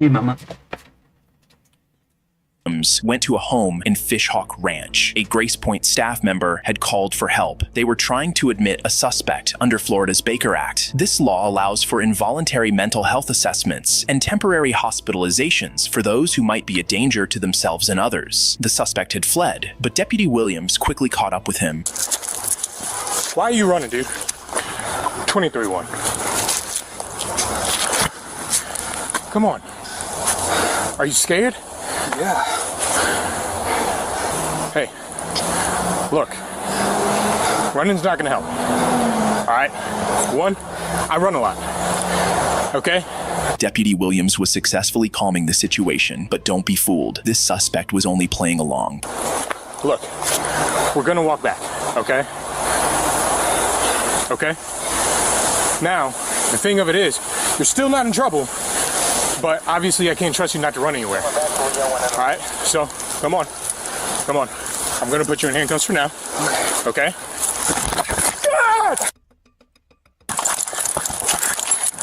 Hey, mama. Went to a home in Fishhawk Ranch. A Grace Point staff member had called for help. They were trying to admit a suspect under Florida's Baker Act. This law allows for involuntary mental health assessments and temporary hospitalizations for those who might be a danger to themselves and others. The suspect had fled, but Deputy Williams quickly caught up with him. Why are you running, dude? 23-1. Come on. Are you scared? Yeah. Hey, look, running's not gonna help. All right? One, I run a lot. Okay? Deputy Williams was successfully calming the situation, but don't be fooled. This suspect was only playing along. Look, we're gonna walk back, okay? Okay? Now, the thing of it is, you're still not in trouble, but obviously I can't trust you not to run anywhere. All right? So, come on. Come on. I'm gonna put you in handcuffs for now. Okay? God!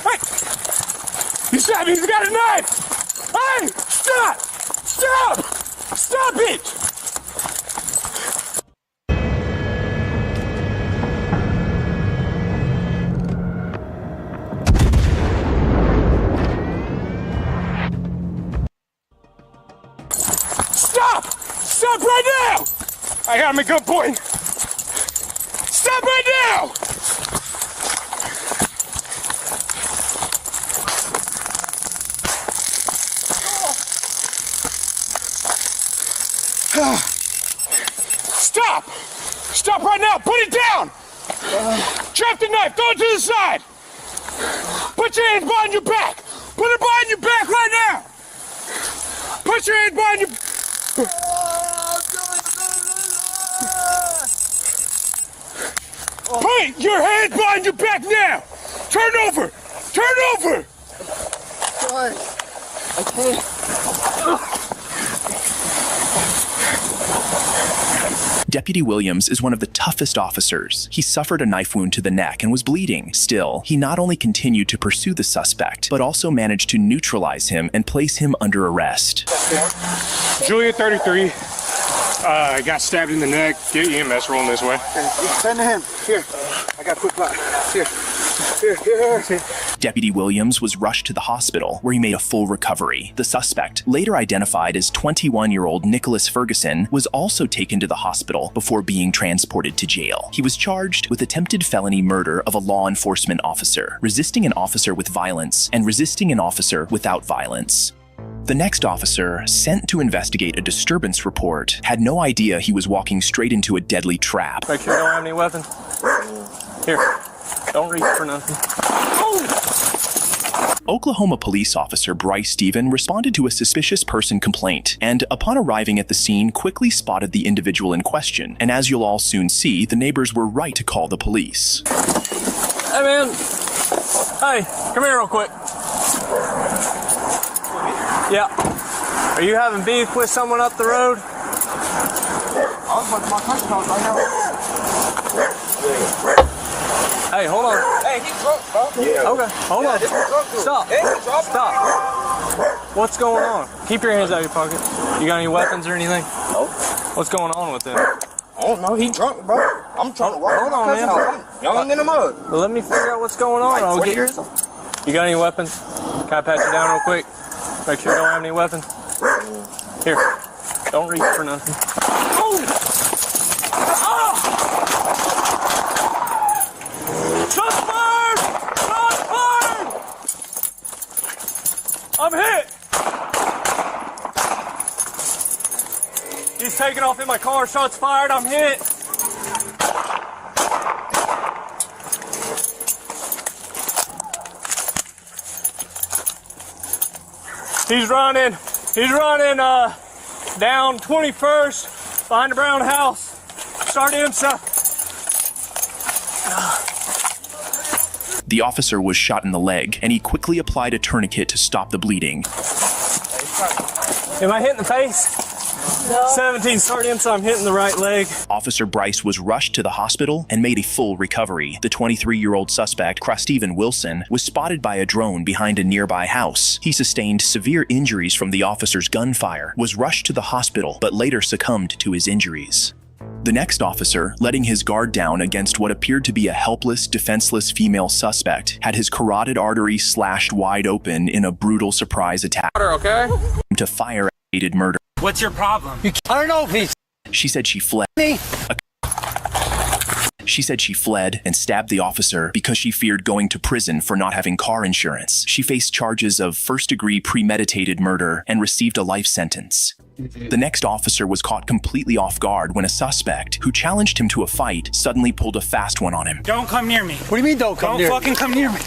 Hey! He shot me! He's got a knife! Hey! Stop! Stop! Stop it! Stop! Stop right now! I got him a good point. Stop right now! Stop! Stop right now! Put it down! Drop the knife! Throw it to the side! Put your hands behind your back! Put it behind your back right now! Put your hands behind your... Put your hands behind your back now! Turn over! Turn over! God, I can't. Deputy Williams is one of the toughest officers. He suffered a knife wound to the neck and was bleeding. Still, he not only continued to pursue the suspect, but also managed to neutralize him and place him under arrest. Julia, 33. Got stabbed in the neck. Get EMS rolling this way. Send to him. Here. I got a quick block. Here. Here. Deputy Williams was rushed to the hospital, where he made a full recovery. The suspect, later identified as 21-year-old Nicholas Ferguson, was also taken to the hospital before being transported to jail. He was charged with attempted felony murder of a law enforcement officer, resisting an officer with violence, and resisting an officer without violence. The next officer, sent to investigate a disturbance report, had no idea he was walking straight into a deadly trap. Make sure you don't have any weapons. Here, don't reach for nothing. Oklahoma police officer Bryce Stephen responded to a suspicious person complaint, and upon arriving at the scene, quickly spotted the individual in question. And as you'll all soon see, the neighbors were right to call the police. Hey, man. Hey, come here real quick. Yeah. Are you having beef with someone up the road? Hey, hold on. Hey, he's drunk, bro. Yeah. Okay, hold on. Stop. Stop. What's going on? Keep your hands out of your pocket. You got any weapons or anything? No. What's going on with them? I don't know. He drunk, bro. I'm trying to walk. Hold on, man. I'm young in the mud. Well, let me figure out what's going on. Like 20 You years old. got any weapons? Can I pat you down real quick? Make sure you don't have any weapons. Here. Don't reach for nothing. Oh! Shots fired! Shots fired! I'm hit! He's taking off in my car. Shots fired. I'm hit. He's running. He's running down 21st behind the brown house. Started himself. The officer was shot in the leg, and he quickly applied a tourniquet to stop the bleeding. Am I hit in the face? 17 sardines, so I'm hitting the right leg. Officer Bryce was rushed to the hospital and made a full recovery. The 23-year-old suspect, Steven Wilson, was spotted by a drone behind a nearby house. He sustained severe injuries from the officer's gunfire, was rushed to the hospital, but later succumbed to his injuries. The next officer, letting his guard down against what appeared to be a helpless, defenseless female suspect, had his carotid artery slashed wide open in a brutal surprise attack to fire-aided murder. What's your problem? I don't know, please. She said she fled. She said she fled and stabbed the officer because she feared going to prison for not having car insurance. She faced charges of first-degree premeditated murder and received a life sentence. The next officer was caught completely off guard when a suspect, who challenged him to a fight, suddenly pulled a fast one on him. Don't come near me. What do you mean don't come near me? Don't fucking come near me.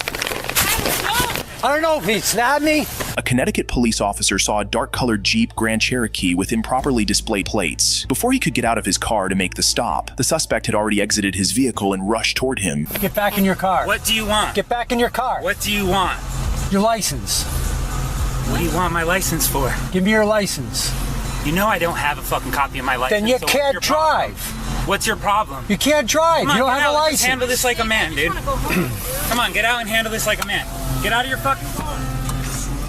I don't know if he stabbed me. A Connecticut police officer saw a dark-colored Jeep Grand Cherokee with improperly displayed plates. Before he could get out of his car to make the stop, the suspect had already exited his vehicle and rushed toward him. Get back in your car. What do you want? Get back in your car. What do you want? Your license. What do you want my license for? Give me your license. You know I don't have a fucking copy of my license. Then you so can't drive. What's your problem? You can't drive. Come on, you don't get have out. a license. Just handle this like a man, dude. Come on, get out and handle this like a man. Get out of your fucking car.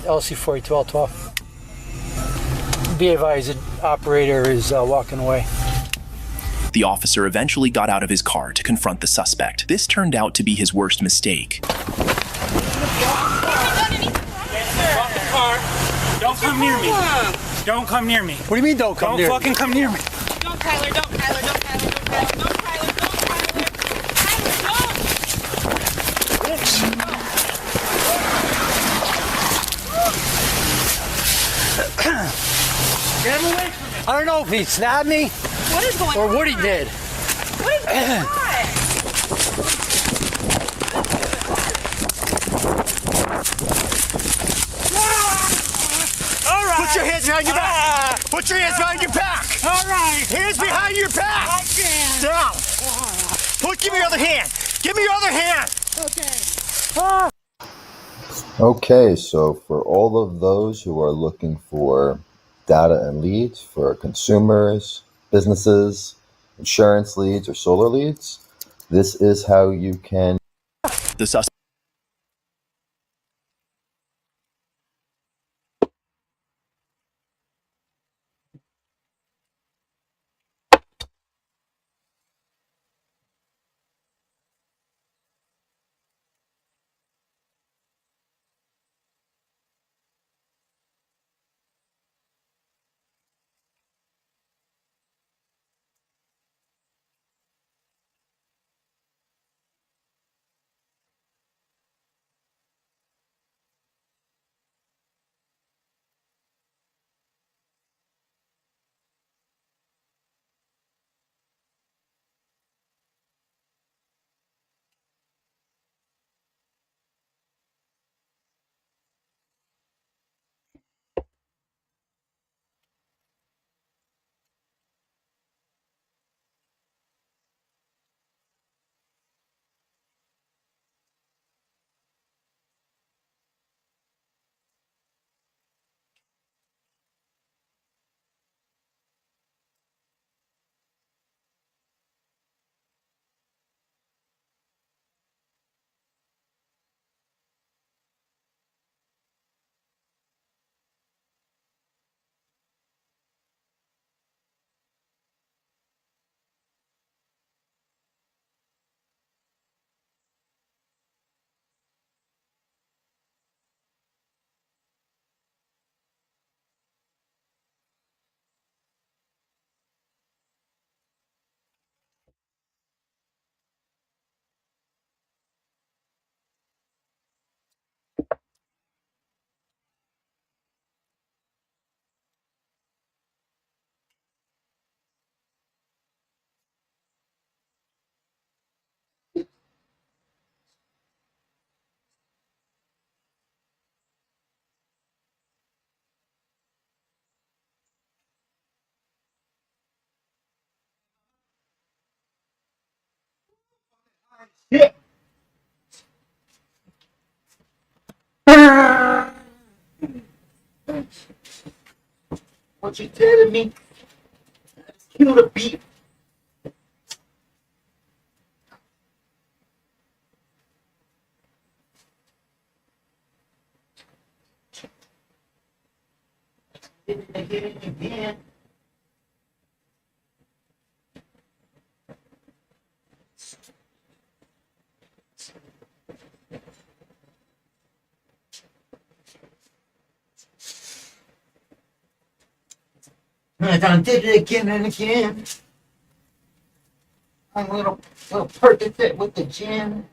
LC 401212. Be advised, the operator is walking away. The officer eventually got out of his car to confront the suspect. This turned out to be his worst mistake. Drop the car. Don't come near me. Don't come near me. What do you mean don't come near me? Don't fucking come near me. Don't, Tyler, don't, Tyler, don't, Tyler, don't, Tyler, don't, Tyler, don't, Tyler, Get him away from me. I don't know if he stabbed me. What is going on? Or what he did. What is going on? All right. Put your hands behind your back. Put your hands behind your back. All right. Hands behind your back. I can. Down. Give me your other hand. Give me your other hand. Okay. Okay, so for all of those who are looking for data and leads for consumers, businesses, insurance leads, or solar leads, this is how you can. The suspect. Shit. What you telling me? Kill the beef. Again. I done did it again and again. I'm a little Percocet with the gin.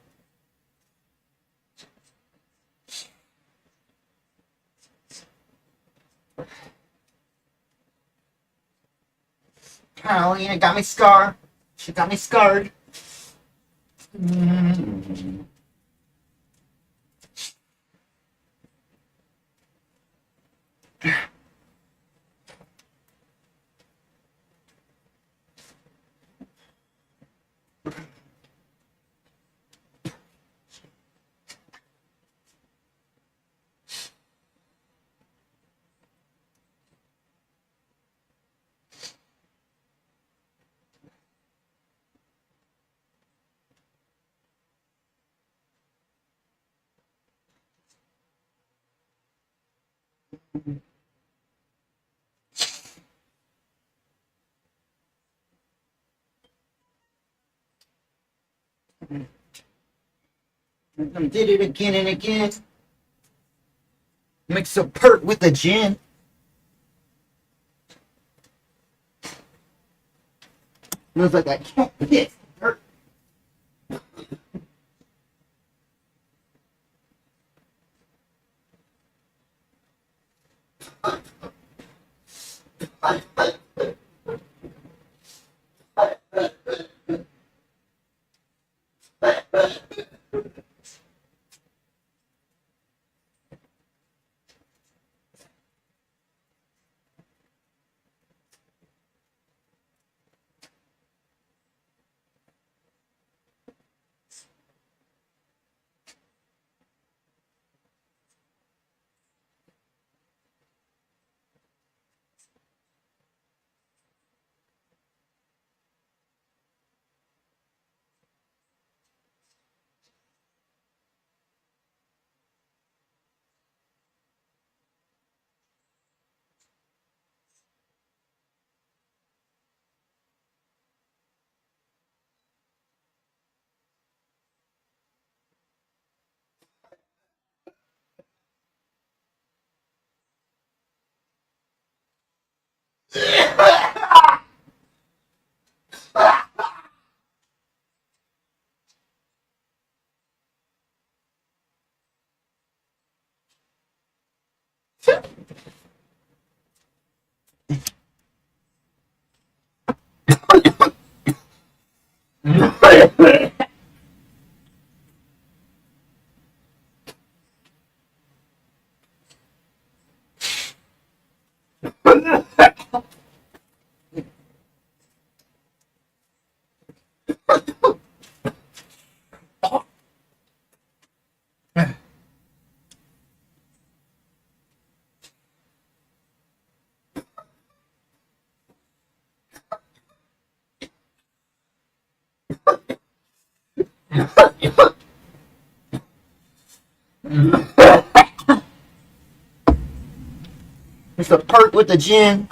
Carolina got me scarred. She got me scarred. I did it again and again. Mix a perk with the gin. Feels like I can't piss. It's a perk with the gin.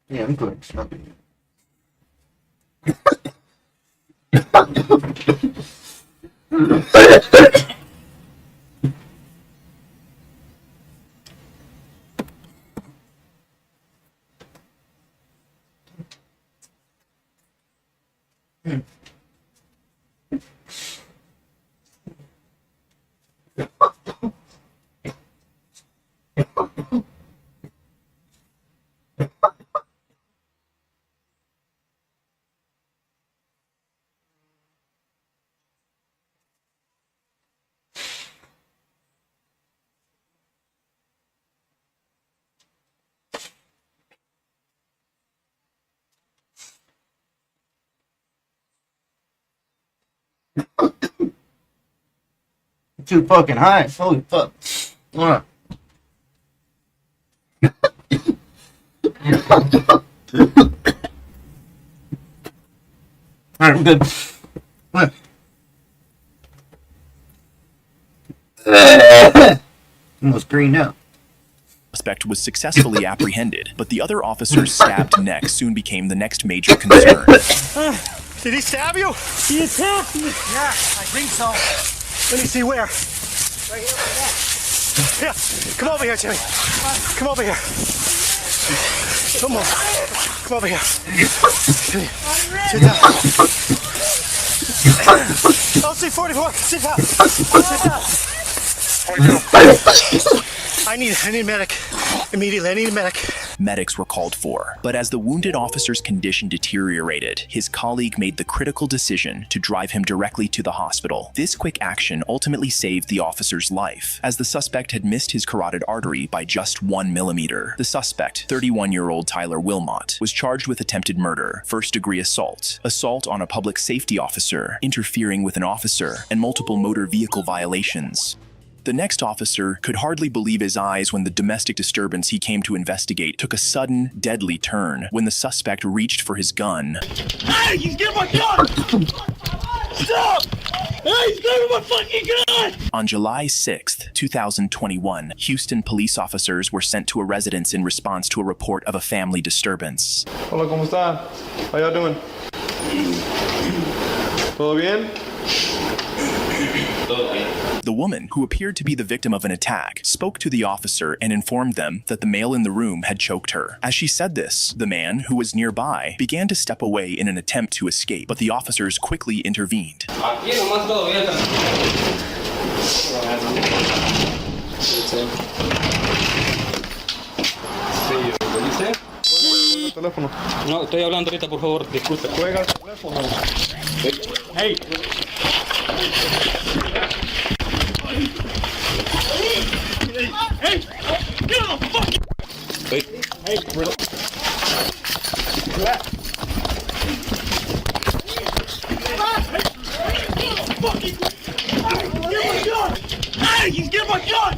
Yeah, I'm good. Stop it. Too fucking high. Holy fuck. Alright, I'm good. Almost greened out. Suspect was successfully apprehended, but the other officer's stabbed neck soon became the next major concern. Did he stab you? He attacked me. Yeah, I think so. Let me see where. Right here, like that. Yeah, come over here, Jimmy. Come over here. Come on. Come over here. Jimmy, sit down. LC-44, sit down. Sit down. I need a medic. Immediately, I need a medic. Medics were called for, but as the wounded officer's condition deteriorated, his colleague made the critical decision to drive him directly to the hospital. This quick action ultimately saved the officer's life, as the suspect had missed his carotid artery by just 1 millimeter. The suspect, 31-year-old Tyler Wilmot, was charged with attempted murder, first-degree assault, assault on a public safety officer, interfering with an officer, and multiple motor vehicle violations. The next officer could hardly believe his eyes when the domestic disturbance he came to investigate took a sudden, deadly turn when the suspect reached for his gun. Hey, he's getting my gun! Stop! Hey, he's getting my fucking gun! On July 6th, 2021, Houston police officers were sent to a residence in response to a report of a family disturbance. Hola, ¿cómo está? How y'all doing? ¿Todo bien? The woman, who appeared to be the victim of an attack, spoke to the officer and informed them that the male in the room had choked her. As she said this, the man, who was nearby, began to step away in an attempt to escape, but the officers quickly intervened. No, estoy hablando ahorita, por favor, disculpe. Juega el teléfono. Hey. Hey, get off fucking. Hey, relax. Hey, he's getting my gun!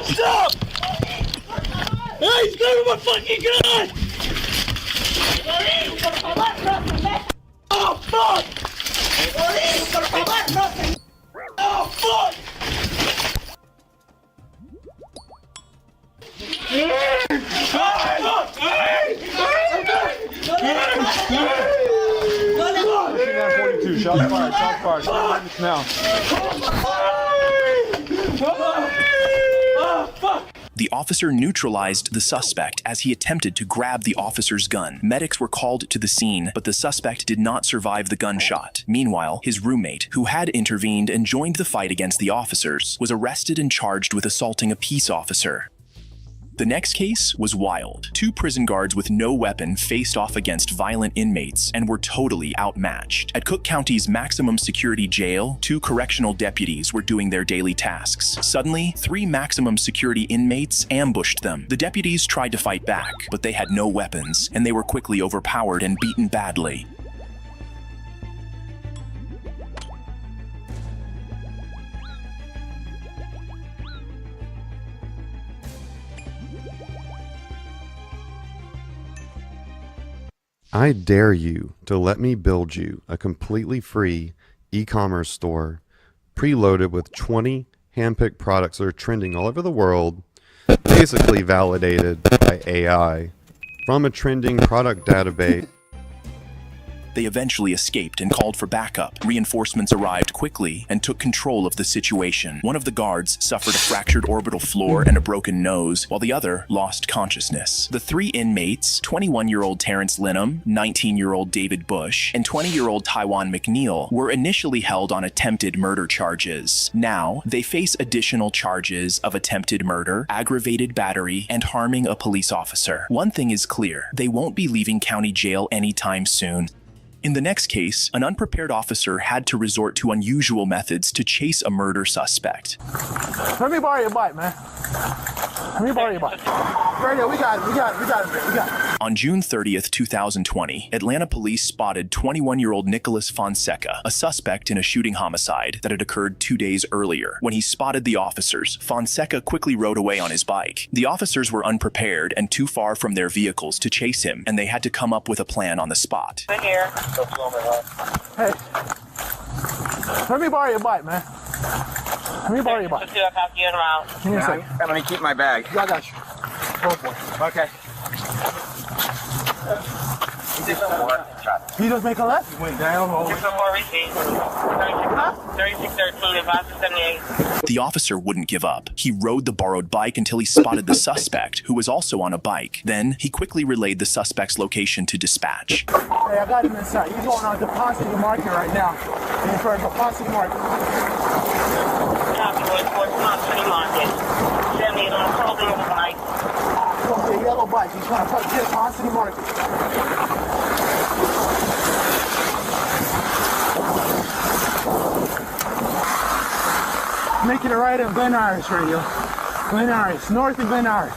Stop! Hey, he's getting my fucking gun! Oh, fuck! Oh, fuck! Hey! Hey! 42, shots fired, shots fired. Now. The officer neutralized the suspect as he attempted to grab the officer's gun. Medics were called to the scene, but the suspect did not survive the gunshot. Meanwhile, his roommate, who had intervened and joined the fight against the officers, was arrested and charged with assaulting a peace officer. The next case was wild. 2 prison guards with no weapon faced off against violent inmates and were totally outmatched. At Cook County's maximum security jail, 2 correctional deputies were doing their daily tasks. Suddenly, 3 maximum security inmates ambushed them. The deputies tried to fight back, but they had no weapons, and they were quickly overpowered and beaten badly. I dare you to let me build you a completely free e-commerce store preloaded with 20 handpicked products that are trending all over the world, basically validated by AI from a trending product database. They eventually escaped and called for backup. Reinforcements arrived quickly and took control of the situation. One of the guards suffered a fractured orbital floor and a broken nose, while the other lost consciousness. The 3 inmates, 21-year-old Terrence Linham, 19-year-old David Bush, and 20-year-old Taiwan McNeil, were initially held on attempted murder charges. Now, they face additional charges of attempted murder, aggravated battery, and harming a police officer. One thing is clear: they won't be leaving county jail anytime soon. In the next case, an unprepared officer had to resort to unusual methods to chase a murder suspect. Let me borrow your bike, man. Let me borrow your bike. Radio, we got it. On June 30th, 2020, Atlanta police spotted 21-year-old Nicholas Fonseca, a suspect in a shooting homicide that had occurred 2 days earlier. When he spotted the officers, Fonseca quickly rode away on his bike. The officers were unprepared and too far from their vehicles to chase him, and they had to come up with a plan on the spot. Right here. Hey, let me borrow your bike, man. Let me borrow your bike. Give me a second. Let me keep my bag. Yeah, I got you. Both boys. Okay. You just make a left? Went down. The officer wouldn't give up. He rode the borrowed bike until he spotted the suspect, who was also on a bike. Then, he quickly relayed the suspect's location to dispatch. Hey, I got him inside. He's going on deposit market right now. He's for a deposit market. Okay, yellow bike. He's trying to put deposit market. Making a right on Glen Iris, radio. Glen Iris, north of Glen Iris.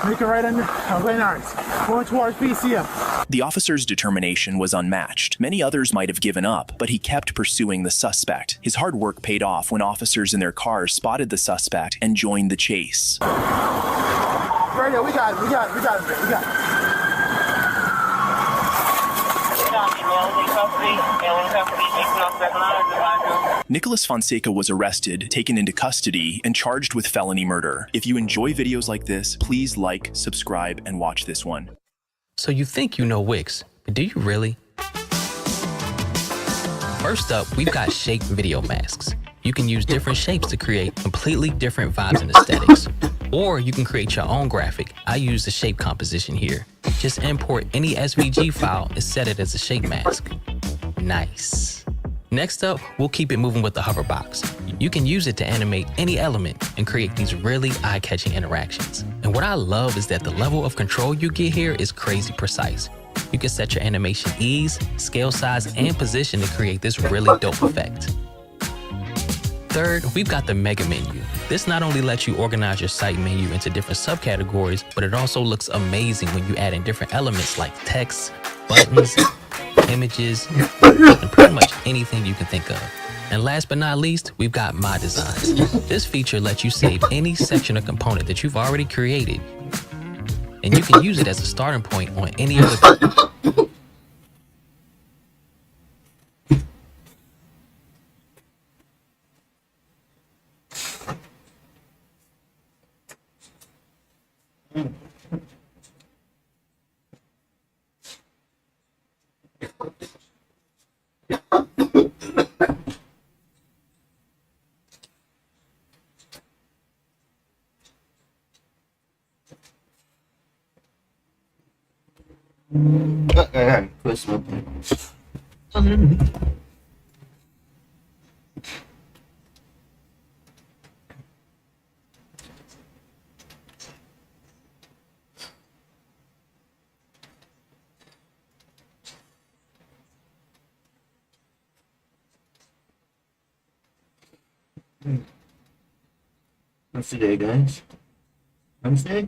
Make a right on Glen Iris. Going towards PCF. The officer's determination was unmatched. Many others might have given up, but he kept pursuing the suspect. His hard work paid off when officers in their cars spotted the suspect and joined the chase. Radio, we got it. Nicholas Fonseca was arrested, taken into custody, and charged with felony murder. If you enjoy videos like this, please like, subscribe, and watch this one. So you think you know Wix, but do you really? First up, we've got shape video masks. You can use different shapes to create completely different vibes and aesthetics. Or you can create your own graphic. I use the shape composition here. Just import any SVG file and set it as a shape mask. Nice. Next up, we'll keep it moving with the hover box. You can use it to animate any element and create these really eye-catching interactions. And what I love is that the level of control you get here is crazy precise. You can set your animation ease, scale size, and position to create this really dope effect. Third, we've got the mega menu. This not only lets you organize your site menu into different subcategories, but it also looks amazing when you add in different elements like text, buttons, images, and pretty much anything you can think of. And last but not least, we've got My Designs. This feature lets you save any section or component that you've already created, and you can use it as a starting point on any other. smoke it. What's today, guys? Wednesday?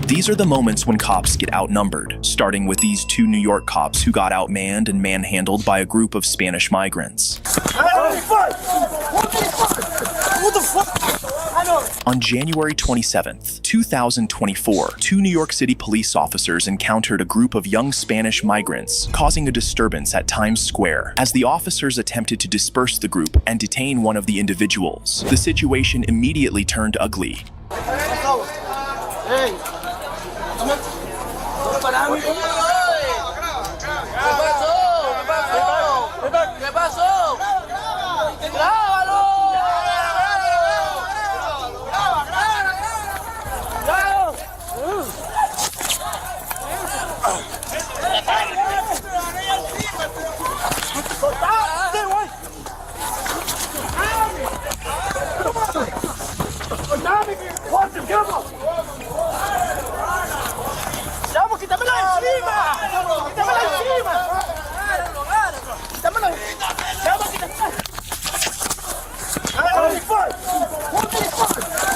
These are the moments when cops get outnumbered, starting with these two New York cops who got outmanned and manhandled by a group of Spanish migrants. On January 27th, 2024, two New York City police officers encountered a group of young Spanish migrants, causing a disturbance at Times Square. As the officers attempted to disperse the group and detain one of the individuals, the situation immediately turned ugly.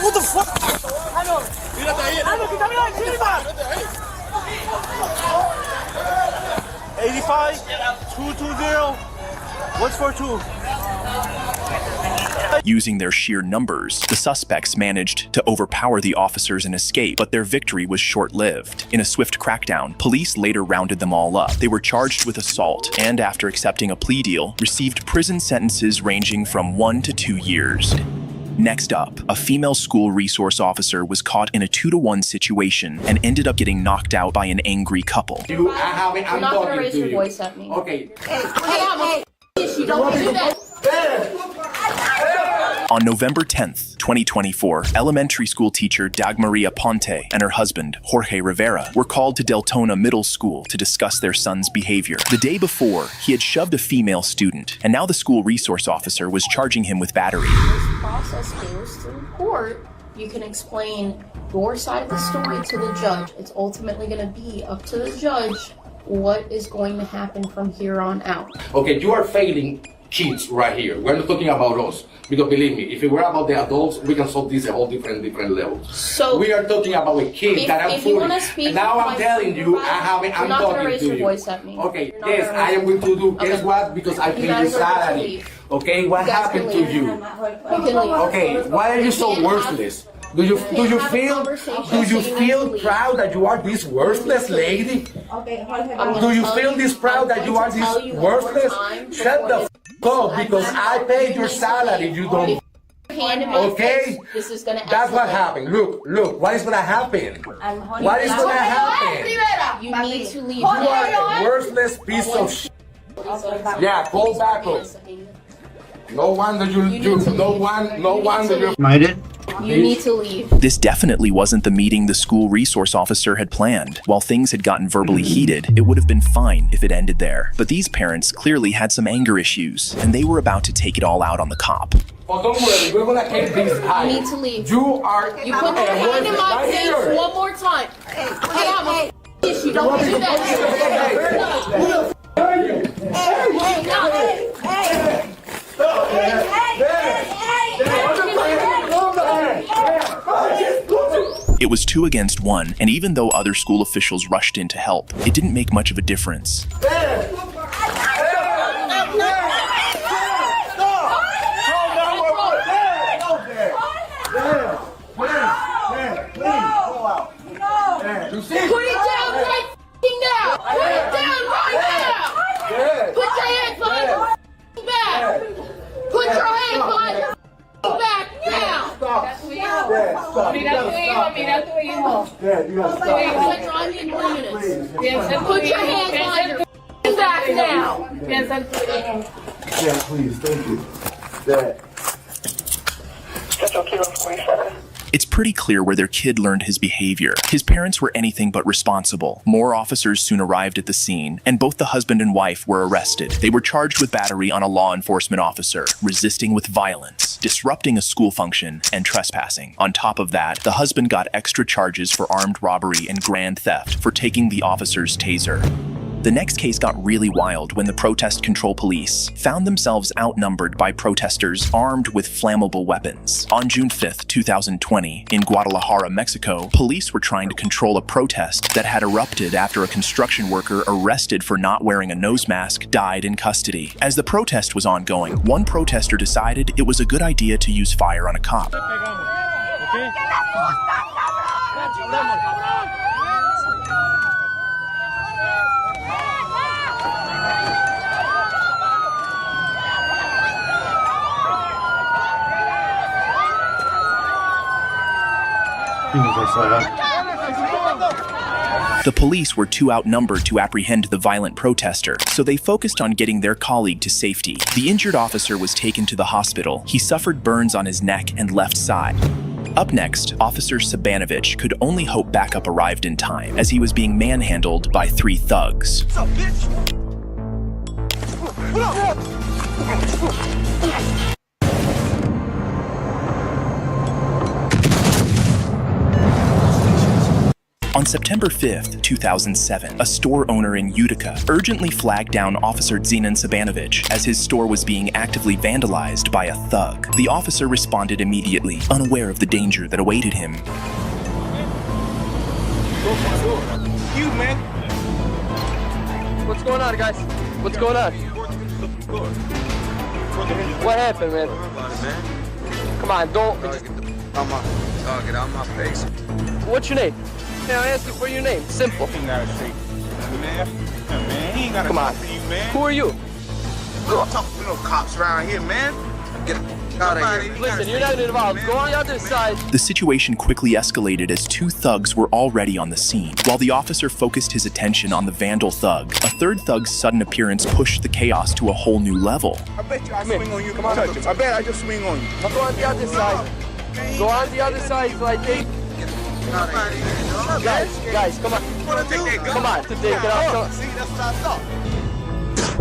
What the fuck? 85 220 142. Using their sheer numbers, the suspects managed to overpower the officers and escape, but their victory was short-lived. In a swift crackdown, police later rounded them all up. They were charged with assault and, after accepting a plea deal, received prison sentences ranging from 1 to 2 years. Next up, a female school resource officer was caught in a 2-to-1 situation and ended up getting knocked out by an angry couple. You're not gonna raise your voice at me. Okay. Hey, you don't do that. On November 10th, 2024, elementary school teacher Dagmaria Ponte and her husband, Jorge Rivera, were called to Deltona Middle School to discuss their son's behavior. The day before, he had shoved a female student, and now the school resource officer was charging him with battery. This process goes through court. You can explain your side of the story to the judge. It's ultimately going to be up to the judge what is going to happen from here on out. Okay, you are failing kids right here. We're not talking about us. Because believe me, if it were about the adults, we can solve this at all different levels. So we are talking about a kid that I'm fooling. Now I'm telling you, I'm you're not talking gonna raise to your you. Voice at me. Okay, yes, I am going to do. Guess what? Because I pay you salary. Okay, what happened to you? You can leave. Okay, why are you so worthless? Do you feel proud that you are this worthless lady? Do you feel this proud that you are this worthless? Shut the f up because I paid your salary. You don't. Okay? This is gonna. That's what happened. Look. What is gonna happen? What is gonna happen? You need to leave. You are a worthless piece of shit. Yeah, go back up. No wonder you Might it? You need to leave. This definitely wasn't the meeting the school resource officer had planned. While things had gotten verbally heated, it would have been fine if it ended there. But these parents clearly had some anger issues, and they were about to take it all out on the cop. Oh, don't worry, we're gonna keep this high. You need to leave. You are. You put your hand in my face one more time. Come on, you don't do that. It was 2 against 1, and even though other school officials rushed in to help, it didn't make much of a difference. Put it down right now! Put it down right now! Put your hands behind your back! Put your hands behind your back now! Put your hands behind your back now! Yeah, please, thank you. Dad. It's pretty clear where their kid learned his behavior. His parents were anything but responsible. More officers soon arrived at the scene, and both the husband and wife were arrested. They were charged with battery on a law enforcement officer, resisting with violence, disrupting a school function, and trespassing. On top of that, the husband got extra charges for armed robbery and grand theft for taking the officer's taser. The next case got really wild when the protest control police found themselves outnumbered by protesters armed with flammable weapons. On June 5th, 2020, in Guadalajara, Mexico, police were trying to control a protest that had erupted after a construction worker arrested for not wearing a nose mask died in custody. As the protest was ongoing, one protester decided it was a good idea to use fire on a cop. The police were too outnumbered to apprehend the violent protester, so they focused on getting their colleague to safety. The injured officer was taken to the hospital. He suffered burns on his neck and left side. Up next, Officer Sabanovich could only hope backup arrived in time, as he was being manhandled by 3 thugs. What's up, bitch? On September 5th, 2007, a store owner in Utica urgently flagged down Officer Zenon Sabanovich as his store was being actively vandalized by a thug. The officer responded immediately, unaware of the danger that awaited him. You, man. What's going on, guys? What's going on? What happened, man? Come on, don't. Get out my face. What's your name? Can I ask you for your name? Simple. He ain't got a shake. Man, he ain't got a Come on. for you, man. Who are you? We don't talk to no cops around here, man. Get out of here. Listen, you're not involved. Go on the other side. The situation quickly escalated as 2 thugs were already on the scene. While the officer focused his attention on the vandal thug, a 3rd thug's sudden appearance pushed the chaos to a whole new level. I bet you I swing on you. Come on, touch him. I bet I just swing on you. Go on the other side. Go on the other side like they... Guys, come on. Come on, today, get out. See, that's what I thought.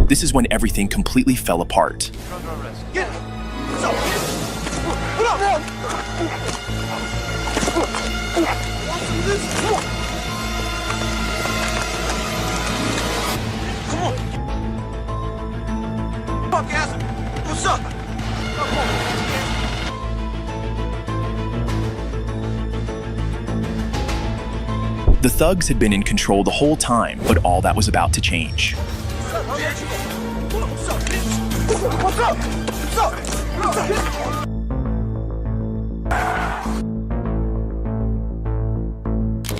This is when everything completely fell apart. Get it. What's up? What up, man? Come on. Fuck ass. What's up? Come on. The thugs had been in control the whole time, but all that was about to change. What's up, bitch? What's up? What's up? What's up?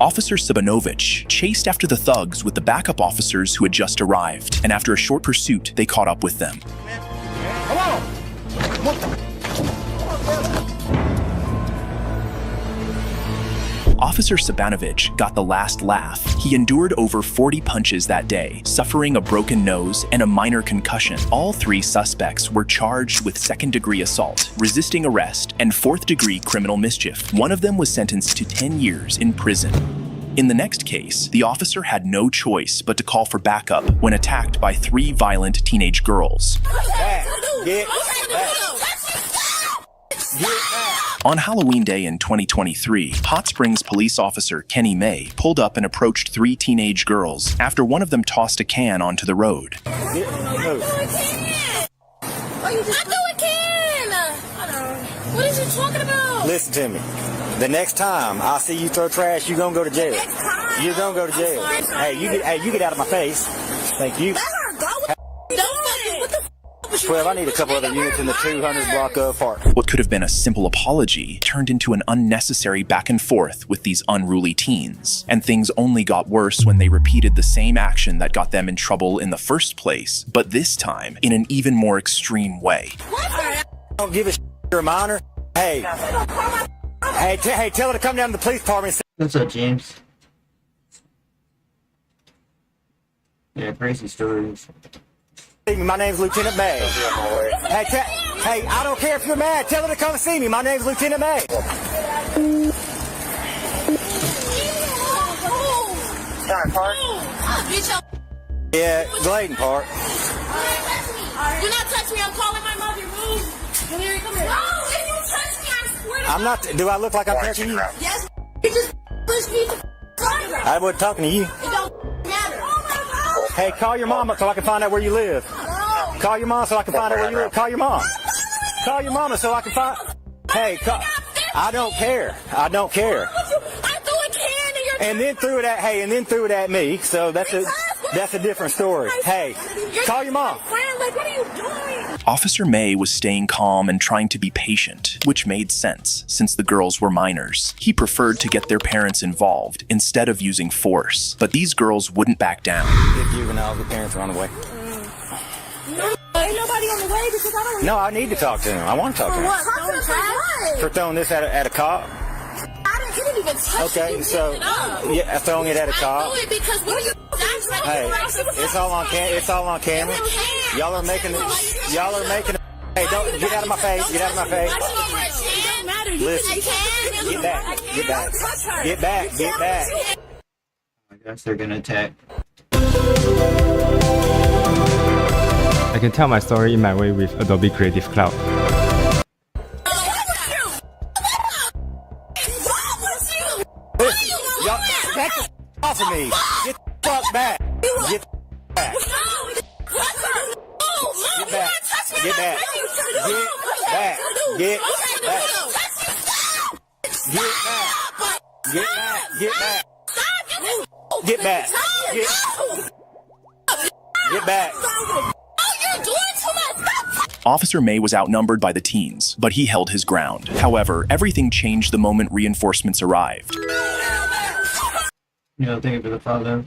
Officer Sabanovich chased after the thugs with the backup officers who had just arrived, and after a short pursuit, they caught up with them. Officer Sabanovich got the last laugh. He endured over 40 punches that day, suffering a broken nose and a minor concussion. All 3 suspects were charged with second-degree assault, resisting arrest, and fourth-degree criminal mischief. One of them was sentenced to 10 years in prison. In the next case, the officer had no choice but to call for backup when attacked by 3 violent teenage girls. On Halloween Day in 2023, Hot Springs police officer Kenny May pulled up and approached 3 teenage girls after one of them tossed a can onto the road. I threw a can! What is you talking about? Listen to me. The next time I see you throw trash, you're gonna go to jail. You're gonna go to jail. Hey, you get out of my face. Thank you. 12, I need a couple other units in the 200 block of park. What could have been a simple apology turned into an unnecessary back and forth with these unruly teens. And things only got worse when they repeated the same action that got them in trouble in the first place, but this time in an even more extreme way. Don't give a shit, you're a minor. Hey, tell her to come down to the police department. What's up, James? Yeah, crazy stories. My name's Lieutenant May. Hey, I don't care if you're mad. Tell her to come see me. My name's Lieutenant May. Sorry, Park. Yeah, Gladen Park. Do not touch me. I'm calling my mother. Move. Come here. No, if you touch me, I swear to God. I'm not. Do I look like I'm touching you? Yes. You just pushed me to I wasn't talking to you. It don't matter. Hey, call your mama so I can find out where you live. Call your mom so I can find out where you live. Call your mom. Call your mama so I can find... Hey, I don't care. I don't care. I threw a can in your... And then threw it at me. So that's a different story. Hey, call your mom. Like, what are you doing? Officer May was staying calm and trying to be patient, which made sense since the girls were minors. He preferred to get their parents involved instead of using force, but these girls wouldn't back down. If juveniles, the parents are on the way. No, ain't nobody on the way because I don't... No, I need to talk to him. I want to talk to him. What? For throwing this at a cop? He didn't even touch okay, it. So yeah, throwing it at a cop. I do it because what are you? Hey, it's all on camera. Y'all are making. Hey, don't get out of my face. Get out of my face. It don't matter. Listen. Get back. Get back. Get back. Get back. Oh my gosh, they're gonna attack. I can tell my story in my way with Adobe Creative Cloud. Y'all, back the off of me. Get the fuck back. Get the back. Get back. Get back. Get back. Get back. Get back. Get back. Get back. Get back. Officer May was outnumbered by the teens, but he held his ground. However, everything changed the moment reinforcements arrived. You know, thank you for the follow.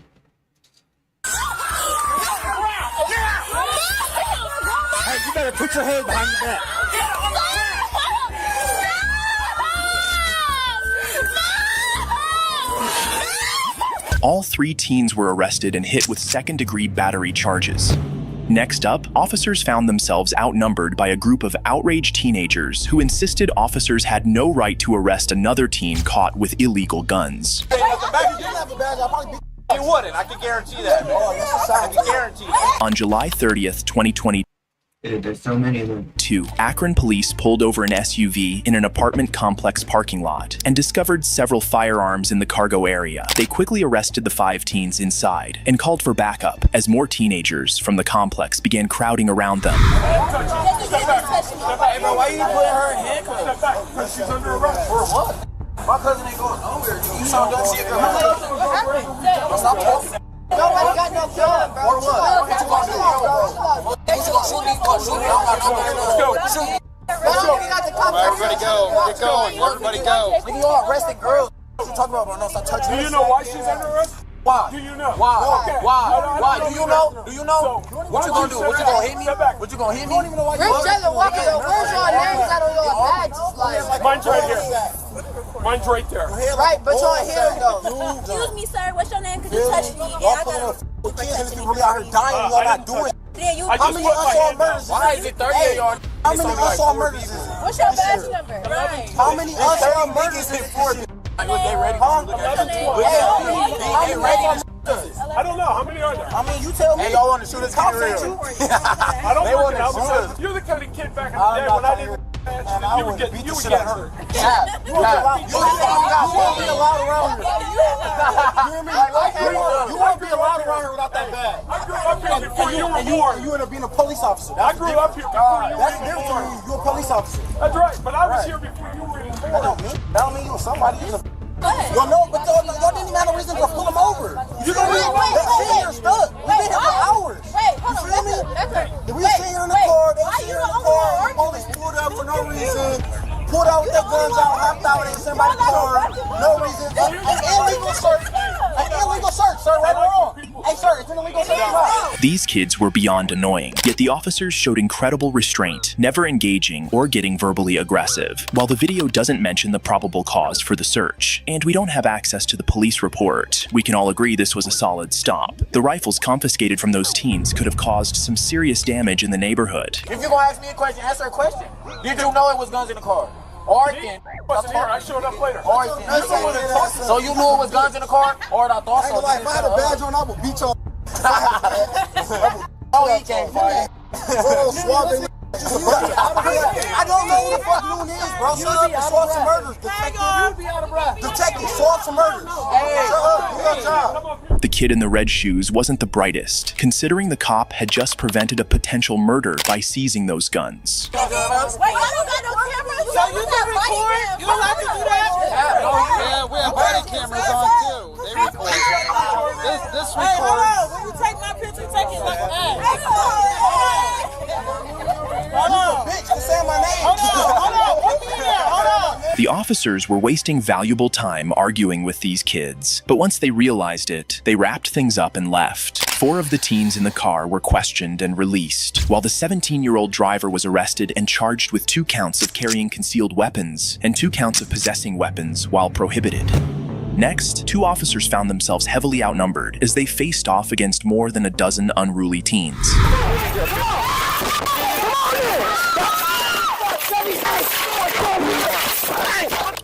Hey, you better put your head behind your back. All 3 teens were arrested and hit with second-degree battery charges. Next up, officers found themselves outnumbered by a group of outraged teenagers who insisted officers had no right to arrest another teen caught with illegal guns. It wouldn't. I can guarantee that. I can guarantee that. On July 30th, 2022, there's so many of them. Akron police pulled over an SUV in an apartment complex parking lot and discovered several firearms in the cargo area. They quickly arrested the 5 teens inside and called for backup as more teenagers from the complex began crowding around them. Hey, bro, why you putting her in handcuffs? She's under arrest. For what? My cousin ain't going nowhere. You saw don't see a girl. Stop talking. Nobody got no gun, bro. Or what? What you gonna do, bro? They gonna shoot me. Shoot me. Let's go. Shoot me. Everybody go. Get going. Everybody go. You all arrested girls. What you talking about, bro? No, stop touching Do me. you know why she's under arrest? Why? Do you know? Why? Okay. Why? Do you know? Do you know? So, What you gonna do? What you gonna hit me? What you gonna hit me? You don't even know why We're just walking. Where's your names out on your badges? Like, Mine's right here. Mine's right there. right, but your hair though. Excuse me, sir. What's your name? Cause you touched me. Y'all pulling up with kids and people really out here dying. Y'all not doing. How many unsolved murders? Why is it 30 of y'all? How many unsolved murders is it? What's your badge number? Right. How many unsolved murders is it for? They ready? They ready? I don't know. How many are there? I mean, you tell me. Hey, y'all want to shoot us? Cops ain't you? I don't They work want it out to because shoot us. you're the kind of kid back in the day when I didn't. You would get hurt. You won't be allowed around here. You hear me? You won't be allowed around here without that bag. I grew up here before you were born. You end up being a police officer. I grew up here before you That's were different. born. You're a police officer. That's right, but I was here before you were even born. That don't mean you were somebody. Well, no, but y'all didn't even have a reason to pull him over. You know what? That shit here stuck. We've been here for hours. You feel me? We were sitting here in the car. They were sitting here in the car. Police pulled up for no reason. Pulled out with their guns out, hopped out in somebody's car. No reason. An illegal search. An illegal search, sir. Right or wrong? Hey, sir, it's an illegal search. These kids were beyond annoying, yet the officers showed incredible restraint, never engaging or getting verbally aggressive. While the video doesn't mention the probable cause for the search, and we don't have access to the police report, we can all agree this was a solid stop. The rifles confiscated from those teens could have caused some serious damage in the neighborhood. If you're gonna ask me a question, answer a question. Did you know it was guns in the car? Or then, I showed up later. So you knew it was guns in the car? Or I thought so. If I had a badge on, I would beat y'all. Oh, he can't fight. I don't know who the fuck Noon is, bro. Shut up and solve some murders. Detective, solve some murders. Hey, shut up. Do your job. The kid in the red shoes wasn't the brightest, considering the cop had just prevented a potential murder by seizing those guns. Wait, I don't got no camera. So you can record? You allowed to do that? Yeah, we have body cameras on too. They record. This record. Hey, hold on. When you take my picture, take it like that. Hold on. Bitch, you say my name. Hold on. Put me in there. Hold on. The officers were wasting valuable time arguing with these kids, but once they realized it, they wrapped things up and left. 4 of the teens in the car were questioned and released, while the 17-year-old driver was arrested and charged with 2 counts of carrying concealed weapons and 2 counts of possessing weapons while prohibited. Next, 2 officers found themselves heavily outnumbered as they faced off against more than a dozen unruly teens.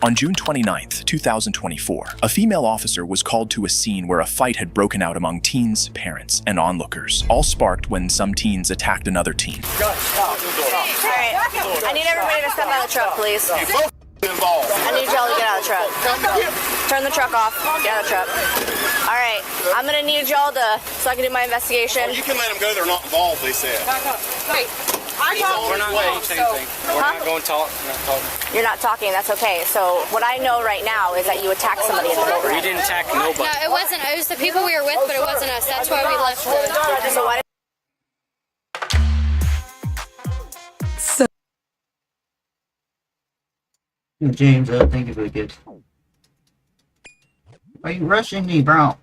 On June 29th, 2024, a female officer was called to a scene where a fight had broken out among teens, parents, and onlookers, all sparked when some teens attacked another teen. Alright, I need everybody to step out of the truck, please. I need y'all to get out of the truck. Turn the truck off. Get out of the truck. Alright, I'm gonna need y'all so I can do my investigation. You can let them go, they're not involved, they said. Wait, We're not going to say anything. We're not going to talk. You're not talking, that's okay. So what I know right now is that you attacked somebody in the boat. We didn't attack nobody. No, it wasn't. It was the people we were with, but it wasn't us. That's why we left. So why James, thank you for the gift. Are you rushing me, bro?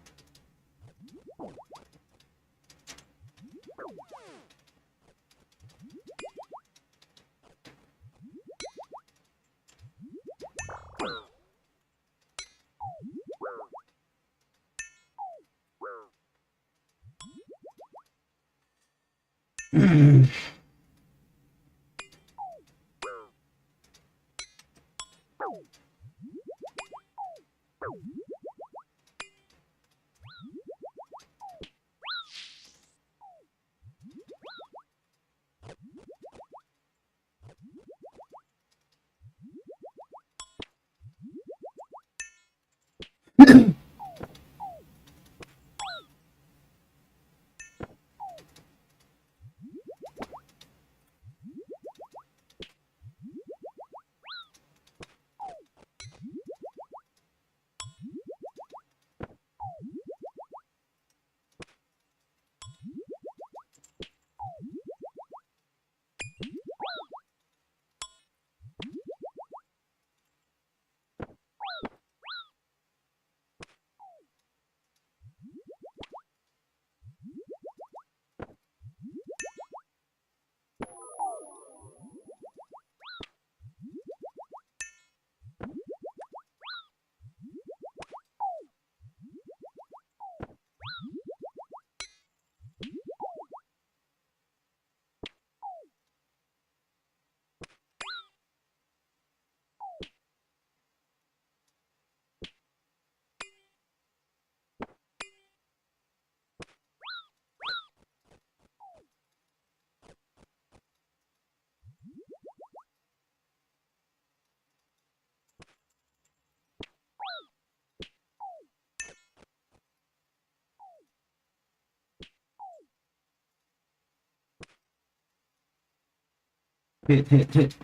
Hit.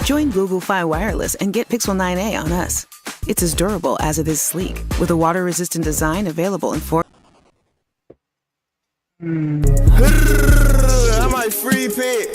Join Google Fi Wireless and get Pixel 9a on us. It's as durable as it is sleek, with a water-resistant design available in 4... I might free pick.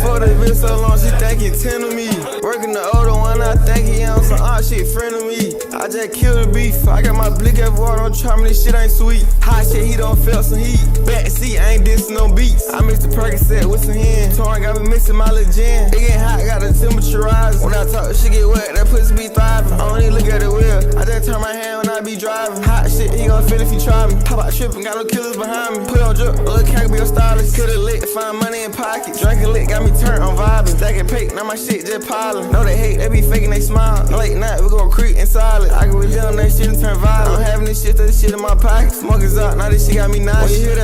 For the bitch so long, she think he 10 of me. Working the older one, I think he on some odd shit, friend of me. I just killed the beef. I got my blick at water, don't try me, this shit ain't sweet. Hot shit, he don't feel some heat. Back seat, I ain't dissing no beats. I mixed the Percocet with some hen. Torn got me mixing my little gin. It get hot, got the temperature rising. When I talk, shit get wet, that pussy be thriving. I don't even look at the wheel. I just turn my hand when I be driving. Hot shit, he gon' feel if he try me. Pop out tripping, got no killers behind me. Put on drip, little cat be a stylist. Kill the lick, find money in pockets. Drinking lick, got me turned on vibing. Stacking paint, now my shit just piling. Know they hate, they be faking, they smile. Late night, we gon' creep in silent. I can really on that shit and turn violent. I'm having this shit, that shit in my pocket. Smokers out, now this shit got me nauseous. When you hear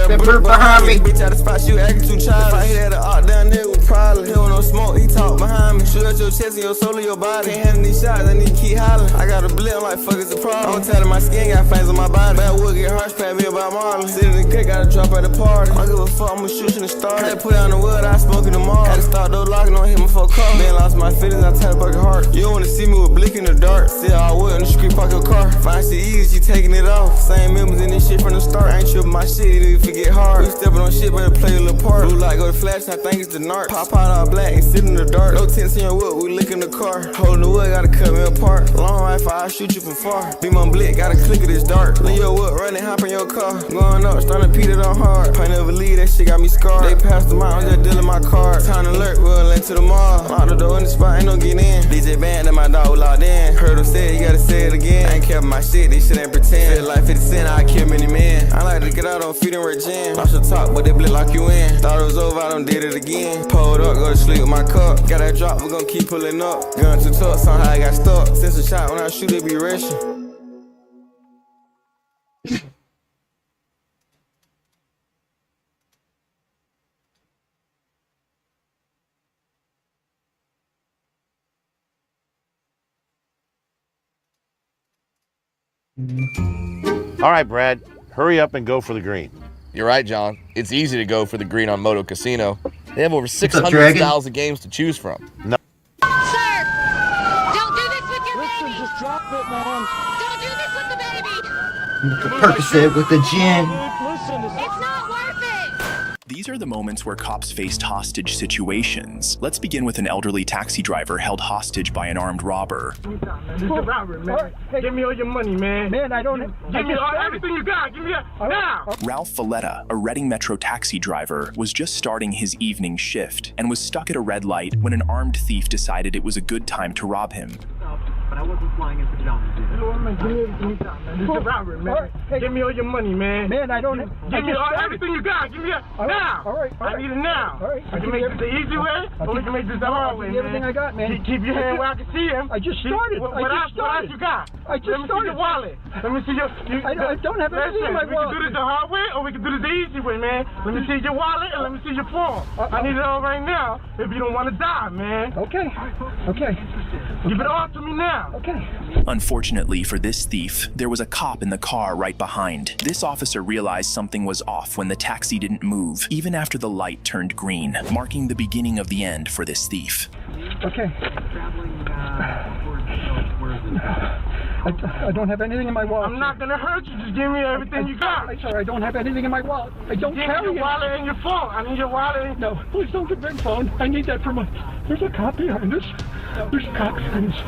that burp behind me, bitch out the spot, you acting too childish. If I hit at the art down there with probably. He don't no smoke, he talk behind me. Shoot at your chest and your soul and your body. Can't handle these shots, I need to keep hollering. I got a blend like fuck is the problem. I'm telling my skin got fangs on my body. Bad wood get harsh, pat me about Marley. Sitting in the cut, gotta drop at the party. I don't give a fuck, I'ma shoot in the start. Had to put on the wood, I smoke in the mall. Had to start those locking on him before car. Man lost my feelings, I tell the bucket heart. You don't wanna see me with blick in the dark. See how I would in the street, park your car. Find shit easy, you taking it off. Same members in this shit from the start. I ain't tripping my shit, it even forget hard. You stepping on shit, better play a little part. Blue light go to flash, I think it's the narc. Pop out all black and sit in the dark. No tints in your wood, we lick in the car. Holding the wood, gotta cut me apart. Long rifle, I'll shoot you from far. Beam on blick, gotta click it, it's dark. Leave your wood, running, hop in your car. Going up, starting to beat it on hard. Pain never leave, that shit got me scarred. They passed the mile, I'm just dealing my card. Time to alert, we'll link to the mall. Lock the door in the spot, ain't no getting in. DJ band, that my dog was locked in. Heard him say it, you gotta say it again. I ain't care my shit, this shit ain't pretend. Feel like 50 cent, I kill many men. I like to get out on feet and work gym. Lost your top, but they blip like you in. Thought it was over, I done did it again. Pulled up, go to sleep with my cup. Got that drop, we gon' keep pulling up. Gun too tough, somehow I got stuck. Since a shot, when I shoot, it be rushing. All right, Brad, hurry up and go for the green. You're right, John. It's easy to go for the green on Moto Casino. They have over 600,000 games to choose from. No. Sir! Don't do this with your baby! Just drop it, man. Don't do this with the baby! The Percocet with the gin. It's not worth it! These are the moments where cops faced hostage situations. Let's begin with an elderly taxi driver held hostage by an armed robber. This is a robbery, man. Hey, give me all your money, man. Man, I don't... Give me everything you got. Give me that now. Ralph Valletta, a Reading Metro taxi driver, was just starting his evening shift and was stuck at a red light when an armed thief decided it was a good time to rob him. I wasn't flying in pajamas. Give me everything you got, man. This is a robbery, man. Hey, give me all your money, man. Man, I don't. Give me everything you got. Give me it now. All right. I need it now. All right. I can make this the easy way, or we can make this the hard way, man. Everything I got, man. Keep your hand where I can see him. I just started. What else you got? I just started. Let me see your wallet. Let me see your. I don't have anything in my wallet. We can do this the hard way, or we can do this the easy way, man. Let me see your wallet and let me see your phone. I need it all right now. If you don't want to die, man. Okay. Okay. Give it all to me now. Okay. Unfortunately for this thief, there was a cop in the car right behind. This officer realized something was off when the taxi didn't move, even after the light turned green, marking the beginning of the end for this thief. Okay. I don't have anything in my wallet. I'm not gonna hurt you. Just give me everything you got. Sorry, I don't have anything in my wallet. I don't carry it. Give me your wallet and your phone. I need your wallet. No, please don't give me your phone. I need that for my. There's a cop behind us. There's a cop behind us.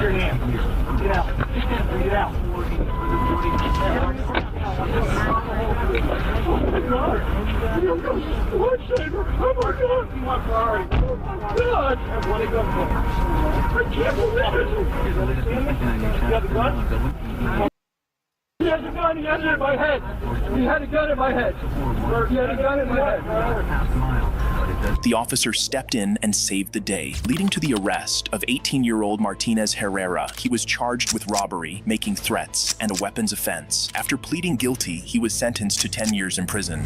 Your hand. Get out. Get out. Lifesaver! Oh my God! Oh my God! I can't believe it! You got the gun? He has a gun! He has it in my head! He had a gun in my head! He had a gun in my head! The officer stepped in and saved the day, leading to the arrest of 18-year-old Martinez Herrera. He was charged with robbery, making threats, and a weapons offense. After pleading guilty, he was sentenced to 10 years in prison.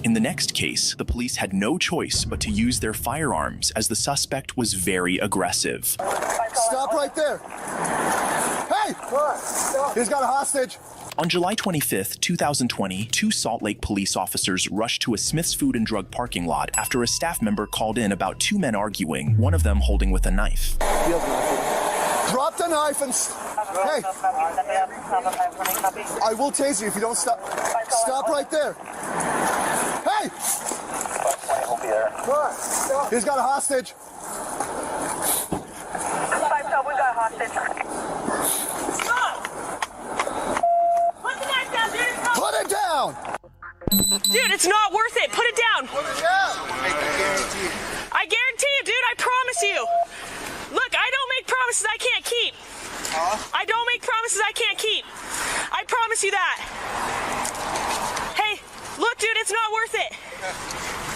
In the next case, the police had no choice but to use their firearms as the suspect was very aggressive. Stop right there! Hey! He's got a hostage! On July 25th, 2020, 2 Salt Lake police officers rushed to a Smith's Food and Drug parking lot after a staff member called in about 2 men arguing, one of them holding with a knife. Drop the knife and... Hey! I will tase you if you don't stop. Stop right there! Hey! He's got a hostage. We got a hostage. Put it down! Dude, it's not worth it. Put it down. Put it down! I guarantee you, dude. I promise you. Look, I don't make promises I can't keep. I don't make promises I can't keep. I promise you that. Hey, look, dude, it's not worth it.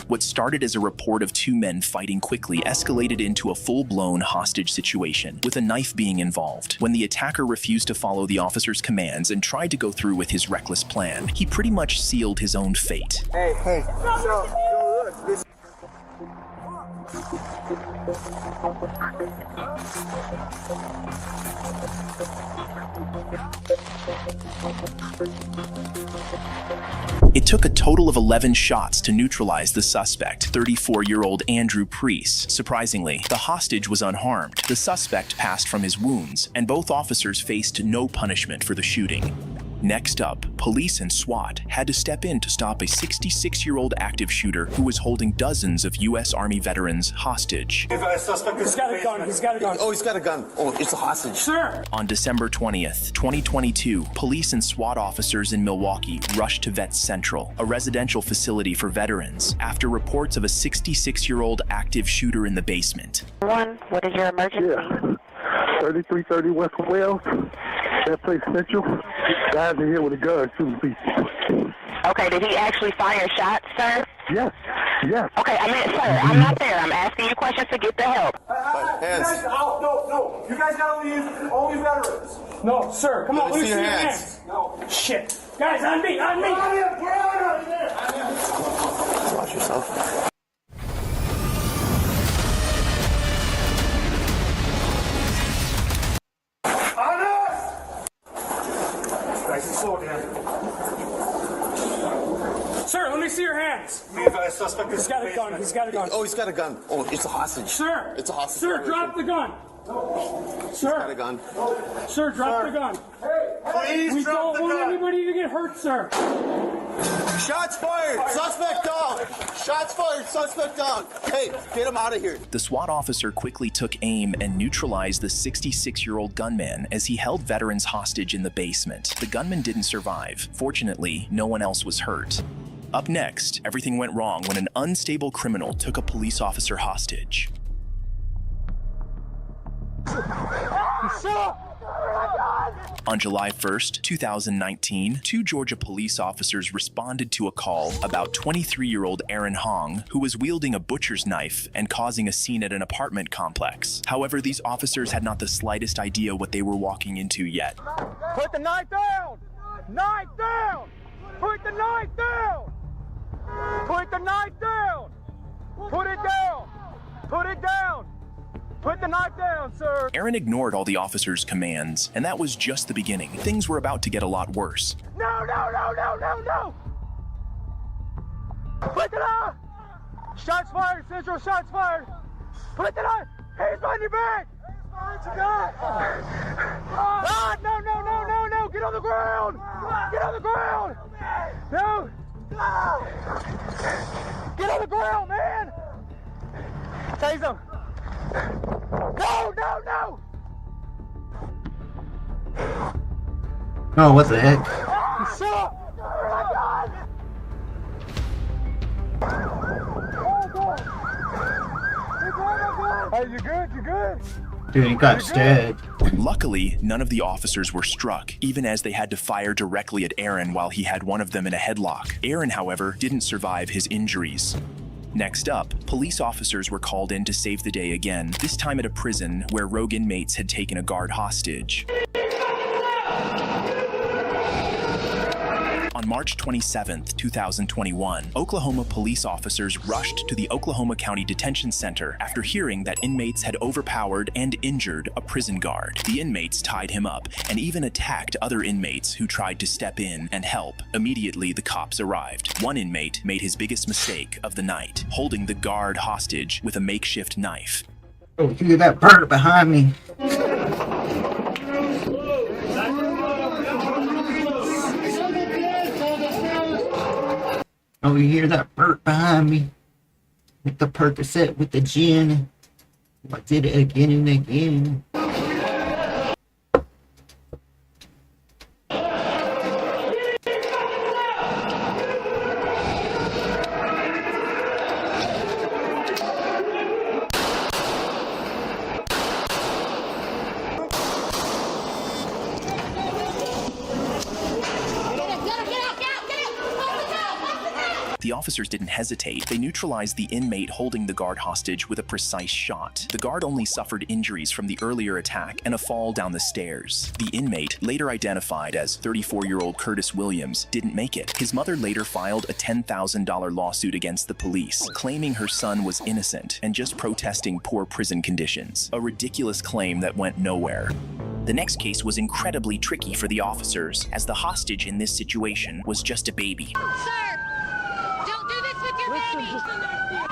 What started as a report of 2 men fighting quickly escalated into a full-blown hostage situation, with a knife being involved. When the attacker refused to follow the officer's commands and tried to go through with his reckless plan, he pretty much sealed his own fate. Hey. So look, this... It took a total of 11 shots to neutralize the suspect, 34-year-old Andrew Priest. Surprisingly, the hostage was unharmed. The suspect passed from his wounds, and both officers faced no punishment for the shooting. Next up, police and SWAT had to step in to stop a 66-year-old active shooter who was holding dozens of U.S. Army veterans hostage. He's got a gun. He's got a gun. Oh, he's got a gun. Oh, it's a hostage. Sir! On December 20th, 2022, police and SWAT officers in Milwaukee rushed to Vets Central, a residential facility for veterans, after reports of a 66-year-old active shooter in the basement. What is your emergency? Yeah. 3330 West Wells. That place Central. Guys in here with a gun shooting people. Okay, did he actually fire shots, sir? Yes. Okay, I mean, sir, I'm not there. I'm asking you questions to get the help. Hands. No. You guys gotta leave. Only veterans. No, sir. Come on, let me see your hands. No. Shit. Guys, on me. Watch yourself. Sir, let me see your hands. Suspect. He's got a gun. Oh, he's got a gun. Oh, it's a hostage. Sir. It's a hostage. Sir, drop the gun. He's got a gun. Sir, drop the gun. Please we drop don't the want gun. anybody to get hurt, sir. Shots fired. Suspect down. Shots fired. Suspect down. Hey, get him out of here. The SWAT officer quickly took aim and neutralized the 66-year-old gunman as he held veterans hostage in the basement. The gunman didn't survive. Fortunately, no one else was hurt. Up next, everything went wrong when an unstable criminal took a police officer hostage. On July 1st, 2019, 2 Georgia police officers responded to a call about 23-year-old Aaron Hong, who was wielding a butcher's knife and causing a scene at an apartment complex. However, these officers had not the slightest idea what they were walking into yet. Put the knife down! Knife down! Put the knife down! Put the knife down! Put it down! Put it down! Put the knife down, sir! Aaron ignored all the officers' commands, and that was just the beginning. Things were about to get a lot worse. No, no, no, no, no, no! Put the knife! Shots fired, Central, shots fired! Put the knife! Hands on your back! Ah, no, no, no, no, no! Get on the ground! Get on the ground! No! Get on the ground, man! Tase him! No, no, no! Oh, what the heck? Stop! Oh my God! Hey, you good? You good? Dude, he got stabbed. Luckily, none of the officers were struck, even as they had to fire directly at Aaron while he had one of them in a headlock. Aaron, however, didn't survive his injuries. Next up, police officers were called in to save the day again, this time at a prison where rogue inmates had taken a guard hostage. On March 27, 2021, Oklahoma police officers rushed to the Oklahoma County Detention Center after hearing that inmates had overpowered and injured a prison guard. The inmates tied him up and even attacked other inmates who tried to step in and help. Immediately, the cops arrived. One inmate made his biggest mistake of the night, holding the guard hostage with a makeshift knife. Oh, you hear that bird behind me? Oh, you hear that burp behind me? With the Percocet with the gin. I did it again and again. The officers didn't hesitate. They neutralized the inmate holding the guard hostage with a precise shot. The guard only suffered injuries from the earlier attack and a fall down the stairs. The inmate, later identified as 34-year-old Curtis Williams, didn't make it. His mother later filed a $10,000 lawsuit against the police, claiming her son was innocent and just protesting poor prison conditions. A ridiculous claim that went nowhere. The next case was incredibly tricky for the officers, as the hostage in this situation was just a baby. Sir! Don't do this with your baby!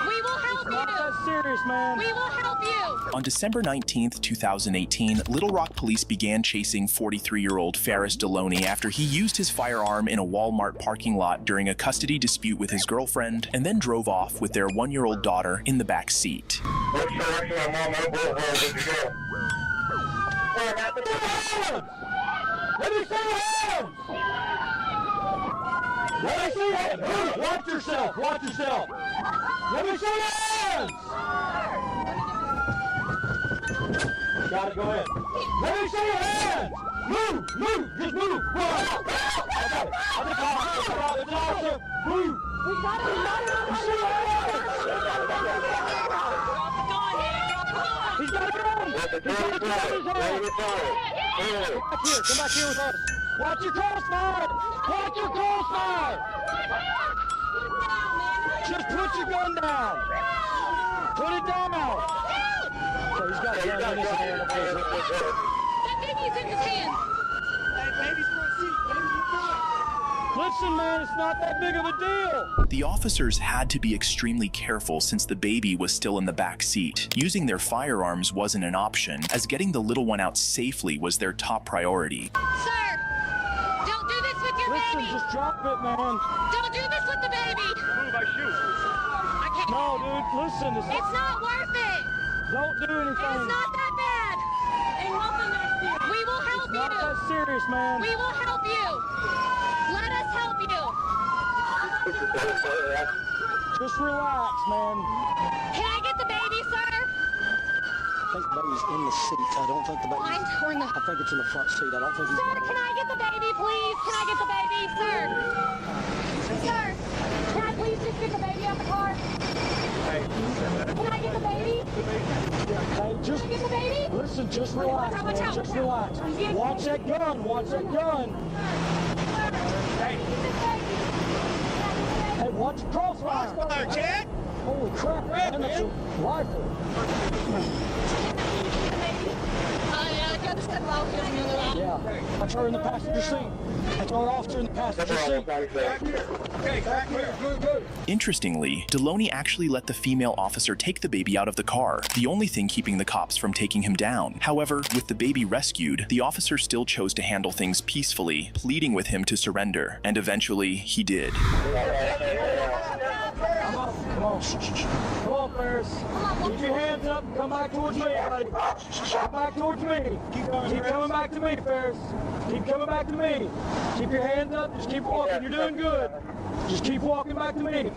We will help you! Not that serious, man. We will help you! On December 19th, 2018, Little Rock police began chasing 43-year-old Ferris Deloney after he used his firearm in a Walmart parking lot during a custody dispute with his girlfriend and then drove off with their 1-year-old daughter in the back seat. Let me see your hands! Let me see your hands! Watch yourself! Watch yourself! Let me see your hands! Got it, go ahead. Let me see your hands! Move! Move! Just move! Run! Okay. It's an officer! Move! We got it! He's got a gun! He's got a gun in his hand! Come back here with us! Watch your crossfire! Watch your crossfire! Just put your gun down! Put it down! So he's got a gun in his hand. That baby's in his hand! Hey, baby's front seat. Baby's front. Listen, man, it's not that big of a deal! The officers had to be extremely careful since the baby was still in the back seat. Using their firearms wasn't an option, as getting the little one out safely was their top priority. Sir! Don't do this with your Listen, baby! just drop it, man. Don't do this with the baby! Move, I shoot. I can't. No, dude, listen. It's not worth it! Don't do anything. It's not that bad! Ain't nothing that serious. We will help you! Not that serious, man. We will help you! Let us help you! Just relax, man. Can I get the baby, sir? think the baby's in the seat. I don't think the baby's... I think it's in the front seat. I don't think he's... Sir, can I get the baby, please? Can I get the baby, sir? Sir, can I please just get the baby out the car? Can I get the baby? Hey, just... Can I get the baby? Listen, just relax, man. Just relax. Watch that gun. Watch that gun. Hey, watch the crossfire. Crossfire, Jack. Holy crap, man. That's a rifle. Yeah, that's her in the passenger seat. That's our officer in the passenger seat. Okay, back here. Good. Interestingly, Deloney actually let the female officer take the baby out of the car, the only thing keeping the cops from taking him down. However, with the baby rescued, the officer still chose to handle things peacefully, pleading with him to surrender, and eventually he did. Come on, come on, Ferris. Keep your hands up and come back towards me, buddy. Come back towards me. Keep coming back to me, Ferris. Keep coming back to me. Keep your hands up, just keep walking. You're doing good. Just keep walking back to me.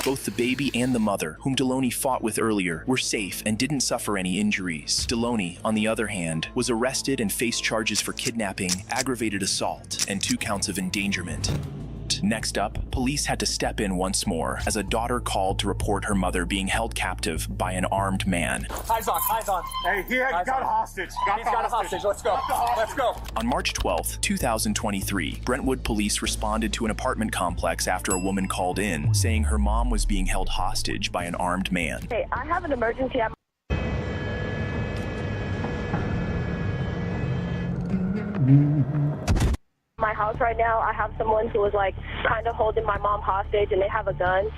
Both the baby and the mother, whom Deloney fought with earlier, were safe and didn't suffer any injuries. Deloney, on the other hand, was arrested and faced charges for kidnapping, aggravated assault, and 2 counts of endangerment. Next up, police had to step in once more as a daughter called to report her mother being held captive by an armed man. Eyes on. Hey, he got a hostage. He's got a hostage. Let's go. Let's go. On March 12th, 2023, Brentwood police responded to an apartment complex after a woman called in, saying her mom was being held hostage by an armed man. Hey, I have an emergency. My house right now. I have someone who is like kind of holding my mom hostage, and they have a gun.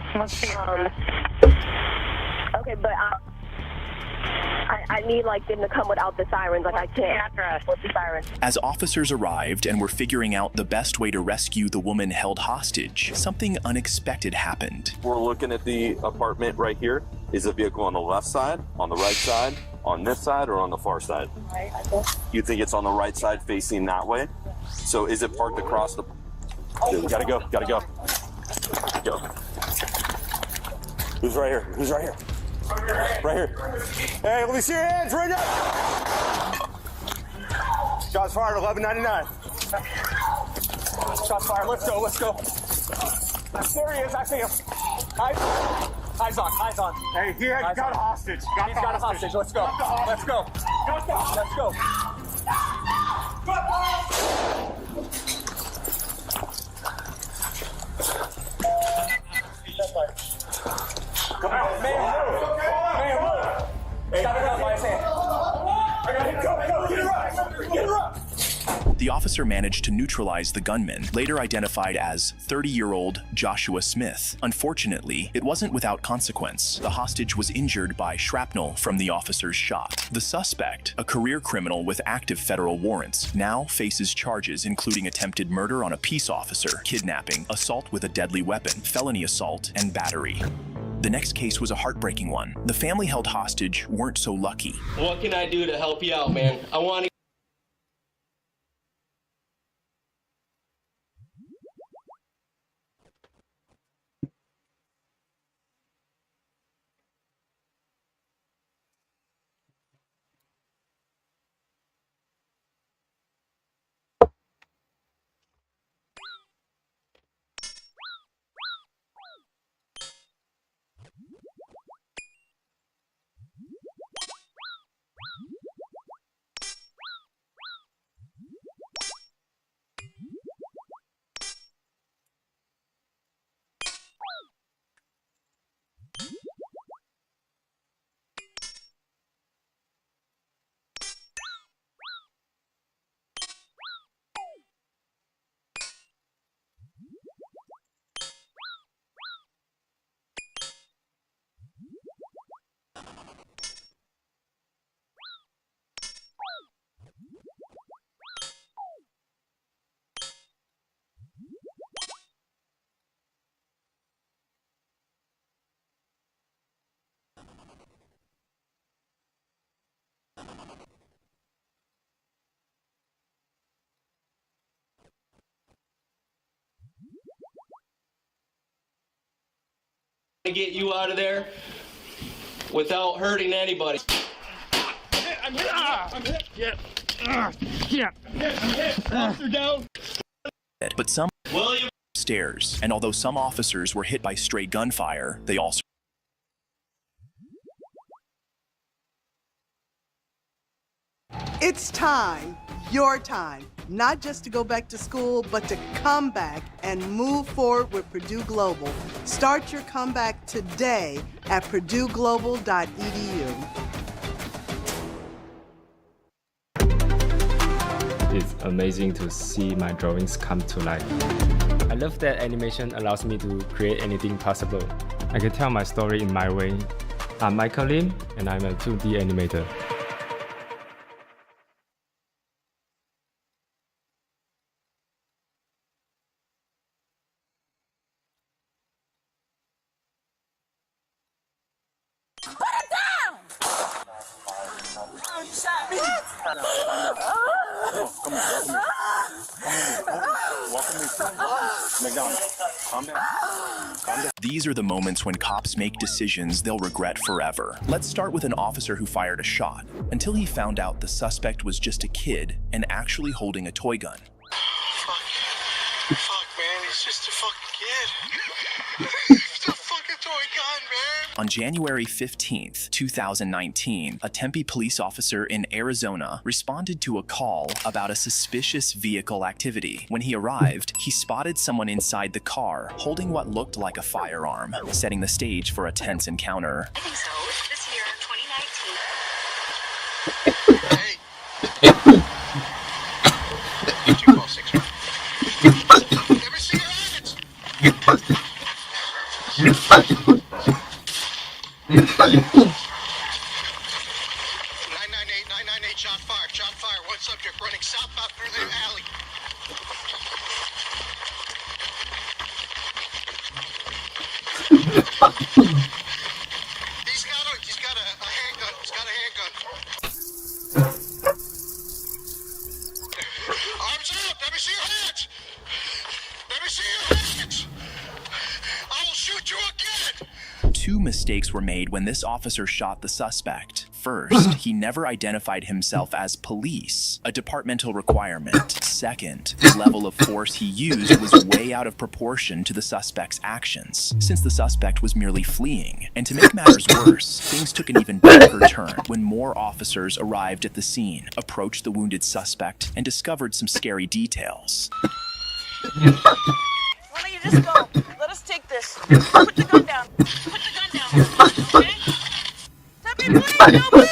Okay, but I need like them to come without the sirens. Like I can't with the sirens. As officers arrived and were figuring out the best way to rescue the woman held hostage, something unexpected happened. We're looking at the apartment right here. Is the vehicle on the left side, on the right side, on this side, or on the far side? Right, I think. You think it's on the right side facing that way? So is it parked across the... Gotta go. Go. Who's right here? Right here. Hey, let me see your hands right now. Shots fired, 11:99. Shots fired. Let's go. There he is. I see him. Eyes on. Hey, he got a hostage. He's got a hostage. Let's go. Come on, man. Got it up by his hand. Go. Get her up. The officer managed to neutralize the gunman, later identified as 30-year-old Joshua Smith. Unfortunately, it wasn't without consequence. The hostage was injured by shrapnel from the officer's shot. The suspect, a career criminal with active federal warrants, now faces charges including attempted murder on a peace officer, kidnapping, assault with a deadly weapon, felony assault, and battery. The next case was a heartbreaking one. The family held hostage weren't so lucky. What can I do to help you out, man? I want to... get you out of there without hurting anybody. I'm hit. I'm hit. Yeah. Officer down. But some stairs, and although some officers were hit by stray gunfire, they also. It's time, your time, not just to go back to school, but to come back and move forward with Purdue Global. Start your comeback today at purdueglobal.edu. It's amazing to see my drawings come to life. I love that animation allows me to create anything possible. I can tell my story in my way. I'm Michael Lim, and I'm a 2D animator. These are the moments when cops make decisions they'll regret forever. Let's start with an officer who fired a shot until he found out the suspect was just a kid and actually holding a toy gun. Fuck, man, he's just a fucking kid. It's a fucking toy gun, man. On January 15th, 2019, a Tempe police officer in Arizona responded to a call about a suspicious vehicle activity. When he arrived, he spotted someone inside the car holding what looked like a firearm, setting the stage for a tense encounter. I think so. This year, 2019. Did you call 6 rounds? Let me see your hands! 998, shot fire. One subject running southbound through the alley. He's got a handgun. Arms up! Let me see your hands! I will shoot you again! 2 mistakes were made when this officer shot the suspect. First, he never identified himself as police, a departmental requirement. Second, the level of force he used was way out of proportion to the suspect's actions, since the suspect was merely fleeing. And to make matters worse, things took an even darker turn when more officers arrived at the scene, approached the wounded suspect, and discovered some scary details. Why don't you just go? Let us take this. Put the gun down. Okay? Steppy, please, no move!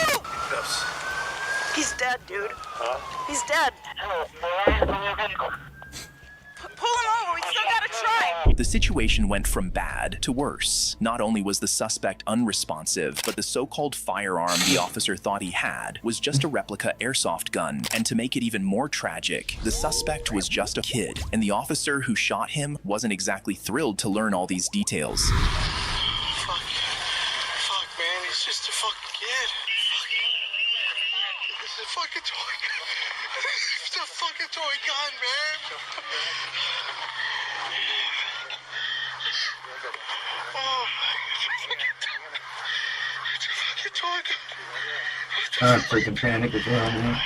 He's dead, dude. Huh? He's dead. Pull him over. We still gotta try. The situation went from bad to worse. Not only was the suspect unresponsive, but the so-called firearm the officer thought he had was just a replica airsoft gun. And to make it even more tragic, the suspect was just a kid, and the officer who shot him wasn't exactly thrilled to learn all these details. Fuck, man, he's just a fucking kid. This is a fucking toy gun. It's a fucking toy gun, man. Oh, it's a fucking toy gun. I'm freaking panic as well, man.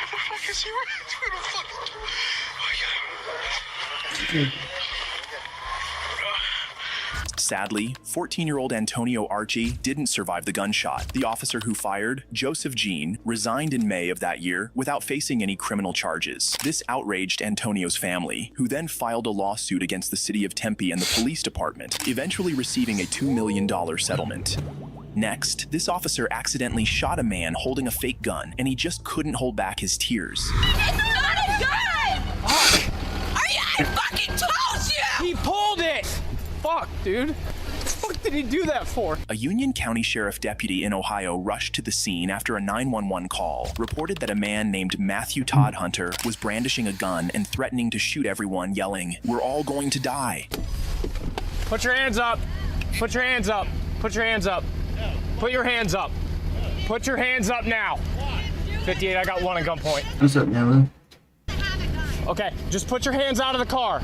Sadly, 14-year-old Antonio Archie didn't survive the gunshot. The officer who fired, Joseph Jean, resigned in May of that year without facing any criminal charges. This outraged Antonio's family, who then filed a lawsuit against the city of Tempe and the police department, eventually receiving a $2 million settlement. Next, this officer accidentally shot a man holding a fake gun, and he just couldn't hold back his tears. It's not a gun! I fucking told you! He pulled it! Fuck, dude. What the fuck did he do that for? A Union County Sheriff deputy in Ohio rushed to the scene after a 911 call, reported that a man named Matthew Todd Hunter was brandishing a gun and threatening to shoot everyone, yelling, "We're all going to die." Put your hands up. Put your hands up. Put your hands up. Put your hands up. Put your hands up now. 58, I got one at gunpoint. What's up, Nelly? Okay, just put your hands out of the car.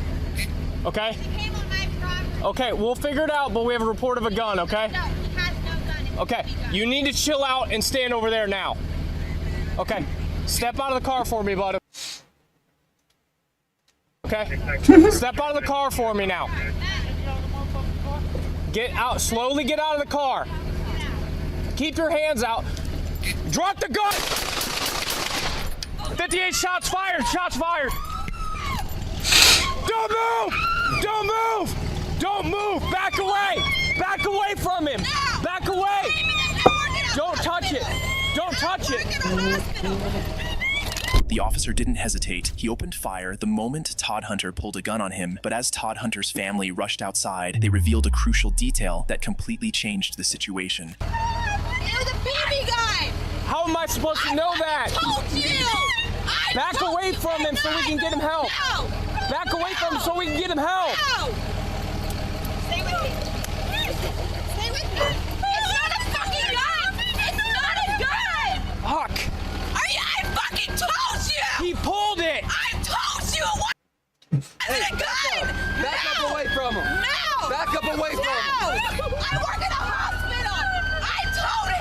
Okay? Okay, we'll figure it out, but we have a report of a gun, okay? No, he has no gun. Okay, you need to chill out and stand over there now. Okay. Step out of the car for me, bud. Okay? Step out of the car for me now. Get out. Slowly get out of the car. Keep your hands out. Drop the gun! 58 shots fired! Shots fired! Don't move! Don't move! Don't move! Back away! Back away from him! Back away! Don't touch it! Don't touch it! The officer didn't hesitate. He opened fire the moment Todd Hunter pulled a gun on him, but as Todd Hunter's family rushed outside, they revealed a crucial detail that completely changed the situation. You're the BB guy! How am I supposed to know that? I told you! Back away from him so we can get him help! No! Back away from him so we can get him help! No! Stay with me! Stay with me! It's not a fucking gun! It's not a gun! Fuck! I fucking told you! He pulled it! I told you it wasn't a gun! Back up away from him! No! Back up away from him! No! I work at a hospital! I told him!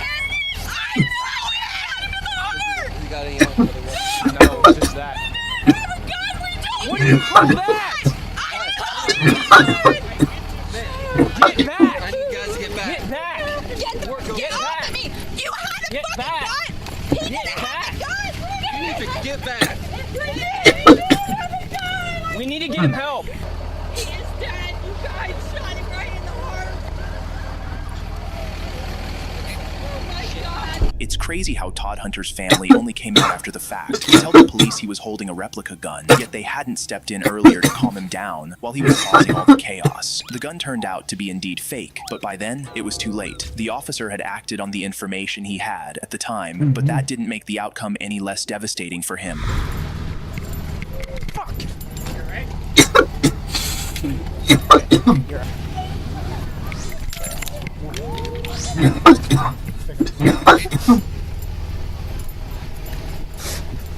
You got any other one? No, it's just that. What do you call that? Get back! I need you guys to get back. Get back! Get off of me! You had a Get fucking back! gun! He Get didn't back! have a gun! You need to get back. We need to get him help. He is dead! You guys shot him right in the heart! Oh my god! It's crazy how Todd Hunter's family only came out after the fact to tell the police he was holding a replica gun, yet they hadn't stepped in earlier to calm him down while he was causing all the chaos. The gun turned out to be indeed fake, but by then, it was too late. The officer had acted on the information he had at the time, but that didn't make the outcome any less devastating for him. Fuck! You're right.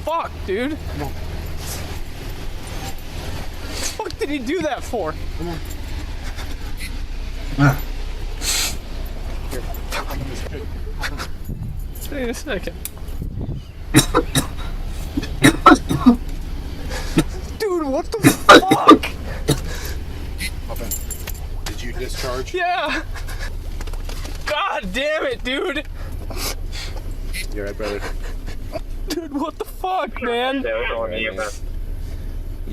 Fuck, dude. What the fuck did he do that for? Wait a second. Dude, what the fuck? Did you discharge? Yeah. God damn it, dude. You're right, brother. Dude, what the fuck, man? You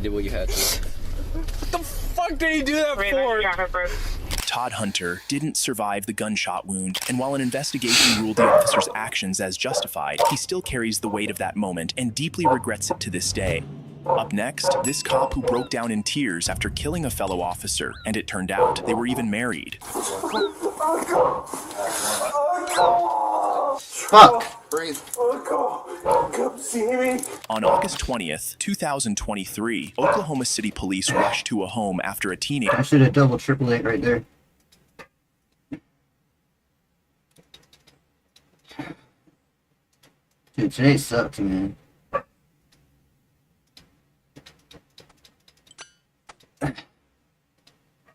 did what you had to. What the fuck did he do that for? Todd Hunter didn't survive the gunshot wound, and while an investigation ruled the officer's actions as justified, he still carries the weight of that moment and deeply regrets it to this day. Up next, this cop who broke down in tears after killing a fellow officer, and it turned out they were even married. Fuck! Breathe. Come see me. On August 20th, 2023, Oklahoma City police rushed to a home after a teenager. I should have double triple it right there. Dude, today sucked, man.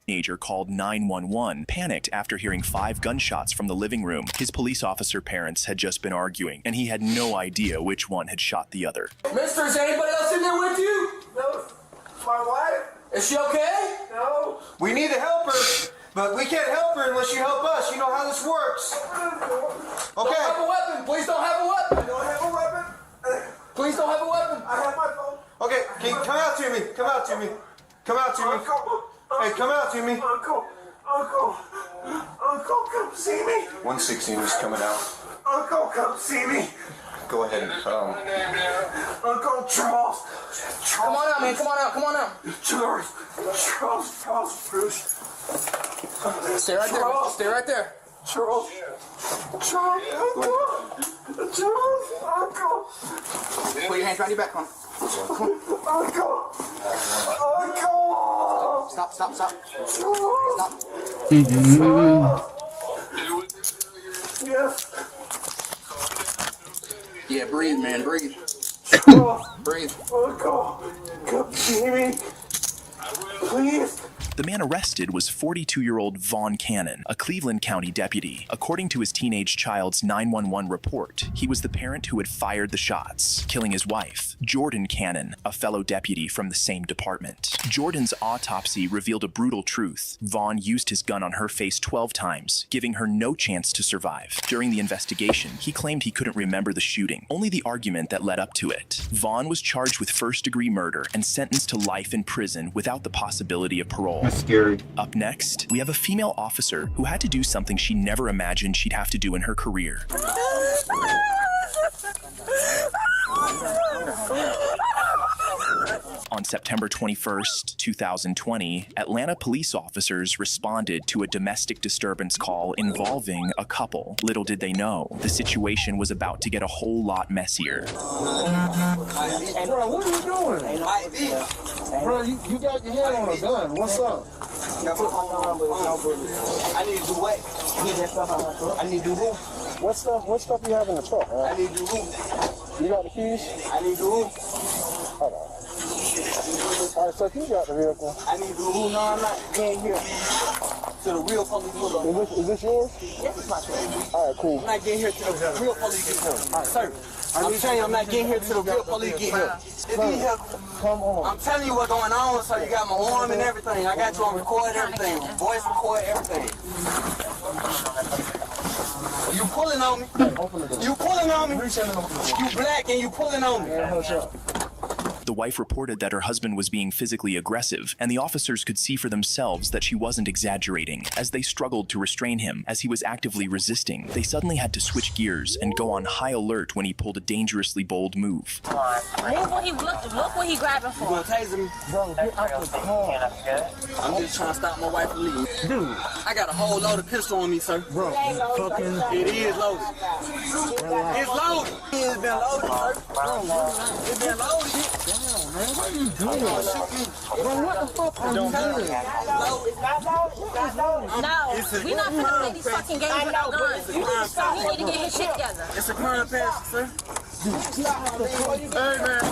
Teenager called 911, panicked after hearing 5 gunshots from the living room. His police officer parents had just been arguing, and he had no idea which one had shot the other. Mister, is anybody else in there with you? No, my wife? Is she okay? No. We need to help her, but we can't help her unless you help us. You know how this works. Don't have a weapon. Please don't have a weapon. I don't have a weapon. Please don't have a weapon. I have my phone. Okay, come out to me. Come out to me. Come out to me. Hey, come out to me. Uncle, come see me. 116 is coming out. Uncle, come see me. Go ahead and Uncle Charles. Come on out, man. Come on out. Come on out. Charles, Bruce. Stay right there. Stay right there. Charles, Uncle. Put your hands behind your back, man. Uncle. Stop. Stop. Stop. Yes. Yeah, breathe, man. Breathe. Charles. Breathe. Uncle, come see me. Please. The man arrested was 42-year-old Vaughn Cannon, a Cleveland County deputy. According to his teenage child's 911 report, he was the parent who had fired the shots, killing his wife, Jordan Cannon, a fellow deputy from the same department. Jordan's autopsy revealed a brutal truth. Vaughn used his gun on her face 12 times, giving her no chance to survive. During the investigation, he claimed he couldn't remember the shooting, only the argument that led up to it. Vaughn was charged with first-degree murder and sentenced to life in prison without the possibility of parole. That's scary. Up next, we have a female officer who had to do something she never imagined she'd have to do in her career. On September 21st, 2020, Atlanta police officers responded to a domestic disturbance call involving a couple. Little did they know, the situation was about to get a whole lot messier. Hey, bro, what are you doing? Bro, you got your hand on a gun. What's up? I need to do what? I need to do who? What stuff you have in the truck? I need to do who? You got the keys? I need to do who? Hold on. All right, so you got the vehicle. I need to do who? No, I'm not getting here. To the real police. Is this yours? Yes, it's my truck. All right, cool. I'm not getting here to the real police get here. All right, sir. I'm telling you, I'm not getting here to the real police get here. Come on. I'm telling you what's going on, so you got my arm and everything. I got you on record everything. Voice record everything. You pulling on me. You pulling on me. You black and you pulling on me. The wife reported that her husband was being physically aggressive, and the officers could see for themselves that she wasn't exaggerating. As they struggled to restrain him, as he was actively resisting, they suddenly had to switch gears and go on high alert when he pulled a dangerously bold move. Look what he grabbing for. You gonna taser me? Bro, get out the car. I'm just trying to stop my wife from leaving. Dude, I got a whole load of pistol on me, sir. Bro, it is loaded. It's loaded. It's been loaded, sir. It's been loaded. Damn, man, what are you doing? Bro, what the fuck are you doing? No, we're not gonna play these fucking games with our guns. He need to get his shit together. It's a crime offense, sir. Hey, man.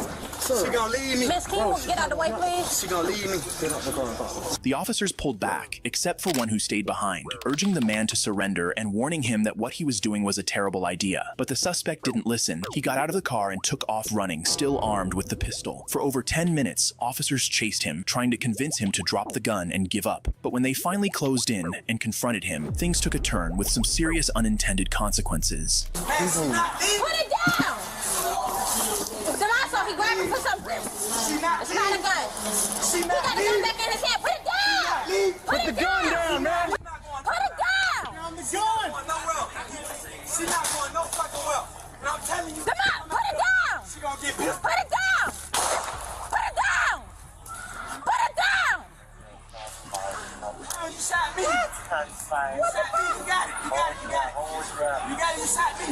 She gonna leave me. Miss, can you get out the way, please? She gonna leave me. The officers pulled back, except for one who stayed behind, urging the man to surrender and warning him that what he was doing was a terrible idea. But the suspect didn't listen. He got out of the car and took off running, still armed with the pistol. For over 10 minutes, officers chased him, trying to convince him to drop the gun and give up. But when they finally closed in and confronted him, things took a turn with some serious unintended consequences. Put it down! He grabbed him for something. It's not a gun. He got the gun back in his hand. Put it down. Put the gun down, man. Put it down. I'm the gun. She's not going no fucking well. And I'm telling you. Come on, put it down. She gonna get pissed. Put it down. Put it down. Put it down. Oh, you shot me. You shot me. You got it. You shot me.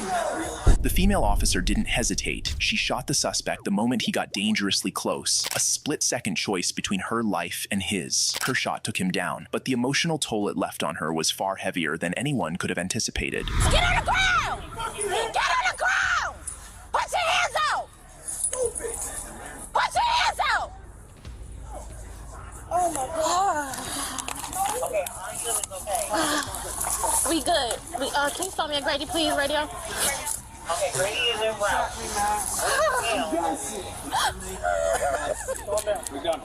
The female officer didn't hesitate. She shot the suspect the moment he got dangerously close. A split-second choice between her life and his. Her shot took him down, but the emotional toll it left on her was far heavier than anyone could have anticipated. Get on the ground! Get on the ground! Put your hands out! Stupid! Put your hands out! Oh my God! Okay, I'm good. It's okay. We good. Can you stop me at Grady, please, radio? Okay, Grady is in route. We're done.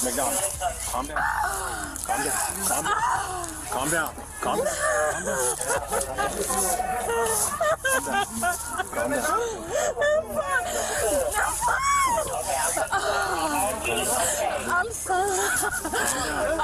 McDonald, calm down. Calm down. Calm down. Calm down. Calm down. I'm sorry.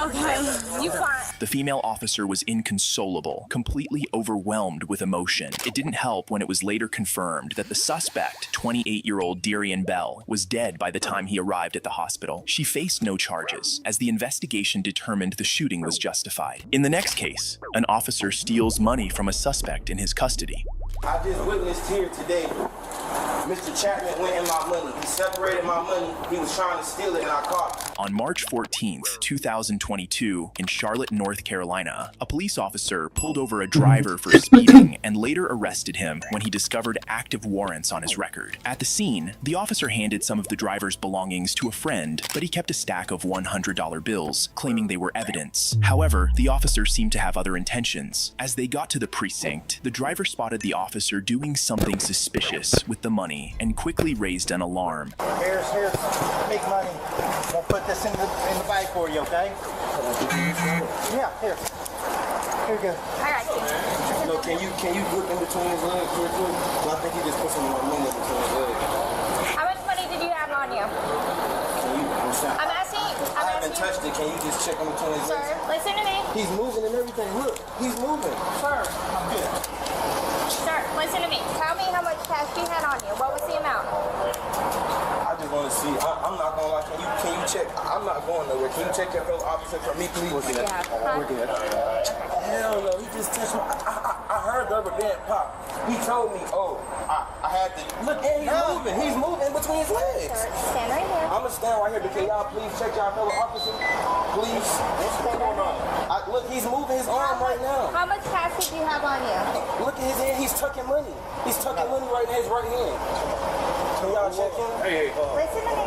Okay, you fine. The female officer was inconsolable, completely overwhelmed with emotion. It didn't help when it was later confirmed that the suspect, 28-year-old Darian Bell, was dead by the time he arrived at the hospital. She faced no charges, as the investigation determined the shooting was justified. In the next case, an officer steals money from a suspect in his custody. I just witnessed here today Mr. Chapman went in my money. He separated my money. He was trying to steal it, and I caught him. On March 14th, 2022, in Charlotte, North Carolina, a police officer pulled over a driver for speeding and later arrested him when he discovered active warrants on his record. At the scene, the officer handed some of the driver's belongings to a friend, but he kept a stack of $100 bills, claiming they were evidence. However, the officer seemed to have other intentions. As they got to the precinct, the driver spotted the officer doing something suspicious with the money and quickly raised an alarm. Here's big money. I'll put this in the bag for you, okay? Yeah, here. Here you go. I got you. No, can you look in between his legs real quick? So I think he just put some more money in between his legs. How much money did you have on you? I'm asking. I haven't touched it. Can you just check in between his legs? Sir, listen to me. He's moving and everything. Look, he's moving. Sir, I'm good. Sir, listen to me. Tell me how much cash you had on you. What was the amount? I just want to see. I'm not gonna lie. Can you check? I'm not going nowhere. Can you check your fellow officer for me, please? Working it. Working it. Hell no. He just touched me. I heard the rubber band pop. He told me, oh, I had to. Look, and he's moving. He's moving in between his legs. Sir, stand right here. I'm gonna stand right here, but can y'all please check y'all fellow officer? Please. What's going on? Look, he's moving his arm right now. How much cash did you have on you? Look at his hand. He's tucking money. He's tucking money right in his right hand. Can y'all check him? Hey. Listen to me.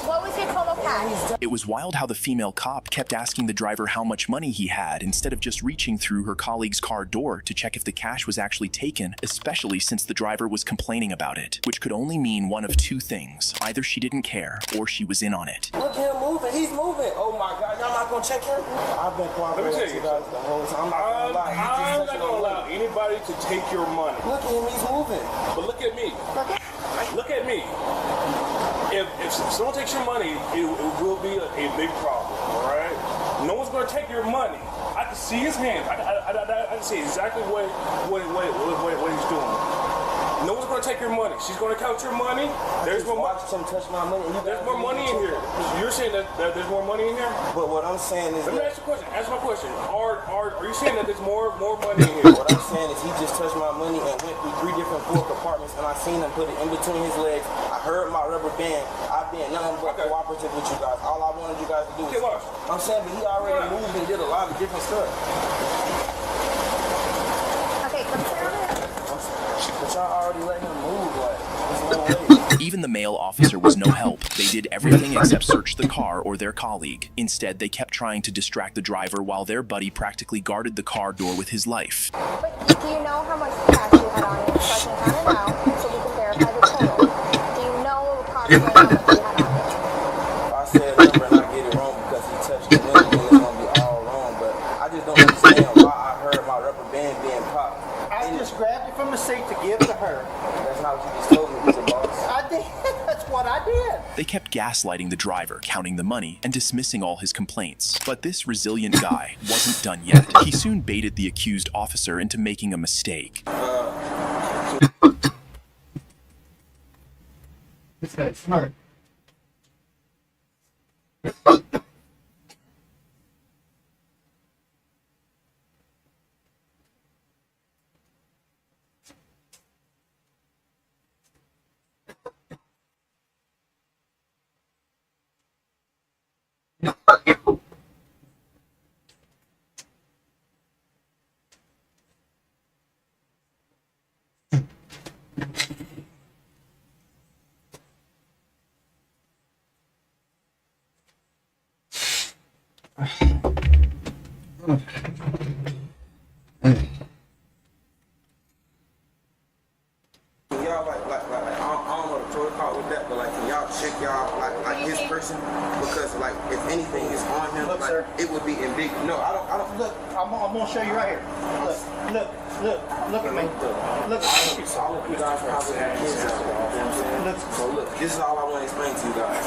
What was your total cash? It was wild how the female cop kept asking the driver how much money he had instead of just reaching through her colleague's car door to check if the cash was actually taken, especially since the driver was complaining about it, which could only mean one of two things. Either she didn't care or she was in on it. Look at him moving. He's moving. Oh my God. Y'all not going to check him? I've been cooperating with you guys the whole time. I'm not going to allow anybody to take your money. Look at him. He's moving. But look at me. Look at me. If someone takes your money, it will be a big problem, all right? No one's going to take your money. I can see his hands. I can see exactly what he's doing. No one's going to take your money. She's going to count your money. There's more money. Him touch my money. There's more money in here. You're saying that there's more money in here? But what I'm saying is... Let me ask you a question. Answer my question. Are you saying that there's more money in here? What I'm saying is he just touched my money and went through 3 different floor compartments, and I seen him put it in between his legs. I heard my rubber band. I've been nothing but cooperative with you guys. All I wanted you guys to do is... I'm saying, but he already moved and did a lot of different stuff. Okay, come here. But y'all already let him move, like, there's no way. Even the male officer was no help. They did everything except search the car or their colleague. Instead, they kept trying to distract the driver while their buddy practically guarded the car door with his life. But do you know how much cash you had on you? So I can count it out so we can verify the total. Do you know approximately how much you had on you? If I said a number and I get it wrong because he touched the money, then it's going to be all wrong. But I just don't understand why I heard my rubber band being popped. I just grabbed it from the seat to give to her. That's not what you just told me, Mr. Boss. I did. That's what I did. They kept gaslighting the driver, counting the money, and dismissing all his complaints. But this resilient guy wasn't done yet. He soon baited the accused officer into making a mistake. This guy's smart. Y'all like I don't know the protocol with that, but like can y'all check y'all like his person, because like if anything is on him, Look, like sir. it would be in big. No, I don't Look, I'm gonna show you right here. Look at me. Look. All of you guys are having kids out. So look, this is all I want to explain to you guys.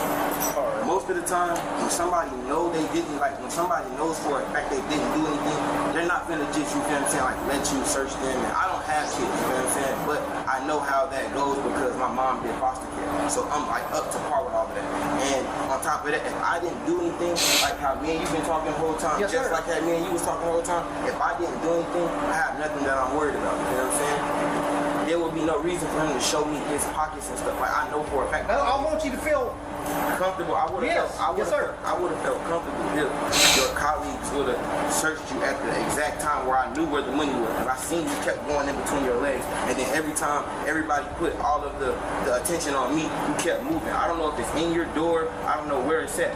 Most of the time, when somebody know they didn't, like when somebody knows for a fact they didn't do anything, they're not gonna just, you feel what I'm saying, like let you search them. And I don't have kids, you feel what I'm saying, but I know how that goes because my mom did foster care. So I'm like up to par with all of that. And on top of that, if I didn't do anything, like how me and you been talking the whole time, Yes, just sir. like how me and you was talking the whole time, if I didn't do anything, I have nothing that I'm worried about, you know what I'm saying? there would be no reason for him to show me his pockets and stuff. Like, I know for a fact. I want you to feel comfortable. I would have felt comfortable if your colleagues would have searched you at the exact time where I knew where the money was. Because I seen you kept going in between your legs, and then every time everybody put all of the attention on me, you kept moving. I don't know if it's in your door. I don't know where it's at.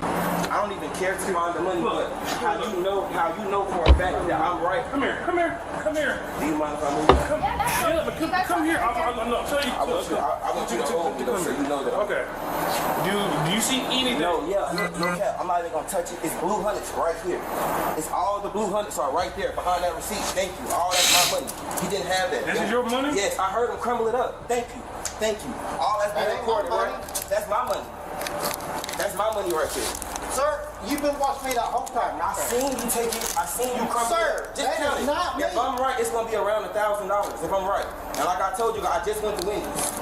I don't even care to find the money, but how you know for a fact that I'm right. Come here. Do you mind if I move? Come here. I'll show you. I want you to hold me so you know that. Okay. Do you see anything? No cap. I'm not even gonna touch it. It's blue hundreds right here. It's all the blue hundreds are right there behind that receipt. Thank you. All that's my money. He didn't have that. This is your money? Yes, I heard him crumble it up. Thank you. All that's been recorded, right? That's my money. That's my money right there. Sir, you've been watching me the whole time. I seen you take it. I seen you crumble Sir, it. Just count it. not me. If I'm right, it's gonna be around $1,000. If I'm right, and like I told you, I just went to Wendy's.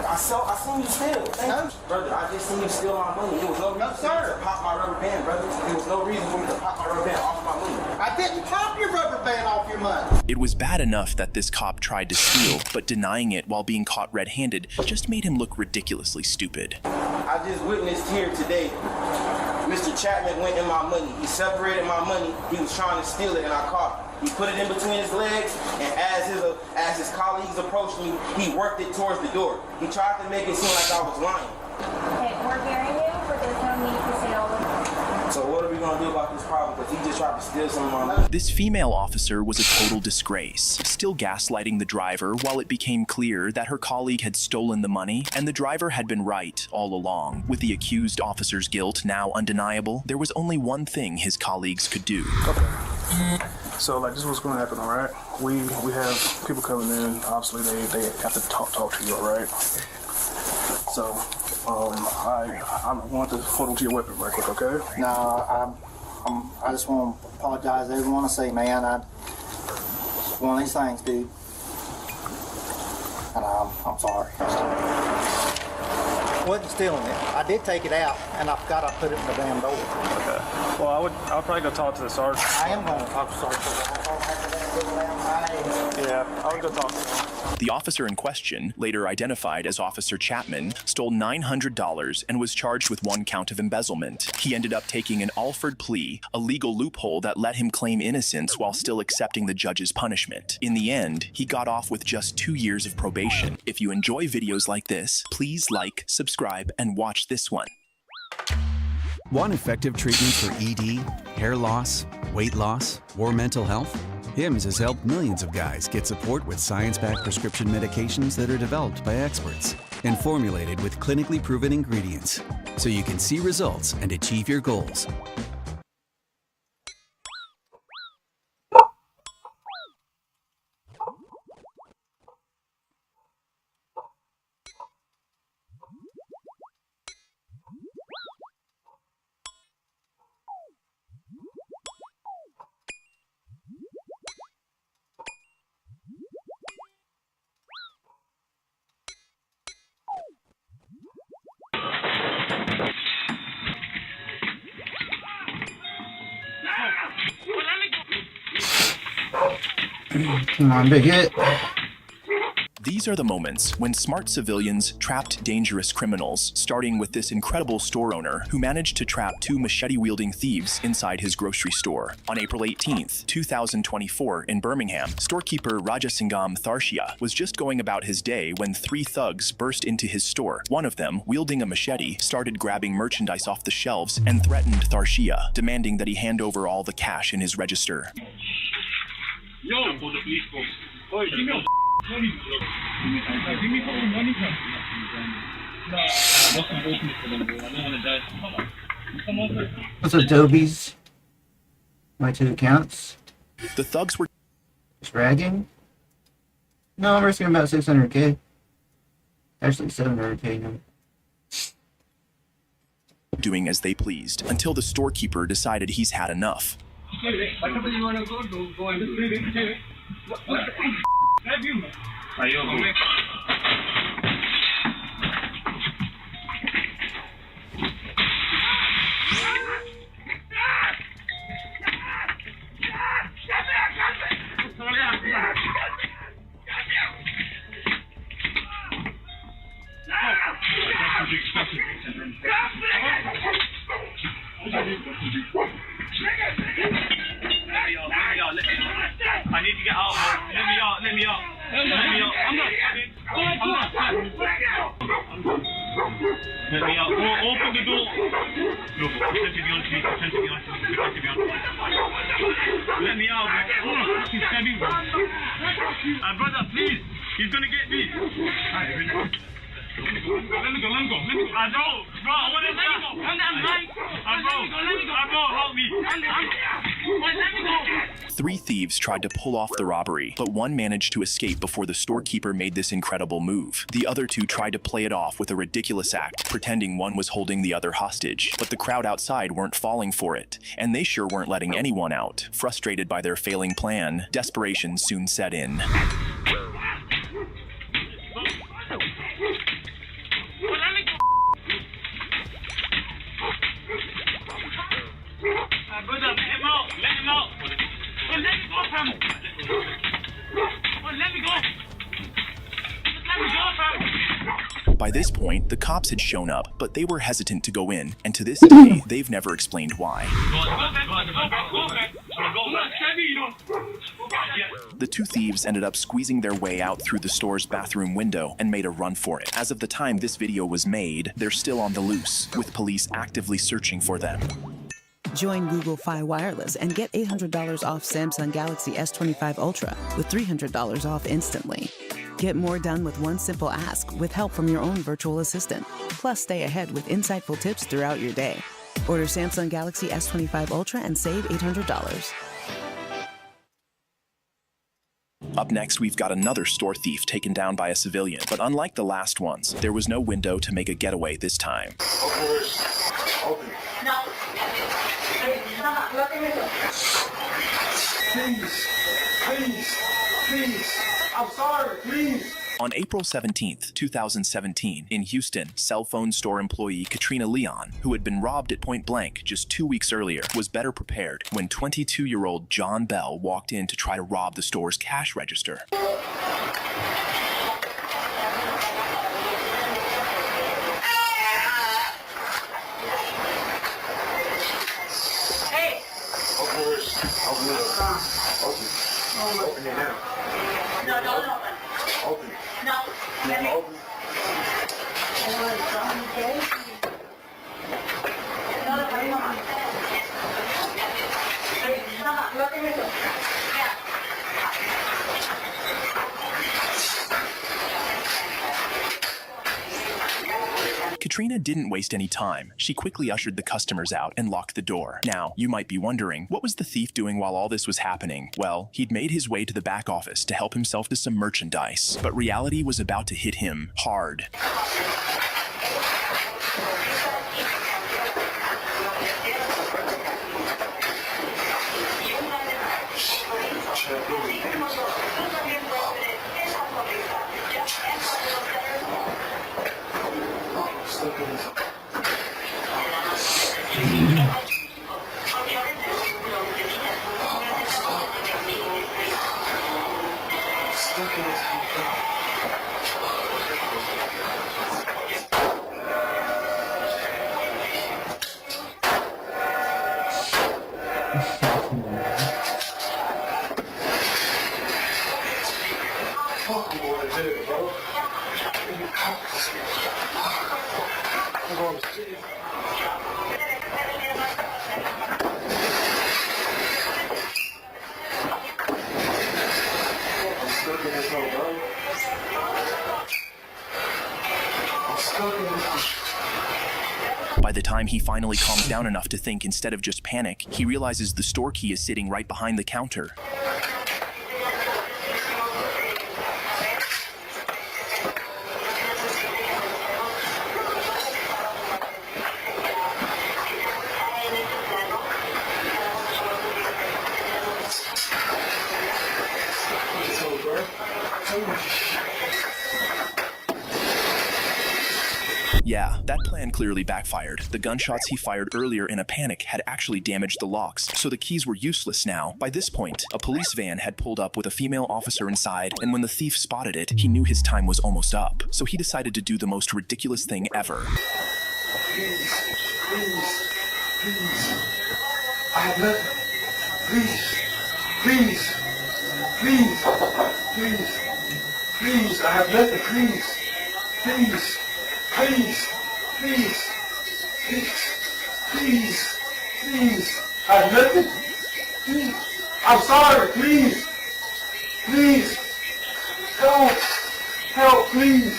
I seen you steal. Thank you. Brother, I just seen you steal my money. There was no reason for me to pop my rubber band, brother. There was no reason for me to pop my rubber band off my money. I didn't pop your rubber band off your money. It was bad enough that this cop tried to steal, but denying it while being caught red-handed just made him look ridiculously stupid. I just witnessed here today, Mr. Chapman went in my money. He separated my money. He was trying to steal it, and I caught him. He put it in between his legs, and as his colleagues approached me, he worked it towards the door. He tried to make it seem like I was lying. Okay, we're hearing you, but there's no need to say all of it. So what are we gonna do about this problem? Because he just tried to steal some of my money. This female officer was a total disgrace, still gaslighting the driver while it became clear that her colleague had stolen the money and the driver had been right all along. With the accused officer's guilt now undeniable, there was only one thing his colleagues could do. Okay. So like this is what's going to happen, all right? We have people coming in. Obviously, they have to talk to you, all right? So I want to hold on to your weapon right quick, okay? No, I just want to apologize to everyone. I say, man, one of these things, dude. And I'm sorry. Wasn't stealing it. I did take it out, and I forgot I put it in the damn door. Okay. Well, I would probably go talk to the sergeant. I am going to talk to the sergeant. Yeah, I would go talk to him. The officer in question, later identified as Officer Chapman, stole $900 and was charged with 1 count of embezzlement. He ended up taking an Alford plea, a legal loophole that let him claim innocence while still accepting the judge's punishment. In the end, he got off with just 2 years of probation. If you enjoy videos like this, please like, subscribe, and watch this one. Want effective treatment for ED, hair loss, weight loss, or mental health? Hims has helped millions of guys get support with science-backed prescription medications that are developed by experts and formulated with clinically proven ingredients, so you can see results and achieve your goals. Come on, big hit. These are the moments when smart civilians trapped dangerous criminals, starting with this incredible store owner who managed to trap 2 machete-wielding thieves inside his grocery store. On April 18th, 2024, in Birmingham, storekeeper Rajasingam Tharshia was just going about his day when 3 thugs burst into his store. One of them, wielding a machete, started grabbing merchandise off the shelves and threatened Tharshia, demanding that he hand over all the cash in his register. Yo, for the police force. Oh, give me money, bro. Give me fucking money, bro. Nah, what's the business for them, bro? I don't want to die. Come on. Come on, bro. What's Adobe's? My 2 accounts. The thugs were dragging. No, I'm risking about 600k. Actually, 700k now. doing as they pleased until the storekeeper decided he's had enough. Brother, please. He's gonna get me. Let me go. I know, bro. I want to let me go. Help me. Let me go. 3 thieves tried to pull off the robbery, but one managed to escape before the storekeeper made this incredible move. The other 2 tried to play it off with a ridiculous act, pretending one was holding the other hostage. But the crowd outside weren't falling for it, and they sure weren't letting anyone out. Frustrated by their failing plan, desperation soon set in. Brother, let him out. Let me go, fam. Let me go. By this point, the cops had shown up, but they were hesitant to go in, and to this day, they've never explained why. The 2 thieves ended up squeezing their way out through the store's bathroom window and made a run for it. As of the time this video was made, they're still on the loose, with police actively searching for them. Join Google Fi Wireless and get $800 off Samsung Galaxy S25 Ultra with $300 off instantly. Get more done with one simple ask with help from your own virtual assistant. Plus, stay ahead with insightful tips throughout your day. Order Samsung Galaxy S25 Ultra and save $800. Up next, we've got another store thief taken down by a civilian. But unlike the last ones, there was no window to make a getaway this time. Open. No. Please. I'm sorry, please. On April 17th, 2017, in Houston, cell phone store employee Katrina Leon, who had been robbed at point blank just 2 weeks earlier, was better prepared when 22-year-old John Bell walked in to try to rob the store's cash register. Open it now. No, don't open. Open it. No, let me open. Katrina didn't waste any time. She quickly ushered the customers out and locked the door. Now, you might be wondering, what was the thief doing while all this was happening? Well, he'd made his way to the back office to help himself to some merchandise. But reality was about to hit him hard. By the time he finally calms down enough to think instead of just panic, he realizes the store key is sitting right behind the counter. Yeah, that plan clearly backfired. The gunshots he fired earlier in a panic had actually damaged the locks, so the keys were useless now. By this point, a police van had pulled up with a female officer inside, and when the thief spotted it, he knew his time was almost up. So he decided to do the most ridiculous thing ever. Please. I have nothing. Please. I have nothing. Please. I have nothing. I'm sorry, please. Please. Help. Help, please.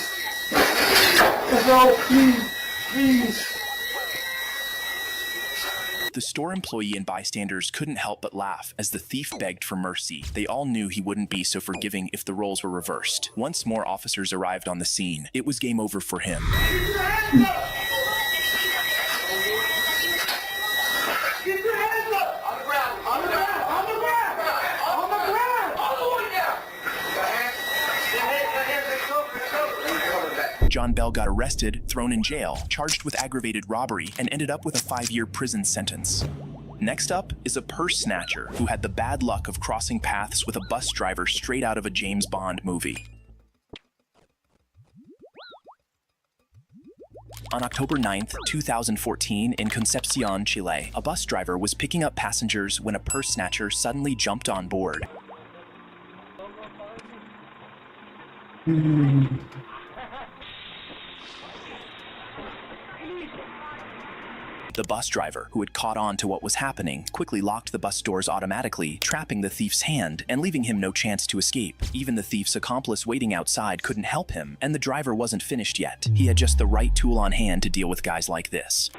Help, please. Please. The store employee and bystanders couldn't help but laugh as the thief begged for mercy. They all knew he wouldn't be so forgiving if the roles were reversed. Once more officers arrived on the scene, it was game over for him. Keep your hands up! Keep your hands up! On the ground! On the ground! On the ground! On the ground! All the way down! John Bell got arrested, thrown in jail, charged with aggravated robbery, and ended up with a 5-year prison sentence. Next up is a purse snatcher who had the bad luck of crossing paths with a bus driver straight out of a James Bond movie. On October 9th, 2014, in Concepcion, Chile, a bus driver was picking up passengers when a purse snatcher suddenly jumped on board. The bus driver, who had caught on to what was happening, quickly locked the bus doors automatically, trapping the thief's hand and leaving him no chance to escape. Even the thief's accomplice waiting outside couldn't help him, and the driver wasn't finished yet. He had just the right tool on hand to deal with guys like this.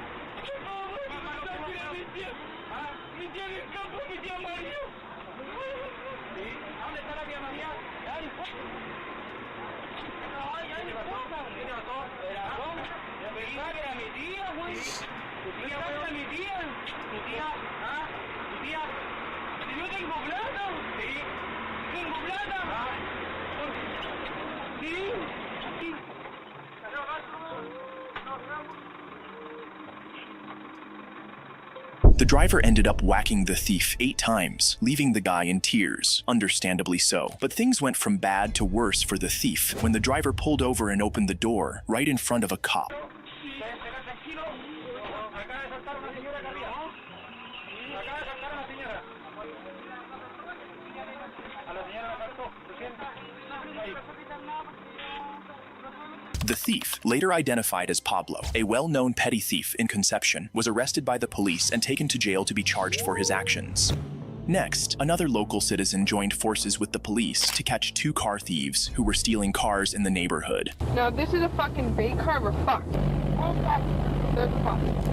The driver ended up whacking the thief 8 times, leaving the guy in tears, understandably so. But things went from bad to worse for the thief when the driver pulled over and opened the door right in front of a cop. The thief, later identified as Pablo, a well-known petty thief in Concepcion, was arrested by the police and taken to jail to be charged for his actions. Next, another local citizen joined forces with the police to catch 2 car thieves who were stealing cars in the neighborhood. Now, if this is a fucking bait car, we're fucked.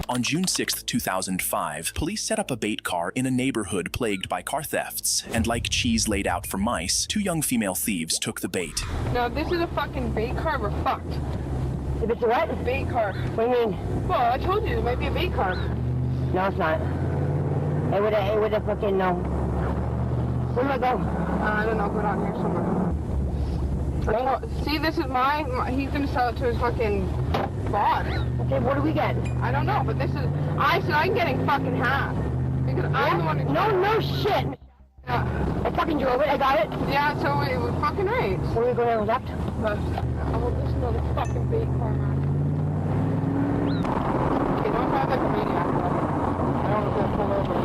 On June 6, 2005, police set up a bait car in a neighborhood plagued by car thefts, and like cheese laid out for mice, 2 young female thieves took the bait. Now, if this is a fucking bait car, we're fucked. If it's a what? A bait car. What do you mean? Well, I told you, it might be a bait car. No, it's not. It would have fucking, no. Where do I go? I don't know, go down here somewhere. See, this is he's gonna sell it to his fucking boss. Okay, what do we get? I don't know, but this is, I said I'm getting fucking half. Because I'm the one who... No shit! Yeah. I fucking drove it, I got it. Yeah, so it was fucking right. Where are we going on the left? Left. Oh, this is another fucking bait car, man. Okay, don't drive like a maniac, though. I don't want to get pulled over.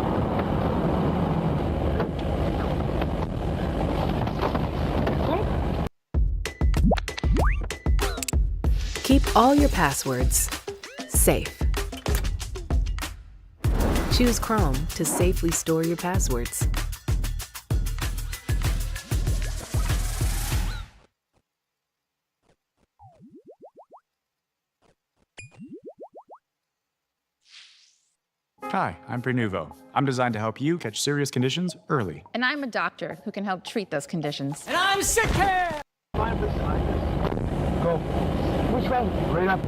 Keep all your passwords safe. Choose Chrome to safely store your passwords. Hi, I'm Prenuvo. I'm designed to help you catch serious conditions early. And I'm a doctor who can help treat those conditions. And I'm sick here! Go. Which way? Right up.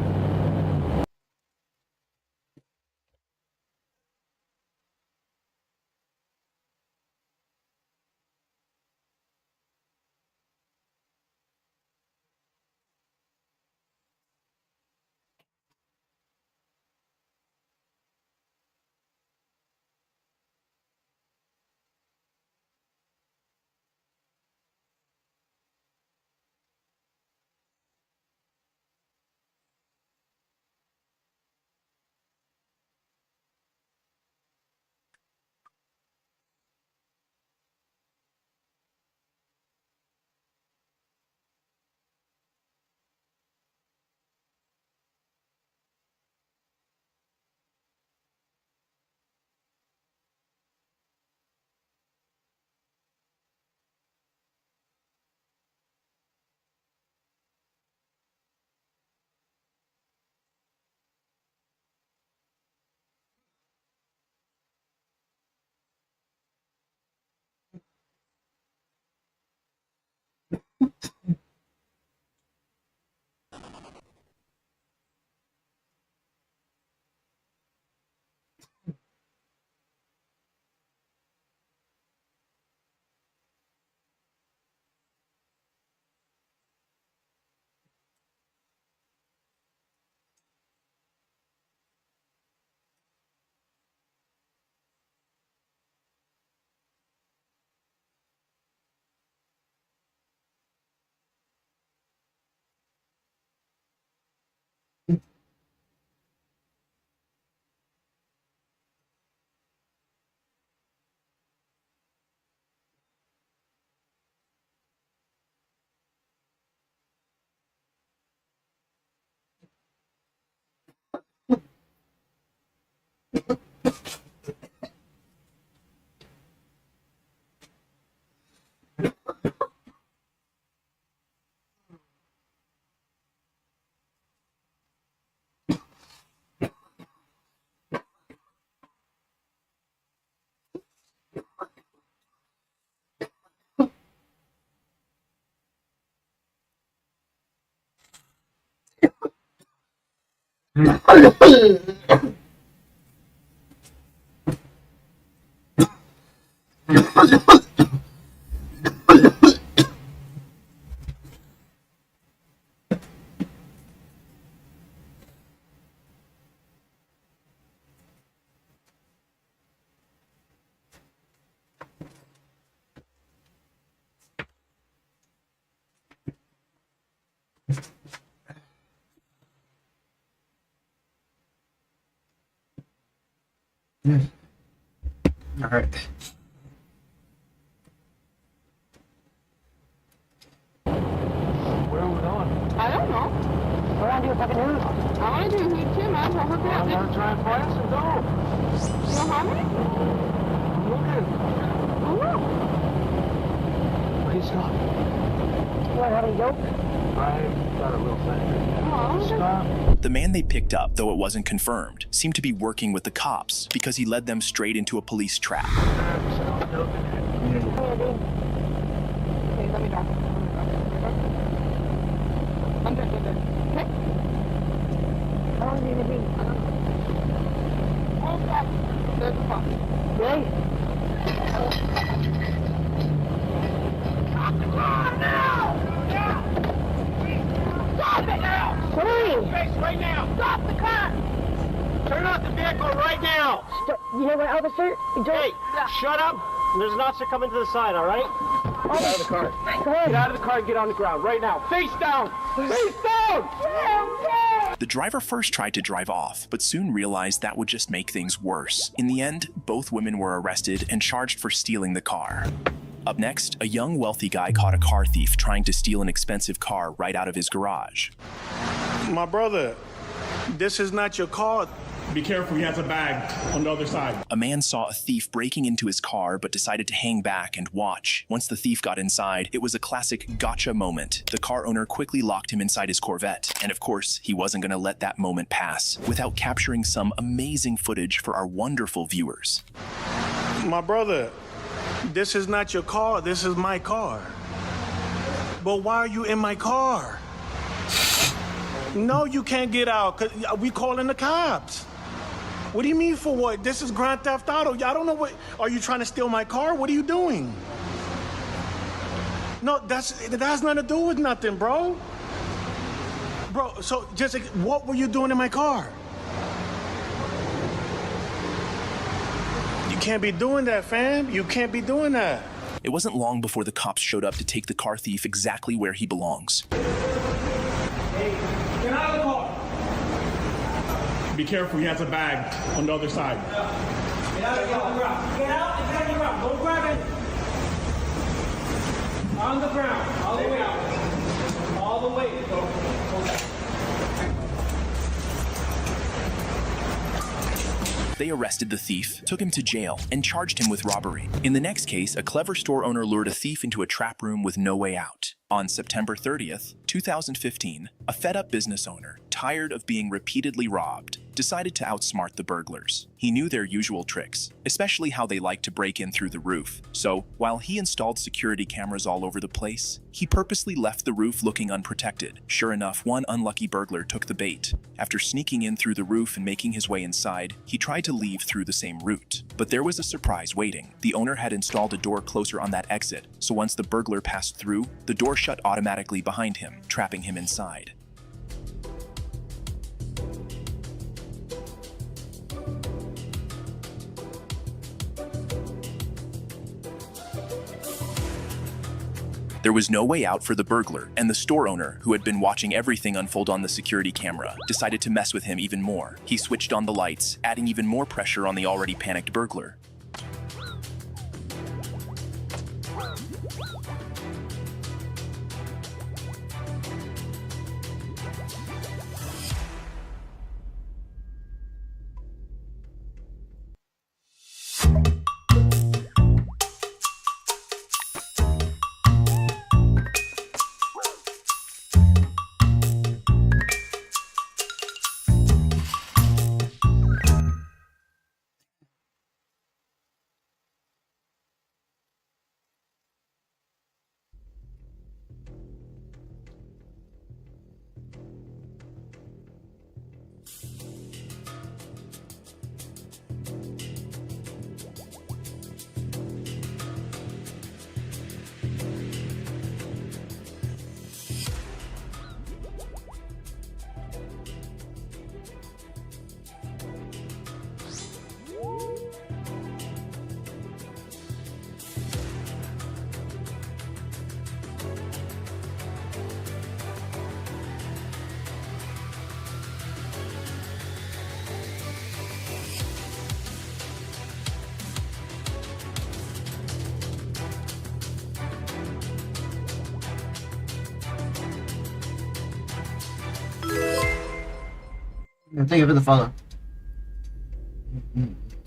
Alright. Where are we going? I don't know. We're gonna do a fucking hoot. I want to do a hoot too, man. So hook it up. I'm gonna try and find some dough. You know how many? I'm looking. Oh, no. Please stop. You wanna have a yoke? I've got a little thing. Oh, Stop. The man they picked up, though it wasn't confirmed, seemed to be working with the cops because he led them straight into a police trap. Okay, let me down. Under. Okay? How long are you gonna be? Hold up. There's the box. Really? Stop the car now! Stop it now! Sorry! Face right now! Stop the car! Turn off the vehicle right now! You know what, officer? Hey, shut up! There's an officer coming to the side, all right? Get out of the car. Go ahead. Get out of the car and get on the ground right now. Face down! Face down! The driver first tried to drive off, but soon realized that would just make things worse. In the end, both women were arrested and charged for stealing the car. Up next, a young wealthy guy caught a car thief trying to steal an expensive car right out of his garage. My brother, this is not your car. Be careful, he has a bag on the other side. A man saw a thief breaking into his car but decided to hang back and watch. Once the thief got inside, it was a classic gotcha moment. The car owner quickly locked him inside his Corvette. And of course, he wasn't going to let that moment pass without capturing some amazing footage for our wonderful viewers. My brother, this is not your car, this is my car. But why are you in my car? No, you can't get out, 'cause we calling the cops. What do you mean for what? This is Grand Theft Auto. I don't know what, are you trying to steal my car? What are you doing? No, that has nothing to do with nothing, bro. Bro, so just, what were you doing in my car? You can't be doing that, fam. You can't be doing that. It wasn't long before the cops showed up to take the car thief exactly where he belongs. Hey, get out of the car. Be careful, he has a bag on the other side. Get out and get on the ground. Get out and get on the ground. Don't grab it. On the ground. All the way out. All the way. Go. They arrested the thief, took him to jail, and charged him with robbery. In the next case, a clever store owner lured a thief into a trap room with no way out. On September 30th, 2015, a fed-up business owner, tired of being repeatedly robbed, decided to outsmart the burglars. He knew their usual tricks, especially how they like to break in through the roof. So, while he installed security cameras all over the place, he purposely left the roof looking unprotected. Sure enough, one unlucky burglar took the bait. After sneaking in through the roof and making his way inside, he tried to leave through the same route. But there was a surprise waiting. The owner had installed a door closer on that exit, so once the burglar passed through, the door shut automatically behind him, trapping him inside. There was no way out for the burglar, and the store owner, who had been watching everything unfold on the security camera, decided to mess with him even more. He switched on the lights, adding even more pressure on the already panicked burglar. Thank you for the follow.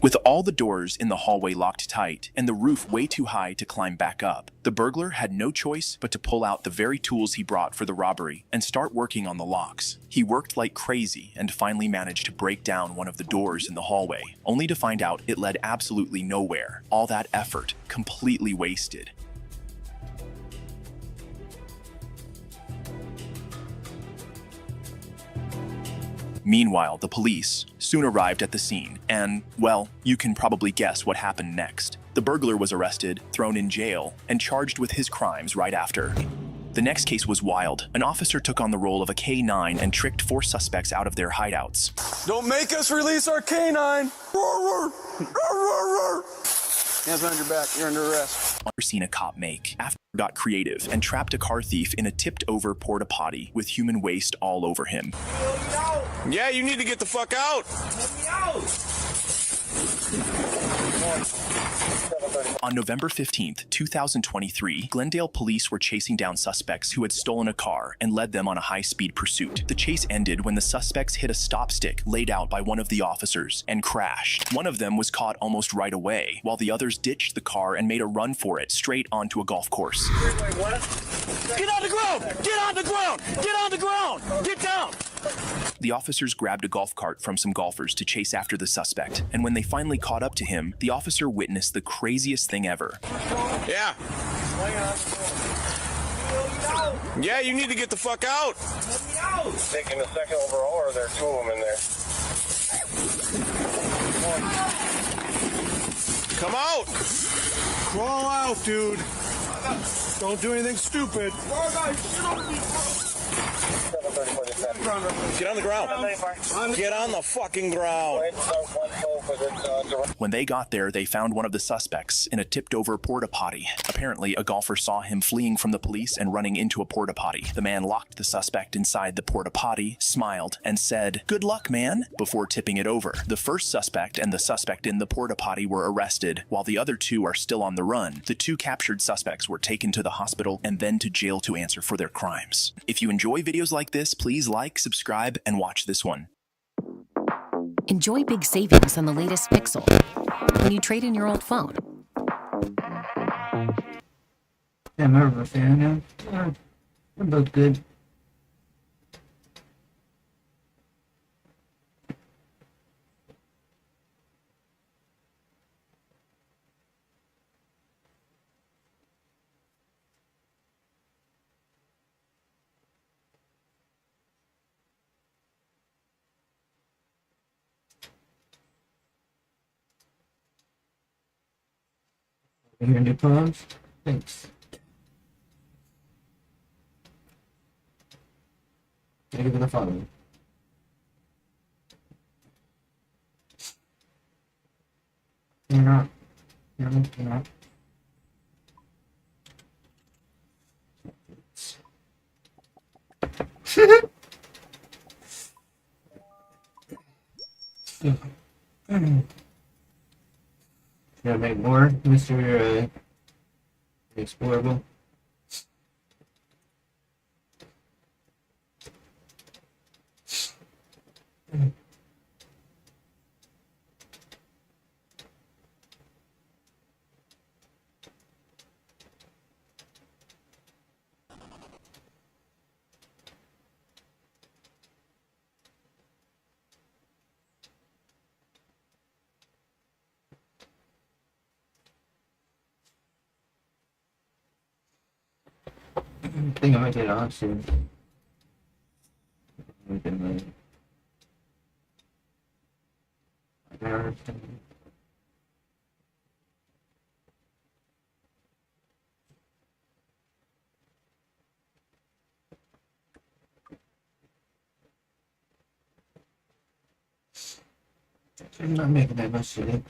With all the doors in the hallway locked tight and the roof way too high to climb back up, the burglar had no choice but to pull out the very tools he brought for the robbery and start working on the locks. He worked like crazy and finally managed to break down one of the doors in the hallway, only to find out it led absolutely nowhere. All that effort completely wasted. Meanwhile, the police soon arrived at the scene, and, well, you can probably guess what happened next. The burglar was arrested, thrown in jail, and charged with his crimes right after. The next case was wild. An officer took on the role of a K-9 and tricked 4 suspects out of their hideouts. Don't make us release our canine! Hands behind your back, you're under arrest. Never seen a cop make. After he got creative and trapped a car thief in a tipped-over porta potty with human waste all over him. Yeah, you need to get the fuck out! On November 15th, 2023, Glendale police were chasing down suspects who had stolen a car and led them on a high-speed pursuit. The chase ended when the suspects hit a stop stick laid out by one of the officers and crashed. One of them was caught almost right away, while the others ditched the car and made a run for it straight onto a golf course. Get on the ground! Get on the ground! Get on the ground! Get down! The officers grabbed a golf cart from some golfers to chase after the suspect, and when they finally caught up to him, the officer witnessed the craziest thing ever. Yeah. Yeah, you need to get the fuck out! Taking the second overall, or are there 2 of them in there? Come out! Crawl out, dude! Don't do anything stupid. Get on the ground. Get on the fucking ground. When they got there, they found one of the suspects in a tipped-over porta potty. Apparently, a golfer saw him fleeing from the police and running into a porta potty. The man locked the suspect inside the porta potty, smiled, and said, "Good luck, man," before tipping it over. The first suspect and the suspect in the porta potty were arrested, while the other 2 are still on the run. The 2 captured suspects were taken to the hospital and then to jail to answer for their crimes. If you enjoy videos like this, please like, subscribe, and watch this one. Enjoy big savings on the latest Pixel when you trade in your old phone. Yeah, I'm over a fan now. Yeah, they're both good. Your new poems? Thanks. Thank you for the follow. You're not. You're not. Should I make more, Mr. Explorable? I think I might get off soon. I'm not making that much today.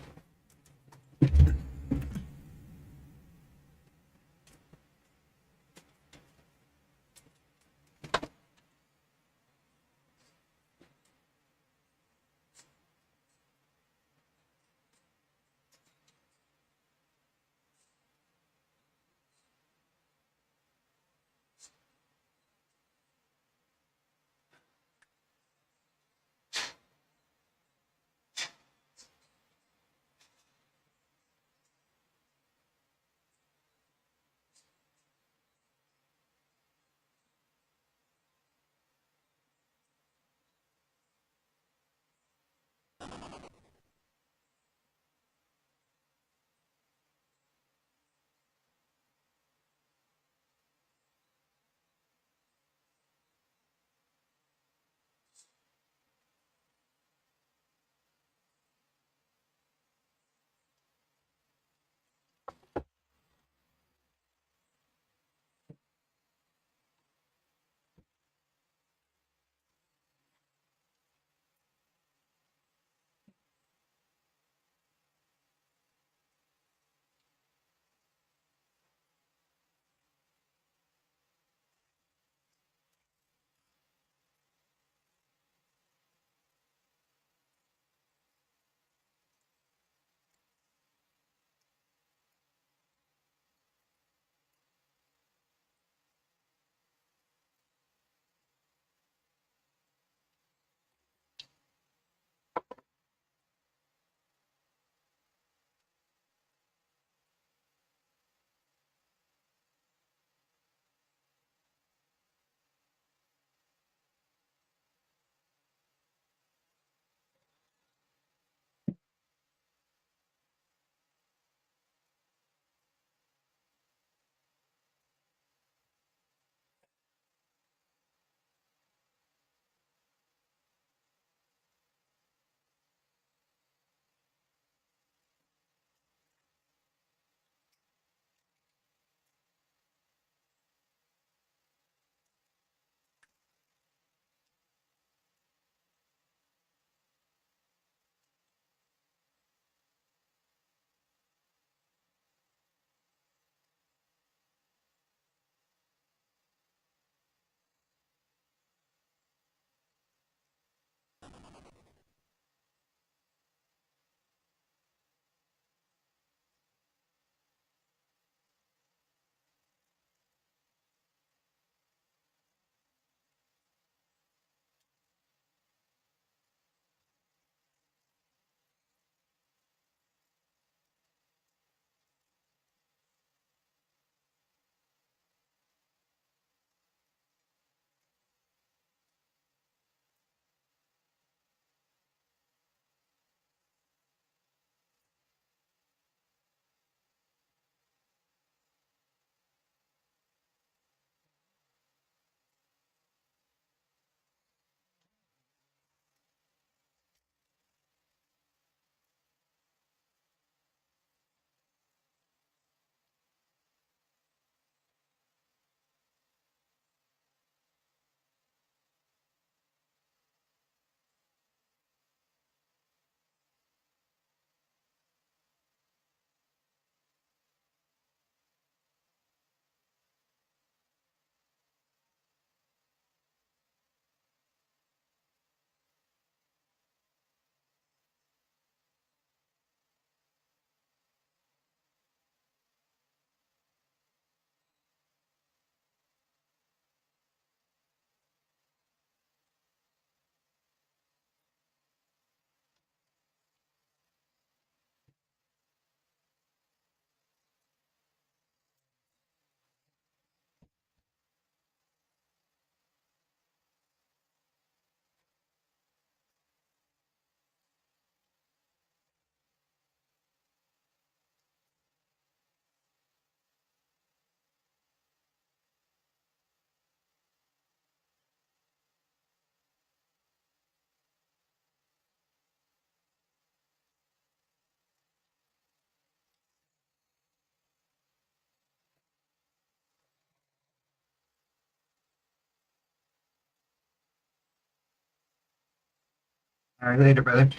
Alright, later, brother.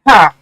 Ha!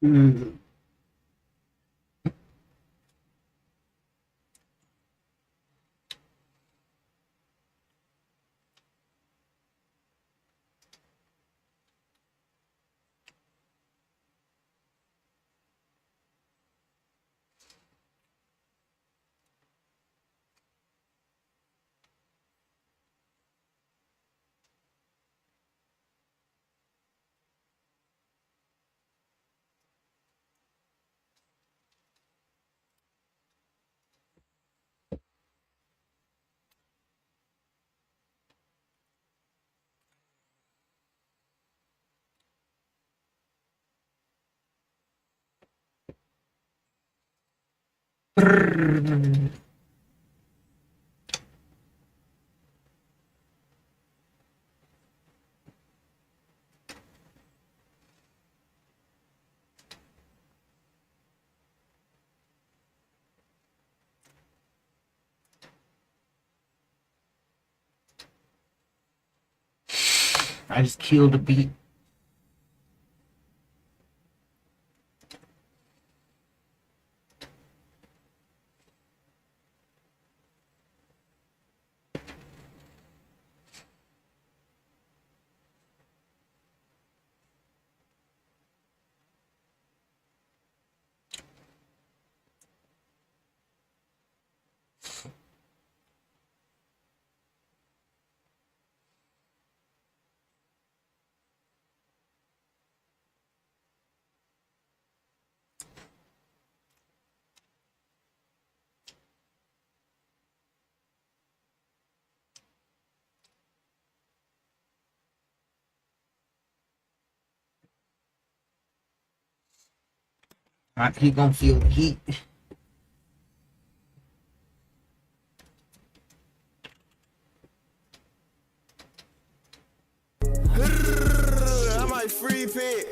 Mm. I just killed a beat. He gonna feel the heat. I might free pick.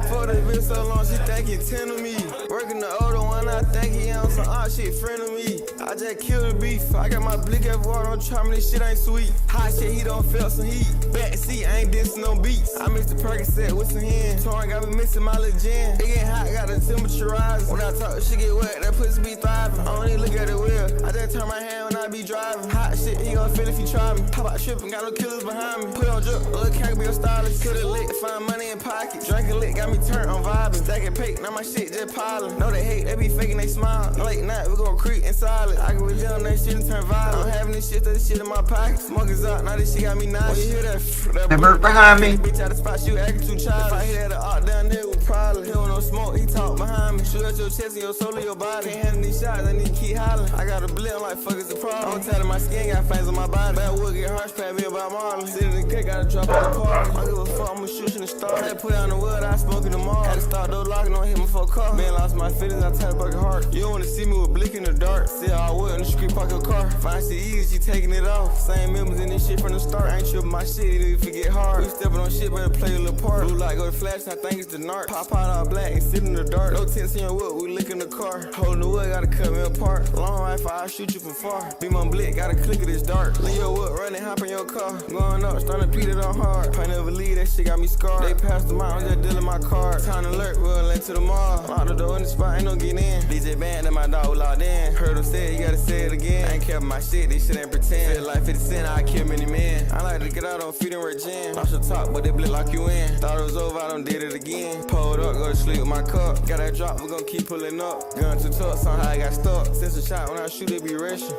For the bitch so long, she think he 10 of me. Working the older one, I think he on some odd shit, friend of me. I just killed the beef. I got my blick at water on Chime, this shit ain't sweet. Hot shit, he don't feel some heat. Back seat, I ain't dissing no beats. I mixed the Percocet with some hen. Torn got me missing my little gin. It get hot, got the temperature rise. When I talk, shit get wet, that pussy be thriving. I don't even look at the wheel. I just turn my hand when I I be driving. Hot shit, he gon' feel if you try me. Pop out trippin', got no killers behind me. Put on drip, little cat be a stylist. Kill it lit, find money in pocket. Drinkin' lit, got me turned on vibing. Stacking paint, now my shit just piling. Know they hate, they be faking, they smile. Late night, we gon' creep in silence. I can with them, that shit and turn violent. I'm having this shit, this shit in my pocket. Smoke is up, now this shit got me nauseous. When you hear that Never behind me. Bitch out the spot, you acting too childish. If I hit the art down there with problem. He don't no smoke, he talk behind me. Shoot at your chest and your soul and your body. Can't handle these shots, I need to keep hollering. I got a blip, like fuck is the problem. I'm telling my skin got flames on my body. Bad wood get harsh, pat me about Marlon. Sitting in the cut, gotta drop out the party. I give a fuck, I'ma shoot in the star. Had to put on the wood, I smoke it tomorrow. Had to start those locking, don't hit my full car. Man lost my feelings, I tell the bucket heart. You don't wanna see me with blick in the dark. See how I would in the street, park your car. Find shit easy, she taking it off. Same members in this shit from the start. Ain't tripping my shit, it even forget hard. You stepping on shit, better play a little part. Blue light go to flash, I think it's the narc. Pop out all black and sit in the dark. No tents in your wood, we lick in the car. Holding the wood, gotta cut me apart. Long rifle, I'll shoot you from far. Be my blick, gotta click it, it's dark. Leave your wood running, hop in your car. Going up, starting to beat it on hard. I never leave, that shit got me scarred. They passed the mile, I'm just dealing my card. Time alert, we'll link to the mall. Lock the door in the spot, ain't no getting in. DJ band and my dog was locked in. Heard him say it, you gotta say it again. I ain't care about my shit, this shit ain't pretend. Feel like 50 cent, I kill many men. I like to get out on feet and work gym. Lost your top, but they blick lock you in. Thought it was over, I done did it again. Pulled up, go to sleep with my cup. Got that drop, we gon' keep pulling up. Gun too tough, somehow I got stuck. Since a shot, when I shoot, it be rushing.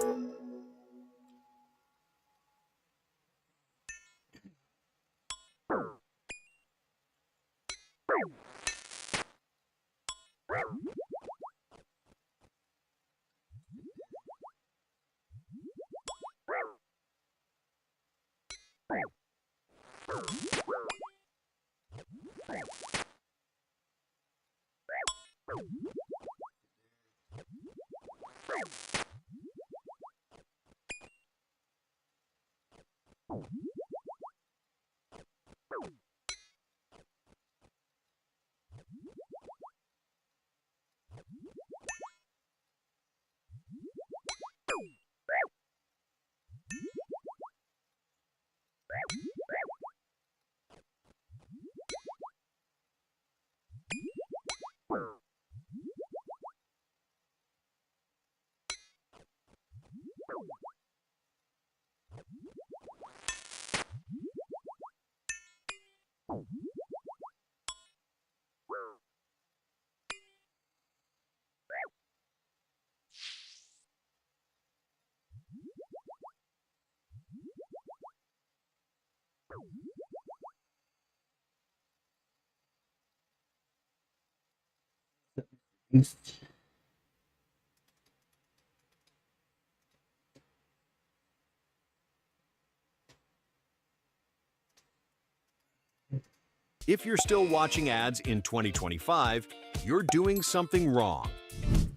If you're still watching ads in 2025, you're doing something wrong.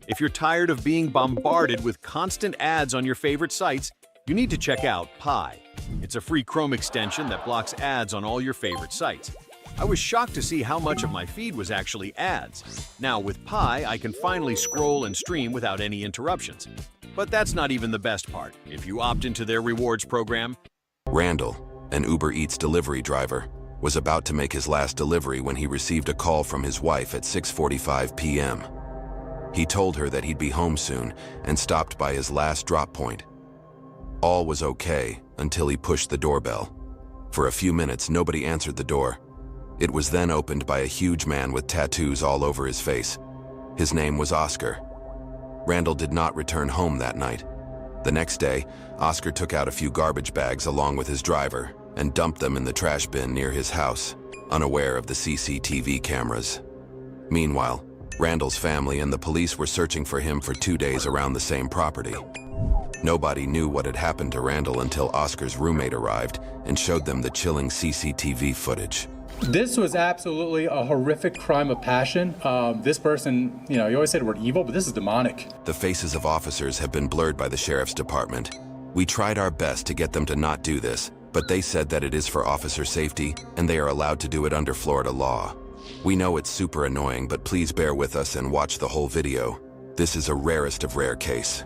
If you're tired of being bombarded with constant ads on your favorite sites, you need to check out Pi. It's a free Chrome extension that blocks ads on all your favorite sites. I was shocked to see how much of my feed was actually ads. Now with Pi, I can finally scroll and stream without any interruptions. But that's not even the best part. If you opt into their rewards program, Randall, an Uber Eats delivery driver, was about to make his last delivery when he received a call from his wife at 6:45 p.m. He told her that he'd be home soon and stopped by his last drop point. All was okay until he pushed the doorbell. For a few minutes, nobody answered the door. It was then opened by a huge man with tattoos all over his face. His name was Oscar. Randall did not return home that night. The next day, Oscar took out a few garbage bags along with his driver and dumped them in the trash bin near his house, unaware of the CCTV cameras. Meanwhile, Randall's family and the police were searching for him for 2 days around the same property. Nobody knew what had happened to Randall until Oscar's roommate arrived and showed them the chilling CCTV footage. This was absolutely a horrific crime of passion. This person, you always say the word evil, but this is demonic. The faces of officers have been blurred by the sheriff's department. We tried our best to get them to not do this, but they said that it is for officer safety and they are allowed to do it under Florida law. We know it's super annoying, but please bear with us and watch the whole video. This is a rarest of rare case.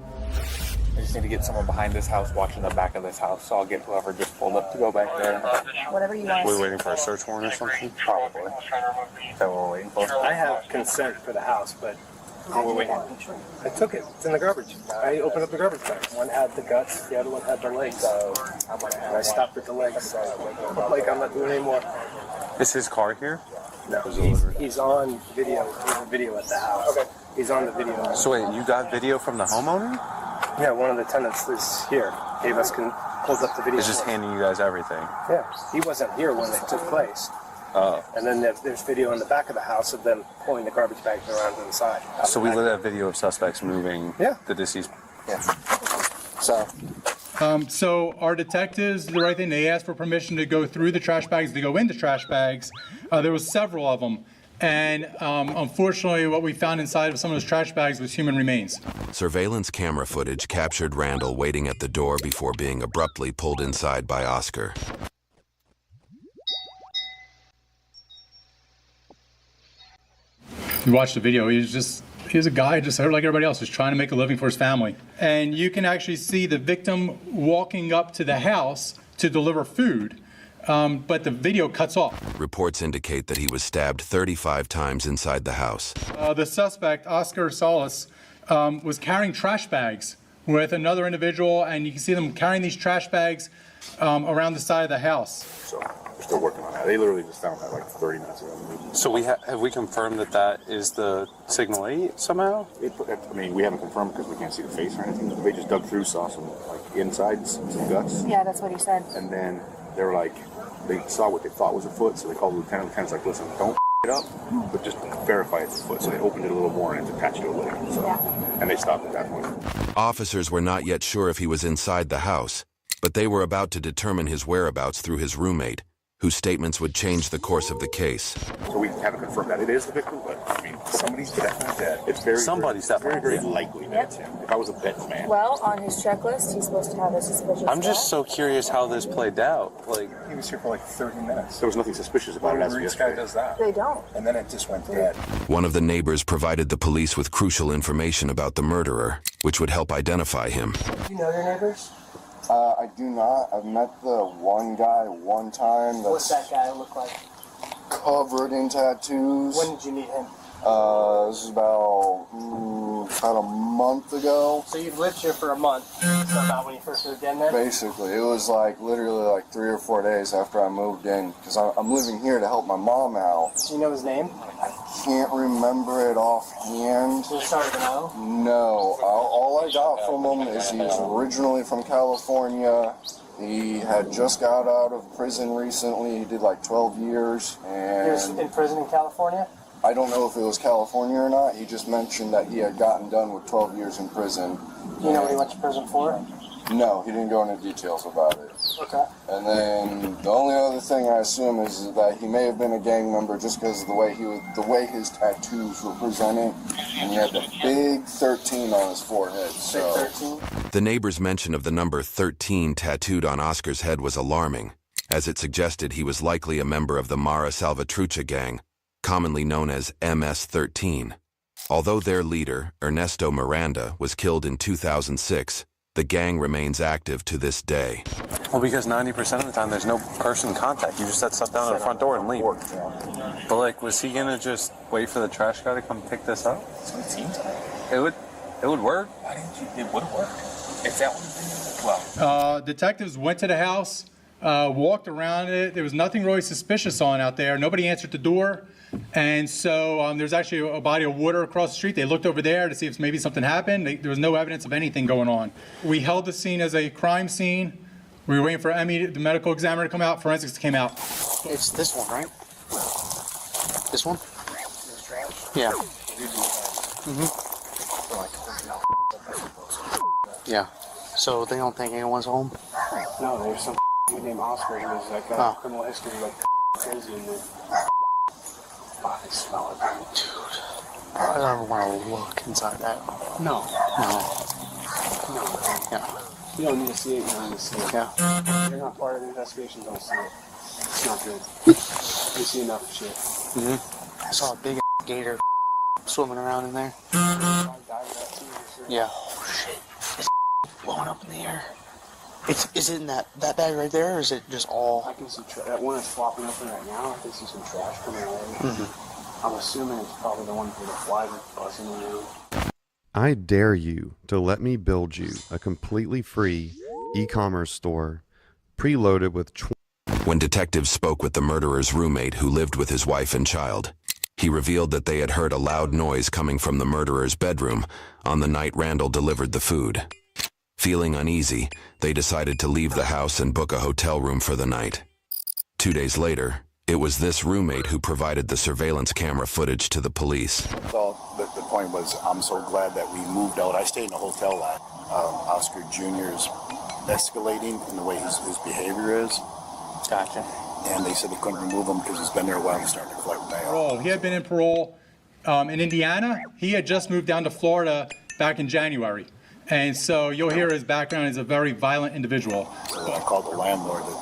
I just need to get someone behind this house watching the back of this house, so I'll get whoever just pulled up to go back there. Whatever you want. We're waiting for a search warrant or something? Probably. That we're waiting for. I have consent for the house, but Oh, wait. I took it. It's in the garbage. I opened up the garbage bag. One had the guts, the other one had the legs. And I stopped at the legs. Like, I'm not doing it anymore. Is his car here? No, he's on video. There's a video at the house. Okay. He's on the video. So wait, you got video from the homeowner? Yeah, one of the tenants is here. Gave us, pulled up the video. He's just handing you guys everything. Yeah, he wasn't here when it took place. Oh. And then there's video in the back of the house of them pulling the garbage bags around to the side. So we lit a video of suspects moving the deceased. Yeah. So our detectives did the right thing. They asked for permission to go through the trash bags, to go into trash bags. There was several of them. And unfortunately, what we found inside of some of those trash bags was human remains. Surveillance camera footage captured Randall waiting at the door before being abruptly pulled inside by Oscar. You watch the video, he's a guy just like everybody else, just trying to make a living for his family. And you can actually see the victim walking up to the house to deliver food, but the video cuts off. Reports indicate that he was stabbed 35 times inside the house. The suspect, Oscar Salas, was carrying trash bags with another individual, and you can see them carrying these trash bags around the side of the house. So we're still working on that. They literally just found that like 30 minutes ago. So have we confirmed that is the Signal 8 somehow? I mean, we haven't confirmed because we can't see the face or anything. They just dug through, saw some like insides, some guts. Yeah, that's what he said. And then they were like, they saw what they thought was a foot, so they called the lieutenant. The lieutenant's like, listen, don't it up, but just verify it's a foot. So they opened it a little more and it's attached to a leg. So, and they stopped at that point. Officers were not yet sure if he was inside the house, but they were about to determine his whereabouts through his roommate, whose statements would change the course of the case. So we haven't confirmed that it is the victim, but I mean, somebody's definitely dead. It's very, Somebody's definitely very dead. likely that it's him. If I was a betting man. Well, on his checklist, he's supposed to have a suspicious I'm just so curious how this played out. Like, he was here for like 30 minutes. There was nothing suspicious about it as of yesterday. This guy does that. They don't. And then it just went dead. One of the neighbors provided the police with crucial information about the murderer, which would help identify him. Do you know your neighbors? I do not. I've met the one guy one time. What's that guy look like? Covered in tattoos. When did you meet him? This is about a month ago. So you've lived here for a month. So about when you first moved in there? Basically, it was like literally like 3 or 4 days after I moved in, because I'm living here to help my mom out. Do you know his name? I can't remember it offhand. So sorry to know? No. All I got from him is he's originally from California. He had just got out of prison recently. He did like 12 years. And He was in prison in California? I don't know if it was California or not. He just mentioned that he had gotten done with 12 years in prison. Do you know what he went to prison for? No, he didn't go into details about it. Okay. And then the only other thing I assume is that he may have been a gang member just because of the way his tattoos were presented, and he had the big 13 on his forehead. So. The neighbor's mention of the number 13 tattooed on Oscar's head was alarming, as it suggested he was likely a member of the Mara Salvatrucha gang, commonly known as MS-13. Although their leader, Ernesto Miranda, was killed in 2006, the gang remains active to this day. well, because 90% of the time there's no person contact. You just set stuff down at the front door and leave. But like, was he gonna just wait for the trash guy to come pick this up? That's what it seems like. It would work. Why didn't you? It would work. If that was well. Detectives went to the house, walked around it. There was nothing really suspicious on out there. Nobody answered the door. And so there's actually a body of water across the street. They looked over there to see if maybe something happened. There was no evidence of anything going on. We held the scene as a crime scene. We were waiting for Emmy, the medical examiner, to come out. Forensics came out. It's this one, right? This one? Yeah. Yeah. So they don't think anyone's home? No, there's some kid named Oscar. He was like got criminal history, like crazy in there. I smell it. Dude. I don't ever want to look inside that. No. No. Yeah. You don't need to see it, you don't need to see it. Yeah. You're not part of the investigation, don't see it. It's not good. You see enough shit. I saw a big gator swimming around in there. Yeah. Oh shit. It's blowing up in the air. Is it in that bag right there, or is it just all? I can see that one is flopping open right now. I can see some trash coming out of it. I'm assuming it's probably the one for the fly that's buzzing around. I dare you to let me build you a completely free e-commerce store preloaded with When detectives spoke with the murderer's roommate who lived with his wife and child, he revealed that they had heard a loud noise coming from the murderer's bedroom on the night Randall delivered the food. Feeling uneasy, they decided to leave the house and book a hotel room for the night. 2 days later, it was this roommate who provided the surveillance camera footage to the police. So the point was, I'm so glad that we moved out. I stayed in a hotel lot. Oscar Jr. is escalating in the way his behavior is. Gotcha. And they said they couldn't remove him because he's been there a while. He's starting to collect bail. Parole. He had been in parole in Indiana. He had just moved down to Florida back in January. And so you'll hear his background is a very violent individual. So I called the landlord that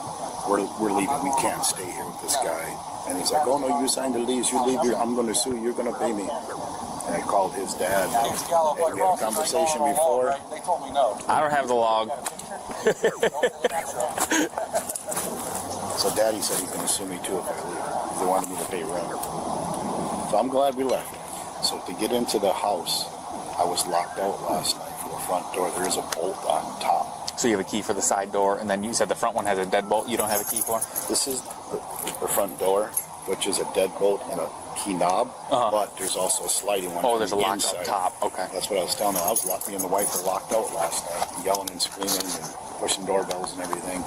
we're leaving. We can't stay here with this guy. And he's like, oh no, you signed the lease. You leave here. I'm going to sue. You're going to pay me. And I called his dad. And we had a conversation before. They told me no. I don't have the log. So Daddy said he's going to sue me too if I leave. They wanted me to pay rent. So I'm glad we left. So to get into the house, I was locked out last night for the front door. There is a bolt on top. So you have a key for the side door, and then you said the front one has a deadbolt you don't have a key for? This is the front door, which is a deadbolt and a key knob, but there's also a sliding one. Oh, there's a lock inside. up top. Okay. That's what I was telling them. Me and the wife were locked out last night, yelling and screaming and pushing doorbells and everything.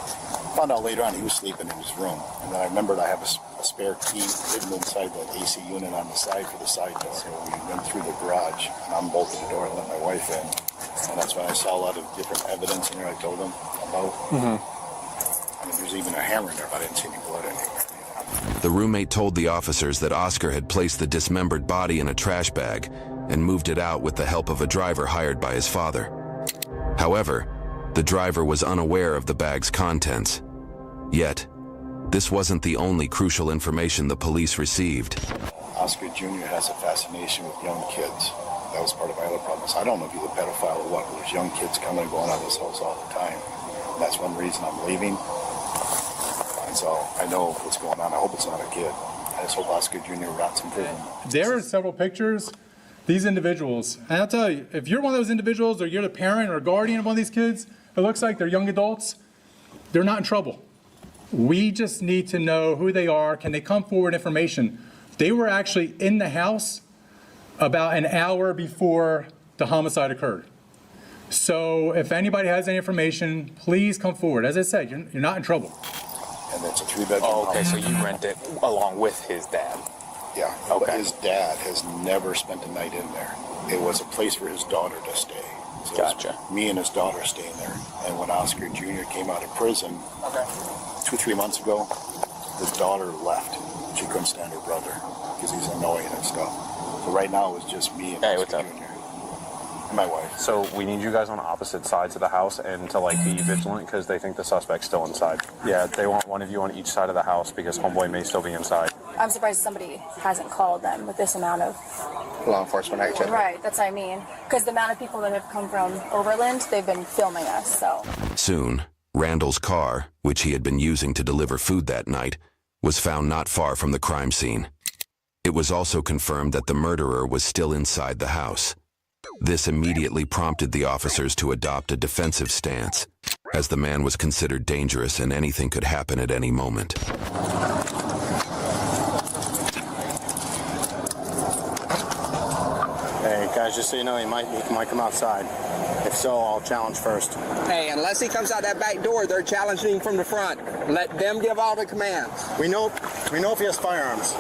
Found out later on he was sleeping in his room. And then I remembered I have a spare key hidden inside the AC unit on the side for the side door. So we went through the garage and unbolted the door and let my wife in. And that's when I saw a lot of different evidence in there I told them about. I mean, there's even a hammer in there, but I didn't see any blood anywhere. The roommate told the officers that Oscar had placed the dismembered body in a trash bag and moved it out with the help of a driver hired by his father. However, the driver was unaware of the bag's contents. Yet, this wasn't the only crucial information the police received. Oscar Jr. has a fascination with young kids. That was part of my other problems. I don't know if he's a pedophile or what, but there's young kids coming and going out of this house all the time. And that's one reason I'm leaving. And so I know what's going on. I hope it's not a kid. I just hope Oscar Jr. rots in prison. There are several pictures. These individuals, and I'll tell you, if you're one of those individuals or you're the parent or guardian of one of these kids, it looks like they're young adults, they're not in trouble. We just need to know who they are. Can they come forward information? They were actually in the house about an hour before the homicide occurred. So if anybody has any information, please come forward. As I said, you're not in trouble. And it's a 3-bedroom Oh, okay, house. so you rent it along with his dad. Yeah, Okay. But his dad has never spent a night in there. It was a place for his daughter to stay. So Gotcha. Me and his daughter staying there. And when Oscar Jr. came out of prison 2-3 months ago, his daughter left. She couldn't stand her brother because he's annoying and stuff. So right now it's just me and Oscar Jr. and my wife. So we need you guys on opposite sides of the house and to like be vigilant because they think the suspect's still inside. Yeah, they want one of you on each side of the house because homeboy may still be inside. I'm surprised somebody hasn't called them with this amount of... Law enforcement activity. Right, that's what I mean. Because the amount of people that have come from Overland, they've been filming us, so... Soon, Randall's car, which he had been using to deliver food that night, was found not far from the crime scene. It was also confirmed that the murderer was still inside the house. This immediately prompted the officers to adopt a defensive stance, as the man was considered dangerous and anything could happen at any moment. Hey, guys, just so you know, he might come outside. If so, I'll challenge first. Hey, unless he comes out that back door, they're challenging from the front. Let them give all the commands. We know if he has firearms.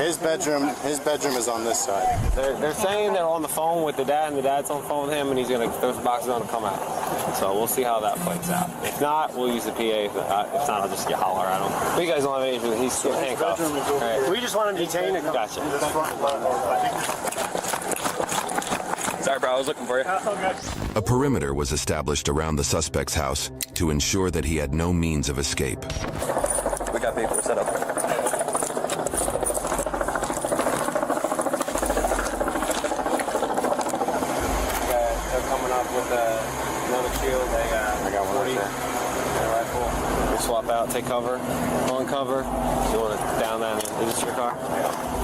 His bedroom is on this side. They're saying they're on the phone with the dad, and the dad's on the phone with him, and he's gonna those boxes on to come out. So we'll see how that plays out. If not, we'll use the PA. If not, I'll just get holler at him. But you guys don't have any issue. He's handcuffed. Right. We just want him detained. Gotcha. Sorry, bro. I was looking for you. A perimeter was established around the suspect's house to ensure that he had no means of escape. We got paper set up. They're coming up with another shield. They got I got 40 and a rifle. We'll swap out, take cover, on cover. You want to down that? Is this your car? Yeah.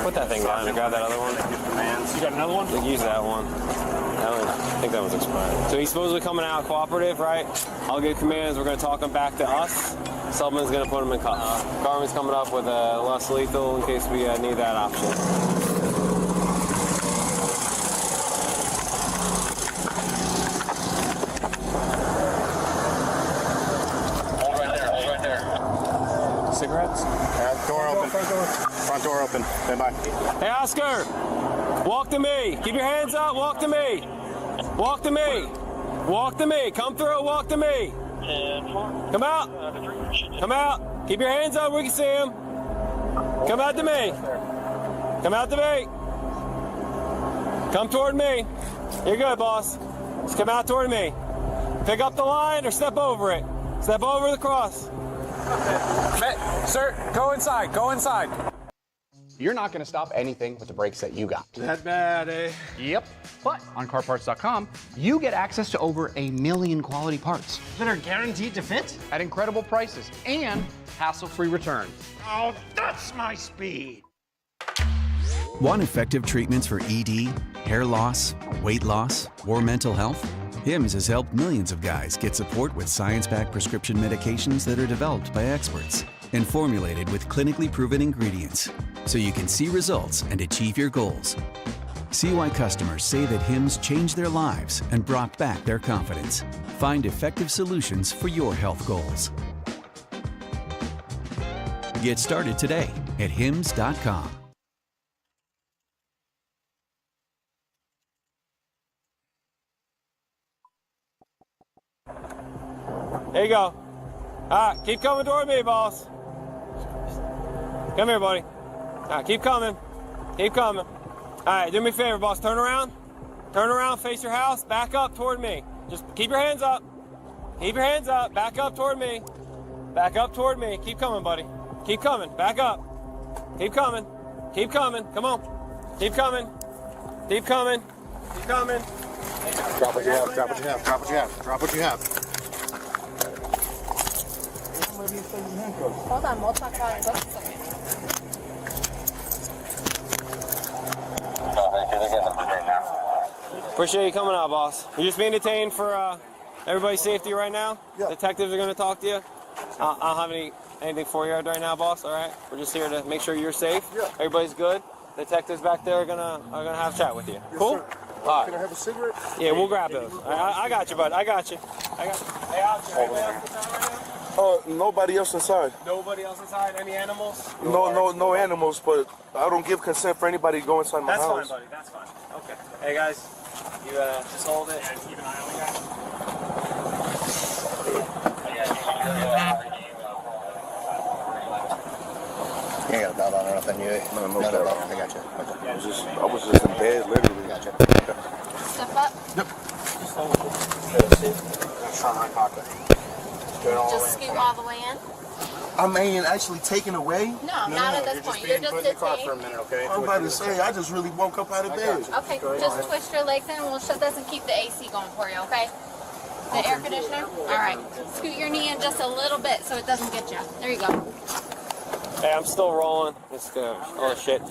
Put that thing down and grab that other one. You got another one? Use that one. I think that was expired. So he's supposedly coming out cooperative, right? I'll give commands. We're going to talk him back to us. Sullivan's going to put him in cuffs. Garmin's coming up with a less lethal in case we need that option. Hold right there. Cigarettes? Door open. Front door open. Stand by. Hey, Oscar! Walk to me. Keep your hands up. Walk to me. Walk to me. Walk to me. Come through. Walk to me. Come out. Come out. Keep your hands up. We can see him. Come out to me. Come out to me. Come toward me. You're good, boss. Just come out toward me. Pick up the line or step over it. Step over the cross. Sir, go inside. Go inside. You're not going to stop anything with the brakes that you got. That bad, eh? Yep. But on carparts.com, you get access to over 1 million quality parts That are guaranteed to fit? at incredible prices and hassle-free returns. Oh, that's my speed. Want effective treatments for ED, hair loss, weight loss, or mental health? Hims has helped millions of guys get support with science-backed prescription medications that are developed by experts and formulated with clinically proven ingredients, so you can see results and achieve your goals. See why customers say that Hims changed their lives and brought back their confidence. Find effective solutions for your health goals. Get started today at hims.com. There you go. All right, keep coming toward me, boss. Come here, buddy. All right, keep coming. Keep coming. All right, do me a favor, boss. Turn around. Turn around, face your house. Back up toward me. Just keep your hands up. Keep your hands up. Back up toward me. Back up toward me. Keep coming, buddy. Keep coming. Back up. Keep coming. Keep coming. Come on. Keep coming. Keep coming. Keep coming. Drop what you have. Drop what you have. Drop what you have. Drop what you have. Hold on, we'll talk about it in just a second. Appreciate you coming out, boss. You're just being detained for everybody's safety right now. Yeah. Detectives are going to talk to you. I don't have anything for you right now, boss. All right. We're just here to make sure you're safe. Yeah. Everybody's good. Detectives back there are gonna have a chat with you. Yes, cool. Sir. All right. Can I have a cigarette? Yeah, we'll grab those. I got you, bud. I got you. I got you. Hey, Oscar, anybody else inside right now? Nobody else inside. Nobody else inside? Any animals? No animals, but I don't give consent for anybody to go inside my house. That's fine, buddy. That's fine. Okay. Hey, guys, you just hold it and keep an eye on the guy. You ain't got a belt on or nothing, you? No belt on. I got you. I was just in bed, literally. Gotcha. Step up. Yep. Just scoot all the way in. I mean, actually taken away? No, not at this point. You're just detained. Okay? I'm about to say, I just really woke up out of bed. Okay, just twist your legs in and we'll shut this and keep the AC going for you, okay? The air conditioner? All right. Scoot your knee in just a little bit so it doesn't get you. There you go. Hey, I'm still rolling. It's good. Oh, shit.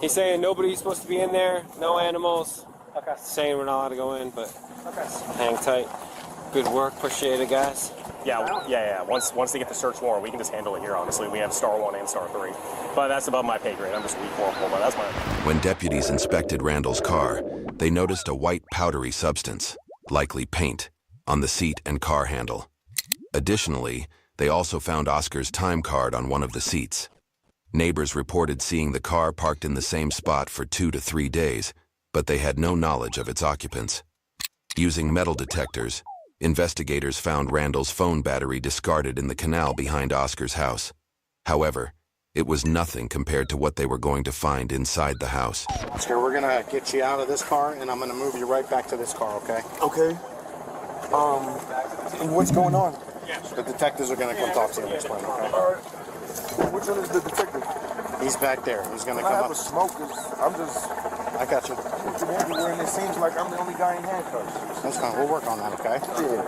He's saying nobody's supposed to be in there. No animals. Okay. Saying we're not allowed to go in, but hang tight. Good work. Appreciate it, guys. Yeah. Once they get the search warrant, we can just handle it here, honestly. We have Star 1 and Star 3. But that's above my pay grade. I'm just weak horrible, but that's my... When deputies inspected Randall's car, they noticed a white powdery substance, likely paint, on the seat and car handle. Additionally, they also found Oscar's time card on one of the seats. Neighbors reported seeing the car parked in the same spot for 2 to 3 days, but they had no knowledge of its occupants. Using metal detectors, investigators found Randall's phone battery discarded in the canal behind Oscar's house. However, it was nothing compared to what they were going to find inside the house. Oscar, we're gonna get you out of this car, and I'm gonna move you right back to this car, okay? Okay. What's going on? The detectives are gonna come talk to you and explain, okay? All right. Which one is the detective? He's back there. He's gonna I come have up. a smoke. I'm just... I got you. looking everywhere, and it seems like I'm the only guy in handcuffs. That's fine. We'll work on that, okay? Yeah.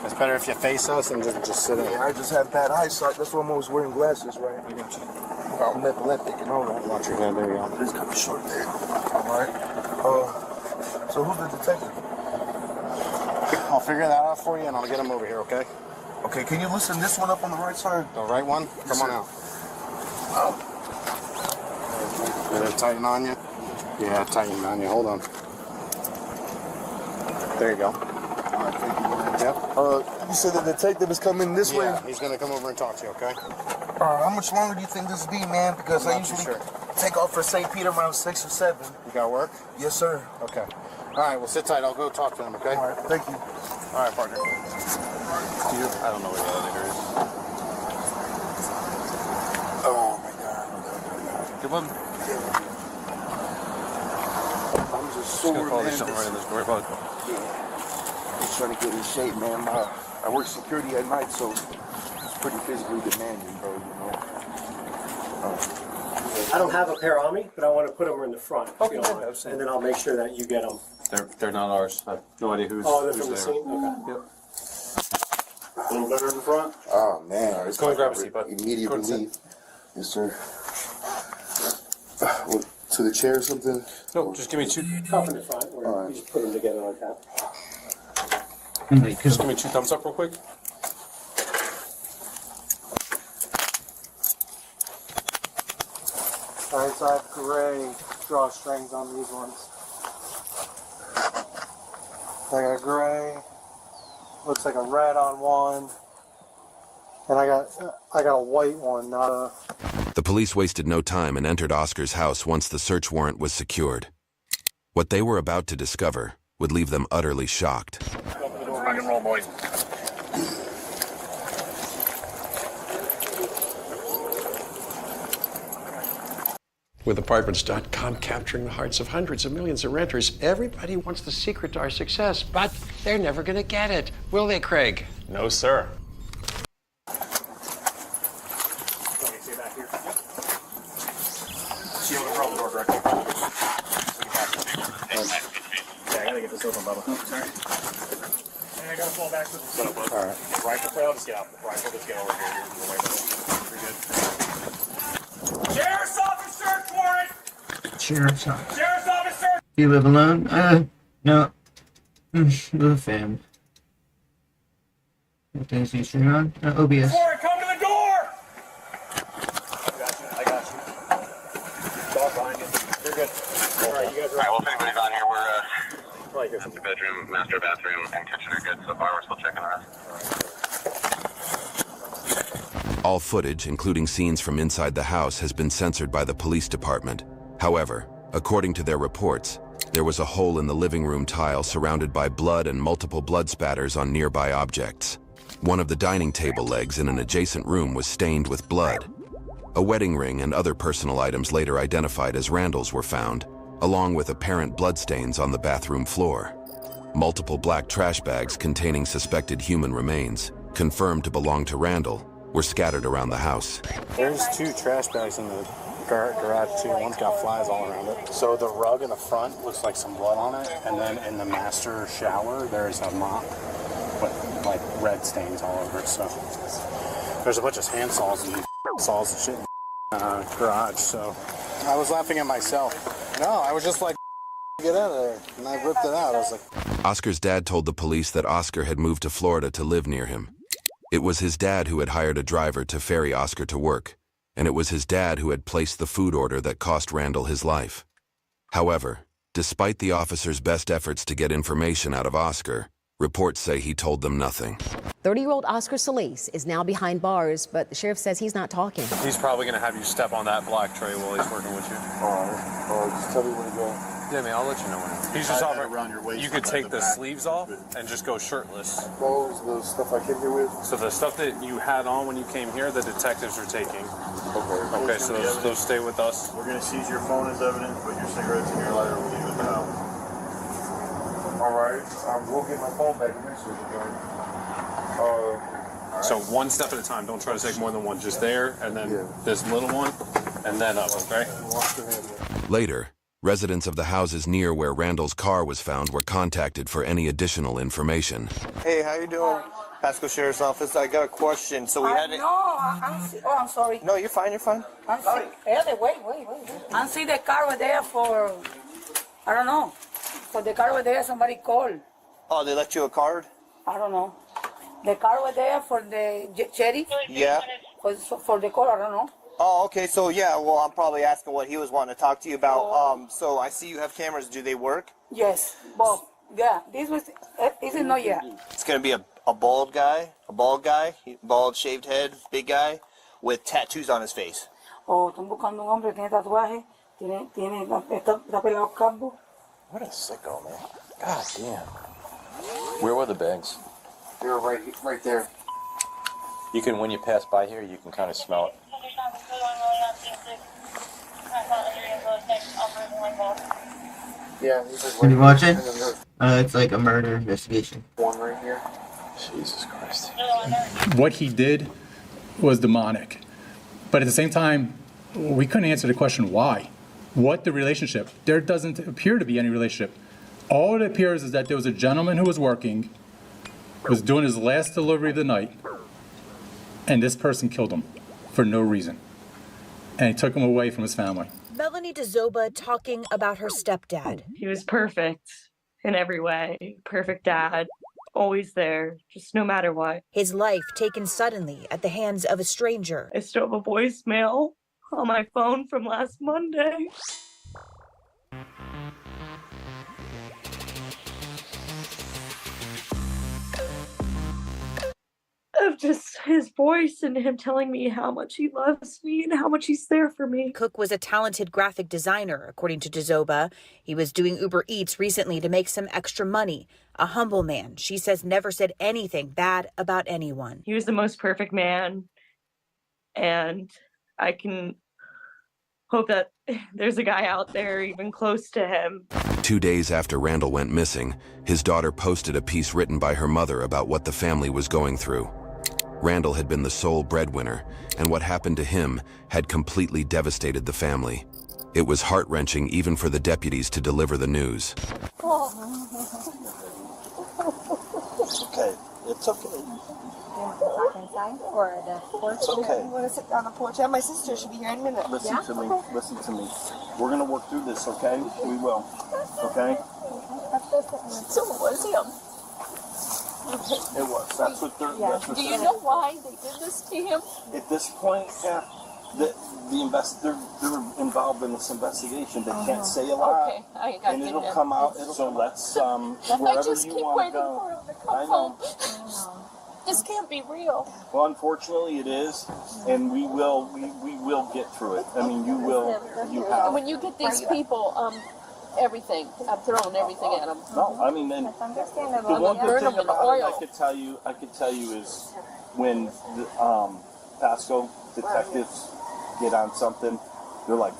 Let's better if you face us and just sit in. Yeah, I just have bad eyesight. That's why I'm always wearing glasses, right? I'm epileptic and all that. Watch your head, there you go. This kind of short there. All right. So who's the detective? I'll figure that out for you, and I'll get him over here, okay? Okay, can you loosen this one up on the right side? The right one? Come on out. Did it tighten on you? Yeah, tighten on you. Hold on. There you go. All right, thank you, man. Yep. You said the detective is coming this way? Yeah, he's going to come over and talk to you, okay? How much longer do you think this will be, man? Because I usually take off for St. Peter around 6 or 7. You got work? Yes, sir. Okay. All right, well, sit tight. I'll go talk to him, okay? All right, thank you. All right, partner. I don't know where the elevator is. Oh, my God. Good one. I'm just sore, man. Right in this door, bud. Yeah. I'm trying to get in shape, man. I work security at night, so it's pretty physically demanding, bro, you know. I don't have a pair on me, but I want to put them in the front. Okay. And then I'll make sure that you get them. They're not ours. I have no idea who's. Oh, they're from the there. scene? Okay. Yep. A little better in the front. Oh, man. All right, let's go and grab a seat, bud. Immediate relief. Yes, sir. To the chair or something? No, just give me two. Cup in the front, or you just put them together like that. Just give me 2 thumbs up real quick. Alright, so I have gray drawstrings on these ones. I got gray, looks like a red on one, and I got a white one, not a... The police wasted no time and entered Oscar's house once the search warrant was secured. What they were about to discover would leave them utterly shocked. Rock and roll, boys. With Apartments.com capturing the hearts of hundreds of millions of renters, everybody wants the secret to our success, but they're never going to get it. Will they, Craig? No, sir. Shield the front door directly. Yeah, I gotta get this open, Bubba. Sorry. And I gotta fall back with the seat. All right. Rifle trail, just get out. Rifle, just get over here. You're good. Sheriff's office search warrant! Sheriff's office. Sheriff's office search! You live alone? No. With a fam. What things do you stream on? OBS. Warrant, come to the door! I got you. Dog behind you. You're good. Alright, you guys are... Alright, well, if anybody's on here, we're, at the bedroom, master bathroom, and kitchen are good so far. We're still checking the rest. All footage, including scenes from inside the house, has been censored by the police department. However, according to their reports, there was a hole in the living room tile surrounded by blood and multiple blood spatters on nearby objects. One of the dining table legs in an adjacent room was stained with blood. A wedding ring and other personal items later identified as Randall's were found, along with apparent bloodstains on the bathroom floor. Multiple black trash bags containing suspected human remains, confirmed to belong to Randall, were scattered around the house. There's 2 trash bags in the garage too. One's got flies all around it. So the rug in the front looks like some blood on it, and then in the master shower there's a mop with like red stains all over it. So there's a bunch of hand saws and saws and shit in the garage. So I was laughing at myself. No, I was just like, get out of there, and I ripped it out. I was like... Oscar's dad told the police that Oscar had moved to Florida to live near him. It was his dad who had hired a driver to ferry Oscar to work, and it was his dad who had placed the food order that cost Randall his life. However, despite the officer's best efforts to get information out of Oscar, reports say he told them nothing. 30-year-old Oscar Solis is now behind bars, but the sheriff says he's not talking. He's probably going to have you step on that black tray while he's working with you. Just tell me where to go. Yeah, man, I'll let you know when. He's just offering around your waist. You could take the sleeves off and just go shirtless. Those, the stuff I came here with? So the stuff that you had on when you came here, the detectives are taking. Okay, so those stay with us. We're going to seize your phone as evidence, put your cigarettes in your lighter, we'll leave it in the house. All right, we'll get my phone back eventually. So one step at a time. Don't try to take more than one. Just there, and then this little one, and then up, okay? Later, residents of the houses near where Randall's car was found were contacted for any additional information. Hey, how you doing? Pasco Sheriff's Office. I got a question. So we had it. I'm sorry. No, you're fine. You're fine. I'm sorry. Wait. I see the car over there for, I don't know. For the car over there, somebody called. Oh, they left you a card? I don't know. The car over there for the sheriff? Yeah. For the call, I don't know. Oh, okay. So yeah, well, I'm probably asking what he was wanting to talk to you about. So I see you have cameras. Do they work? Yes. Well, yeah. This was. Isn't not yet. It's gonna be a bald guy, bald shaved head, big guy, with tattoos on his face. Oh, están buscando un hombre, tiene tatuaje, está pelado calvo. What a sicko, man. God damn. Where were the bags? They were right there. You can, when you pass by here, you can kind of smell it. Yeah. Are you watching? It's like a murder investigation. One right here. Jesus Christ. What he did was demonic. But at the same time, we couldn't answer the question why. What the relationship? There doesn't appear to be any relationship. All it appears is that there was a gentleman who was working, was doing his last delivery of the night, and this person killed him for no reason. And he took him away from his family. Melanie DeZoba talking about her stepdad. He was perfect in every way. Perfect dad. Always there, just no matter what. His life taken suddenly at the hands of a stranger. I still have a voicemail on my phone from last Monday. Of just his voice and him telling me how much he loves me and how much he's there for me. Cook was a talented graphic designer, according to DeZoba. He was doing Uber Eats recently to make some extra money. A humble man, she says, never said anything bad about anyone. He was the most perfect man, and I can hope that there's a guy out there even close to him. 2 days after Randall went missing, his daughter posted a piece written by her mother about what the family was going through. Randall had been the sole breadwinner, and what happened to him had completely devastated the family. It was heart-wrenching even for the deputies to deliver the news. It's okay. It's okay. Inside or the porch? It's okay. You want to sit down on the porch? Yeah, my sister should be here in a minute. Listen to me. Listen to me. We're gonna work through this, okay? We will. Okay? So it was him. It was. That's what they're. Yeah. That's what Do you they're- know why they did this to him? At this point, yeah, they're involved in this investigation. They can't say a lot, Okay, I got and you it'll now. come out. So let's I wherever just you keep want to waiting go. for him to come I know. home. This can't be real. Well, unfortunately, it is, and we will get through it. I mean, you will. You And have. when you get these people, everything, I'm throwing everything at them. No, I mean, and the one good thing about it, I could tell you is when the Pasco detectives get on something, they're like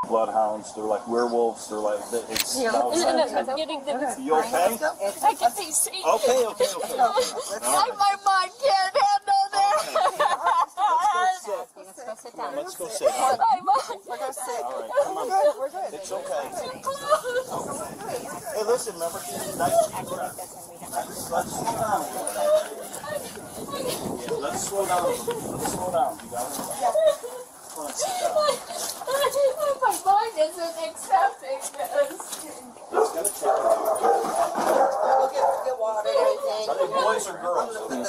bloodhounds, they're like werewolves, they're like it's. And I'm getting the. You okay? I can be seen. Okay. My mind can't handle Let's go sit. We're going to sit. All right, come on. We're good. It's okay. Hey, listen, remember, nice deep breath. Let's slow down. Let's slow down. Let's slow down. You got it? Come on, sit down. My mind isn't accepting this. It's gonna take We'll get water and everything. Are they boys or girls? I'm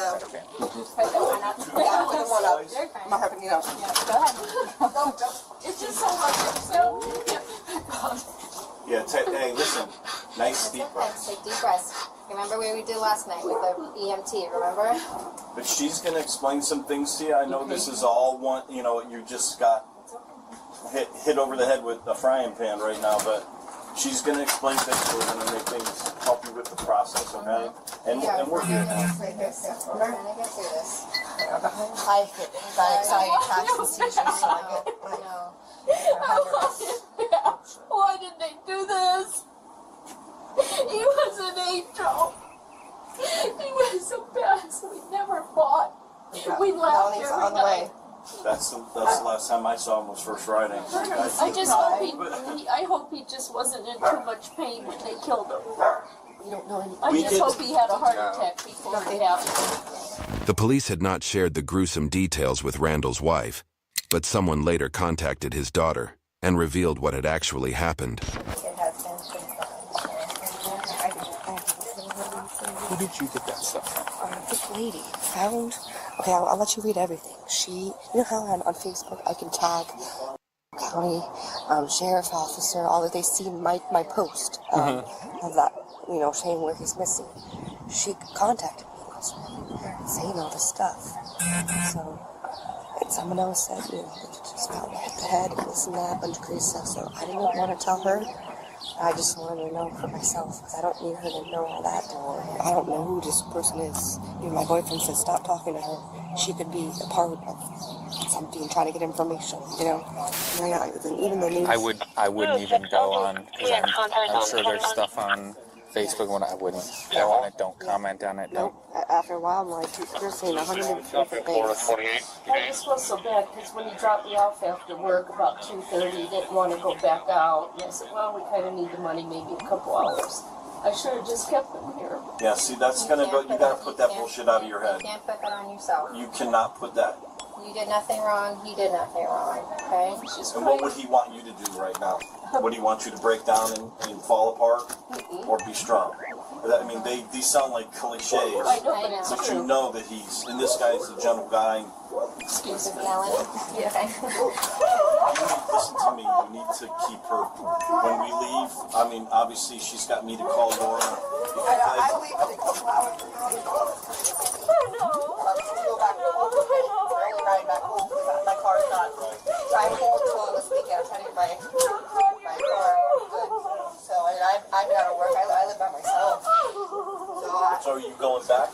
not having, go ahead. It's just so much. Yeah, hey, listen. Nice deep breath. Take deep breaths. Remember what we did last night with the EMT, remember? But she's gonna explain some things to you. I know this is all one, you just got hit over the head with a frying pan right now, but she's gonna explain things to you and make things help you with the process, okay? And we're here now. We're gonna get through this. I get anxiety attacks and seizures, so I know. Why did they do this? He was an angel. He was so bad, so we never fought. We laughed every night. That's the last time I saw him was First Friday. I just hope I hope he just wasn't in too much pain when they killed him. We don't know anything. I just hope he had a heart attack before it happened. The police had not shared the gruesome details with Randall's wife, but someone later contacted his daughter and revealed what had actually happened. Who did you get that stuff from? This lady found. Okay, I'll let you read everything. You know how on Facebook I can tag county sheriff officer, all that they see my post of that, saying where he's missing. She contacted me saying all this stuff. So, and someone else said, they just found hit the head, and this and that, a bunch of crazy stuff. So I didn't want to tell her. I just wanted to know for myself, because I don't need her to know all that. I don't know who this person is. My boyfriend said stop talking to her. She could be a part of something, trying to get information, And even the news. I wouldn't even go on, because I'm sure there's stuff on Facebook when I wouldn't go on it, don't comment on it. Nope. After a while, I'm like, you're saying 100 different things. I just feel so bad because when he dropped me off after work about 2:30, he didn't want to go back out. And I said, well, we kind of need the money, maybe a couple hours. I should have just kept him here. Yeah, see, that's gonna go. You gotta put that bullshit out of your head. You can't put that on yourself. You cannot put that. You did nothing wrong. He did nothing wrong. Okay? And what would he want you to do right now? Would he want you to break down and fall apart, or be strong? I mean, these sound like cliches, I know, but it's but true. you know that and this guy's a gentle guy. Excuse me, Alan. Yeah. Listen to me, you need to keep her. When we leave, I mean, obviously she's got me to call Laura. I leave in a couple hours. My car's not. I'm home till this weekend. I'm trying to get my car good. So, I'm out of work. I live by myself. So are you going back?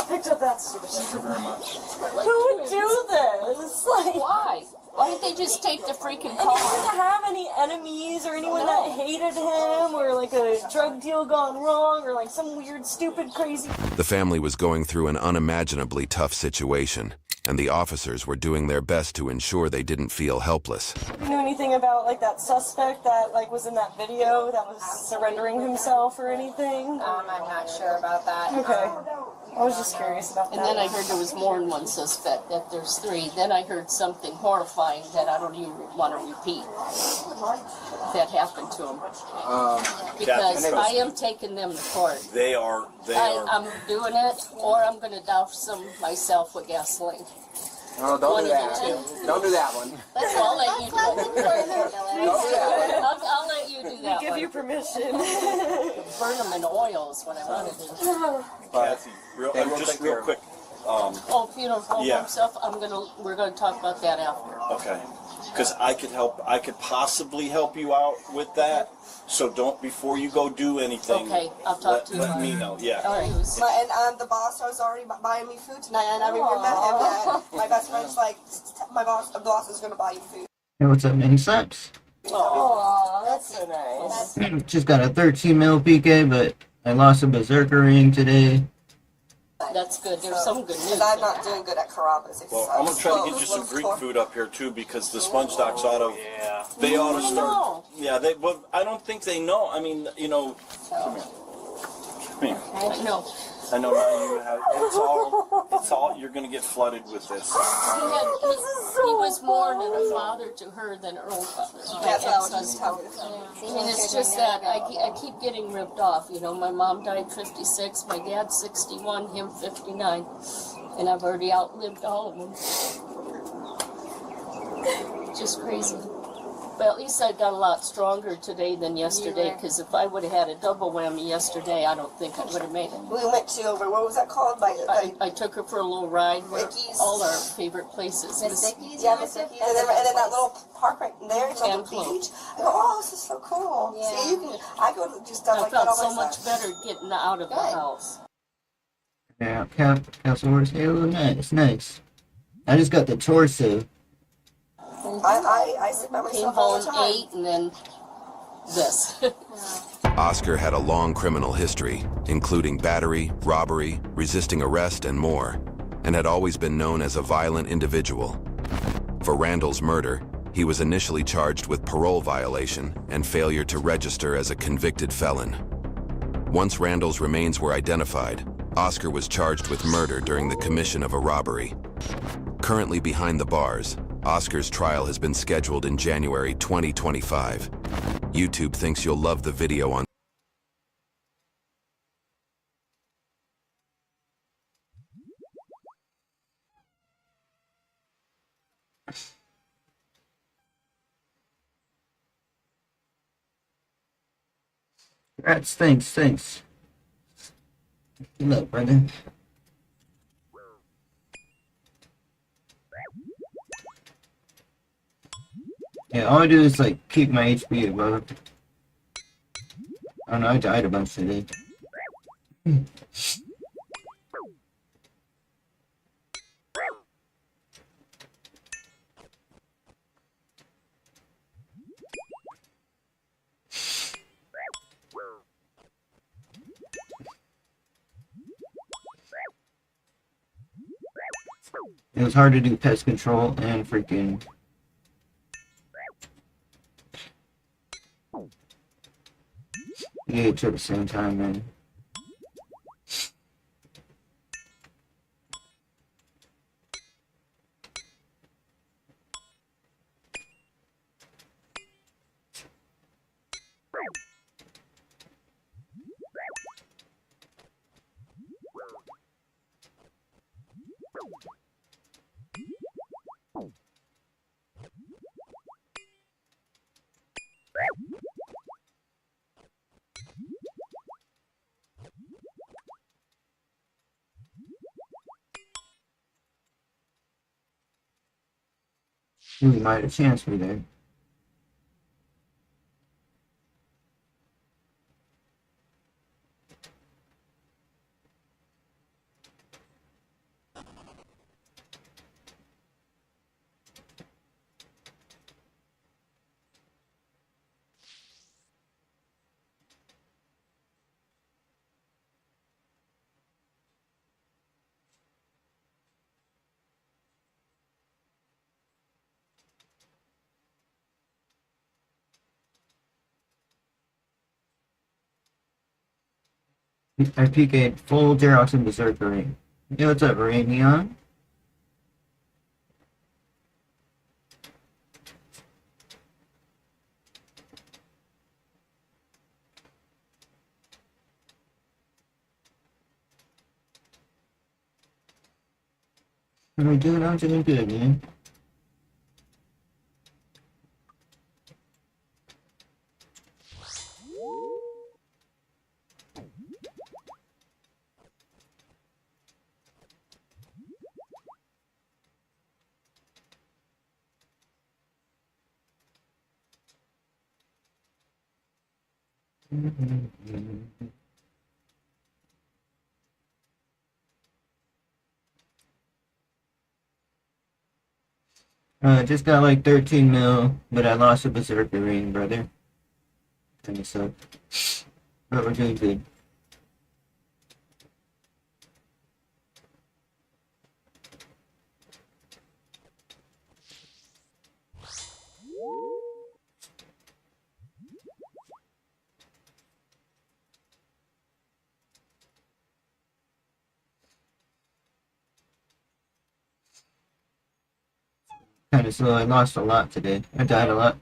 Picked up that stupid Thank you very much. Who would do this? Like, why? Why didn't they just take the freaking car? And he didn't have any enemies or anyone that hated him or like a drug deal gone wrong or like some weird, stupid, crazy. The family was going through an unimaginably tough situation, and the officers were doing their best to ensure they didn't feel helpless. Do you know anything about like that suspect that like was in that video that was surrendering himself or anything? I'm not sure about that. Okay. I was just curious about that. And then I heard there was more than one suspect, that there's 3. Then I heard something horrifying that I don't even want to repeat that happened to him. Because I am taking them to court. They are. I'm doing it, or I'm going to douse them myself with gasoline. No, don't do that. Don't do that one. I'll let you do it. I'll let you do that. We give you permission. Burn them in oil is what I want to do. Kathy, real quick. Funeral home stuff. We're gonna talk about that after. Okay. Because I could possibly help you out with that. So don't, before you go do anything. Okay, I'll talk to you. Let me know. Yeah. All right. And the boss was already buying me food tonight, and I remember him. And my best friend's like, the boss is gonna buy you food. Hey, what's up, Mini Slaps? Oh, that's so nice. Just got a 13 mil PK, but I lost a berserker ring today. That's good. There's some good news. Because I'm not doing good at Carrabba's. Well, I'm gonna try to get you some Greek food up here too, because the sponge docks ought to. Yeah. They ought to start. Yeah. But I don't think they know. I mean, Come here. Come here. I know. I know now you have. It's all. You're gonna get flooded with this. He was more than a father to her than her own father. That's what I was just telling you. And it's just that I keep getting ripped off. My mom died 56, my dad 61, him 59, and I've already outlived all of them. Just crazy. But at least I got a lot stronger today than yesterday, because if I would have had a double whammy yesterday, I don't think I would have made it. We went to, what was that called? I took her for a little ride. All our favorite places. Miss Dickey's? Yeah, Miss Dickey's. And then that little park right there, it's on the beach. I go, oh, this is so cool. Yeah. See, I go to do stuff like that all I felt so much better getting out of the house. Yeah, Castle's Halo, nice. I just got the torso. I sit by myself all the time. Came home, ate, and then this. Oscar had a long criminal history, including battery, robbery, resisting arrest, and more, and had always been known as a violent individual. For Randall's murder, He was initially charged with parole violation and failure to register as a convicted felon. Once Randall's remains were identified, Oscar was charged with murder during the commission of a robbery. Currently behind the bars, Oscar's trial has been scheduled in January 2025. YouTube thinks you'll love the video on Rats, thanks. Look, brother. Yeah, all I do is like keep my HP above. I don't know, I died a bunch today. It was hard to do pest control and freaking EH at the same time, man. We might have chanced me there. I PK'd full Xerox and Berserker ring. Yo, what's up, Ray Neon? What are we doing? I'm doing good, man. Just got like 13 mil, but I lost a Berserker ring, brother. Kinda sucked. But we're doing good. Kinda slow. I lost a lot today. I died a lot.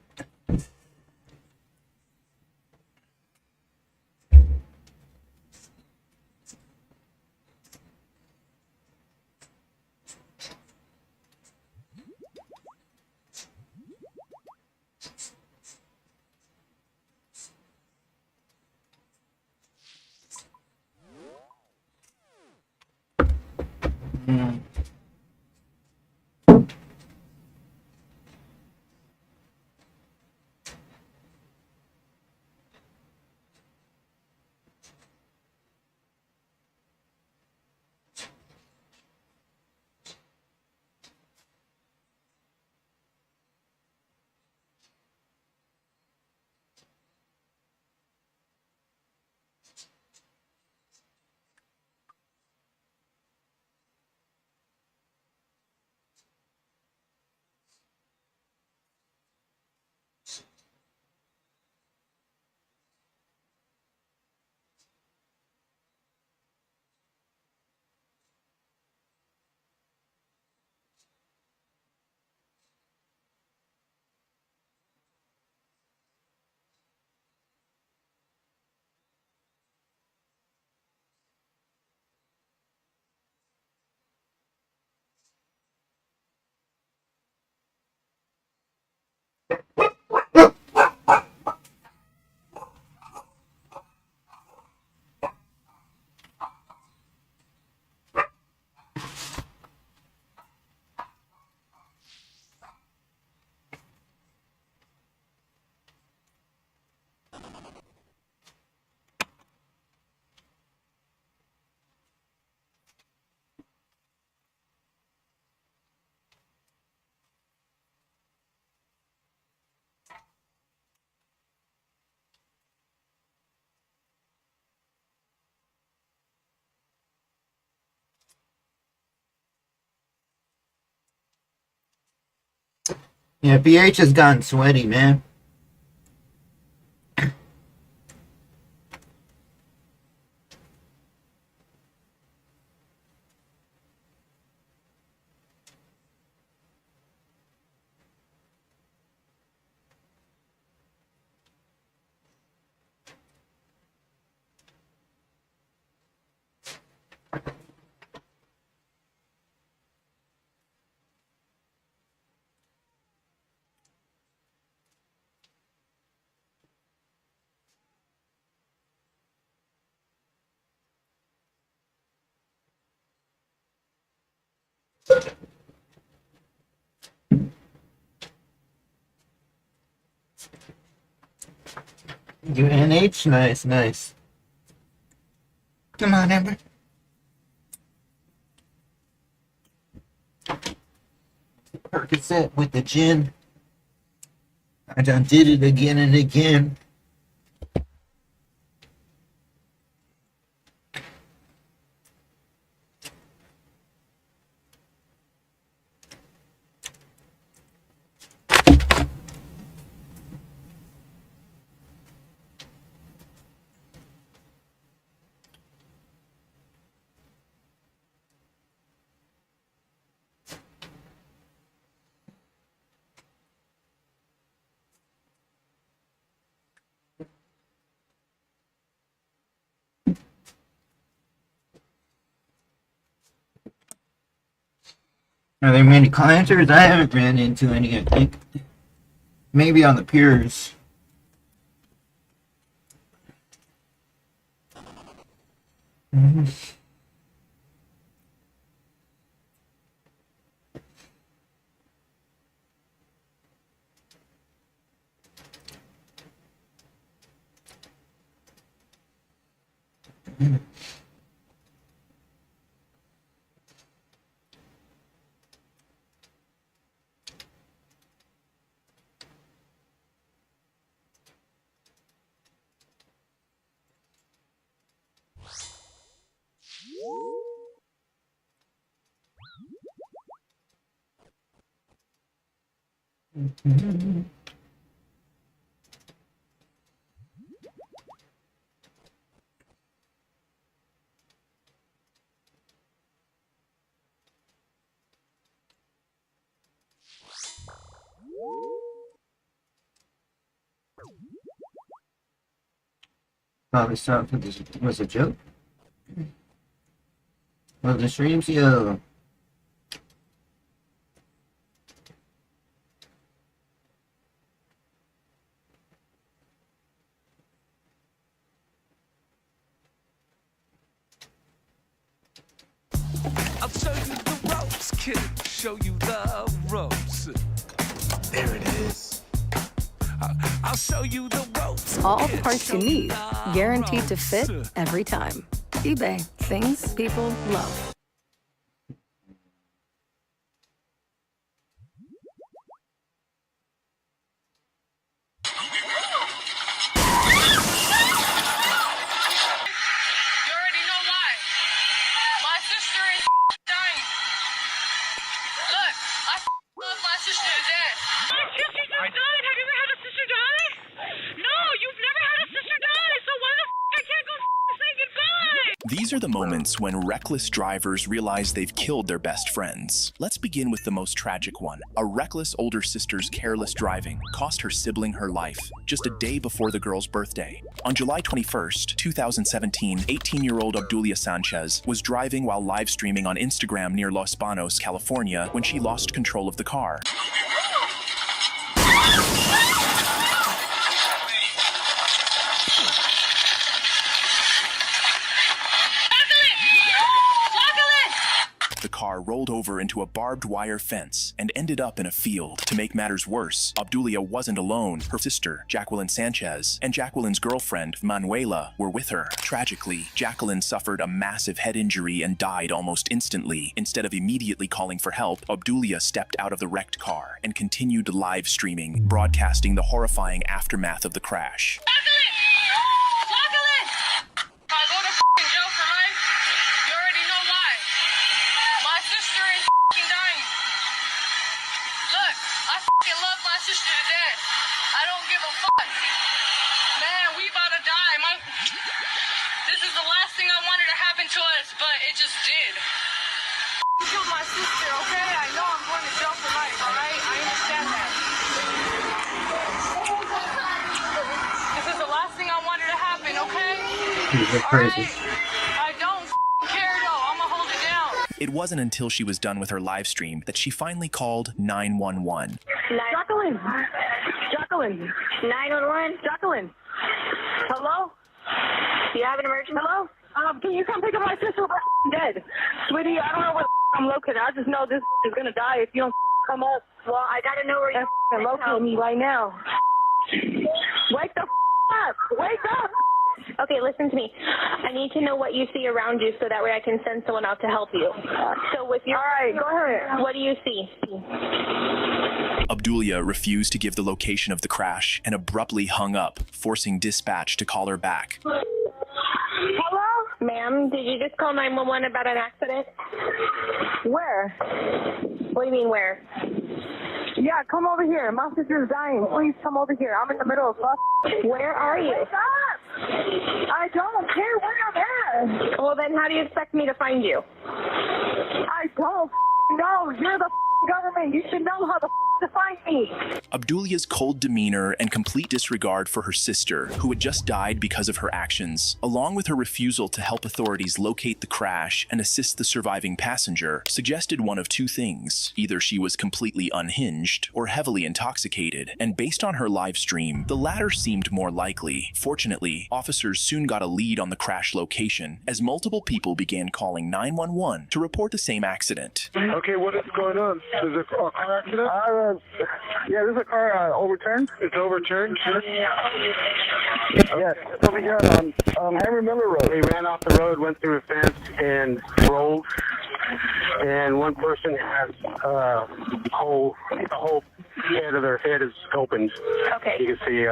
Yeah, pH has gotten sweaty, man. UNH, nice, nice. Come on, Amber. Percocet with the gin. I done did it again and again. Are there many clients or I haven't ran into any, I think. Maybe on the piers. Probably thought this was a joke. Well, the streams, yo. I'll show you the ropes, kid. Show you the ropes. There it is. I'll show you the ropes. All the parts you need, guaranteed to fit every time. eBay, things people love. These are the moments when reckless drivers realize they've killed their best friends. Let's begin with the most tragic one. A reckless older sister's careless driving cost her sibling her life just a day before the girl's birthday. On July 21st, 2017, 18-year-old Obdulia Sanchez was driving while live streaming on Instagram near Los Banos, California, when she lost control of the car. The car rolled over into a barbed wire fence and ended up in a field. To make matters worse, Obdulia wasn't alone. Her sister, Jacqueline Sanchez, and Jacqueline's girlfriend, Manuela, were with her. Tragically, Jacqueline suffered a massive head injury and died almost instantly. Instead of immediately calling for help, Obdulia stepped out of the wrecked car and continued live streaming, broadcasting the horrifying aftermath of the crash. I fucking love my sister to death. I don't give a fuck. Man, we about to die. This is the last thing I wanted to happen to us, but it just did. You killed my sister, okay? I know I'm going to jail for life, alright? I understand that. This is the last thing I wanted to happen, okay? Crazy. I don't care though. I'm gonna hold it down. It wasn't until she was done with her live stream that she finally called 911. Jacqueline! Jacqueline! 911? Jacqueline! Hello? Do you have an emergency? Hello? Can you come pick up my sister? We're dead. Sweetie, I don't know where I'm located. I just know this is gonna die if you don't come up. Well, I gotta know where you're located me right now. Wake the up! Wake up! Okay, listen to me. I need to know what you see around you so that way I can send someone out to help you. So with your... All right, go ahead. What do you see? Abdulia refused to give the location of the crash and abruptly hung up, forcing dispatch to call her back. Hello? Ma'am, did you just call 911 about an accident? Where? What do you mean, where? Yeah, come over here. My sister's dying. Please come over here. I'm in the middle of Where are you? Wake up! I don't care where I'm at. Well, then how do you expect me to find you? I don't know. You're the government. You should know how to find me. Abdulia's cold demeanor and complete disregard for her sister, who had just died because of her actions, along with her refusal to help authorities locate the crash and assist the surviving passenger, suggested one of two things. Either she was completely unhinged or heavily intoxicated, and based on her live stream, the latter seemed more likely. Fortunately, officers soon got a lead on the crash location as multiple people began calling 911 to report the same accident. Okay, what is going on? Is it a car accident? Yeah, there's a car overturned. It's overturned? Yes, it's over here on Henry Miller Road. They ran off the road, went through a fence, and rolled. And one person has the whole head of their head is opened. Okay. You can see.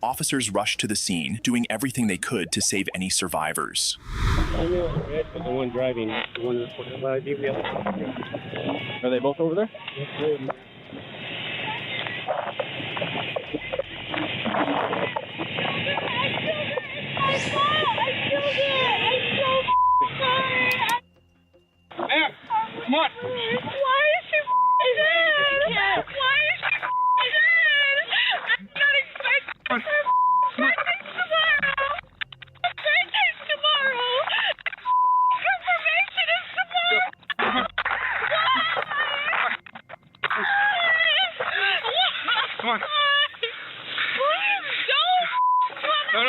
Officers rushed to the scene, doing everything they could to save any survivors. The one driving, the one. Are they both over there? Ma'am, come on. Why is she dead? Why is she dead? I'm not expecting her birthday's tomorrow. Her birthday's tomorrow. Confirmation is tomorrow. Come on. Please don't. No.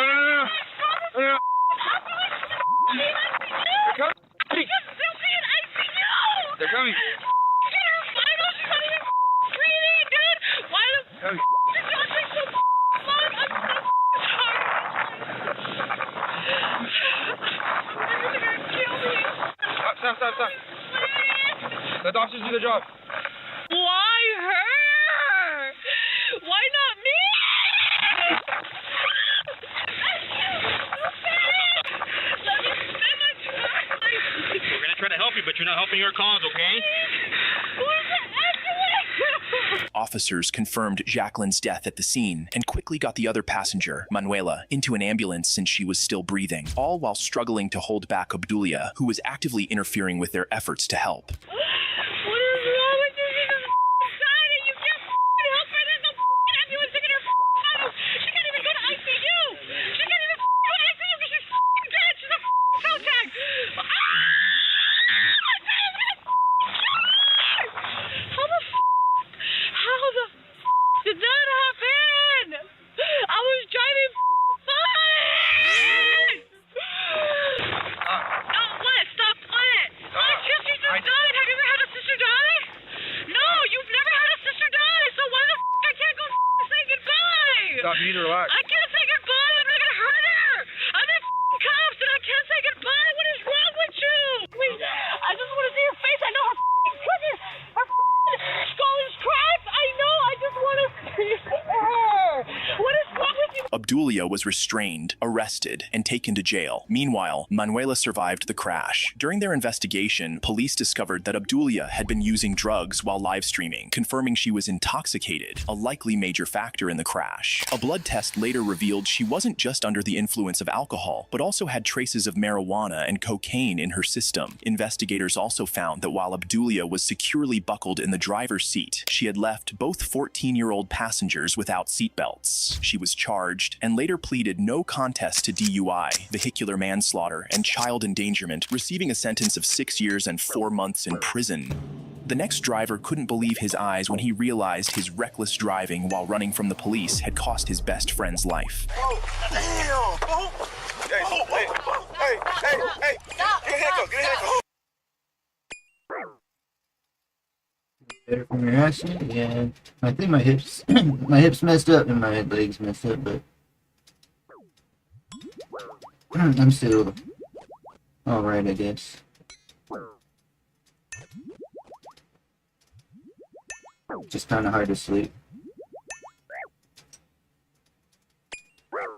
They're coming. Get her final. She's not even breathing, dude. Why the f*** did y'all take so long? I'm so sorry. You're gonna kill me. Stop. Let the officers do their job. Why her? Why not me? We're gonna try to help you, but you're not helping your cause, okay? Officers confirmed Jacqueline's death at the scene and quickly got the other passenger, Manuela, into an ambulance since she was still breathing, all while struggling to hold back Abdulia, who was actively interfering with their efforts to help. What is wrong with you? She's just dying. You can't help her. There's no ambulance taking her vital. She can't even go to ICU. She can't even go to ICU because she's dead. She's a toe tag. How the did that happen? I was driving fine. No, what? Stop it. My sister just died. Have you ever had a sister die? No, you've never had a sister die. So why the I can't go say goodbye? Stop, you need to relax. I can't say goodbye. I'm not gonna hurt her. I'm in cuffs and I can't say goodbye. What is wrong with you? Wait, I just want to see her face. I know her goodness. Her skull is cracked. I know. I just want to see her. What is wrong with you? Obdulia was restrained, arrested, and taken to jail. Meanwhile, Manuela survived the crash. During their investigation, police discovered that Obdulia had been using drugs while live streaming, confirming she was intoxicated, a likely major factor in the crash. A blood test later revealed she wasn't just under the influence of alcohol, but also had traces of marijuana and cocaine in her system. Investigators also found that while Obdulia was securely buckled in the driver's seat, she had left both 14-year-old passengers without seatbelts. She was charged and later pleaded no contest to DUI, vehicular manslaughter, and child endangerment, receiving a sentence of 6 years and 4 months in prison. The next driver couldn't believe his eyes when he realized his reckless driving while running from the police had cost his best friend's life. Oh, damn! Oh. Hey! Get a handcuff! Get a handcuff! Better from your accident? Yeah. I think my hips my hips messed up and my legs messed up, but I'm still alright, I guess. Just kinda hard to sleep.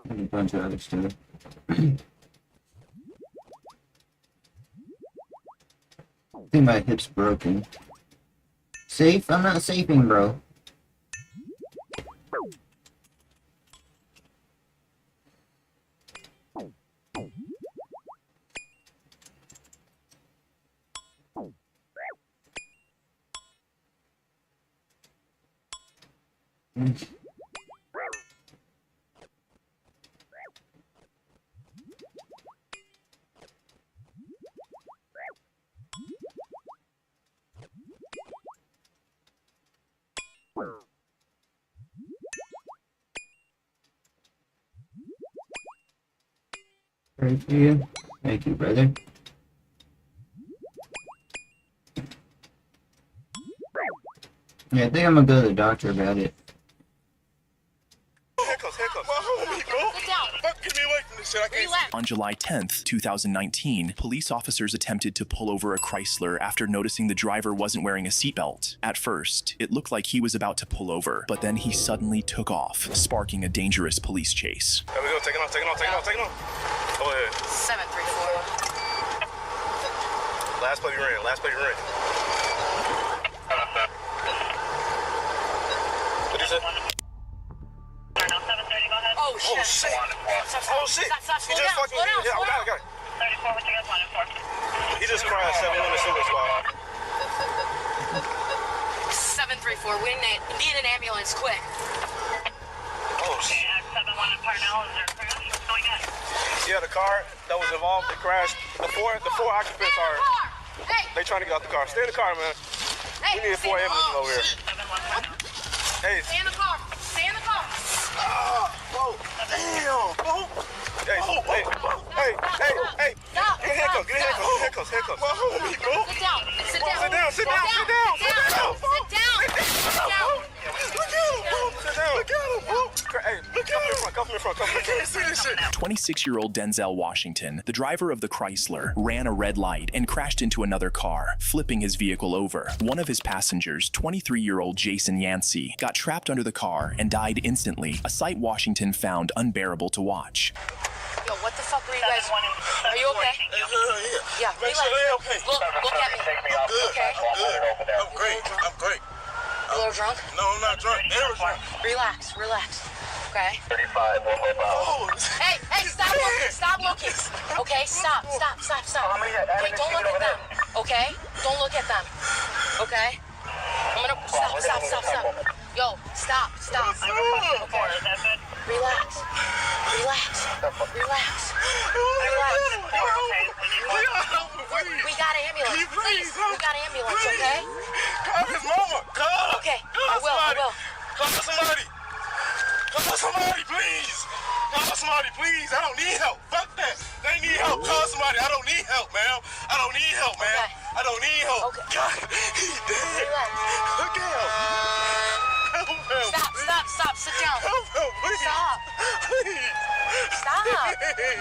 And a bunch of other stuff. I think my hip's broken. Safe? I'm not safing, bro. Pray for you. Thank you, brother. Yeah, I think I'm gonna go to the doctor about it. Handcuffs! Sit down! Get me away from this shit, I can't see. On July 10th, 2019, police officers attempted to pull over a Chrysler after noticing the driver wasn't wearing a seatbelt. At first, it looked like he was about to pull over, but then he suddenly took off, sparking a dangerous police chase. There we go, take it off. Go ahead. 734. Last play you ran. What did you say? Oh shit! Stop. Slow down. Yeah, I got it. 34, what you guys wanted for? He just crashed 7-1 Silver Squad. 734, we need an ambulance, quick. Oh shit. 71 in Parnell, is there a crash? Going in. Yeah, the car that was involved, it crashed. The four occupants are. They trying to get out the car. Stay in the car, man. We need 4 ambulances over here. Hey. Stay in the car. Whoa. Damn. Hey. Stop. Get handcuffs. My homie, bro. Sit down. Hey, come in front. I can't see this shit. 26-year-old Denzel Washington, the driver of the Chrysler, ran a red light and crashed into another car, flipping his vehicle over. One of his passengers, 23-year-old Jason Yancey, got trapped under the car and died instantly, a sight Washington found unbearable to watch. Yo, what the fuck were you guys? Are you okay? Yeah, Make relax. sure they're okay. Look at me. I'm good. Okay. I'm great. A little drunk? No, I'm not drunk. They were drunk. Relax. Okay. 35, Hey, stop looking. Okay, stop. Okay, don't look at them. Okay? Don't look at them. Okay? I'm gonna stop. Yo, stop. Okay. Relax. We got an ambulance. Please, we got an ambulance, okay? Call his mama. Call. Okay, I will. Call somebody, please. I don't need help. Fuck that. They need help. Call somebody. I don't need help, man. I don't need help. Okay. God, he's dead. Look at him. Stop. Sit down. Help him, please. Stop. Please. Stop.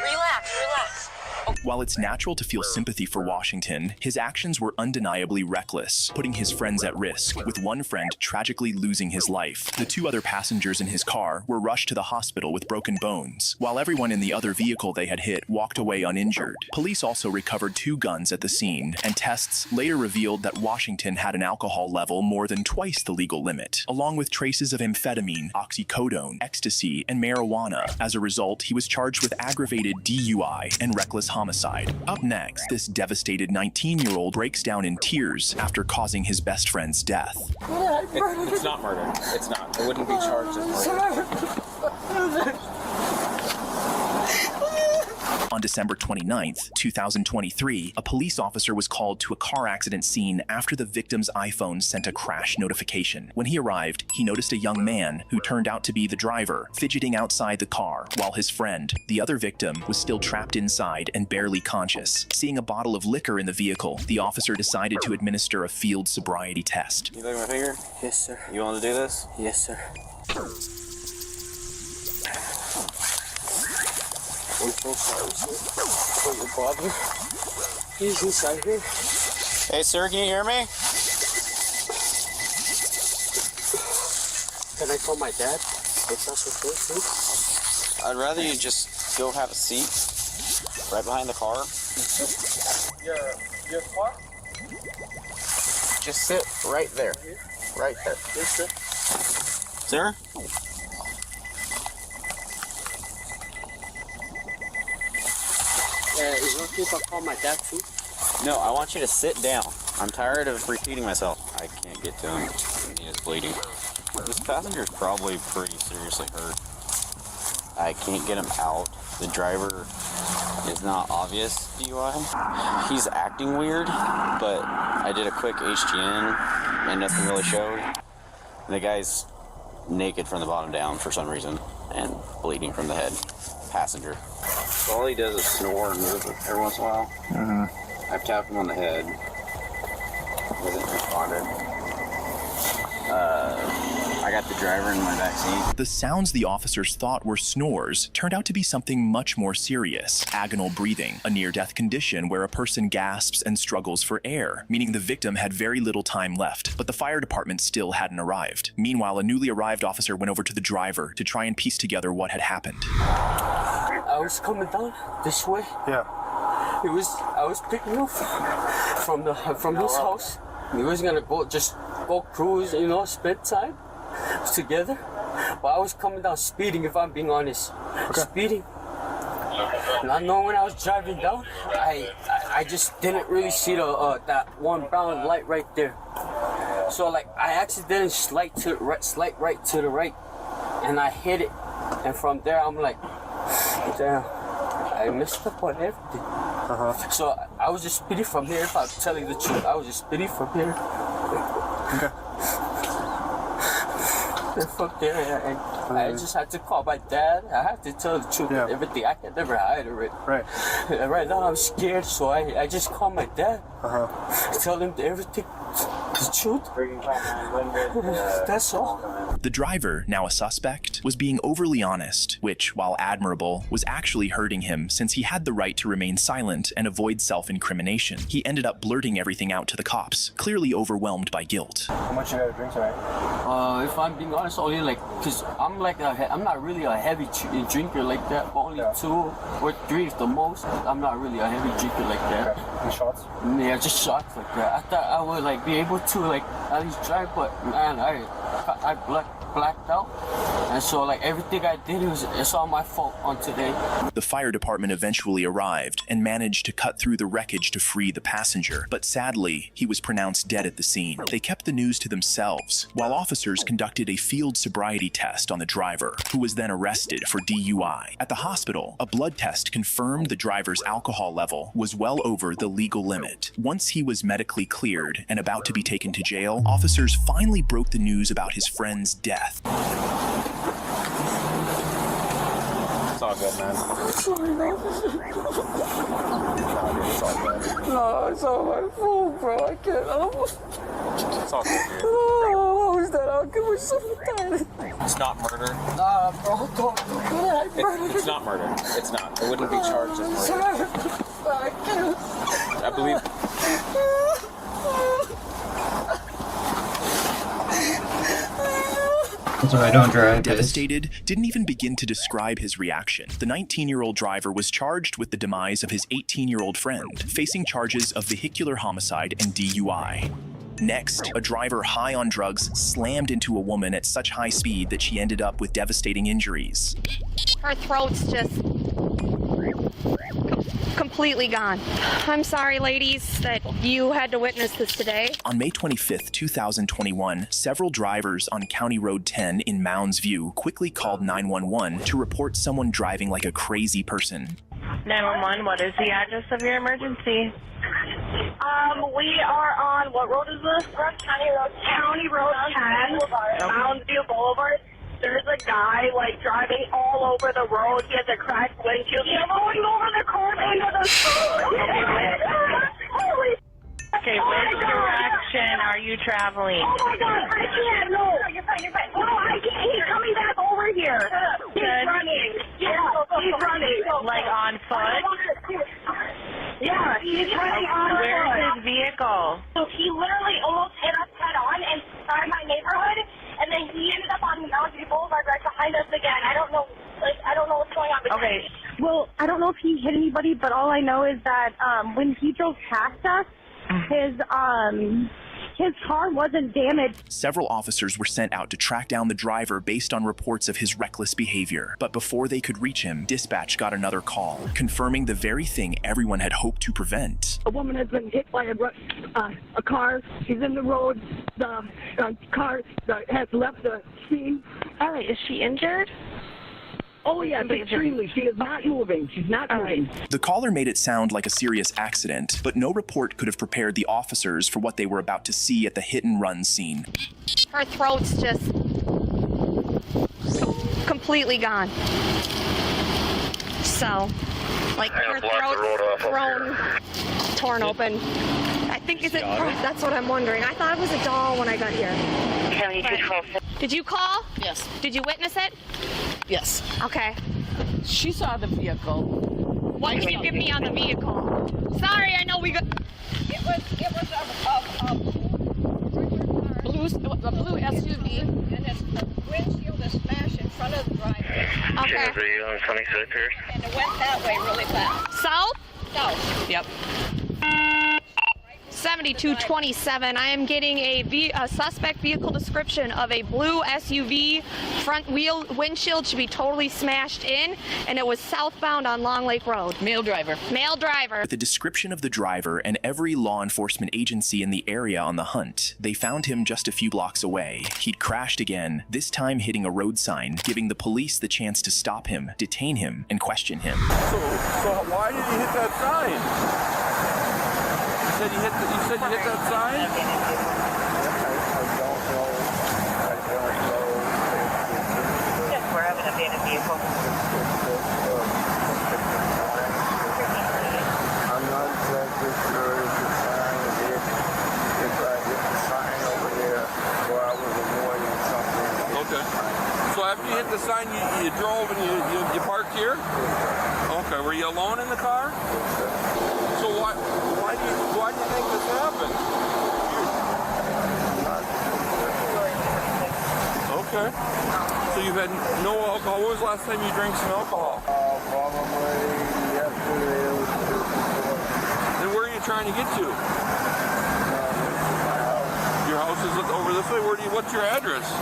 Relax. While it's natural to feel sympathy for Washington, his actions were undeniably reckless, putting his friends at risk, with one friend tragically losing his life. The 2 other passengers in his car were rushed to the hospital with broken bones, while everyone in the other vehicle they had hit walked away uninjured. Police also recovered 2 guns at the scene, and tests later revealed that Washington had an alcohol level more than twice the legal limit, along with traces of amphetamine, oxycodone, ecstasy, and marijuana. As a result, he was charged with aggravated DUI and reckless homicide. Up next, this devastated 19-year-old breaks down in tears after causing his best friend's death. It's not murder. It's not. It wouldn't be charged as murder. On December 29th, 2023, a police officer was called to a car accident scene after the victim's iPhone sent a crash notification. When he arrived, he noticed a young man, who turned out to be the driver, fidgeting outside the car, while his friend, the other victim, was still trapped inside and barely conscious. Seeing a bottle of liquor in the vehicle, the officer decided to administer a field sobriety test. You look at my finger? Yes, sir. You want to do this? Yes, sir. I'm so sorry, sir, for your bother. He's inside here. Hey, sir, can you hear me? Can I call my dad? If that's okay, sir? I'd rather you just go have a seat right behind the car. Your car? Just sit right there. Right there. Yes, sir. Sir? Is it okay if I call my dad too? No, I want you to sit down. I'm tired of repeating myself. I can't get to him. He is bleeding. This passenger's probably pretty seriously hurt. I can't get him out. The driver is not obvious DUI. He's acting weird, but I did a quick HGN and nothing really showed. And the guy's naked from the bottom down for some reason and bleeding from the head. Passenger. All he does is snore and move every once in a while. I've tapped him on the head. He hasn't responded. I got the driver in my back seat. The sounds the officers thought were snores turned out to be something much more serious: agonal breathing, a near-death condition where a person gasps and struggles for air, meaning the victim had very little time left, but the fire department still hadn't arrived. Meanwhile, a newly arrived officer went over to the driver to try and piece together what had happened. I was coming down this way. Yeah. I was picking up from his house. We was gonna go cruise, spend time together. But I was coming down speeding, if I'm being honest. Okay. Speeding. And I know when I was driving down, I just didn't really see that one brown light right there. So I accidentally slight right to the right, and I hit it. And from there I'm like, damn, I messed up on everything. So I was just speeding from here. If I'm telling the truth, I was just speeding from here. Okay. And from there, I just had to call my dad. I have to tell the truth and everything. I can never hide it. Right. And right now I'm scared, so I just called my dad. Tell him everything. The truth. That's all. The driver, now a suspect, was being overly honest, which, while admirable, was actually hurting him since he had the right to remain silent and avoid self-incrimination. He ended up blurting everything out to the cops, clearly overwhelmed by guilt. How much you gotta drink tonight? If I'm being honest, only cause I'm not really a heavy drinker like that, but only 2 or 3 is the most. I'm not really a heavy drinker like that. Okay. Any shots? Yeah, just shots like that. I thought I would be able to at least drive, but man, I blacked out, and so everything I did it's all my fault on today. The fire department eventually arrived and managed to cut through the wreckage to free the passenger, but sadly, he was pronounced dead at the scene. They kept the news to themselves, while officers conducted a field sobriety test on the driver, who was then arrested for DUI. At the hospital, a blood test confirmed the driver's alcohol level was well over the legal limit. Once he was medically cleared and about to be taken to jail, officers finally broke the news about his friend's death. It's all good, man. I'm sorry, man. No, it's all my fault, bro. I can't. It's all good, dude. Oh, was that, Uncle? We're so tired. It's not murder. Bro, don't do that. It's not murder. It's not. It wouldn't be charged as murder. I believe. That's why I don't drive. Devastated, didn't even begin to describe his reaction. The 19-year-old driver was charged with the demise of his 18-year-old friend, facing charges of vehicular homicide and DUI. Next, a driver high on drugs slammed into a woman at such high speed that she ended up with devastating injuries. Her throat's just completely gone. I'm sorry, ladies, that you had to witness this today. On May 25th, 2021, several drivers on County Road 10 in Mounds View quickly called 911 to report someone driving like a crazy person. 911, what is the address of your emergency? We are on, what road is this? County Road 10. Mounds View Boulevard. There's a guy, like, driving all over the road. He has a cracked windshield. He's going over the curb into the Okay, which direction are you traveling? Oh my God, I can't, no. You're fine. No, I can't. He's coming back over here. He's running. Yeah, he's running. Like on foot? Yeah, he's running on foot. Where's his vehicle? So he literally almost hit us head on inside my neighborhood, and then he ended up on Mounds View Boulevard right behind us again. I don't know what's going on. Okay. Well, I don't know if he hit anybody, but all I know is that when he drove past us, his car wasn't damaged. Several officers were sent out to track down the driver based on reports of his reckless behavior. But before they could reach him, dispatch got another call, confirming the very thing everyone had hoped to prevent. A woman has been hit by a car. She's in the road. The car has left the scene. All right, is she injured? Oh, yes, extremely. She is not moving. She's not moving. The caller made it sound like a serious accident, but no report could have prepared the officers for what they were about to see at the hit-and-run scene. Her throat's just completely gone. So, like, her throat's torn open. I think that's what I'm wondering. I thought it was a doll when I got here. Did you call? Yes. Did you witness it? Yes. Okay. She saw the vehicle. What can you give me on the vehicle? Sorry, I know we got... It was a blue SUV, and its windshield is smashed in front of the driveway. Okay. And it went that way really fast. South? South. Yep. 7227. I am getting a suspect vehicle description of a blue SUV. Front wheel windshield should be totally smashed in, and it was southbound on Long Lake Road. Male driver. Male driver. With the description of the driver and every law enforcement agency in the area on the hunt, they found him just a few blocks away. He'd crashed again, this time hitting a road sign, giving the police the chance to stop him, detain him, and question him. So why did you hit that sign? You said you hit that sign? I don't know. Yes, we're having a abandoned vehicle. I'm not exactly sure if the sign is if I hit the sign over there or I was avoiding something. Okay. So after you hit the sign, you drove and you parked here? Okay. Were you alone in the car? So why do you think this happened? Okay. So you've had no alcohol. When was the last time you drank some alcohol? Probably yesterday or Then where are you trying to get to? Your house is over this way. What's your address?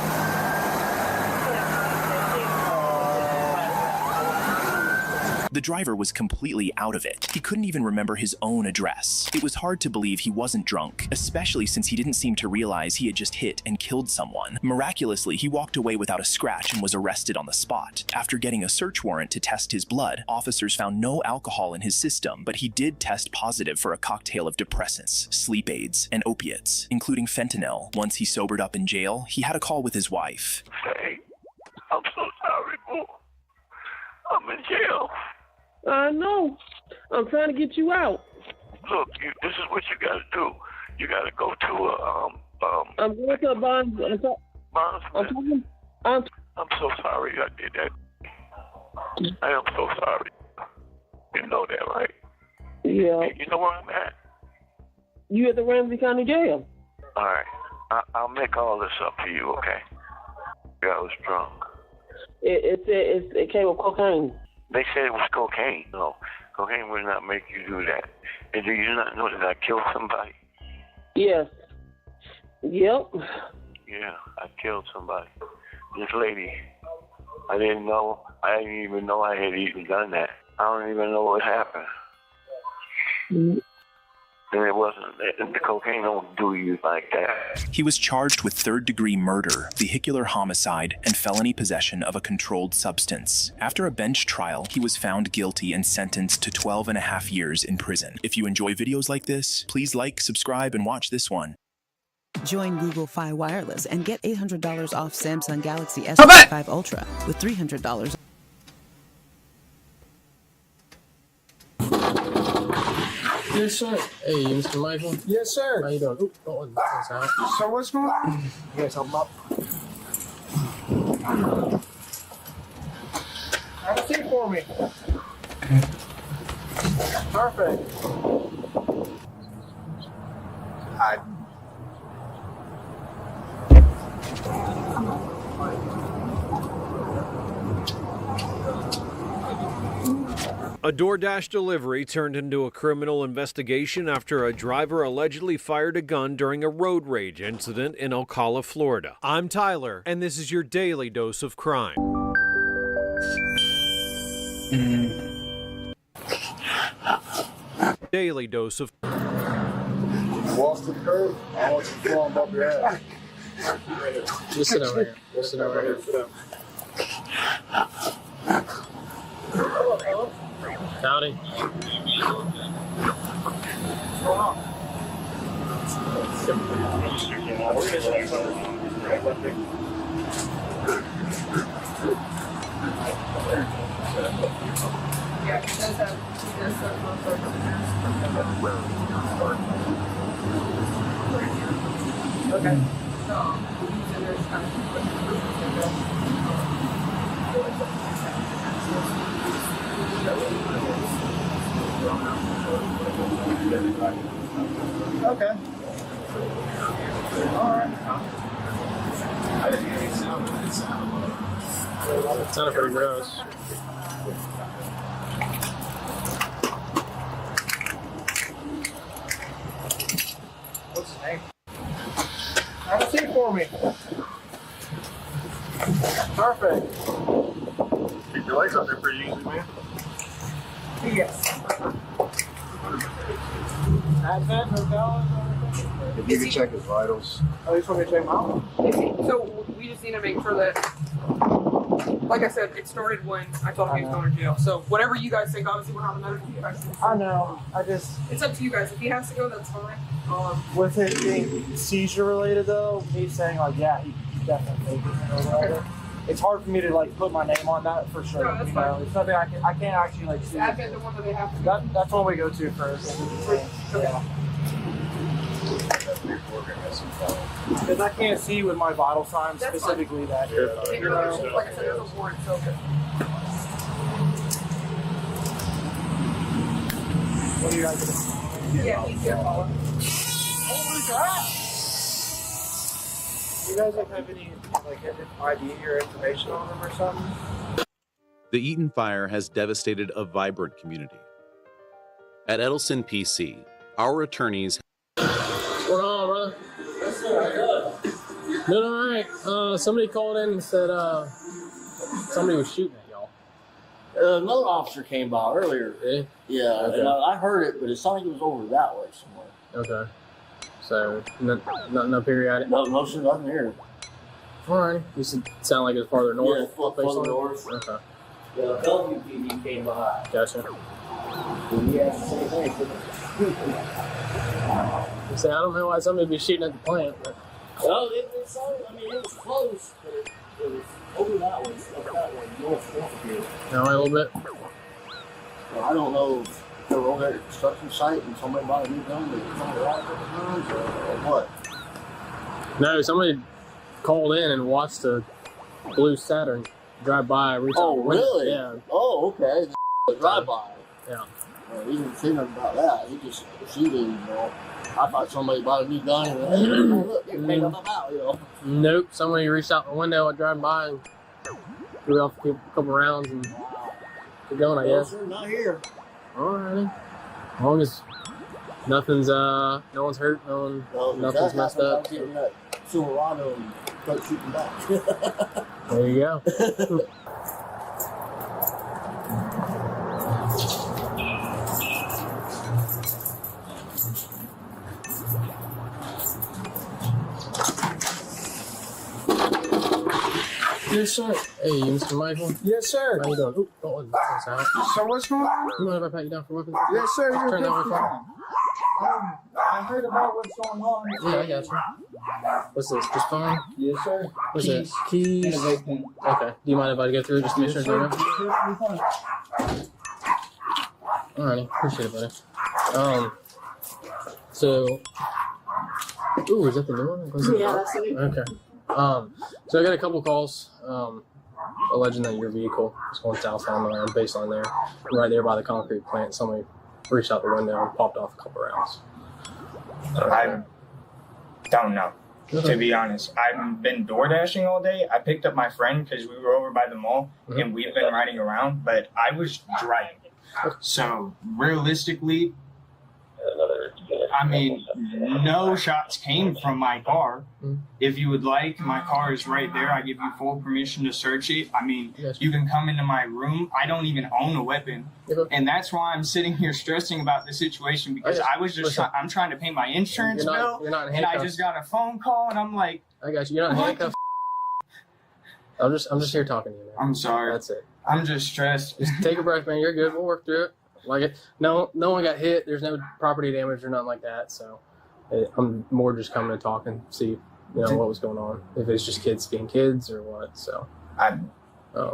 The driver was completely out of it. He couldn't even remember his own address. It was hard to believe he wasn't drunk, especially since he didn't seem to realize he had just hit and killed someone. Miraculously, he walked away without a scratch and was arrested on the spot. After getting a search warrant to test his blood, officers found no alcohol in his system, but he did test positive for a cocktail of depressants, sleep aids, and opiates, including fentanyl. Once he sobered up in jail, he had a call with his wife. Hey, I'm so sorry, boo. I'm in jail. No. I'm trying to get you out. Look, this is what you gotta do. You gotta go to I'm going to a bond. I'm so sorry I did that. I am so sorry. You know that, right? Yeah. You know where I'm at? You at the Ramsey County Jail. All right. I'll make all this up to you, okay? I was drunk. It came with cocaine. They said it was cocaine. No, cocaine would not make you do that. And do you not know that I killed somebody? Yes. Yep. Yeah, I killed somebody. This lady, I didn't even know I had even done that. I don't even know what happened. And it wasn't, the cocaine don't do you like that. He was charged with third-degree murder, vehicular homicide, and felony possession of a controlled substance. After a bench trial, he was found guilty and sentenced to 12.5 years in prison. If you enjoy videos like this, please like, subscribe, and watch this one. Join Google Fi Wireless and get $800 off Samsung Galaxy S25 Ultra with $300. Yes, sir. Hey, Mr. Michael. Yes, sir. How you doing? Ooh, don't let this out. So what's going on? You guys help him up. Have a seat for me. Perfect. Hi. A DoorDash delivery turned into a criminal investigation after a driver allegedly fired a gun during a road rage incident in Ocala, Florida. I'm Tyler, and this is your daily dose of crime. Daily dose of... Walk to the curb, I want you to fall above your head. Just sit over here. Just sit over here. Howdy. Okay. Okay. Alright. I didn't hear any sound, but it sounded pretty gross. What's his name? Have a seat for me. Perfect. Keep your legs up there pretty easy, man. Yes. Advent, hotel. If you can check his vitals. Oh, you just want me to check them out? So we just need to make sure that, like I said, it started when I told him he was going to jail. So whatever you guys think, obviously we're not the medical professionals. I know. It's up to you guys. If he has to go, that's fine. With it being seizure related though, me saying like, yeah, he definitely did it or whatever. It's hard for me to like put my name on that for sure. No, that's fine. It's something I can't actually like see. Advent the one that they have to. That's one we go to first. Yeah. Because I can't see with my vital signs specifically that. You know, like I said, there's a warrant, so okay. What are you guys doing? Yeah, he's here, Paula. Oh my god! You guys like have any like ID or information on them or something? The Eaton fire has devastated a vibrant community. At Edelson PC, our attorneys. What's going on, brother? Doing all right. Somebody called in and said somebody was shooting at y'all. Another officer came by earlier. Yeah, Okay. and I heard it, but it sounded like it was over that way somewhere. Okay. So nothing up here at it. No, nothing here. All right. You sound like it's farther north. Yeah, farther north. Okay. The Bellevue PD came by. Gotcha. And he asked the same thing. So I don't know why somebody would be shooting at the plant. But... Well, it sounded, I mean, it was close, but it was over that way, up that way, north here. No, a little bit. Well, I don't know if they were over at a construction site and somebody bought a new gun, they come around with the guns or what. No, somebody called in and watched a blue Saturn drive by. Oh, really? Yeah. Oh, okay. Drive by. Yeah. Well, he didn't say nothing about that. He just proceeded, you know. I thought somebody bought a new gun and hey, look, you made them out, you know. Nope. Somebody reached out the window and drove by and threw off a couple rounds and kept going, I guess. Sir, not here. Alrighty. As long as nothing's no one's hurt, nothing's messed up. Get in that Silverado and start shooting back. There you go. Yes, sir. Hey, Mr. Michael. Yes, sir. How you doing? Oop, don't let this out. So what's going on? You mind if I pat you down for weapons? Yes, sir. You're Turn that way fine. far. I heard about what's going on. Yeah, I got you. What's this? Just phone? Yes, sir. What's that? Keys? Okay. Do you mind if I go through just to make sure it's right now? Alrighty. Appreciate it, buddy. So... Ooh, is that the new one? Yeah, that's it. Okay. So I got a couple calls alleging that your vehicle is going southbound around baseline there, right there by the concrete plant. Somebody reached out the window and popped off a couple rounds. I don't know, to be honest. I've been door dashing all day. I picked up my friend because we were over by the mall and we've been riding around, but I was driving. So realistically, I mean, no shots came from my car. If you would like, my car is right there. I give you full permission to search it. I mean, you can come into my room. I don't even own a weapon. And that's why I'm sitting here stressing about the situation, because I was just I'm trying to pay my insurance bill. You're not in and I handcuffs. just got a phone call and I'm like, I got you. You're not handcuffed. I'm just here talking to you, man. I'm sorry. That's it. I'm just stressed. Just take a breath, man. You're good. We'll work through it. Like it. No one got hit. There's no property damage or nothing like that. So I'm more just coming to talk and see, what was going on. If it's just kids being kids or what. So I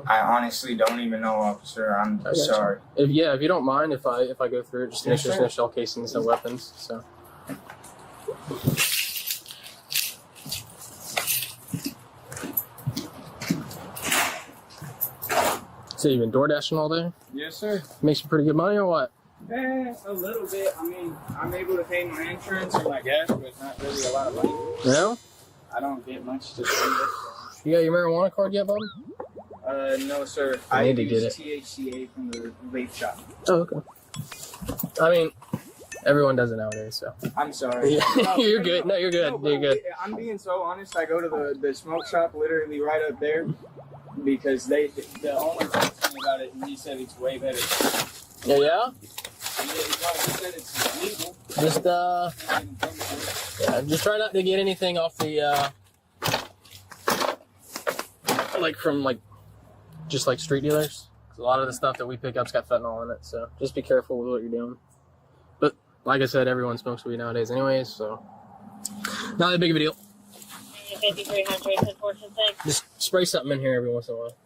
honestly don't even know, officer. I'm sorry. If you don't mind, if I go through it, just to make sure there's no shell casings, no weapons. So. So you've been door dashing all day? Yes, sir. Make some pretty good money or what? A little bit. I mean, I'm able to pay my insurance and my gas, but not really a lot of money. Yeah? I don't get much to spend it. You got your marijuana card yet, bud? No, sir. I need to get it. THCA from the vape shop. Oh, okay. I mean, everyone does it nowadays, so. I'm sorry. You're good. No, you're good. No, you're good. I'm being so honest. I go to the smoke shop literally right up there because the owner talked to me about it and he said it's way better. Yeah? Yeah, he said it's legal. Just try not to get anything off the, from just street dealers. 'Cause a lot of the stuff that we pick up's got fentanyl in it, so just be careful with what you're doing. But like I said, everyone smokes weed nowadays anyways, so not that big of a deal. 5300, Just spray something in here every once in a while.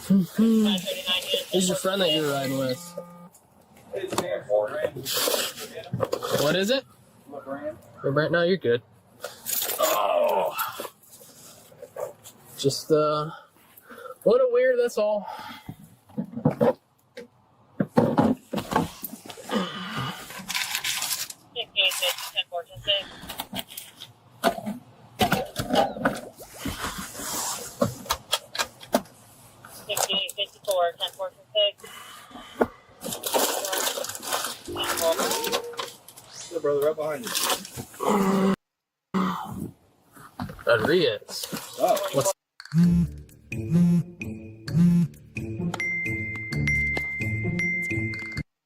Who's your friend that you're riding with? What is it? LeBrand? No, you're good. Oh. Just, a little weird, that's all. Hey, brother, right behind you. Rodriguez. Oh.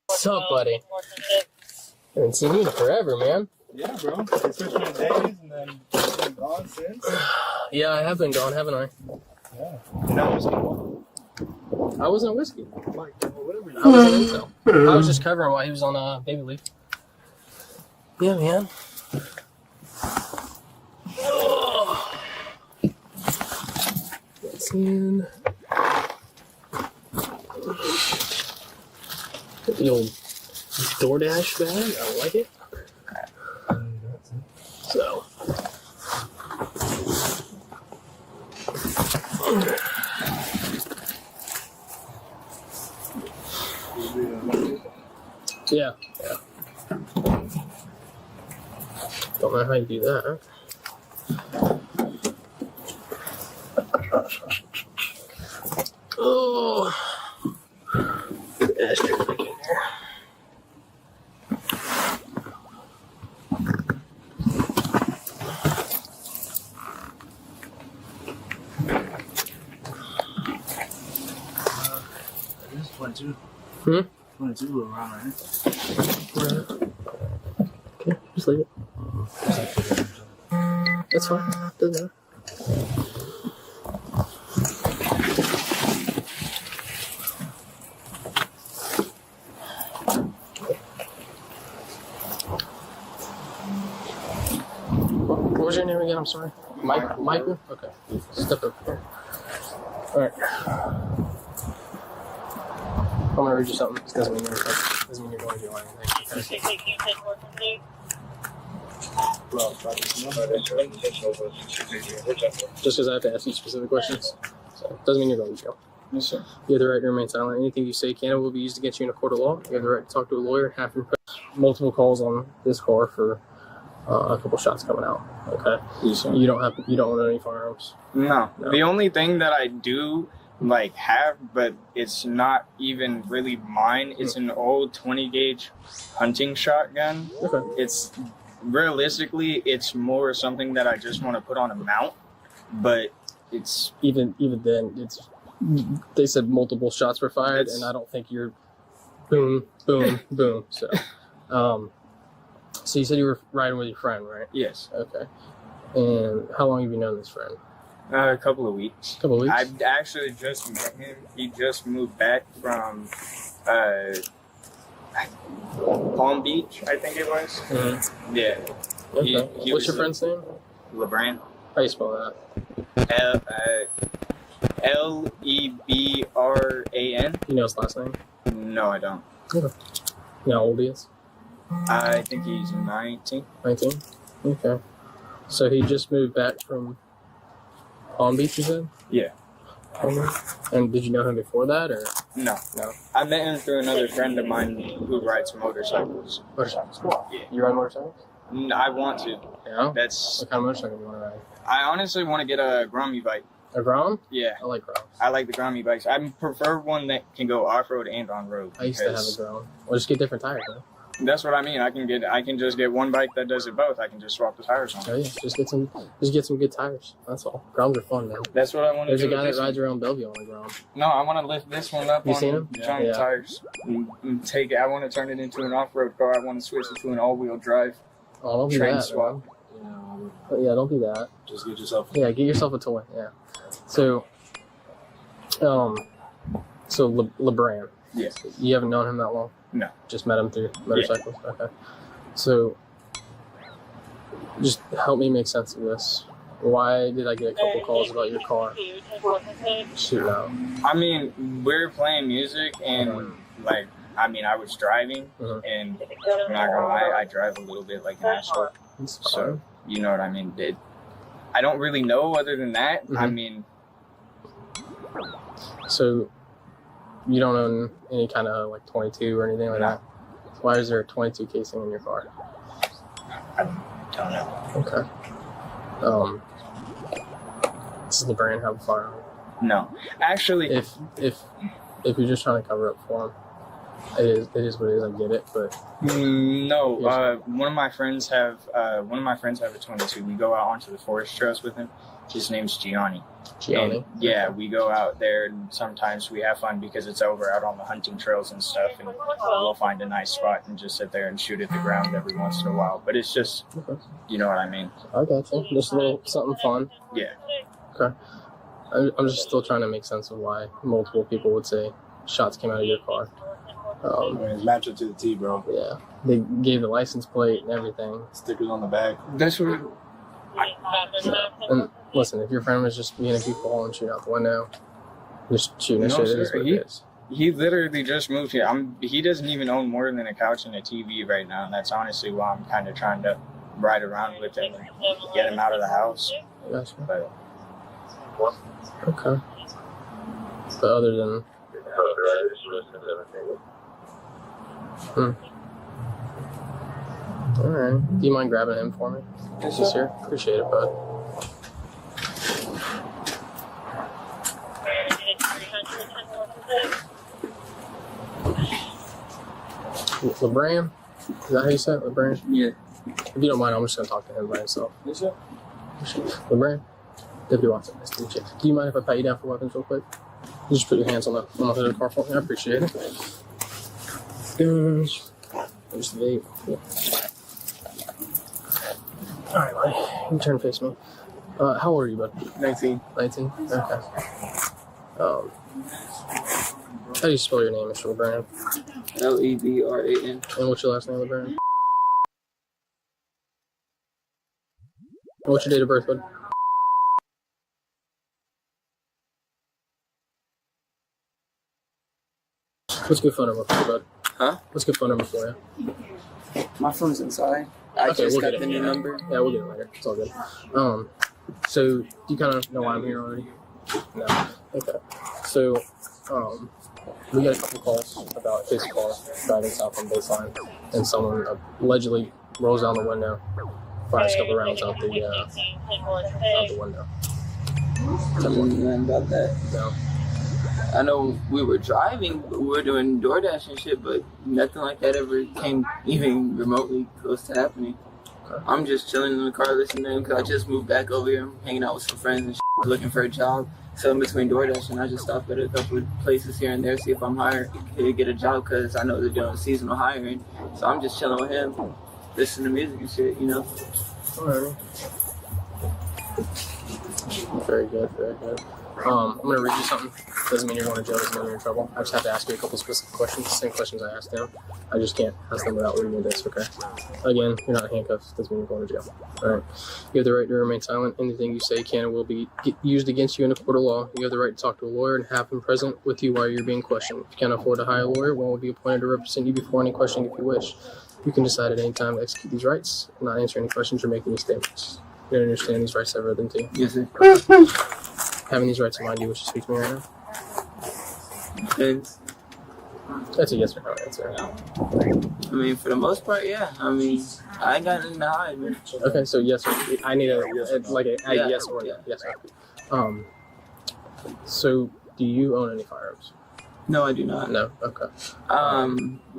What's up, buddy? Haven't seen you in forever, man. Yeah, bro. It's been days and then you've been gone since. Yeah, I have been gone, haven't I? Yeah. You're not whiskey. I wasn't whiskey. Like, whatever you I wasn't intel. I was just covering while he was on baby leave. Yeah, man. That's in. The old DoorDash bag. I like it. So. Yeah. Don't know how you do that. Oh. Ashtray back in there. This is 22. 22 around right? Okay, just leave it. That's fine. Doesn't matter. What was your name again? I'm sorry. Michael? Okay. Step up. Alright. I'm gonna read you something. This doesn't mean you're going to do anything. Okay. Just because I have to ask you specific questions. So, doesn't mean you're going to jail. Yes, sir. You have the right to remain silent. Anything you say can and will be used against you in a court of law. You have the right to talk to a lawyer and have multiple calls on this car for a couple shots coming out. Okay. Yes, sir. You don't own any firearms. No. The only thing that I do have, but it's not even really mine. It's an old 20 gauge hunting shotgun. Okay. It's realistically, it's more something that I just want to put on a mount, but it's even then it's. They said multiple shots were fired, and I don't think you're boom, boom, boom. So, so you said you were riding with your friend, right? Yes. Okay. And how long have you known this friend? A couple of weeks. Couple of weeks? I actually just met him. He just moved back from Palm Beach, I think it was. Mm-hmm. Yeah. Okay. What's your friend's name? LeBran. How do you spell that? Lebran. You know his last name? No, I don't. Okay. You know how old he is? I think he's 19. 19? Okay. So he just moved back from Palm Beach, you said? Yeah. And did you know him before that, or? No. I met him through another friend of mine who rides motorcycles. Motorcycles? Yeah. You ride motorcycles? No, I want to. Yeah? That's. What kind of motorcycle do you want to ride? I honestly want to get a Grommy bike. A Grom? Yeah. I like Groms. I like the Grommy bikes. I prefer one that can go off-road and on-road. I used to have a Grom. Well, just get different tires, huh? That's what I mean. I can just get one bike that does it both. I can just swap the tires on. Oh yeah, just get some good tires. That's all. Groms are fun, man. That's what I want to do. There's a guy that rides around Bellevue on a Grom. No, I want to lift this one up You on seen him? giant Yeah. tires. And take it. I want to turn it into an off-road car. I want to switch it to an all-wheel drive. Oh, don't do train that, swap. man. Yeah, don't do that. Just get yourself. Yeah, get yourself a toy. Yeah. So, LeBran. Yes. You haven't known him that long? No. Just met him through motorcycles? Yeah. Okay. So, just help me make sense of this. Why did I get a couple calls about your car? Shoot out. I mean, we're playing music and I was driving and I'm not gonna lie, I drive a little bit like an asshole. So, you know what I mean? I don't really know other than that. I mean. So, you don't own any kind of 22 or anything like that? Why is there a 22 casing in your car? I don't know. Okay. Does the brand have a firearm? No. Actually, if you're just trying to cover up for him, it is what it is. I get it, but no. One of my friends have a 22. We go out onto the forest trails with him. His name's Gianni. And, yeah, we go out there and sometimes we have fun because it's over out on the hunting trails and stuff, and we'll find a nice spot and just sit there and shoot at the ground every once in a while. But it's just, you know what I mean? I got you. Just a little something fun. Yeah. Okay. I'm just still trying to make sense of why multiple people would say shots came out of your car. Match it to the T, bro. Yeah. They gave the license plate and everything. Stickers on the back. That's what. And listen, if your friend was just being a goofball and shooting out the window, just shooting shit, it is what it is. He literally just moved here. He doesn't even own more than a couch and a TV right now, and that's honestly why I'm kind of trying to ride around with him and get him out of the house. Gotcha. But, okay. But other than... Alright. Do you mind grabbing him for me? Yes, This sir. year? Appreciate it, bud. LeBran? Is that how you say it? LeBran? Yeah. If you don't mind, I'm just going to talk to him by himself. Yes, sir. LeBran? Deputy Watson, nice to meet you. Do you mind if I pat you down for weapons real quick? You just put your hands on the hood of the car for me. I appreciate it. Just vape. Yeah. Alright, buddy. You can turn and face me. How old are you, bud? 19. 19? Okay. How do you spell your name, Mr. LeBran? Lebran. And what's your last name, LeBran? And what's your date of birth, bud? What's a good phone number for you, bud? Huh? What's a good phone number for you? My phone's inside. I Okay, just we'll got get the it. new number. Yeah, we'll get it later. It's all good. So do you kind of know why I'm here already? No. Okay. So, we got a couple calls about his car driving south on baseline, and someone allegedly rolls down the window, fires a couple rounds out the window. Nothing about that. No. I know we were driving, but we were doing DoorDash and shit, but nothing like that ever came even remotely close to happening. I'm just chilling in the car listening to him because I just moved back over here. I'm hanging out with some friends and shit, looking for a job. So in between DoorDash, and I just stopped at a couple of places here and there, see if I'm hired to get a job because I know they're doing seasonal hiring. So I'm just chilling with him, listening to music and shit, you know. Alright. Very good, very good. I'm gonna read you something. Doesn't mean you're going to jail, doesn't mean you're in trouble. I just have to ask you a couple specific questions, the same questions I asked him. I just can't ask them without reading this, okay? Again, you're not handcuffed, doesn't mean you're going to jail. Alright. You have the right to remain silent. Anything you say can and will be used against you in a court of law. You have the right to talk to a lawyer and have him present with you while you're being questioned. If you can't afford to hire a lawyer, one will be appointed to represent you before any questioning if you wish. You can decide at any time to execute these rights, not answer any questions or make any statements. You understand these rights I've read them to you? Yes, sir. Having these rights in mind, do you wish to speak to me right now? Depends. That's a yes or no answer. I mean, for the most part, yeah. I mean, I ain't got nothing to hide, man. Okay, so yes or I need a yes or no. Yes. So, do you own any firearms? No, I do not. No. Okay.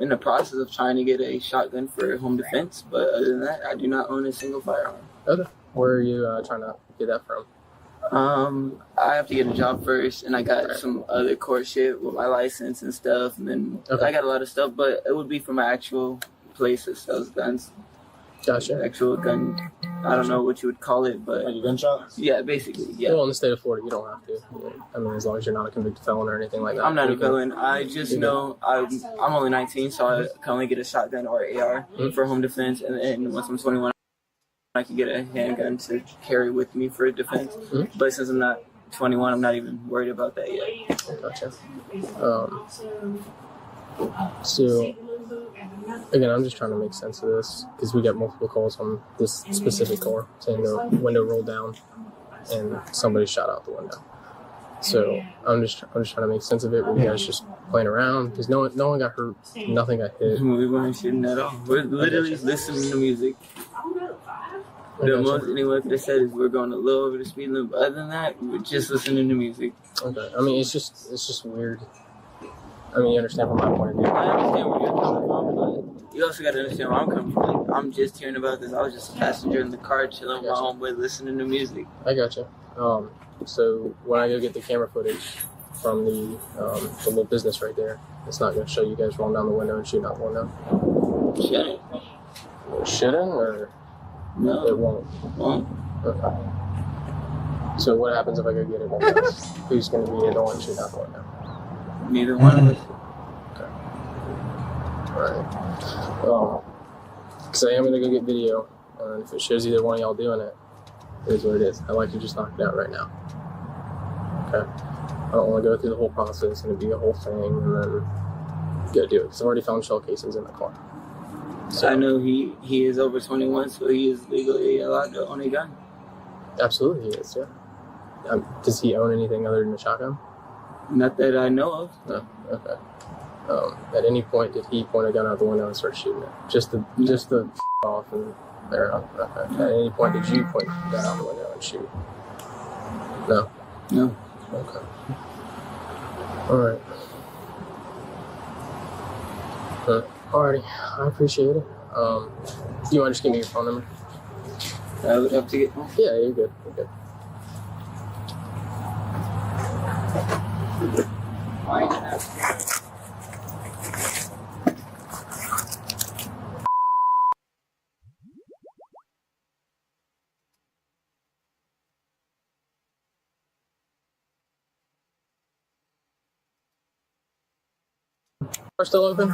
In the process of trying to get a shotgun for home defense, but other than that, I do not own a single firearm. Okay. Where are you trying to get that from? I have to get a job first, and I got some other court shit with my license and stuff, and then I got a lot of stuff, but it would be from my actual place that sells guns. Gotcha. Actual gun. I don't know what you would call it, but like a gun shop? Yeah, basically. Yeah. Well, in the state of Florida, you don't have to. I mean, as long as you're not a convicted felon or anything like that. I'm not a felon. I just know I'm only 19, so I can only get a shotgun or AR for home defense, and then once I'm 21, I can get a handgun to carry with me for defense. But since I'm not 21, I'm not even worried about that yet. Gotcha. So, again, I'm just trying to make sense of this because we got multiple calls on this specific car saying the window rolled down and somebody shot out the window. So I'm just trying to make sense of it. Were you guys just playing around? Because no one got hurt, nothing got hit. We weren't shooting at all. We're literally listening to music. The most anyone could have said is we're going a little over the speed limit. But other than that, we're just listening to music. Okay. I mean, it's just weird. I mean, you understand from my point of view. I understand where you're coming from, but you also got to understand where I'm coming from. Like, I'm just hearing about this. I was just a passenger in the car, chilling with my homeboy, listening to music. I gotcha. So when I go get the camera footage from the little business right there, it's not going to show you guys rolling down the window and shooting out the window. Shouldn't. Shouldn't, or no? It won't. Won't. Okay. So what happens if I go get it? Then? Who's going to be the one shooting out the window? Neither one of us. Okay. Alright. Because I am going to go get video, and if it shows either one of y'all doing it, it is what it is. I'd like to just knock it out right now. Okay. I don't want to go through the whole process and it be a whole thing and then go do it. Because I've already found shell casings in the car. So I know he is over 21, so he is legally allowed to own a gun. Absolutely, he is. Yeah. Does he own anything other than a shotgun? Not that I know of. No. Okay. At any point, did he point a gun out the window and start shooting it? Just the off and there. Okay. At any point, did you point a gun out the window and shoot? No. No. Okay. All right. Alrighty, I appreciate it. Do you want to just give me your phone number? I would have to get one. Yeah, you're good. You're good. Are still open?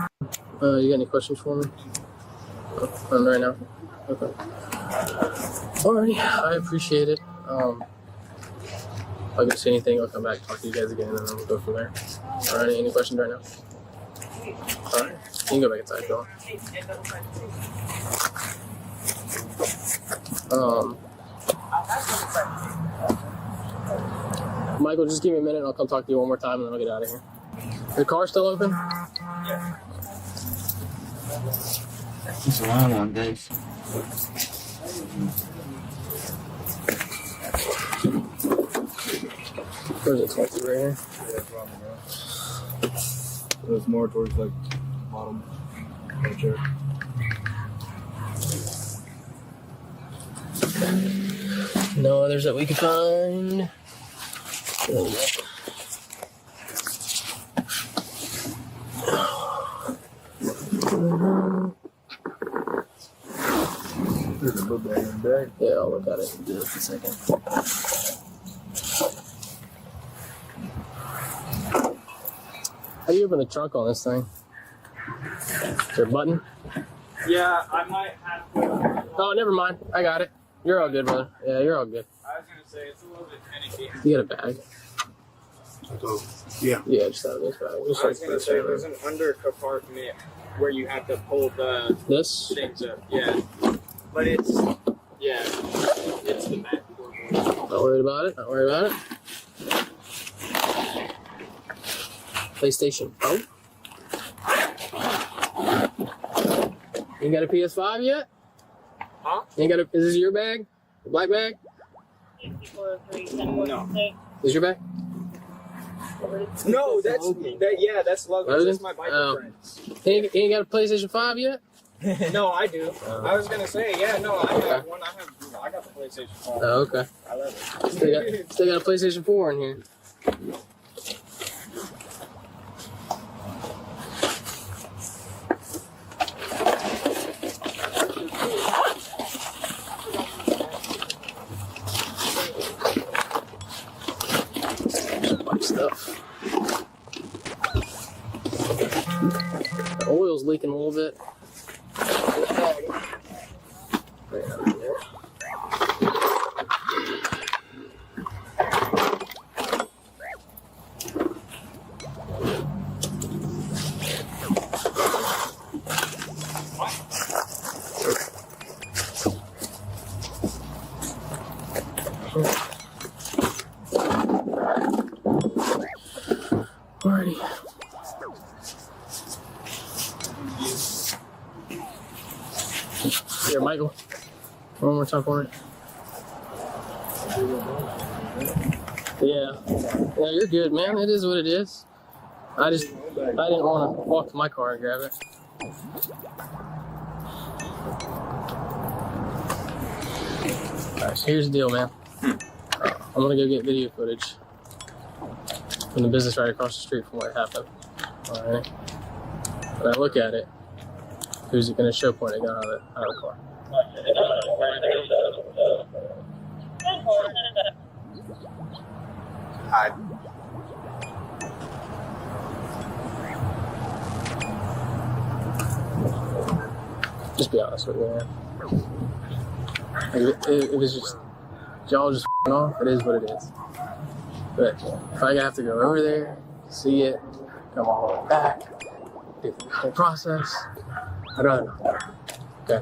You got any questions for me? On right now? Okay. Alrighty, I appreciate it. If I can see anything, I'll come back and talk to you guys again, and then we'll go from there. Alright, any questions right now? Alright, you can go back inside if you want. Michael, just give me a minute, and I'll come talk to you one more time, and then I'll get out of here. Your car still open? Yeah. It's a long one, guys. Where's it? 20 right here? Yeah, probably, bro. It was more towards like bottom of the chair. No others that we could find. There we go. There's a book bag in the bag. Yeah, I'll look at it in just a second. How do you open the trunk on this thing? Is there a button? Yeah, I might have to. Oh, never mind. I got it. You're all good, brother. Yeah, you're all good. I was gonna say it's a little bit finicky. You got a bag? Yeah. Yeah, just out of this bag. I was gonna say there's an under compartment where you have to pull the things up. Yeah. But it's the back. Not worried about it. Not worried about it. PlayStation Pro. You got a PS5 yet? Huh? You ain't got a? Is this your bag? The black bag? No. Is your bag? No, that's Logan's. That's my biker friends. He ain't got a PlayStation 5 yet? No, I do. I was gonna say, I have one. I got the PlayStation 4. Oh, okay. I love it. Still got a PlayStation 4 in here. Stuff. The oil's leaking a little bit. Alrighty. Here, Michael. One more time for it. Yeah, you're good, man. It is what it is. I didn't want to walk to my car and grab it. Alright, so here's the deal, man. I'm gonna go get video footage from the business right across the street from where it happened. Alright. When I look at it, who's it gonna show pointing gun out of the car? Just be honest with me, man. If it's just y'all just f***ing off, it is what it is. But if I have to go over there, see it, come all the way back, do the whole process, I'd rather not. Okay.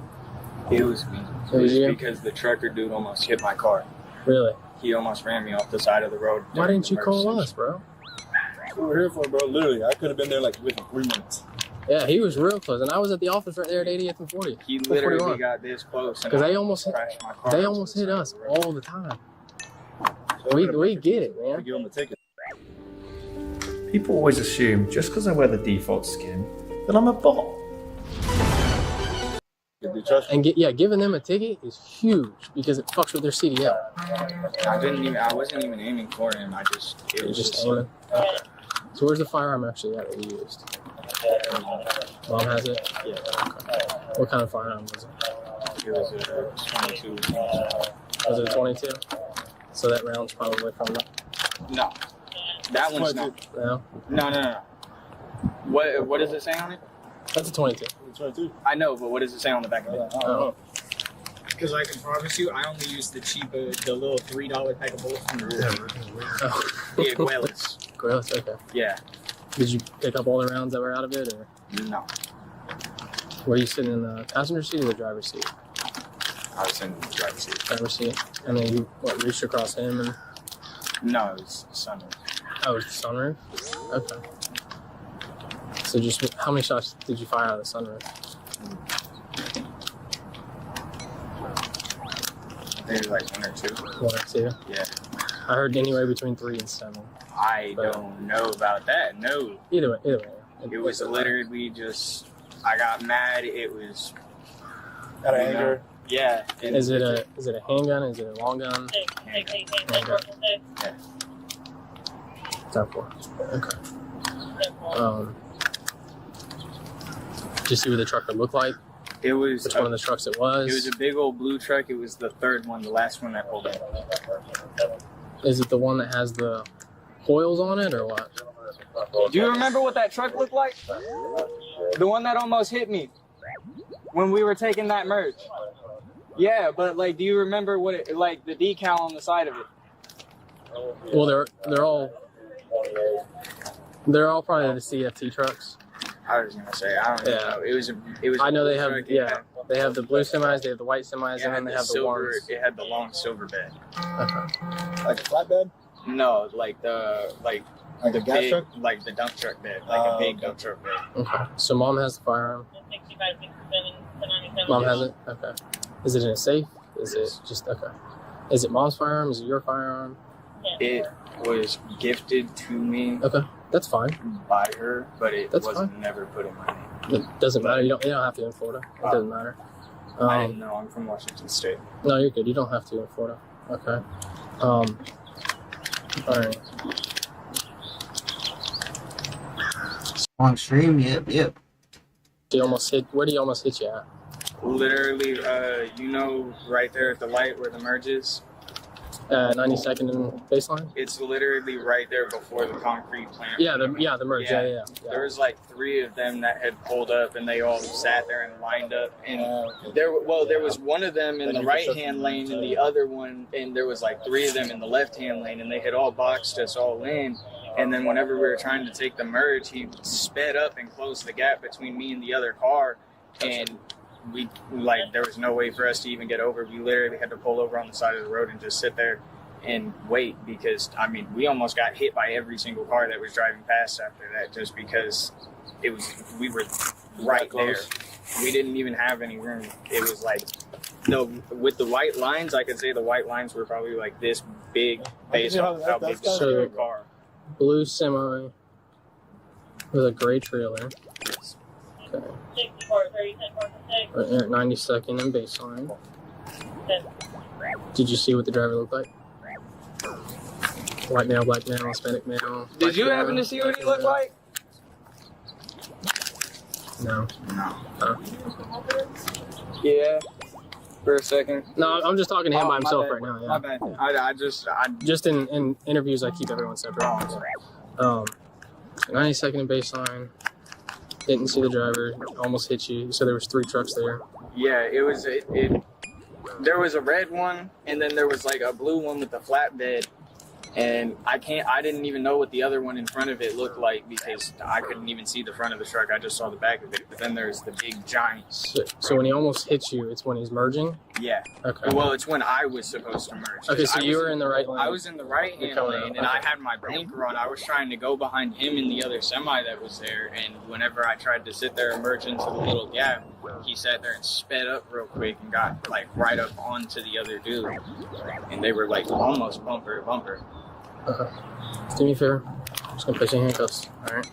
It was me. It was you? Because the trucker dude almost hit my car. Really? He almost ran me off the side of the road. Why didn't you call us, bro? That's what we're here for, bro. Literally, I could have been there like within 3 minutes. Yeah, he was real close, and I was at the office right there at 80th and 40th. He literally got this close. Because they almost hit us all the time. We get it, man. Give him the ticket. People always assume just because I wear the default skin that I'm a bot. And giving them a ticket is huge because it fucks with their CDL. I wasn't even aiming for him. It was just aiming. Okay. So where's the firearm actually at that you used? Mom has it? Yeah. Okay. What kind of firearm was it? It was a 22. Was it a 22? So that round's probably from the... No. That one's not. No? No. What does it say on it? That's a 22. 22. I know, but what does it say on the back of it? Oh. Because I can promise you, I only used the little $3 pack of bullets from the room. Yeah, Guelas. Guelas, okay. Yeah. Did you pick up all the rounds that were out of it, or? No. Were you sitting in the passenger seat or the driver's seat? I was in the driver's seat. Driver's seat. And then you, reached across him and? No, it was sunroof. Oh, it was the sunroof? Okay. So just, how many shots did you fire out of the sunroof? I think it was like 1 or 2. 1 or 2? Yeah. I heard anywhere between 3 and 7. I don't know about that, no. Either way. It was literally just, I got mad, it was... Out of anger? Yeah. Is it a handgun? Is it a long gun? Handgun. Yeah. 10-4. Okay. Did you see what the trucker looked like? It was... Which one of the trucks it was? It was a big old blue truck. It was the third one, the last one that pulled in. Is it the one that has the coils on it, or what? Do you remember what that truck looked like? The one that almost hit me when we were taking that merge. Yeah, but like, do you remember what it, like the decal on the side of it? Well, they're all probably the CFT trucks. I was gonna say, I don't know. It was. I know they have. They have the blue semis. They have the white semis, and then they have the silver. ones. It had the long silver bed. Okay. Like a flatbed? No, like the gas big, truck? like the dump truck bed, like a big dump truck bed. Okay. So mom has the firearm. Mom has it. Okay. Is it in a safe? Is it just okay? Is it mom's firearm? Is it your firearm? It was gifted to me. Okay, that's fine. By her, but it That's was fine. never put in my name. It doesn't matter. You don't have to in Florida. It doesn't matter. I didn't know. I'm from Washington State. No, you're good. You don't have to in Florida. Okay. All right. Long stream, yep. Where do you almost hit you at? Literally, right there at the light where the merge is. 92nd and baseline. It's literally right there before the concrete plant. Yeah, the merge. Yeah. There was like 3 of them that had pulled up, and they all sat there and lined up. And there was one of them in the right-hand lane, and the other one, and there was like 3 of them in the left-hand lane, and they had all boxed us all in. And then whenever we were trying to take the merge, he sped up and closed the gap between me and the other car, and there was no way for us to even get over. We literally had to pull over on the side of the road and just sit there and wait, because we almost got hit by every single car that was driving past after that, just because we were right there. We didn't even have any room. It was like, no, with the white lines, I could say the white lines were probably like this big based on how big the car. Blue semi with a gray trailer. Okay. Right there at 92nd and baseline. Did you see what the driver looked like? White male, black male, Hispanic male. Did you happen to see what he looked like? No. Huh? Yeah. For a second. No, I'm just talking to him by himself right now. Yeah. My bad. I just in interviews, I keep everyone separate. 92nd and baseline. Didn't see the driver. Almost hit you. So there was 3 trucks there. Yeah, it was. There was a red one, and then there was like a blue one with the flatbed, And I didn't even know what the other one in front of it looked like because I couldn't even see the front of the truck. I just saw the back of it. But then there's the big giant. So when he almost hits you, it's when he's merging? Yeah. Okay. Well, it's when I was supposed to merge. Okay, so you were in the right lane. I was in the right-hand lane, and I had my blinker on. I was trying to go behind him in the other semi that was there, and whenever I tried to sit there and merge into the little gap, he sat there and sped up real quick and got, like, right up onto the other dude. And they were, like, almost bumper to bumper. Okay. Do me a favor. I'm just going to place you in handcuffs. All right.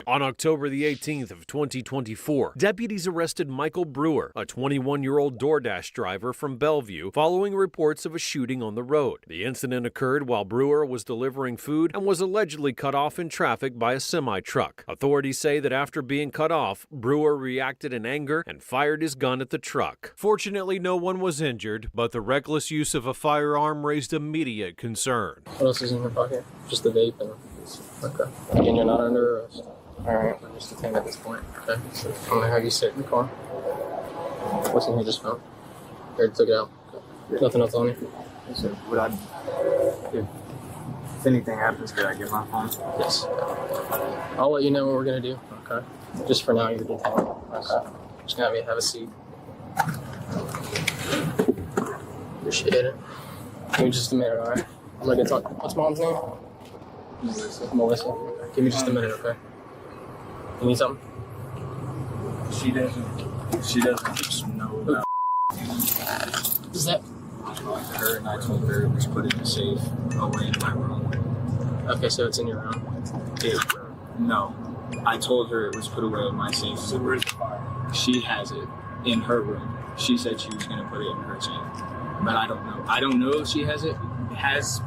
On October the 18th of 2024, deputies arrested Michael Brewer, a 21-year-old DoorDash driver from Bellevue, following reports of a shooting on the road. The incident occurred while Brewer was delivering food and was allegedly cut off in traffic by a semi-truck. Authorities say that after being cut off, Brewer reacted in anger and fired his gun at the truck. Fortunately, no one was injured, but the reckless use of a firearm raised immediate concern. What else is in your pocket? Just the vape and... Okay. Again, you're not under arrest. Alright, we're just detained at this point. Okay. So I'm gonna have you sit in the car. What's in here just found? Here, took it out. Okay. Nothing else on you? So if anything happens, could I get my phone? Yes. I'll let you know what we're gonna do. Okay. Just for now, you're detained. Okay. Just gonna have you have a seat. Appreciate it. Give me just a minute, alright? I'm gonna get talk. What's mom's name? Melissa. Give me just a minute, okay? You need something? She doesn't know about Is that? her, and I told her it was put in the safe away in my room. Okay, so it's in your room? No. I told her it was put away in my safe. So where's the fire? She has it in her room. She said she was going to put it in her safe. But I don't know. I don't know if she has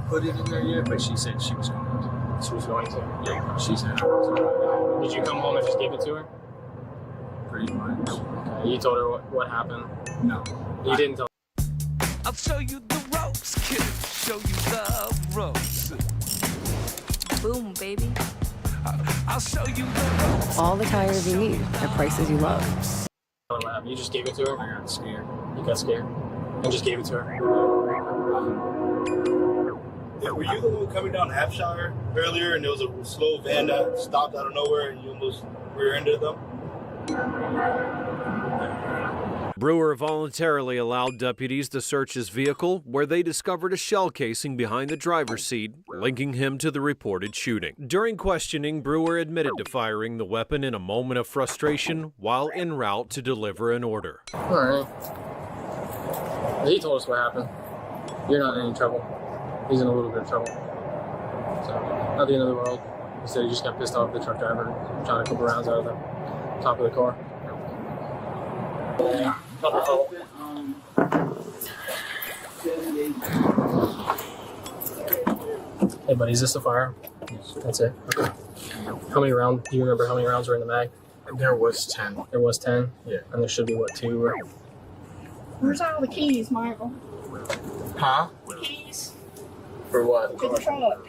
put it in there yet, but she said she was going to. She was going to? Yeah, she said. Did you come home and just give it to her? Pretty much. Okay. You told her what happened? No. You didn't tell her? I'll show you the ropes, kid. Show you the ropes. Boom, baby. I'll show you the ropes. All the tires you need at prices you love. What happened? You just gave it to her? I got scared. You got scared? And just gave it to her? Yeah, were you the one coming down Hampshire earlier and there was a slow van that stopped out of nowhere and you almost rear-ended them? Brewer voluntarily allowed deputies to search his vehicle, where they discovered a shell casing behind the driver's seat, linking him to the reported shooting. During questioning, Brewer admitted to firing the weapon in a moment of frustration while en route to deliver an order. All right. He told us what happened. You're not in any trouble. He's in a little bit of trouble. So, not the end of the world. He said he just got pissed off at the truck driver and shot a couple rounds out of the top of the car. Yeah. Hey buddy, is this the fire? That's it. Okay. How many rounds? Do you remember how many rounds were in the mag? There was 10. There was 10? Yeah. And there should be, what, 2? Or... Where's all the keys, Michael? Huh? The keys For what? to the truck.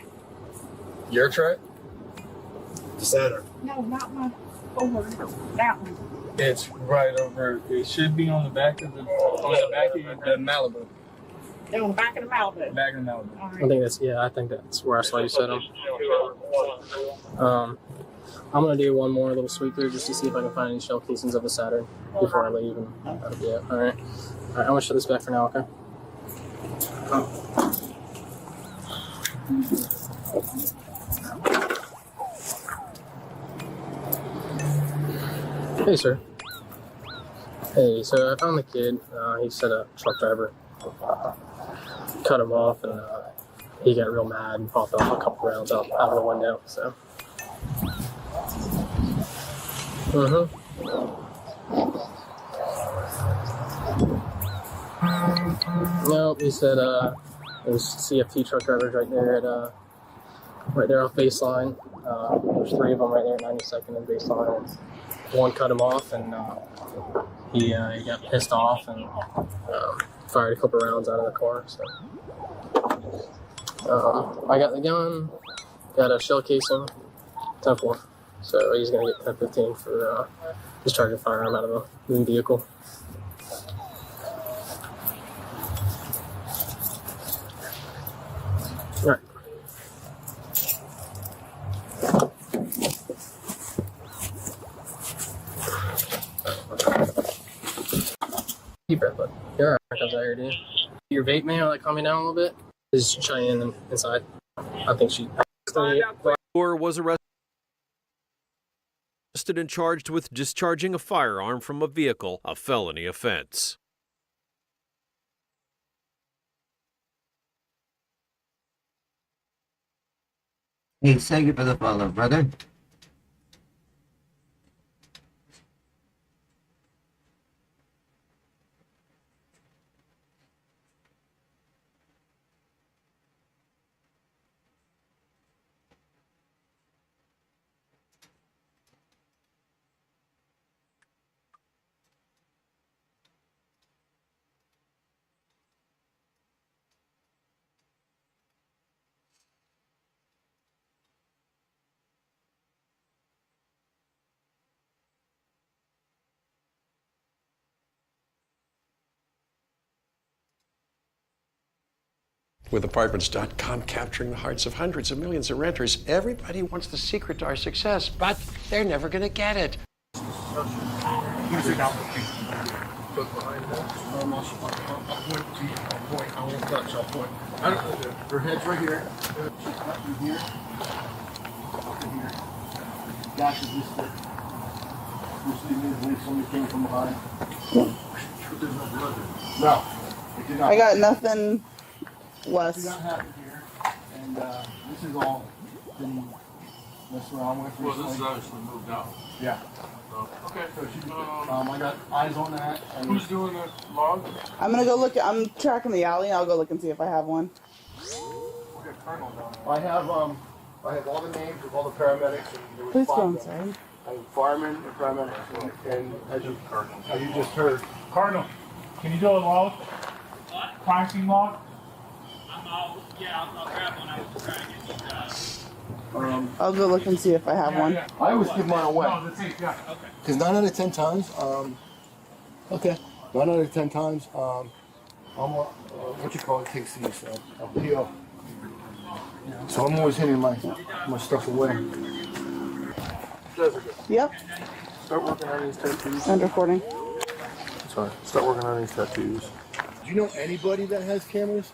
Your truck? The Saturn. No, not my over. That one. It's right over. It should be on the back of the Malibu. They're on the back of the Malibu. Back of the Malibu. All I right. think I think that's where I saw you set them. I'm gonna do one more little sweep through just to see if I can find any shell casings of the Saturn before I leave, and that'll be it. All right. I'm gonna shut this back for now. Okay. Hey, sir. Hey, so I found the kid. He said a truck driver cut him off, and he got real mad and popped off a couple rounds out of the window. So. Nope, he said there's CFT truck drivers right there at right there off baseline. There's 3 of them right there at 92nd and baseline. One cut him off, and he got pissed off and fired a couple rounds out of the car. So I got the gun, got a shell casing, 10-4. So he's gonna get 10-15 for discharging a firearm out of a moving vehicle. All right. Deep breath, bud. You're alright. Comes out here, dude. Your vape man, like calm me down a little bit. Is Cheyenne inside? I think she. Was arrested and charged with discharging a firearm from a vehicle, a felony offense. Hey, thank you for the follow, brother. With Apartments.com capturing the hearts of hundreds of millions of renters, everybody wants the secret to our success, but they're never going to get it. Her head's right here. Up in here. Up in here. Dash is this thick. You see me when somebody came from behind? There's no blood there. No. It did not. I got nothing less. It did not happen here. And this is all been messed around with. Well, this is obviously moved out. Yeah. Okay. I got eyes on that. And Who's doing the log? I'm gonna go look. I'm tracking the alley. I'll go look and see if I have one. I have all the names of all the paramedics. And there was Please go 5 of inside. them. And firemen and paramedics. And as you just heard. Cardinal, can you do a log? What? Crime scene log? I'll grab one. I was trying to get you guys. I'll go look and see if I have one. I always give mine away. No, that's it, yeah. Okay. Because 9 out of 10 times, 9 out of 10 times, takes these PO. So I'm always hitting my stuff away. Yep. Start working on these tattoos. And recording. Sorry. Start working on these tattoos. Do you know anybody that has cameras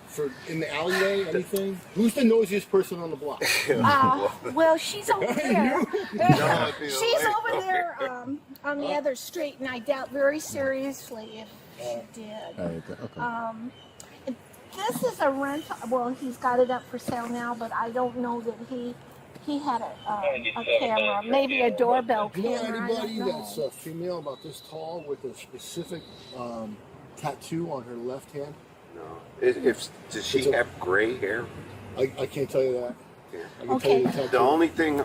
in the alleyway? Anything? Who's the noisiest person on the block? Well, she's over there. No, She's over there on the other street, and I doubt very seriously if she did. Okay. This is a rental. Well, he's got it up for sale now, but I don't know that he had a camera, maybe a doorbell Do you know camera. anybody that's a female about this tall with a specific tattoo on her left hand? No. Does she have gray hair? I can't tell you that. Yeah. I can tell you the tattoo. The only thing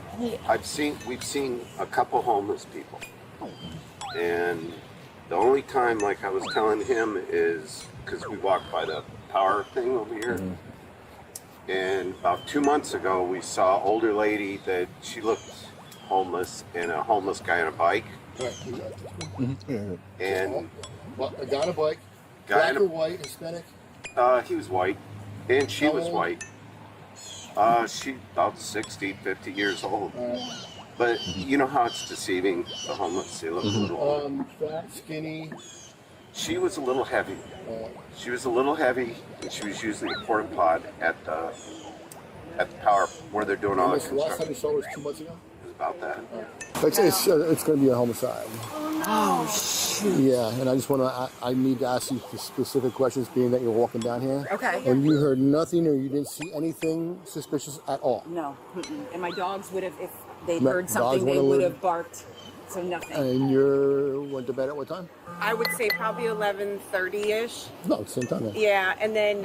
we've seen a couple homeless people. And the only time, like I was telling him, is because we walked by the power thing over here. Mm-hmm. And about 2 months ago, we saw an older lady that she looked homeless and a homeless guy on a bike. Mm-hmm. And I got a bike. Black or white, Hispanic? He was white, and she was white. She about 60, 50 years old. But you know how it's deceiving, the homeless, they look a little fat, skinny. She was a little heavy. She was a little heavy, and she was using a porta pot at the power where they're doing all the construction. Last time you saw her was 2 months ago? It was about that. It's going to be a homicide. Oh, shoot. Yeah, and I just want to, I need to ask you specific questions, being that you're walking down here. Okay. And you heard nothing, or you didn't see anything suspicious at all? No. And my dogs would have, if they'd No, heard dogs something, they would've would lived- have barked. So nothing. And you went to bed at what time? I would say probably 11:30ish. No, it's the same time then. Yeah, and then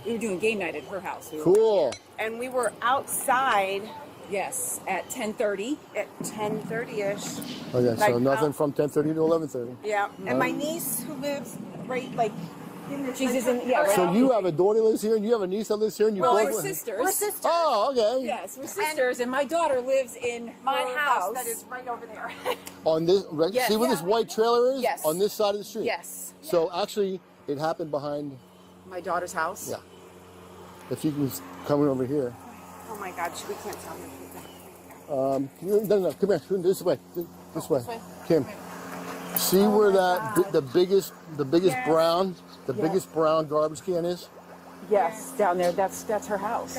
we were doing game night at her house. Cool. And we were outside. Yes, at 10:30. At 10:30ish. Okay, so Like, nothing from 10:30 to 11:30. Yeah, and my niece who lives right she's in right. So you have a daughter lives here, and you have a niece that lives here, and you Well, both we're live- sisters. We're sisters. Oh, okay. Yes, we're sisters, and my daughter lives in my her house that is right over there. On this, right? Yes. See where this white trailer is? Yes. On this side of the street. Yes. So actually, it happened behind. My daughter's house. Yeah. If you can come over here. Oh my God, we can't tell her. No, come here. This way. This way. This way? Kim. See where the biggest brown garbage can is? Yes, down there. That's her house.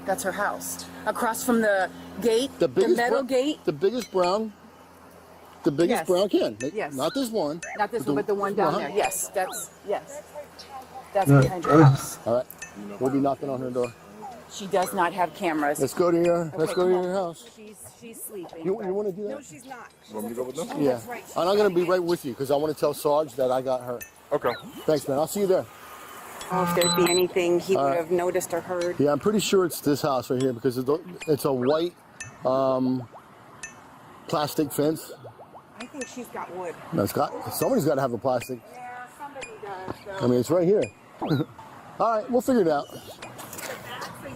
That's her house. Across from the gate, the metal gate. The biggest brown can. Yes. Not this one. Not this one, but the one down there. Yes, that's Right. behind her house. All right. We'll be knocking on her door. She does not have cameras. Let's go to your house. She's sleeping. You want to do that? No, she's not. Want me to go with them? Yeah. And I'm going to be right with you because I want to tell Sarge that I got her. Okay. Thanks, man. I'll see you there. Oh, if there'd be anything he would have noticed or heard. Yeah, I'm pretty sure it's this house right here because it's a white plastic fence. I think she's got wood. No, somebody's got to have a plastic. Yeah, somebody does. I mean, it's right here. All right, we'll figure it out.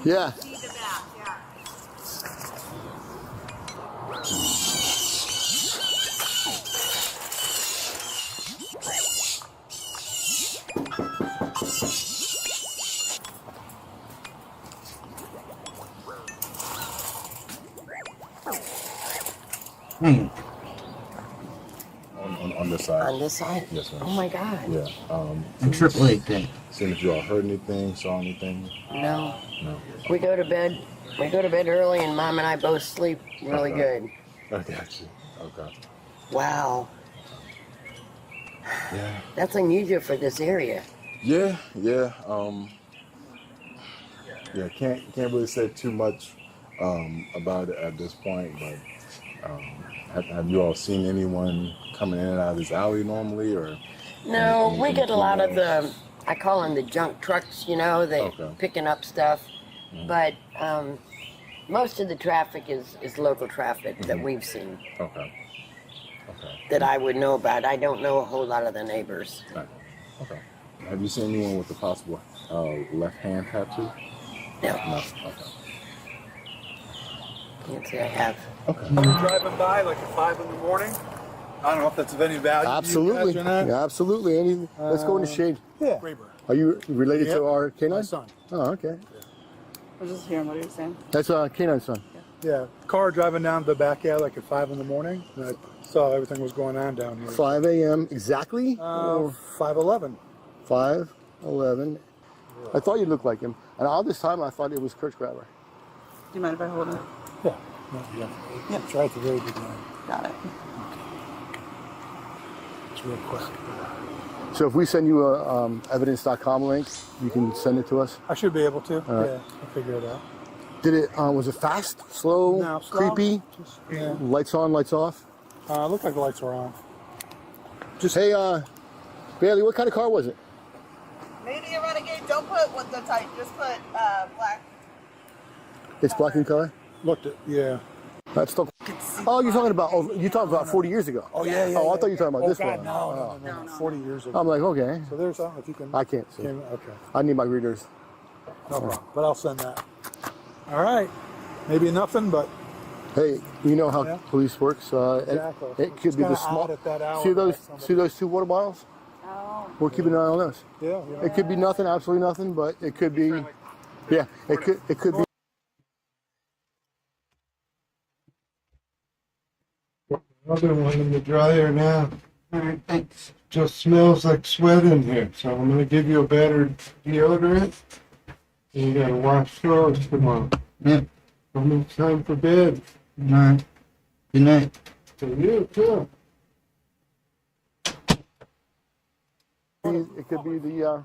Yeah. On this side. On this side? Yes, ma'am. Oh my God. Yeah. A triple A thing. Seeing if you all heard anything, saw anything. No. No. We go to bed early, and Mom and I both sleep really good. I got you. Okay. Wow. Yeah. That's unusual for this area. Yeah. Can't really say too much about it at this point, but have you all seen anyone coming in and out of this alley normally, or? No, we get a lot of I call them the junk trucks, picking up stuff. Mm-hmm. But most of the traffic is local traffic that we've seen. Okay. That I would know about. I don't know a whole lot of the neighbors. Right. Okay. Have you seen anyone with a possible left hand tattoo? No. No. Okay. Can't say I have. Okay. You're driving by like at 5 in the morning. I don't know if that's of any value. Absolutely. To you guys or not. Yeah, absolutely. Let's go in the shade. Yeah. Are you related Yep. to our canine? My son. Oh, okay. I was just hearing what you were saying. That's canine son. Yeah. Car driving down the back alley like at 5 in the morning. And I saw everything was going on down here. 5 a.m. exactly? 5:11. 5:11. I thought you looked like him. And all this time I thought it was Kurt's grabber. Do you mind if I hold it? Yeah. Yeah. It's right at the very beginning. Got it. It's real quick. So if we send you a evidence.com link, you can send it to us? I should be able to. All right. Yeah. I'll figure it out. Did it, was it fast, slow, No, slow. creepy? Yeah. Lights on, lights off? Looked like the lights were on. Hey, Bailey, what kind of car was it? Maybe a renegade. Don't put what the type. Just put black. It's black in color? Looked at, yeah. That's still. Oh, you're talking about 40 years ago. Oh, yeah. Oh, I thought you were talking about this God, one. No, 40 years ago. I'm like, okay. So there's something if you can. I can't see. Okay. I need my readers. No problem. But I'll send that. All right. Maybe nothing, but. Hey, you know how police works. Exactly. It could be the small. See those 2 water bottles? Oh. We're keeping an eye on those. Yeah. It could be nothing, absolutely nothing, but it could be. Yeah, it could be. Other one in the dryer now. Alright, thanks. Just smells like sweat in here, so I'm gonna give you a better deodorant. And you gotta wash clothes tomorrow. Yep. Almost time for bed. Alright. Good night. For you too. It could be the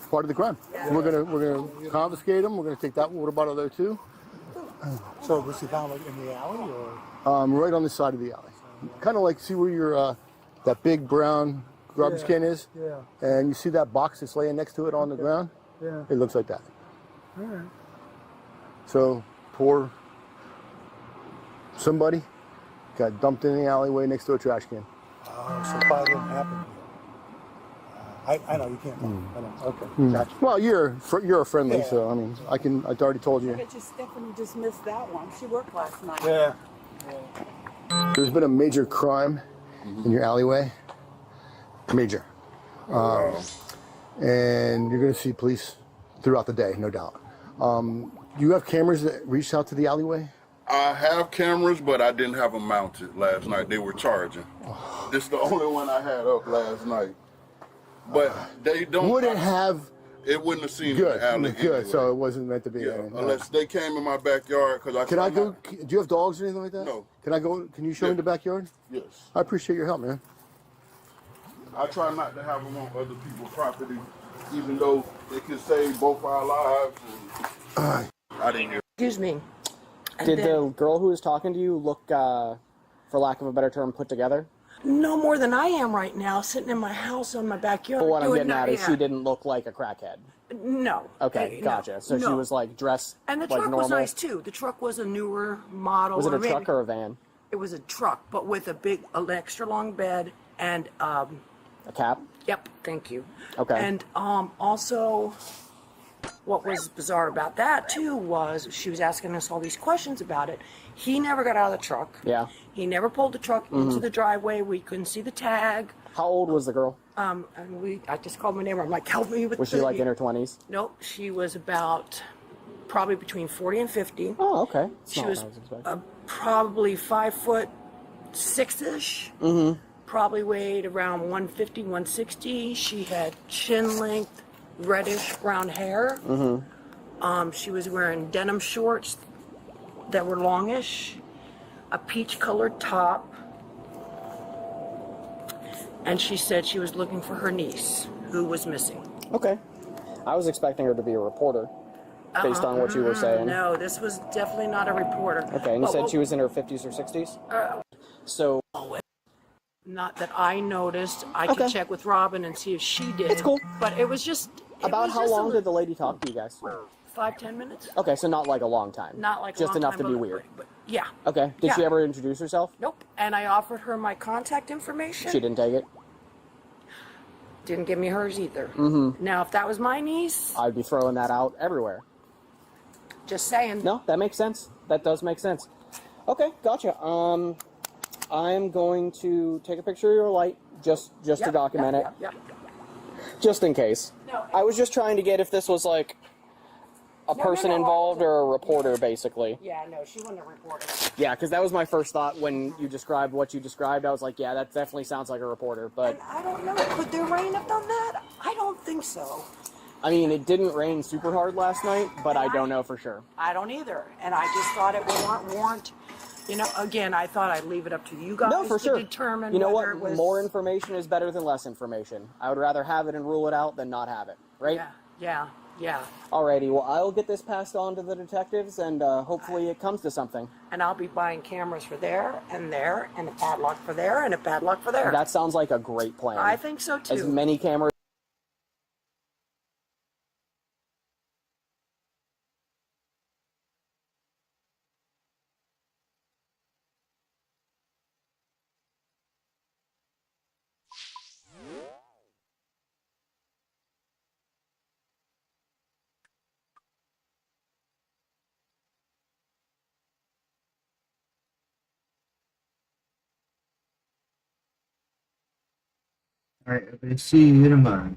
part of the crime. We're gonna confiscate them. We're gonna take that water bottle there too. So was he found like in the alley or? Right on the side of the alley. Kind of like, see where your that big brown garbage can is? Yeah. And you see that box that's laying next to it on the ground? Yeah. It looks like that. All right. So poor somebody got dumped in the alleyway next to a trash can. Oh, so probably didn't happen. I know you can't. I know. Okay. Gotcha. Well, you're a friendly, so I mean, I already told you. I bet you Stephanie just missed that one. She worked last night. Yeah. There's been a major crime in your alleyway. Major. And you're going to see police throughout the day, no doubt. You have cameras that reach out to the alleyway? I have cameras, but I didn't have them mounted last night. They were charging. This is the only one I had up last night. But they don't. Wouldn't have. It wouldn't have seen Good, in the alley good. anyway. So it wasn't meant to be. Yeah, unless they came in my backyard because I. Can I go? Do you have dogs or anything like that? No. Can I go? Can you show me the backyard? Yes. I appreciate your help, man. I try not to have them on other people's property, even though it could save both our lives. And I didn't hear. Excuse me. Did the girl who was talking to you look, for lack of a better term, put together? No more than I am right now, sitting in my house on my backyard. But what I'm doing getting at is nothing. she didn't look like a crackhead. No. Okay, No, gotcha. So she no. was like dressed And the like truck normal. was nice too. The truck was a newer model. Was it a maybe- truck or a van? It was a truck, but with an extra long bed and A cap? Yep, thank you. Okay. And also, what was bizarre about that too was she was asking us all these questions about it. He never got out of the truck. Yeah. He never pulled the truck into Mhm. the driveway. We couldn't see the tag. How old was the girl? And I just called my neighbor. I'm like, help me with. Was she like in her 20s? Nope, she was about probably between 40 and 50. Oh, okay. It's She not what was I expecting. probably 5'6" Mm-hmm. Probably weighed around 150, 160. She had chin length, reddish brown hair. Mm-hmm. She was wearing denim shorts that were longish, a peach colored top, and she said she was looking for her niece who was missing. Okay. I was expecting her to be a reporter, based on what you were saying. No, this was definitely not a reporter. Okay, and you But said what- she was in her 50s or 60s? So, Not that I noticed. I Okay. could check with Robin and see if she did. It's cool. But it was just. about how long did the lady talk to you guys? 5-10 minutes? Okay, so not like a long time. Not like a just long enough time, to be but- weird. Yeah. Okay. Did she Yeah. ever introduce herself? Nope. And I offered her my contact information. She didn't take it? Didn't give me hers either. Mm-hmm. Now, if that was my niece, I'd be throwing that out everywhere. just saying. No, that makes sense. That does make sense. Okay, gotcha. I'm going to take a picture of your light just to Yep, document yep, it, yep, just in case. No. I was just trying to get if this was like a person involved or a reporter, basically. Yeah, no, she wasn't a reporter. Yeah, because that was my first thought when you described what you described. I was like, yeah, that definitely sounds like a reporter. But I don't know. Could the rain have done that? I don't think so. I mean, it didn't rain super hard last night, but I don't know for sure. I don't either. And I just thought it would warrant, again, I thought I'd leave it up to you guys No, for to sure. determine You know whether what? it was. More information is better than less information. I would rather have it and rule it out than not have it, right? Yeah. Alrighty, well, I'll get this passed on to the detectives, and hopefully it comes to something. And I'll be buying cameras for there, and a padlock for there, and a padlock for there. That sounds like a great plan. I think so too. As many cameras. Alright, I'm gonna see you tomorrow.